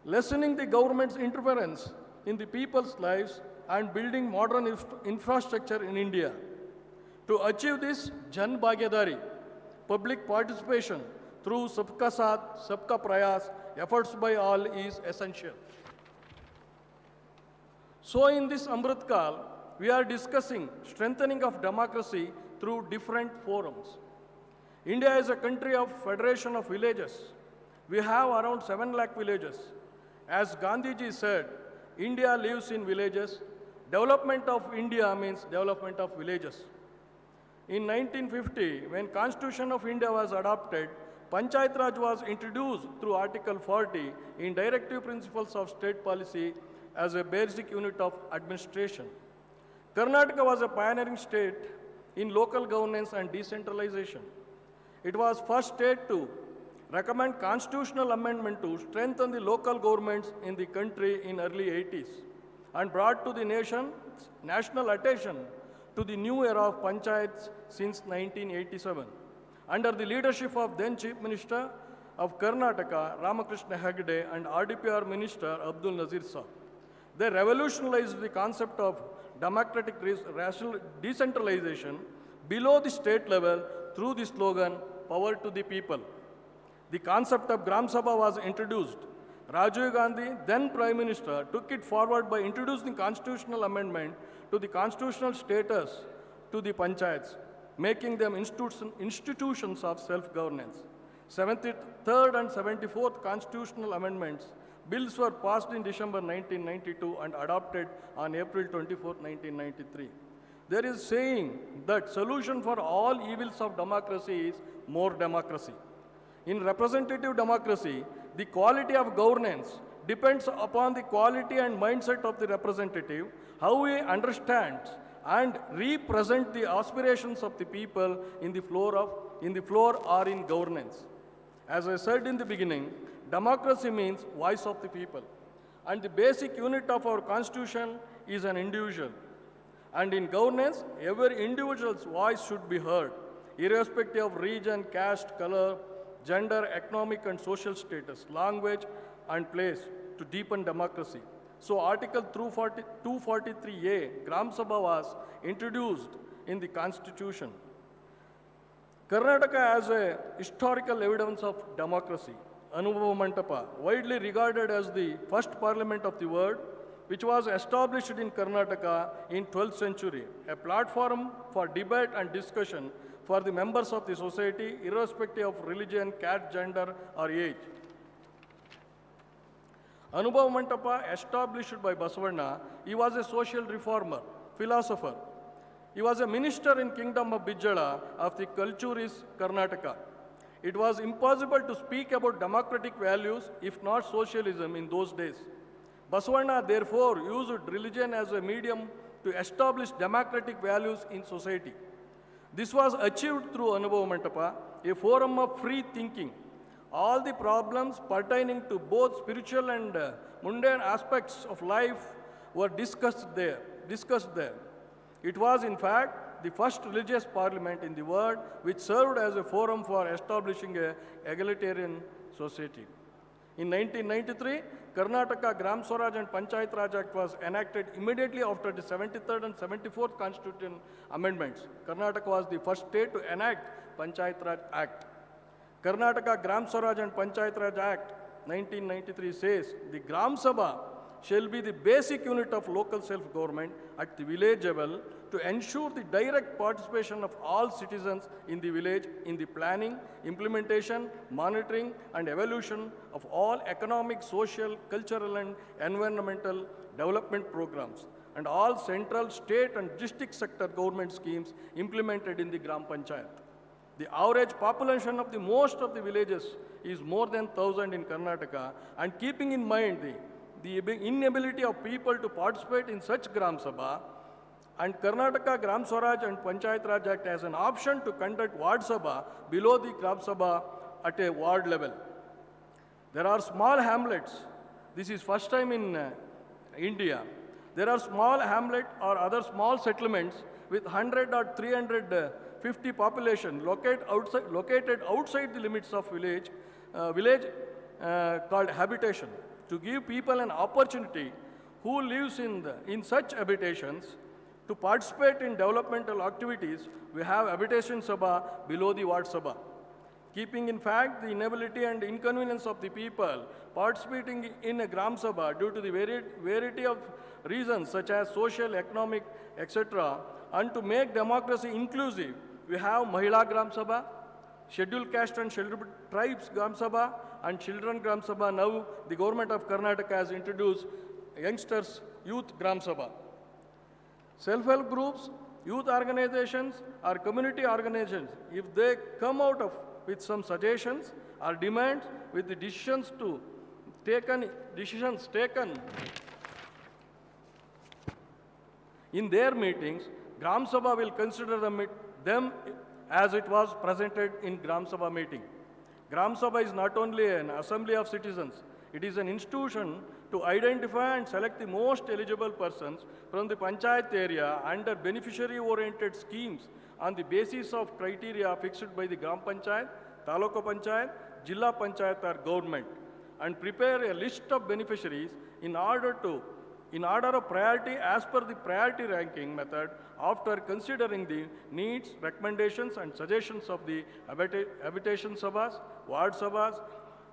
lessening the government's interference in the people's lives, and building modern infrastructure in India. To achieve this, Jan Bhagyadari, public participation through Sabka Saath, Sabka Prayas, efforts by all is essential. So in this Amrit Kal, we are discussing strengthening of democracy through different forums. India is a country of federation of villages. We have around 7 lakh villages. As Gandhiji said, India lives in villages. Development of India means development of villages. In 1950, when Constitution of India was adopted, Panchayat Raj was introduced through Article 40 in Directive Principles of State Policy as a basic unit of administration. Karnataka was a pioneering state in local governance and decentralization. It was first state to recommend constitutional amendment to strengthen the local governments in the country in early 80s and brought to the national attention to the new era of panchayats since 1987. Under the leadership of then Chief Minister of Karnataka, Ramakrishna Hegde, and RDPR Minister Abdul Nazir Saab. They revolutionized the concept of democratic rational decentralization below the state level through the slogan, power to the people. The concept of Gram Sabha was introduced. Rajiv Gandhi, then Prime Minister, took it forward by introducing constitutional amendment to the constitutional status to the panchayats, making them institutions of self-governance. 73rd and 74th constitutional amendments, bills were passed in December 1992 and adopted on April 24, 1993. There is saying that solution for all evils of democracy is more democracy. In representative democracy, the quality of governance depends upon the quality and mindset of the representative, how he understands and represent the aspirations of the people in the floor or in governance. As I said in the beginning, democracy means voice of the people. And the basic unit of our constitution is an individual. And in governance, every individual's voice should be heard, irrespective of region, caste, color, gender, economic and social status, language and place to deepen democracy. So Article 243A, Gram Sabha, was introduced in the Constitution. Karnataka has a historical evidence of democracy. Anubhava Mantapa, widely regarded as the first parliament of the world, which was established in Karnataka in 12th century, a platform for debate and discussion for the members of the society, irrespective of religion, caste, gender, or age. Anubhava Mantapa, established by Basavanna, he was a social reformer, philosopher. He was a minister in Kingdom of Bijjala of the Kalchuris, Karnataka. It was impossible to speak about democratic values, if not socialism, in those days. Basavanna therefore used religion as a medium to establish democratic values in society. This was achieved through Anubhava Mantapa, a forum of free thinking. All the problems pertaining to both spiritual and mundane aspects of life were discussed there. It was, in fact, the first religious parliament in the world which served as a forum for establishing an egalitarian society. In 1993, Karnataka Gram Swaraj and Panchayat Raj Act was enacted immediately after the 73rd and 74th Constitution amendments. Karnataka was the first state to enact Panchayat Raj Act. Karnataka Gram Swaraj and Panchayat Raj Act 1993 says the Gram Sabha shall be the basic unit of local self-government at the village level to ensure the direct participation of all citizens in the village in the planning, implementation, monitoring, and evolution of all economic, social, cultural, and environmental development programs, and all central, state, and district sector government schemes implemented in the Gram Panchayat. The average population of the most of the villages is more than 1,000 in Karnataka, and keeping in mind the inability of people to participate in such Gram Sabha, and Karnataka Gram Swaraj and Panchayat Raj Act has an option to conduct Ward Sabha below the Gram Sabha at a ward level. There are small hamlets. This is first time in India. There are small hamlet or other small settlements with 100 or 350 population located outside the limits of village called habitation. To give people an opportunity who lives in such habitations to participate in developmental activities, we have habitation sabha below the ward sabha. Keeping in fact the inability and inconvenience of the people participating in a Gram Sabha due to the variety of reasons such as social, economic, etc. And to make democracy inclusive, we have Mahila Gram Sabha, Scheduled Caste and Scheduled Tribes Gram Sabha, and Children Gram Sabha. Now the government of Karnataka has introduced Youngsters Youth Gram Sabha. Self-help groups, youth organizations, or community organizations, if they come out with some suggestions or demands with the decisions taken in their meetings, Gram Sabha will consider them as it was presented in Gram Sabha meeting. Gram Sabha is not only an assembly of citizens, it is an institution to identify and select the most eligible persons from the Panchayat area under beneficiary-oriented schemes on the basis of criteria fixed by the Gram Panchayat, Taluka Panchayat, Jilla Panchayat or government, and prepare a list of beneficiaries in order of priority as per the priority ranking method after considering the needs, recommendations and suggestions of the habitation sabhas, ward sabhas,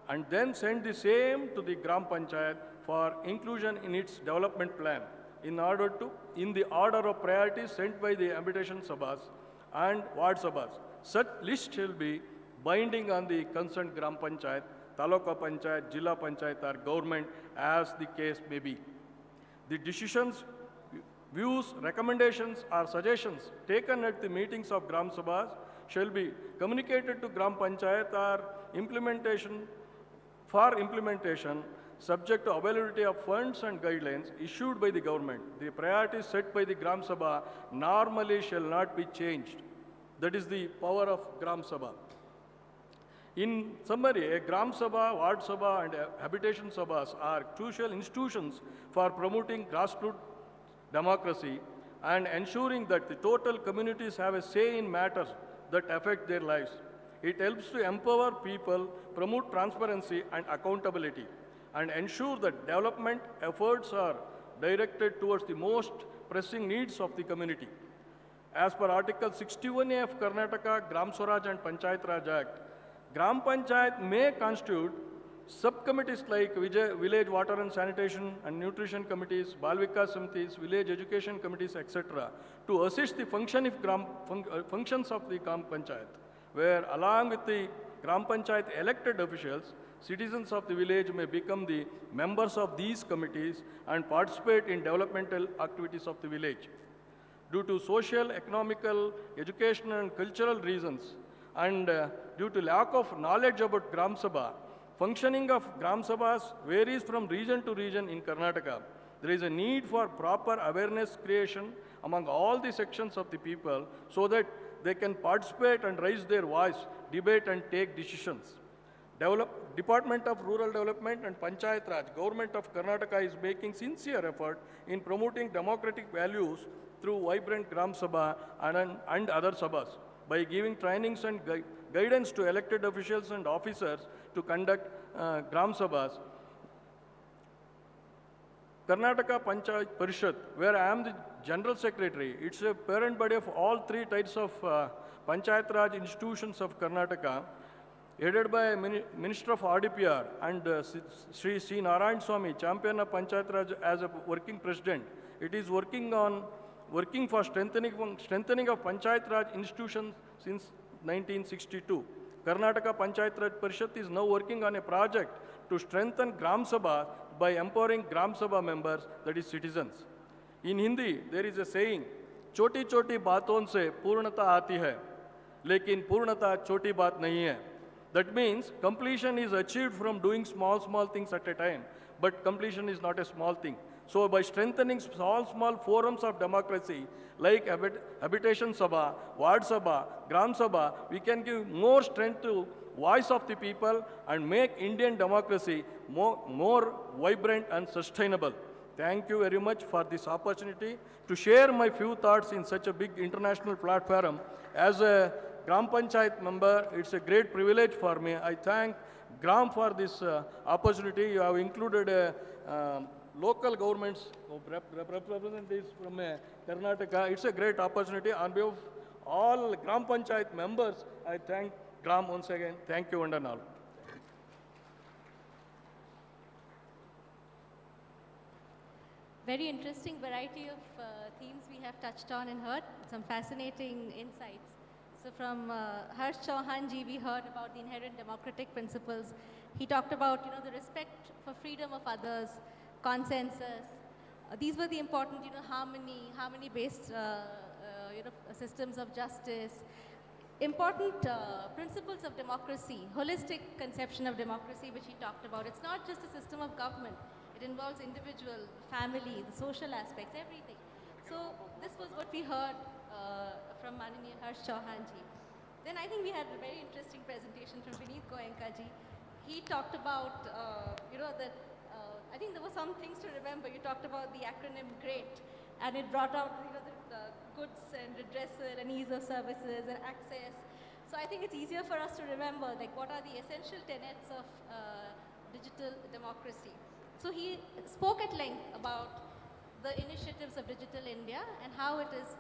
and then send the same to the Gram Panchayat for inclusion in its development plan in the order of priority sent by the habitation sabhas and ward sabhas. Such list shall be binding on the concerned Gram Panchayat, Taluka Panchayat, Jilla Panchayat or government as the case may be. The decisions, views, recommendations or suggestions taken at the meetings of Gram Sabhas shall be communicated to Gram Panchayat or for implementation subject to availability of funds and guidelines issued by the government. The priorities set by the Gram Sabha normally shall not be changed. That is the power of Gram Sabha. In summary, a Gram Sabha, Ward Sabha and Habitation Sabhas are crucial institutions for promoting grassroots democracy and ensuring that the total communities have a say in matters that affect their lives. It helps to empower people, promote transparency and accountability, and ensure that development efforts are directed towards the most pressing needs of the community. As per Article 61A of Karnataka Gram Swaraj and Panchayat Raj Act, Gram Panchayat may constitute subcommittees like village water and sanitation and nutrition committees, Bal Vikas Samitis, village education committees, etc. to assist the functions of the Gram Panchayat, where along with the Gram Panchayat elected officials, citizens of the village may become the members of these committees and participate in developmental activities of the village. Due to social, economical, educational and cultural reasons, and due to lack of knowledge about Gram Sabha, functioning of Gram Sabhas varies from region to region in Karnataka. There is a need for proper awareness creation among all the sections of the people so that they can participate and raise their voice, debate and take decisions. Department of Rural Development and Panchayat Raj, Government of Karnataka is making sincere effort in promoting democratic values through vibrant Gram Sabha and other Sabhas, by giving trainings and guidance to elected officials and officers to conduct Gram Sabhas. Karnataka Panchayat Parishad, where I am the General Secretary, it's a parent body of all three types of Panchayat Raj institutions of Karnataka. headed by Minister of RDPR and Sri C. Narayan Swamy, champion of Panchayat Raj as a working president. It is working for strengthening of Panchayat Raj institutions since 1962. Karnataka Panchayat Raj Parishad is now working on a project to strengthen Gram Sabha by empowering Gram Sabha members, that is citizens. In Hindi, there is a saying, छोटी छोटी बातों से पूर्णता आती है, लेकिन पूर्णता छोटी बात नहीं है. That means completion is achieved from doing small things at a time, but completion is not a small thing. So by strengthening small forums of democracy like Habitation Sabha, Ward Sabha, Gram Sabha, we can give more strength to voice of the people and make Indian democracy more vibrant and sustainable. Thank you very much for this opportunity to share my few thoughts in such a big international platform. As a Gram Panchayat member, it's a great privilege for me. I thank Gram for this opportunity. You have included local governments, representatives from Karnataka. It's a great opportunity. On behalf of all Gram Panchayat members, I thank Gram once again. Thank you, and all. Very interesting variety of themes we have touched on and heard. Some fascinating insights. So from Harsh Chauhan ji, we heard about the inherent democratic principles. He talked about the respect for freedom of others, consensus. These were the important harmony-based systems of justice. Important principles of democracy, holistic conception of democracy, which he talked about. It's not just a system of government. It involves individual, family, the social aspects, everything. So this was what we heard from Mananiya Harsh Chauhan ji. Then I think we had a very interesting presentation from Vineet Goenka ji. He talked about, I think there were some things to remember. You talked about the acronym GREAT, and it brought out the goods and redressal and ease of services and access. So I think it's easier for us to remember what are the essential tenets of digital democracy. So he spoke at length about the initiatives of Digital India and how it is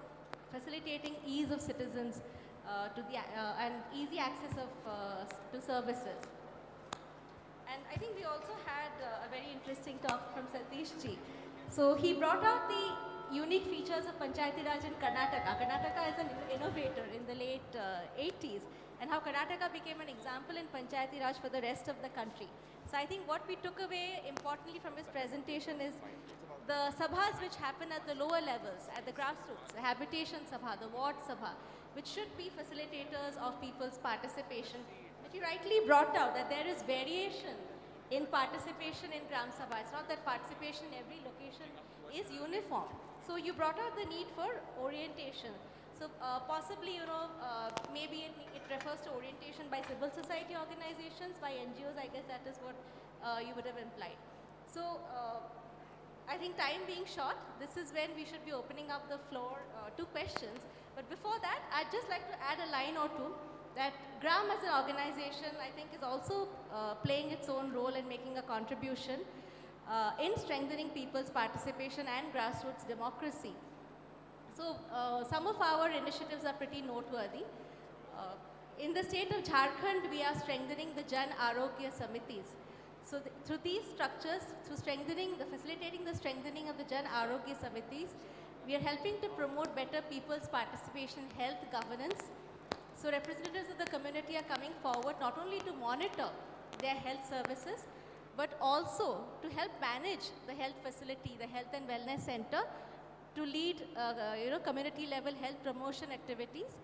facilitating ease of citizens and easy access to services. And I think we also had a very interesting talk from Satish ji. So he brought out the unique features of Panchayati Raj in Karnataka. Karnataka is an innovator in the late 80s, and how Karnataka became an example in Panchayati Raj for the rest of the country. So I think what we took away importantly from his presentation is the sabhas which happen at the lower levels, at the grassroots, the habitation sabha, the ward sabha, which should be facilitators of people's participation. But he rightly brought out that there is variation in participation in Gram Sabha. It's not that participation in every location is uniform. So you brought out the need for orientation. So possibly, maybe it refers to orientation by civil society organizations, by NGOs. I guess that is what you would have implied. So I think time being short, this is when we should be opening up the floor to questions. But before that, I'd just like to add a line or two that Gram as an organization, I think, is also playing its own role in making a contribution in strengthening people's participation and grassroots democracy. So some of our initiatives are pretty noteworthy. In the state of Jharkhand, we are strengthening the Jan Arogya Samitis. So through these structures, through facilitating the strengthening of the Jan Arogya Samitis, we are helping to promote better people's participation, health governance. So representatives of the community are coming forward not only to monitor their health services, but also to help manage the health facility, the health and wellness center, to lead community level health promotion activities.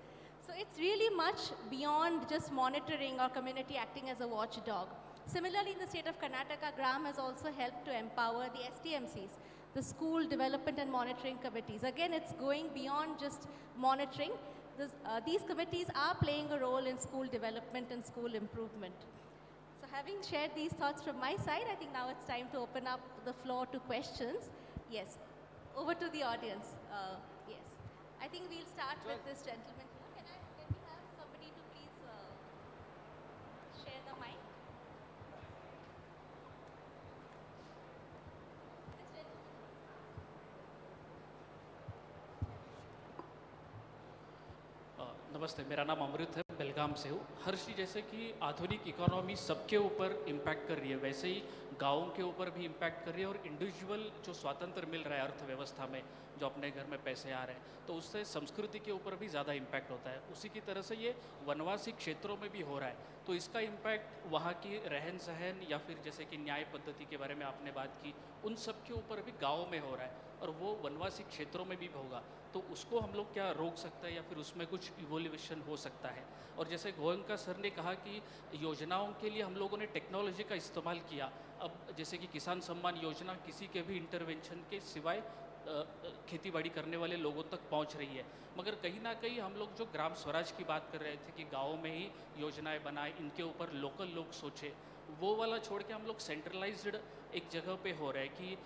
So it's really much beyond just monitoring or community acting as a watchdog. Similarly, in the state of Karnataka, Gram has also helped to empower the STMCs, the School Development and Monitoring Committees. Again, it's going beyond just monitoring. These committees are playing a role in school development and school improvement. So having shared these thoughts from my side, I think now it's time to open up the floor to questions. Yes, over to the audience. Yes, I think we'll start with this gentleman here. Can we have somebody to please share the mic? नमस्ते, मेरा नाम अमृत है, बेलगाम से हूँ। हर्षी, जैसे कि आधुनिक economy सबके ऊपर इम्पैक्ट कर रही है, वैसे ही गाँव के ऊपर भी इम्पैक्ट कर रही है, और इंडिविजुअल जो स्वातंत्र मिल रहा है अर्थव्यवस्था में, जो अपने घर में पैसे आ रहे हैं, तो उससे संस्कृति के ऊपर भी ज़्यादा इम्पैक्ट होता है। उसी की तरह से ये वनवासी क्षेत्रों में भी हो रहा है, तो इसका इम्पैक्ट वहाँ की रहन सहन या फिर जैसे कि न्याय पद्धति के बारे में आपने बात की, उन सब के ऊपर भी गाँव में हो रहा है, और वो वनवासी क्षेत्रों में भी होगा। तो उसको हम लोग क्या रोक सकते हैं या फिर उसमें कुछ इवोल्यूशन हो सकता है? और जैसे गोयंका सर ने कहा कि योजनाओं के लिए हम लोगों ने टेक्नोलॉजी का इस्तेमाल किया, अब जैसे कि किसान सम्मान योजना किसी के भी इंटरवेंशन के सिवाय खेतीबाड़ी करने वाले लोगों तक पहुंच रही है, मगर कहीं ना कहीं हम लोग जो ग्राम स्वराज की बात कर रहे थे कि गाँव में ही योजनाएं बनाए, इनके ऊपर लोकल लोग सोचे, वो वाला छोड़ के हम लोग सेंट्रलाइज्ड एक जगह पे हो रहा है कि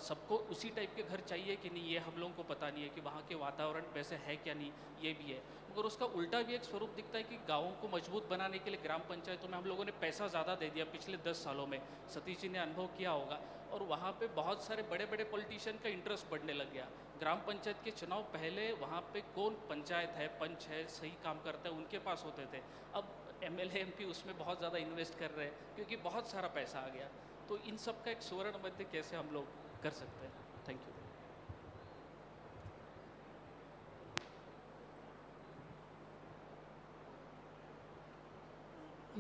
सबको उसी टाइप के घर चाहिए कि नहीं, ये हम लोगों को पता नहीं है कि वहाँ के वातावरण वैसे है क्या नहीं, ये भी है। मगर उसका उल्टा भी एक स्वरूप दिखता है कि गाँवों को मजबूत बनाने के लिए ग्राम पंचायतों में हम लोगों ने पैसा ज़्यादा दे दिया पिछले 10 सालों में, सतीश जी ने अनुभव किया होगा, और वहाँ पे बहुत सारे बड़े बड़े पॉलिटिशियन का इंटरेस्ट बढ़ने लग गया। ग्राम पंचायत के चुनाव पहले वहाँ पे कौन पंचायत है, पंच है, सही काम करता है, उनके पास होते थे। अब MLA MP उसमें बहुत ज़्यादा इन्वेस्ट कर रहे हैं क्योंकि बहुत सारा पैसा आ गया। तो इन सब का एक सुवर्ण मध्य कैसे हम लोग कर सकते हैं? Thank you.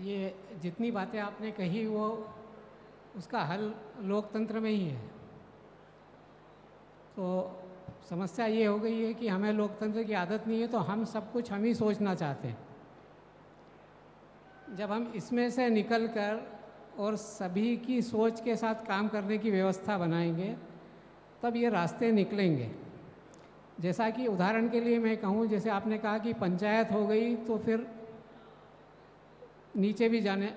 ये जितनी बातें आपने कही वो उसका हल लोकतंत्र में ही है। तो समस्या ये हो गई है कि हमें लोकतंत्र की आदत नहीं है, तो हम सब कुछ हम ही सोचना चाहते हैं। जब हम इसमें से निकलकर और सभी की सोच के साथ काम करने की व्यवस्था बनाएंगे, तब ये रास्ते निकलेंगे। जैसा कि उदाहरण के लिए मैं कहूँ, जैसे आपने कहा कि पंचायत हो गई तो फिर नीचे भी जाने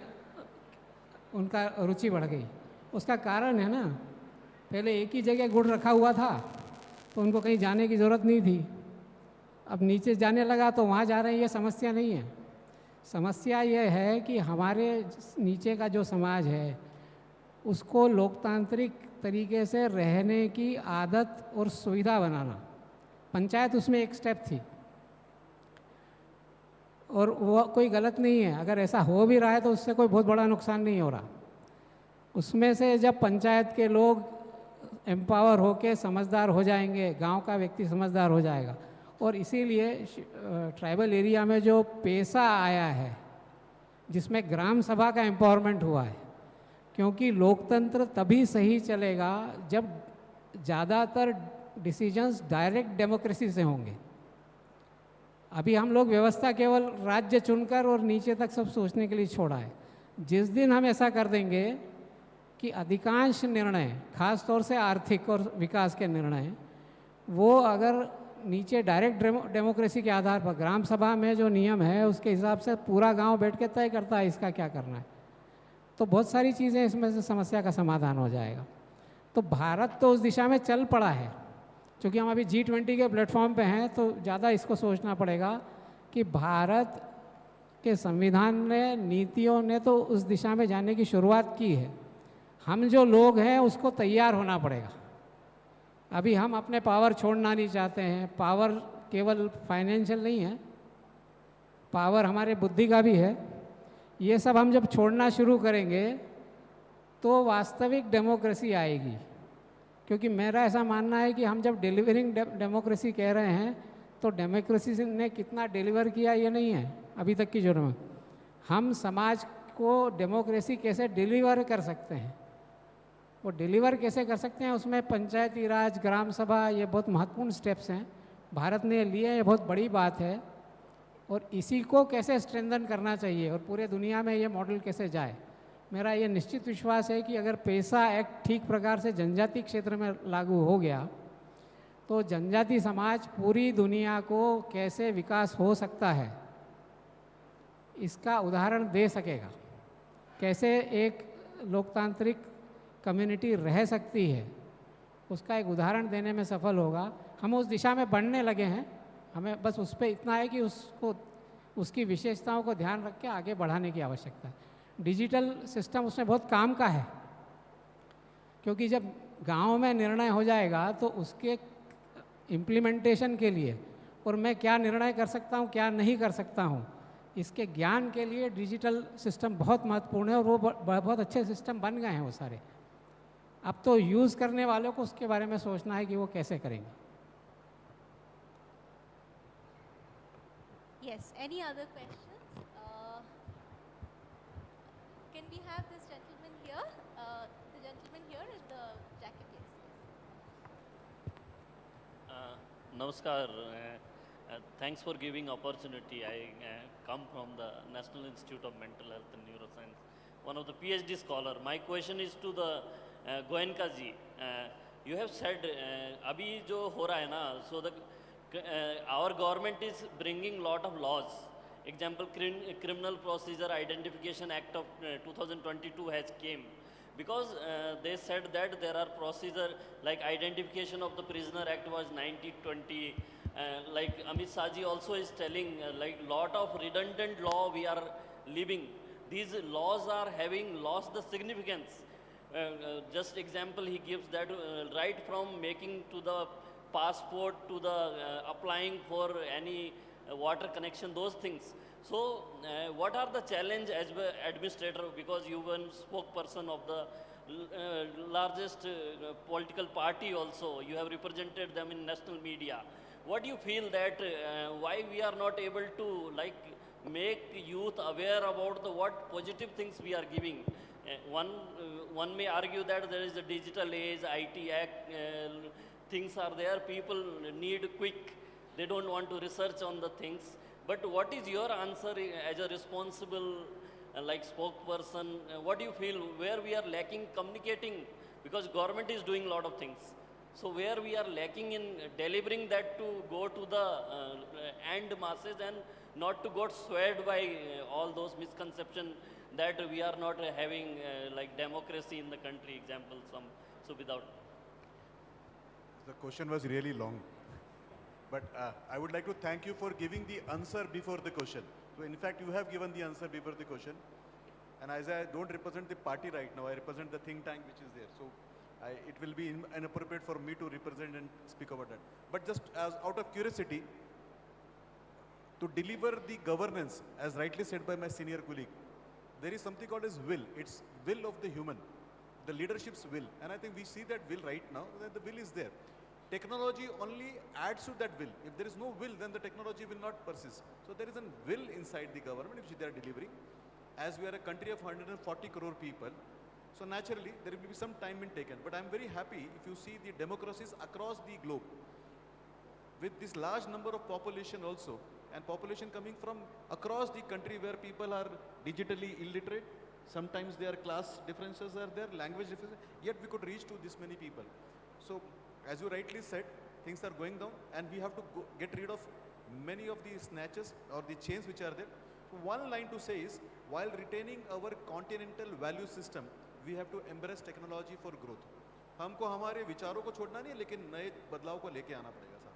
उनका रुचि बढ़ गई। उसका कारण है ना, पहले एक ही जगह गुड़ रखा हुआ था तो उनको कहीं जाने की ज़रूरत नहीं थी। अब नीचे जाने लगा तो वहाँ जा रहे हैं, ये समस्या नहीं है। समस्या ये है कि हमारे नीचे का जो समाज है उसको लोकतांत्रिक तरीके से रहने की आदत और सुविधा बनाना। पंचायत उसमें एक स्टेप थी और वो कोई गलत नहीं है। अगर ऐसा हो भी रहा है तो उससे कोई बहुत बड़ा नुकसान नहीं हो रहा। उसमें से जब पंचायत के लोग एम्पावर होके समझदार हो जाएंगे, गांव का व्यक्ति समझदार हो जाएगा। और इसीलिए ट्राइबल एरिया में जो पैसा आया है जिसमें ग्राम सभा का एम्पावरमेंट हुआ है, क्योंकि लोकतंत्र तभी सही चलेगा जब ज़्यादातर डिसीजंस डायरेक्ट डेमोक्रेसी से होंगे। अभी हम लोग व्यवस्था केवल राज्य चुनकर और नीचे तक सब सोचने के लिए छोड़ा है। जिस दिन हम ऐसा कर देंगे कि अधिकांश निर्णय, खास तौर से आर्थिक और विकास के निर्णय, वो अगर नीचे डायरेक्ट डेमोक्रेसी के आधार पर, ग्राम सभा में जो नियम है उसके हिसाब से पूरा गांव बैठ के तय करता है इसका क्या करना है, तो बहुत सारी चीज़ें इसमें से समस्या का समाधान हो जाएगा। तो भारत तो उस दिशा में चल पड़ा है। क्योंकि हम अभी G20 के प्लेटफॉर्म पे हैं तो ज़्यादा इसको सोचना पड़ेगा कि भारत के संविधान ने, नीतियों ने तो उस दिशा में जाने की शुरुआत की है। हम जो लोग हैं उसको तैयार होना पड़ेगा। अभी हम अपने पावर छोड़ना नहीं चाहते हैं। पावर केवल फाइनेंशियल नहीं है, पावर हमारे बुद्धि का भी है। ये सब हम जब छोड़ना शुरू करेंगे तो वास्तविक डेमोक्रेसी आएगी। क्योंकि मेरा ऐसा मानना है कि हम जब डिलीवरिंग डेमोक्रेसी कह रहे हैं तो डेमोक्रेसी ने कितना डिलीवर किया ये नहीं है अभी तक की जो में। हम समाज को डेमोक्रेसी कैसे डिलीवर कर सकते हैं, वो डिलीवर कैसे कर सकते हैं, उसमें पंचायती राज, ग्राम सभा, ये बहुत महत्वपूर्ण स्टेप्स हैं। भारत ने लिए, ये बहुत बड़ी बात है। और इसी को कैसे स्ट्रेंथन करना चाहिए और पूरे दुनिया में ये मॉडल कैसे जाए, मेरा ये निश्चित विश्वास है कि अगर पैसा एक्ट ठीक प्रकार से जनजाति क्षेत्र में लागू हो गया तो जनजाति समाज पूरी दुनिया को कैसे विकास हो सकता है इसका उदाहरण दे सकेगा। कैसे एक लोकतांत्रिक कम्युनिटी रह सकती है उसका एक उदाहरण देने में सफल होगा। हम उस दिशा में बढ़ने लगे हैं। हमें बस उस पर इतना है कि उसको, उसकी विशेषताओं को ध्यान रख के आगे बढ़ाने की आवश्यकता है। डिजिटल सिस्टम उसमें बहुत काम का है, क्योंकि जब गांव में निर्णय हो जाएगा तो उसके इम्प्लीमेंटेशन के लिए और मैं क्या निर्णय कर सकता हूँ, क्या नहीं कर सकता हूँ, इसके ज्ञान के लिए डिजिटल सिस्टम बहुत महत्वपूर्ण है और वो बहुत अच्छे सिस्टम बन गए हैं वो सारे। अब तो यूज़ करने वालों को उसके बारे में सोचना है कि वो कैसे करेंगे। Yes, any other questions? Can we have this gentleman here? The gentleman here in the jacket, yes. Namaskar. Thanks for giving opportunity. I come from the National Institute of Mental Health and Neuroscience, one of the PhD scholar. My question is to the Goenka ji. You have said, abhi jo ho raha hai na, so the our government is bringing lot of laws. Example, Criminal Procedure Identification Act of 2022 has came because they said that there are procedure like Identification of the Prisoner Act was 90-20. Like Amit Saji also is telling, like lot of redundant law we are living. These laws are having lost the significance. Just example he gives that right from making to the passport to the applying for any water connection, those things. So what are the challenge as administrator, because you were spokesperson of the largest political party also, you have represented them in national media. What do you feel that why we are not able to like make youth aware about the what positive things we are giving? One may argue that there is a digital age, IT act, things are there, people need quick, they don't want to research on the things. But what is your answer as a responsible like spokesperson? What do you feel where we are lacking communicating? Because government is doing a lot of things. So where we are lacking in delivering that to go to the end masses and not to get swayed by all those misconceptions that we are not having like democracy in the country, example some, so without. The question was really long, but I would like to thank you for giving the answer before the question. So in fact, you have given the answer before the question. And as I don't represent the party right now, I represent the think tank which is there. So it will be inappropriate for me to represent and speak about that. But just as out of curiosity, to deliver the governance, as rightly said by my senior colleague, there is something called as will. It's will of the human, the leadership's will. And I think we see that will right now, that the will is there. Technology only adds to that will. If there is no will, then the technology will not persist. So there is a will inside the government which they are delivering. As we are a country of 140 crore people, so naturally there will be some time been taken. But I'm very happy if you see the democracies across the globe, with this large number of population also, and population coming from across the country where people are digitally illiterate, sometimes their class differences are there, language differences, yet we could reach to this many people. So as you rightly said, things are going down and we have to get rid of many of the snatches or the chains which are there. So one line to say is, while retaining our continental value system, we have to embrace technology for growth. हमको हमारे विचारों को छोड़ना नहीं, लेकिन नए बदलाव को लेके आना पड़ेगा साहब.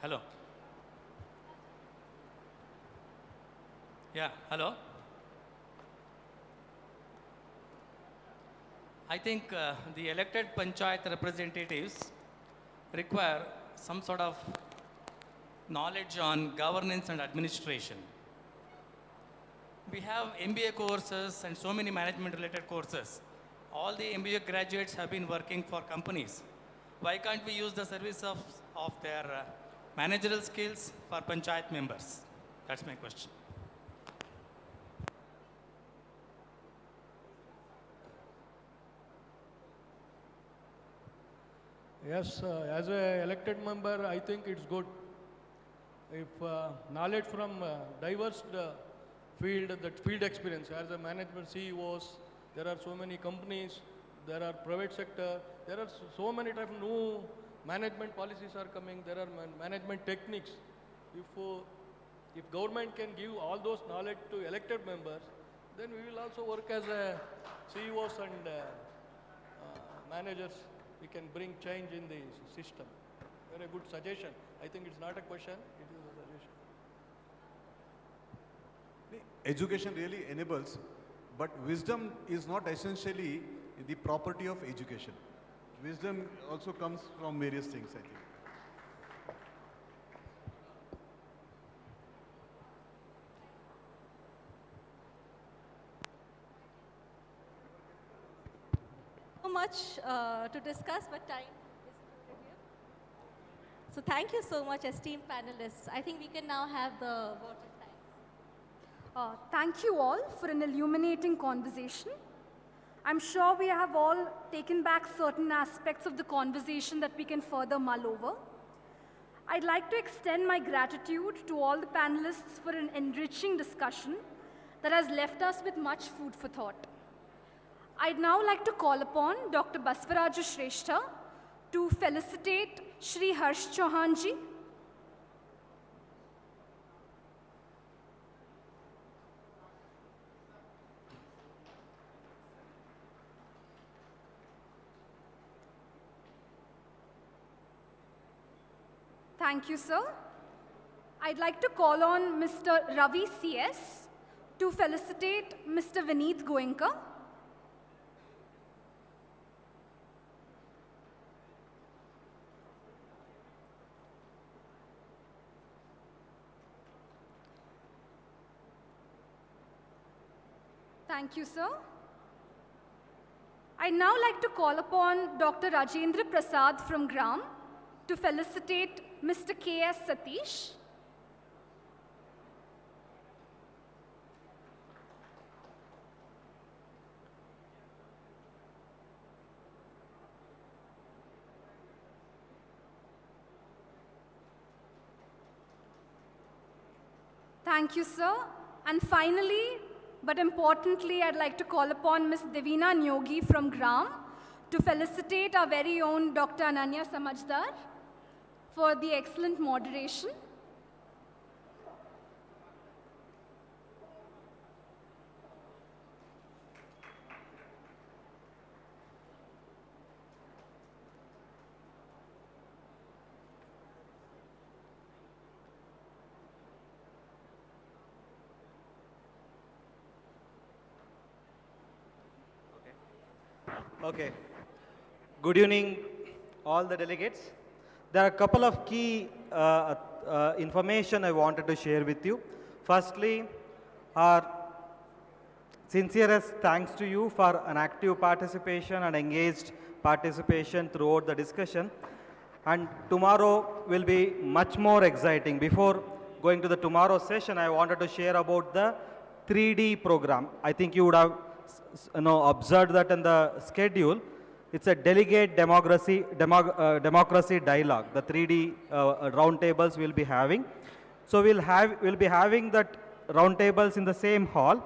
Hello. Yeah, hello. I think the elected panchayat representatives require some sort of knowledge on governance and administration. We have MBA courses and so many management related courses. All the MBA graduates have been working for companies. Why can't we use the service of their managerial skills for panchayat members? That's my question. Yes, as an elected member, I think it's good. If knowledge from diverse field, that field experience, as a management CEOs, there are so many companies, there are private sector, there are so many type of new management policies are coming, there are management techniques. If If government can give all those knowledge to elected members, then we will also work as CEOs and managers. We can bring change in the system. Very good suggestion. I think it's not a question, it is a suggestion. Education really enables, but wisdom is not essentially the property of education. Wisdom also comes from various things, I think. So much to discuss, but time is limited here. So thank you so much, esteemed panelists. I think we can now have the vote of thanks. Thank you all for an illuminating conversation. I'm sure we have all taken back certain aspects of the conversation that we can further mull over. I'd like to extend my gratitude to all the panelists for an enriching discussion that has left us with much food for thought. I'd now like to call upon Dr. Basvaraju Shrestha to felicitate Shri Harsh Chauhanji. Thank you, sir. I'd like to call on Mr. Ravi CS to felicitate Mr. Vineet Goenka. Thank you, sir. I'd now like to call upon Dr. Rajendra Prasad from Gram to felicitate Mr. K.S. Satish. Thank you, sir. And finally, but importantly, I'd like to call upon Ms. Devina Nyogi from Gram to felicitate our very own Dr. Ananya Samajdar for the excellent moderation. Okay. Good evening, all the delegates. There are a couple of key information I wanted to share with you. Firstly, our sincerest thanks to you for an active participation and engaged participation throughout the discussion. And tomorrow will be much more exciting. Before going to the tomorrow session, I wanted to share about the 3D program. I think you would have observed that in the schedule. It's a delegate democracy dialogue. The 3D roundtables we'll be having. So we'll be having that roundtables in the same hall.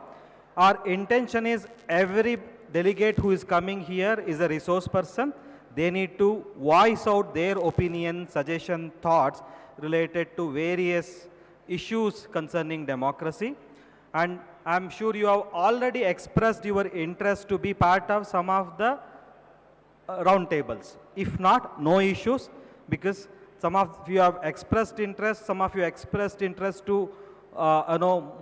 Our intention is every delegate who is coming here is a resource person. They need to voice out their opinion, suggestion, thoughts related to various issues concerning democracy. And I'm sure you have already expressed your interest to be part of some of the roundtables. If not, no issues, because some of you have expressed interest, some of you expressed interest to,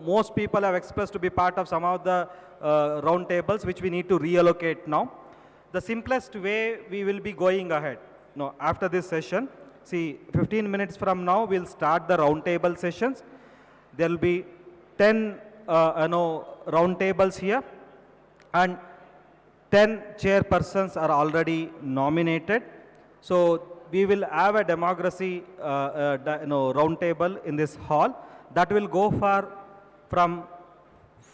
most people have expressed to be part of some of the roundtables, which we need to reallocate now. The simplest way we will be going ahead, after this session, see, 15 minutes from now, we'll start the roundtable sessions. There will be 10 roundtables here, and 10 chairpersons are already nominated. So we will have a democracy roundtable in this hall that will go for from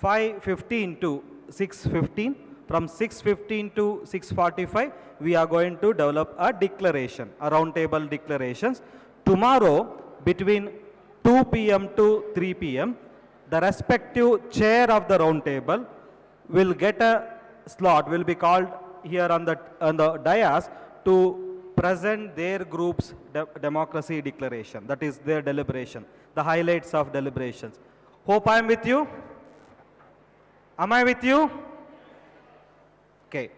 5:15 to 6:15. From 6:15 to 6:45, we are going to develop a declaration, a roundtable declarations. Tomorrow, between 2 p.m. to 3 p.m., the respective chair of the roundtable will get a slot, will be called here on the dais to present their group's democracy declaration. That is their deliberation, the highlights of deliberations. Hope I am with you. Am I with you? Okay.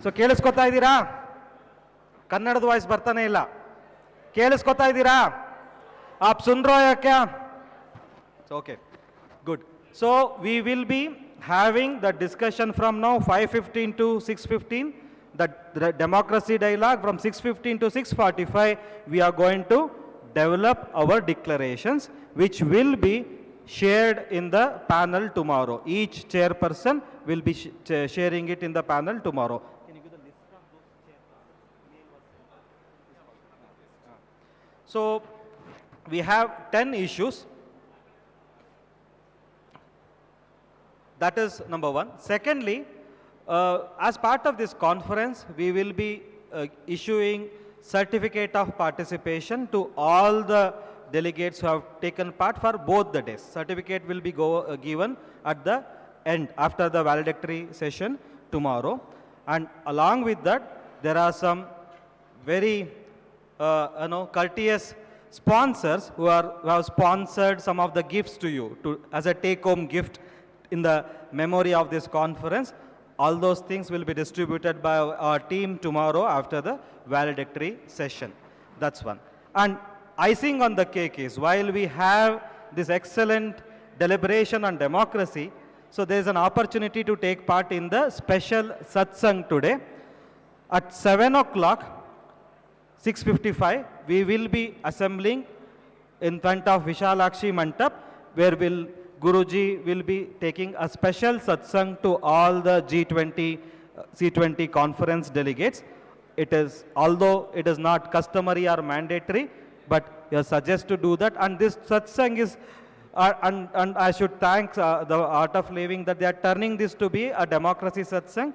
So, ಕೇಳಿಸ್ಕೊತಾ ಇದ್ದೀರಾ? ಕನ್ನಡದ voice ಬರ್ತಾನೆ ಇಲ್ಲ. ಕೇಳಿಸ್ಕೊತಾ ಇದ್ದೀರಾ? आप सुन रहे हो क्या? Okay, good. So we will be having the discussion from now 5:15 to 6:15. The democracy dialogue from 6:15 to 6:45. We are going to develop our declarations, which will be shared in the panel tomorrow. Each chairperson will be sharing it in the panel tomorrow. Can you give the list of those chairpersons? So we have 10 issues. That is number one. Secondly, as part of this conference, we will be issuing certificate of participation to all the delegates who have taken part for both the days. Certificate will be given at the end, after the valedictory session tomorrow. And along with that, there are some very courteous sponsors who have sponsored some of the gifts to you as a take-home gift in the memory of this conference. All those things will be distributed by our team tomorrow after the valedictory session. That's one. And icing on the cake is, while we have this excellent deliberation on democracy, so there is an opportunity to take part in the special satsang today. At 7 o'clock, 6:55, we will be assembling in front of Vishalakshi Mandap, where Guruji will be taking a special satsang to all the C20 conference delegates. Although it is not customary or mandatory, but you are suggested to do that. And this satsang is, and I should thank the Art of Living that they are turning this to be a democracy satsang.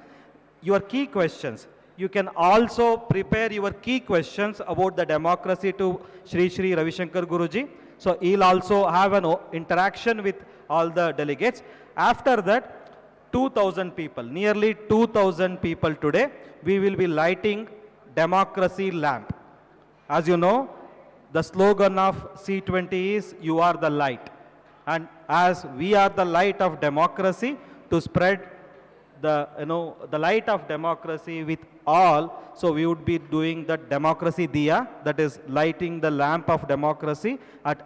Your key questions. You can also prepare your key questions about the democracy to Shri Ravi Shankar Guruji. So he'll also have an interaction with all the delegates. After that, 2,000 people, nearly 2,000 people today, we will be lighting democracy lamp. As you know, the slogan of C20 is, "You are the light." And as we are the light of democracy, to spread the light of democracy with all, so we would be doing the democracy diya, that is lighting the lamp of democracy at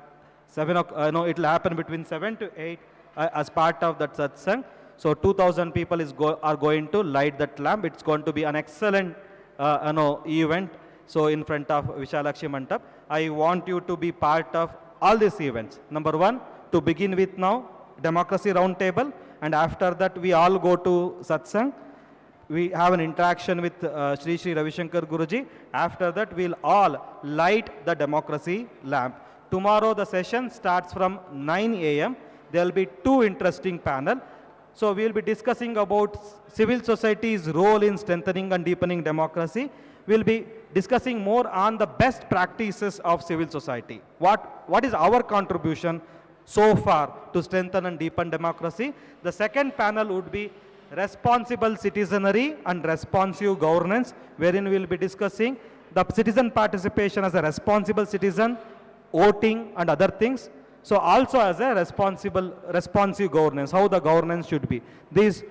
7 o'clock. It will happen between 7 to 8 as part of that satsang. So 2,000 people are going to light that lamp. It's going to be an excellent event. So in front of Vishalakshi Mandap, I want you to be part of all these events. Number one, to begin with now, democracy roundtable, and after that we all go to satsang. We have an interaction with Shri Ravi Shankar Guruji. After that, we'll all light the democracy lamp. Tomorrow the session starts from 9 a.m. There will be 2 interesting panels. So we will be discussing about civil society's role in strengthening and deepening democracy. We'll be discussing more on the best practices of civil society. What is our contribution so far to strengthen and deepen democracy? The second panel would be responsible citizenry and responsive governance, wherein we will be discussing the citizen participation as a responsible citizen, voting and other things. So also as a responsive governance, how the governance should be. These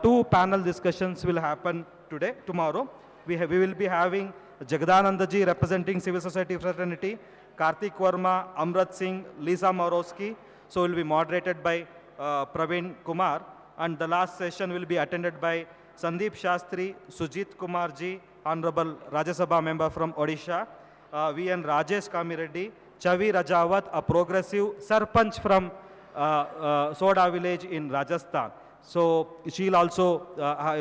2 panel discussions will happen tomorrow. We will be having Jagadanandaji representing civil society fraternity, Karthik Verma, Amrit Singh, Lisa Morosky. So will be moderated by Praveen Kumar. And the last session will be attended by Sandeep Shastri, Sujit Kumarji, Honorable Rajya Sabha member from Odisha, V.N. Rajesh Kamireddy, Chavi Rajawat, a progressive Sarpanch from Soda village in Rajasthan. So she'll also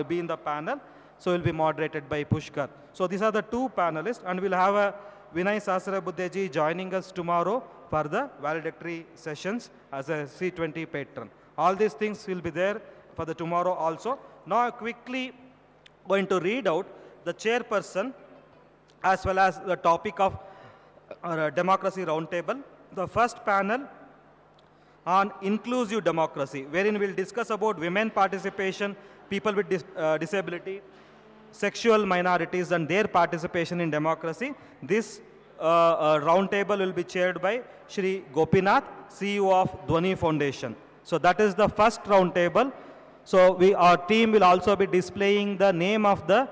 be in the panel. So will be moderated by Pushkar. So these are the 2 panelists, and we'll have a Vinay Sasrabuddheji joining us tomorrow for the valedictory sessions as a C20 patron. All these things will be there for the tomorrow also. Now I quickly going to read out the chairperson as well as the topic of democracy roundtable. The first panel on inclusive democracy, wherein we'll discuss about women participation, people with disability, sexual minorities and their participation in democracy. This round table will be chaired by Shri Gopinath, CEO of Dhwani Foundation. So that is the first round table. So our team will also be displaying the name of the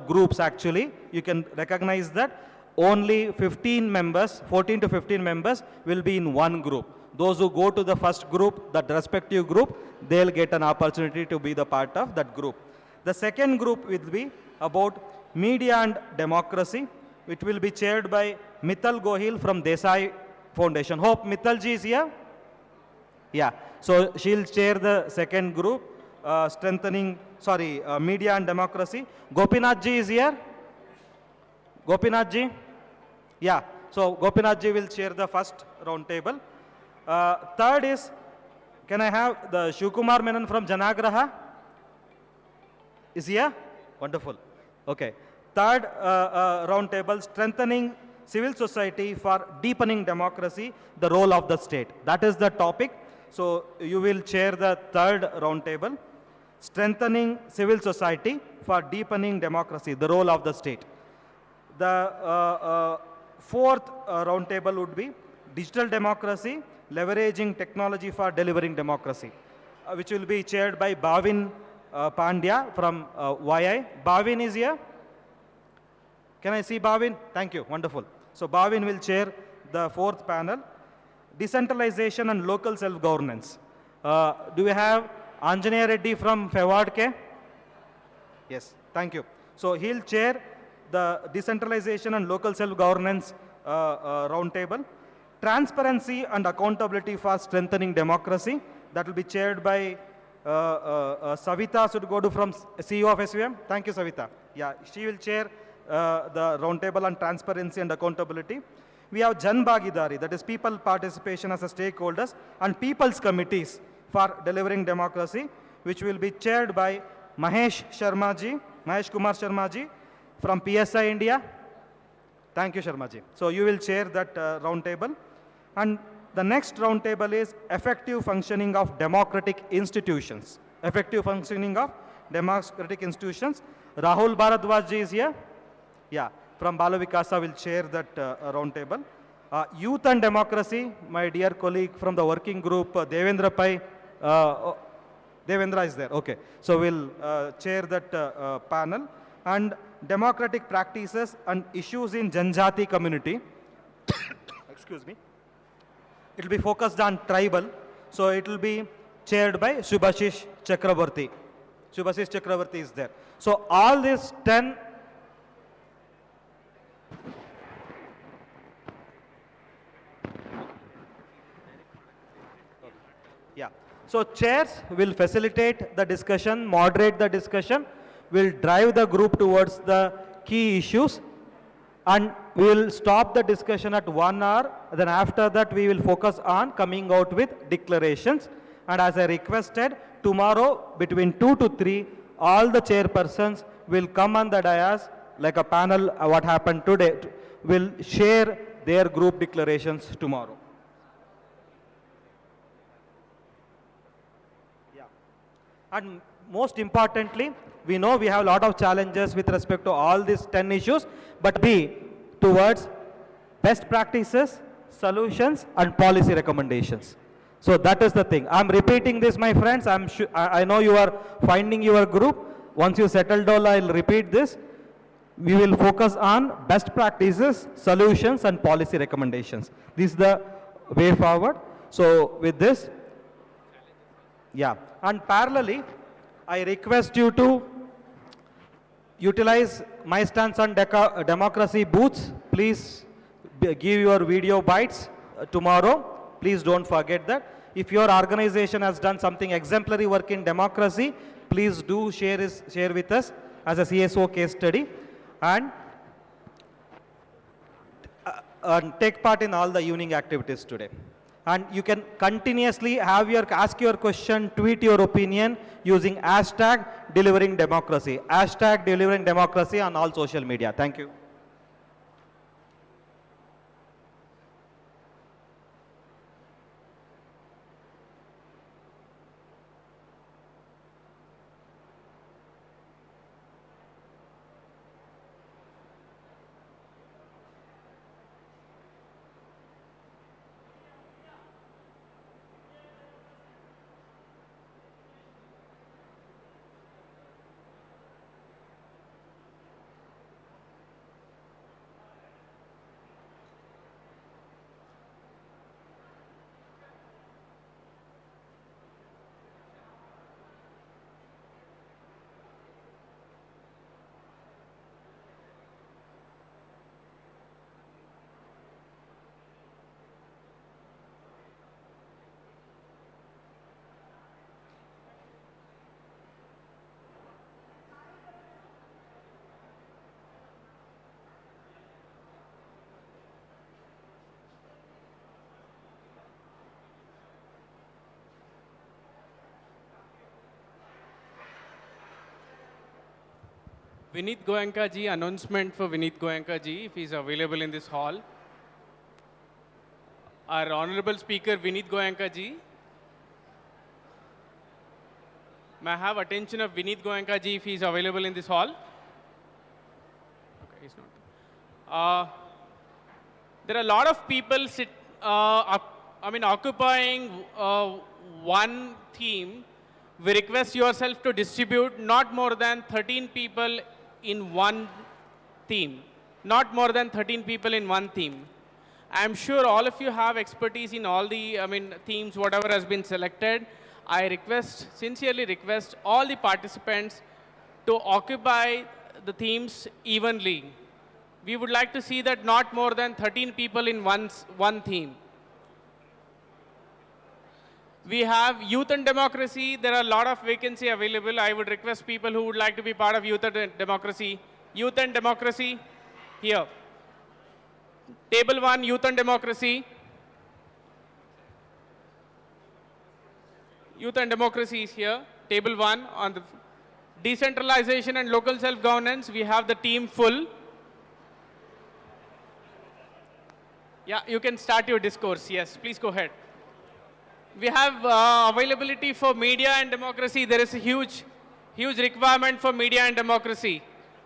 groups actually. You can recognize that only 15 members, 14 to 15 members will be in one group. Those who go to the first group, that respective group, they'll get an opportunity to be the part of that group. The second group will be about media and democracy. It will be chaired by Mithal Gohil from Desai Foundation. Hope Mithal ji is here? Yeah. So she'll chair the second group, media and democracy. Gopinath ji is here? Gopinath ji? Yeah. So Gopinath ji will chair the first round table. Third is, can I have the Shivkumar Menon from Janagraha? Is here? Wonderful. Okay. Third round table, strengthening civil society for deepening democracy, the role of the state. That is the topic. So you will chair the third round table, strengthening civil society for deepening democracy, the role of the state. The fourth round table would be digital democracy, leveraging technology for delivering democracy, which will be chaired by Bhavin Pandya from YI. Bhavin is here? Can I see Bhavin? Thank you. Wonderful. So Bhavin will chair the fourth panel, decentralization and local self-governance. Do we have Anjaneya Reddy from FEWADK? Yes. Thank you. So he'll chair the decentralization and local self-governance roundtable. Transparency and accountability for strengthening democracy. That will be chaired by Savita Sudgodu from CEO of SVM. Thank you, Savita. Yeah, she will chair the roundtable on transparency and accountability. We have Jan Bhagidari, that is people participation as a stakeholders, and people's committees for delivering democracy, which will be chaired by Mahesh Kumar Sharma ji from PSI India. Thank you, Sharma ji. So you will chair that roundtable. And the next roundtable is effective functioning of democratic institutions. Effective functioning of democratic institutions. Rahul Bharadwaj ji is here. Yeah, from Bala Vikasa will chair that roundtable. Youth and democracy, my dear colleague from the working group, Devendra Pai. Devendra is there, okay. So we'll chair that panel. And democratic practices and issues in Janjati community. Excuse me. It will be focused on tribal. So it will be chaired by Subhashish Chakraborty. Subhashish Chakraborty is there. So all these 10 So chairs will facilitate the discussion, moderate the discussion, will drive the group towards the key issues, and we will stop the discussion at 1 hour. Then after that we will focus on coming out with declarations. And as I requested, tomorrow between 2 to 3, all the chairpersons will come on the dais like a panel, what happened today, will share their group declarations tomorrow. And most importantly, we know we have a lot of challenges with respect to all these 10 issues, but be towards best practices, solutions, and policy recommendations. So that is the thing. I'm repeating this, my friends. I know you are finding your group. Once you settle down, I'll repeat this. We will focus on best practices, solutions, and policy recommendations. This is the way forward. So with this, yeah. And parallelly, I request you to utilize my stance on democracy booths. Please give your video bites tomorrow. Please don't forget that. If your organization has done something exemplary work in democracy, please do share with us as a CSO case study, and take part in all the evening activities today. And you can continuously ask your question, tweet your opinion using hashtag delivering democracy. Hashtag delivering democracy on all social media. Thank you. Vineet Goenka ji, announcement for Vineet Goenka ji, if he's available in this hall. Our honorable speaker, Vineet Goenka ji. May I have attention of Vineet Goenka ji if he's available in this hall? Okay, he's not. There are a lot of people occupying one theme. We request yourself to distribute not more than 13 people in one theme. Not more than 13 people in one theme. I'm sure all of you have expertise in all the themes, whatever has been selected. I sincerely request all the participants to occupy the themes evenly. We would like to see that not more than 13 people in one theme. We have youth and democracy. There are a lot of vacancy available. I would request people who would like to be part of youth and democracy. Youth and democracy, here. Table 1, youth and democracy. Youth and democracy is here. Table 1 on the decentralization and local self-governance. We have the team full. Yeah, you can start your discourse. Yes, please go ahead. We have availability for media and democracy. There is a huge requirement for media and democracy.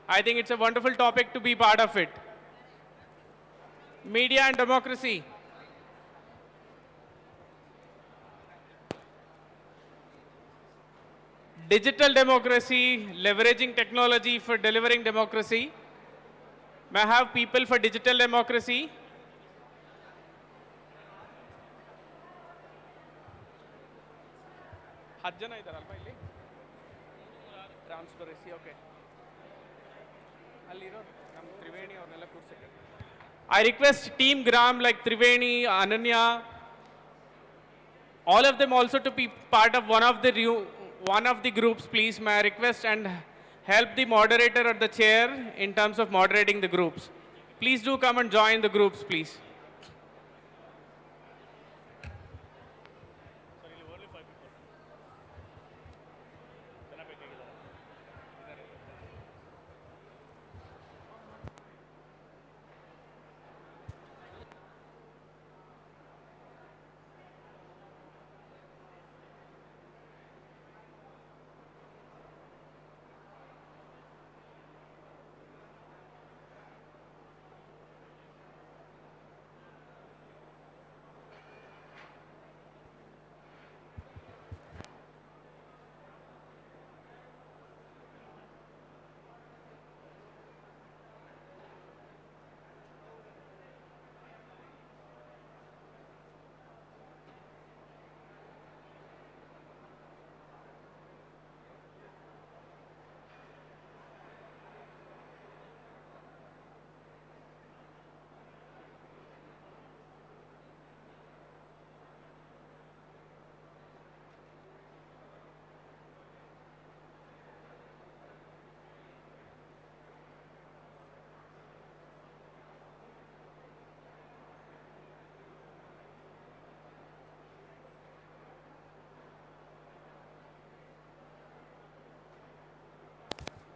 I think it's a wonderful topic to be part of it. Media and democracy. Digital democracy, leveraging technology for delivering democracy. May I have people for digital democracy? Transparency, okay. I request Team Gram like Triveni, Ananya, all of them also to be part of one of the groups, please. May I request and help the moderator or the chair in terms of moderating the groups. Please do come and join the groups, please.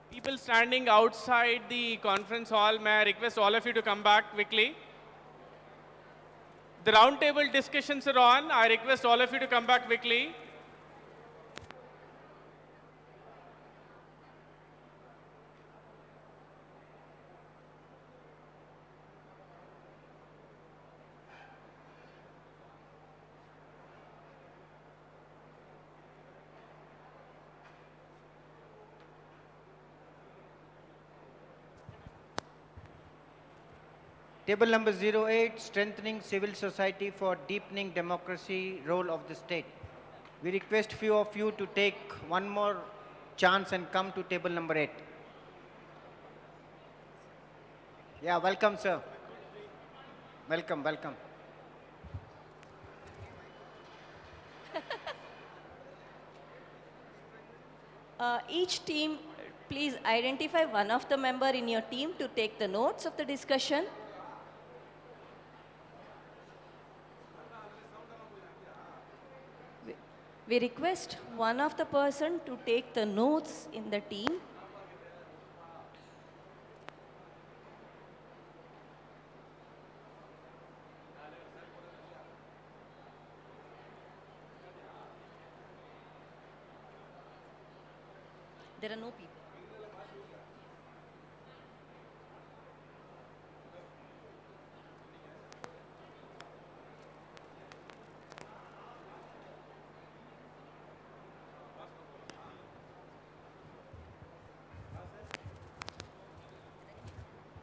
People standing outside the conference hall, may I request all of you to come back quickly. The roundtable discussions are on. I request all of you to come back quickly. Table number 08, strengthening civil society for deepening democracy role of the state. We request few of you to take one more chance and come to table number 8. Yeah, welcome, sir. Welcome, welcome. Each team, please identify one of the member in your team to take the notes of the discussion. We request one of the person to take the notes in the team. There are no people.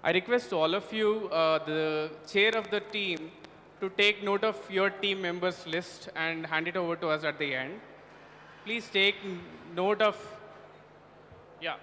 I request all of you, the chair of the team, to take note of your team members list and hand it over to us at the end. Please take note of, yeah.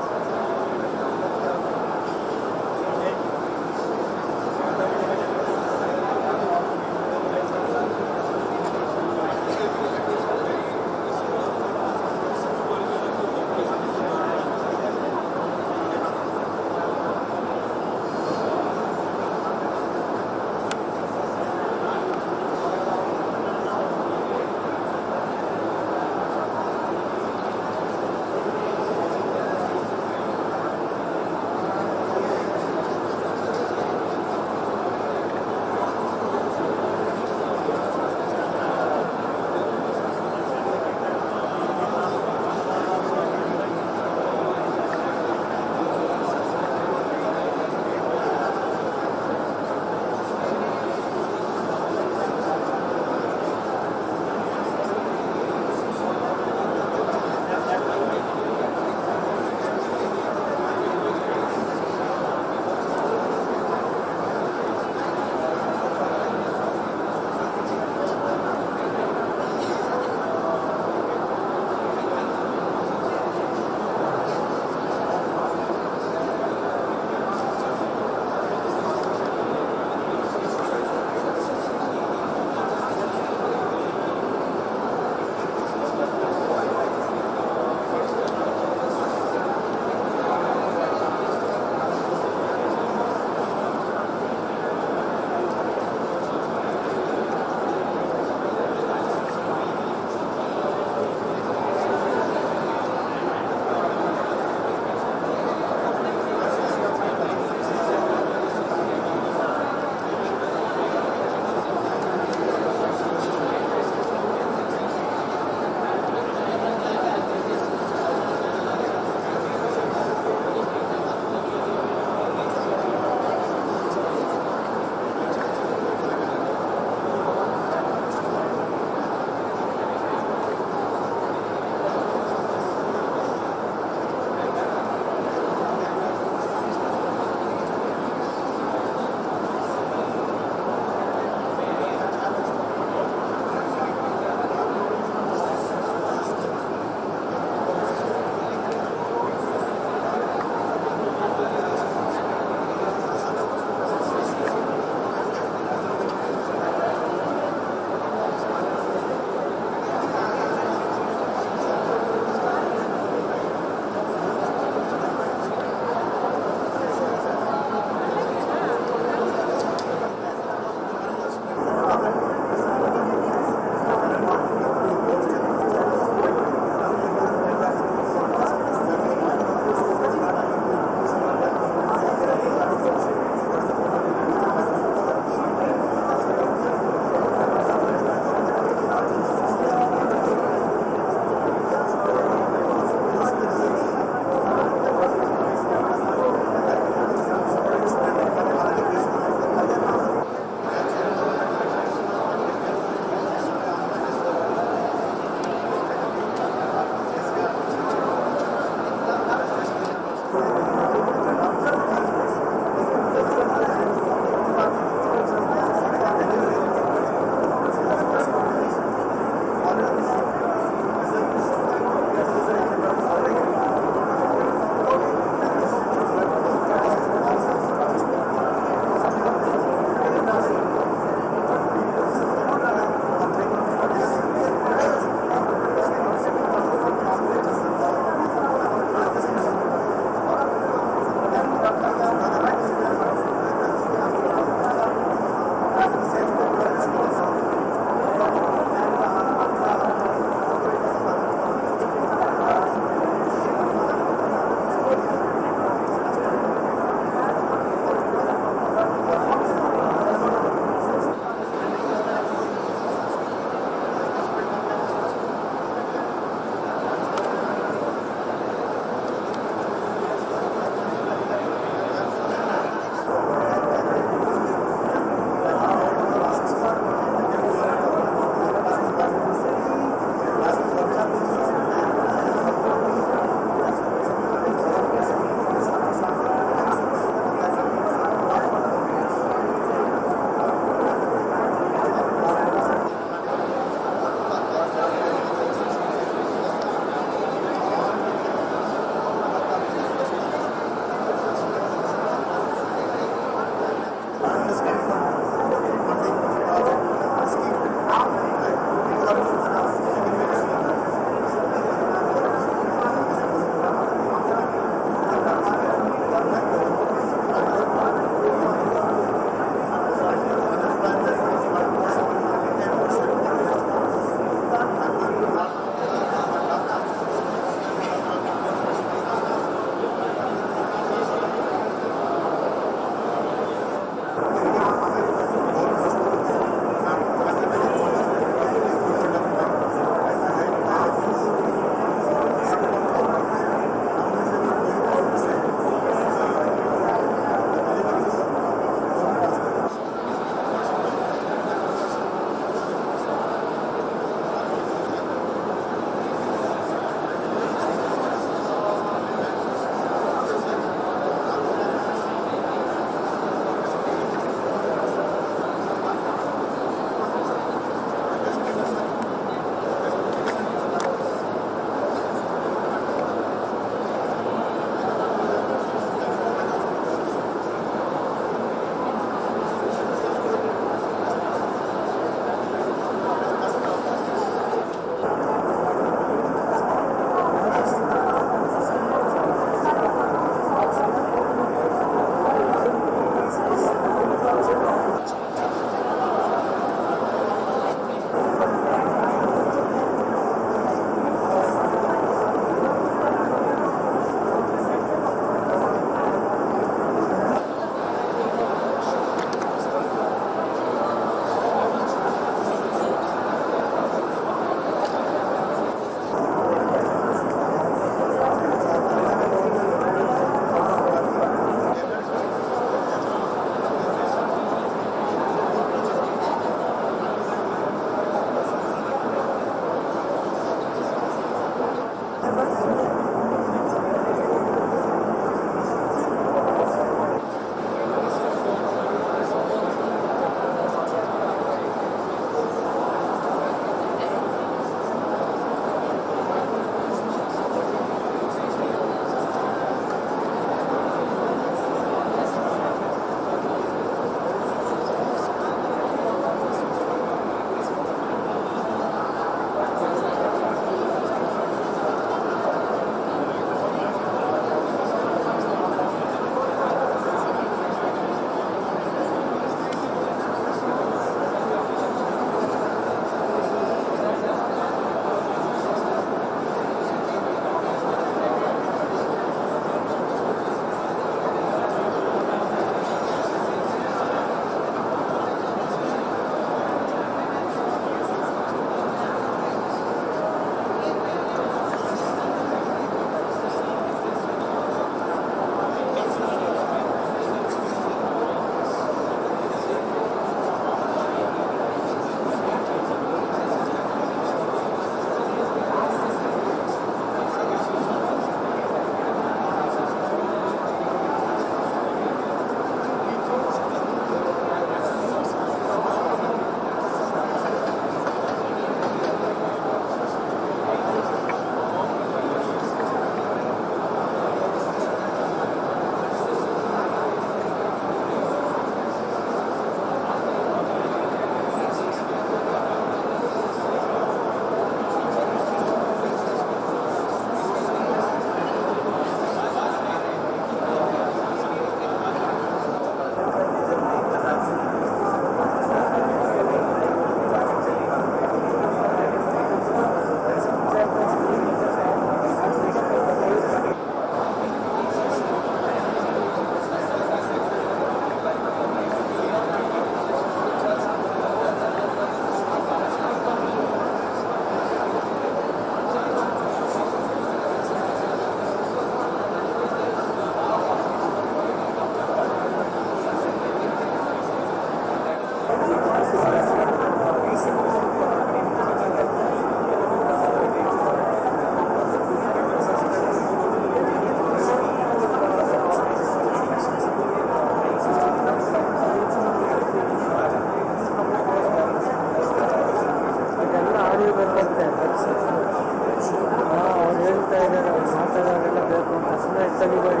delivered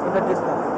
in the district.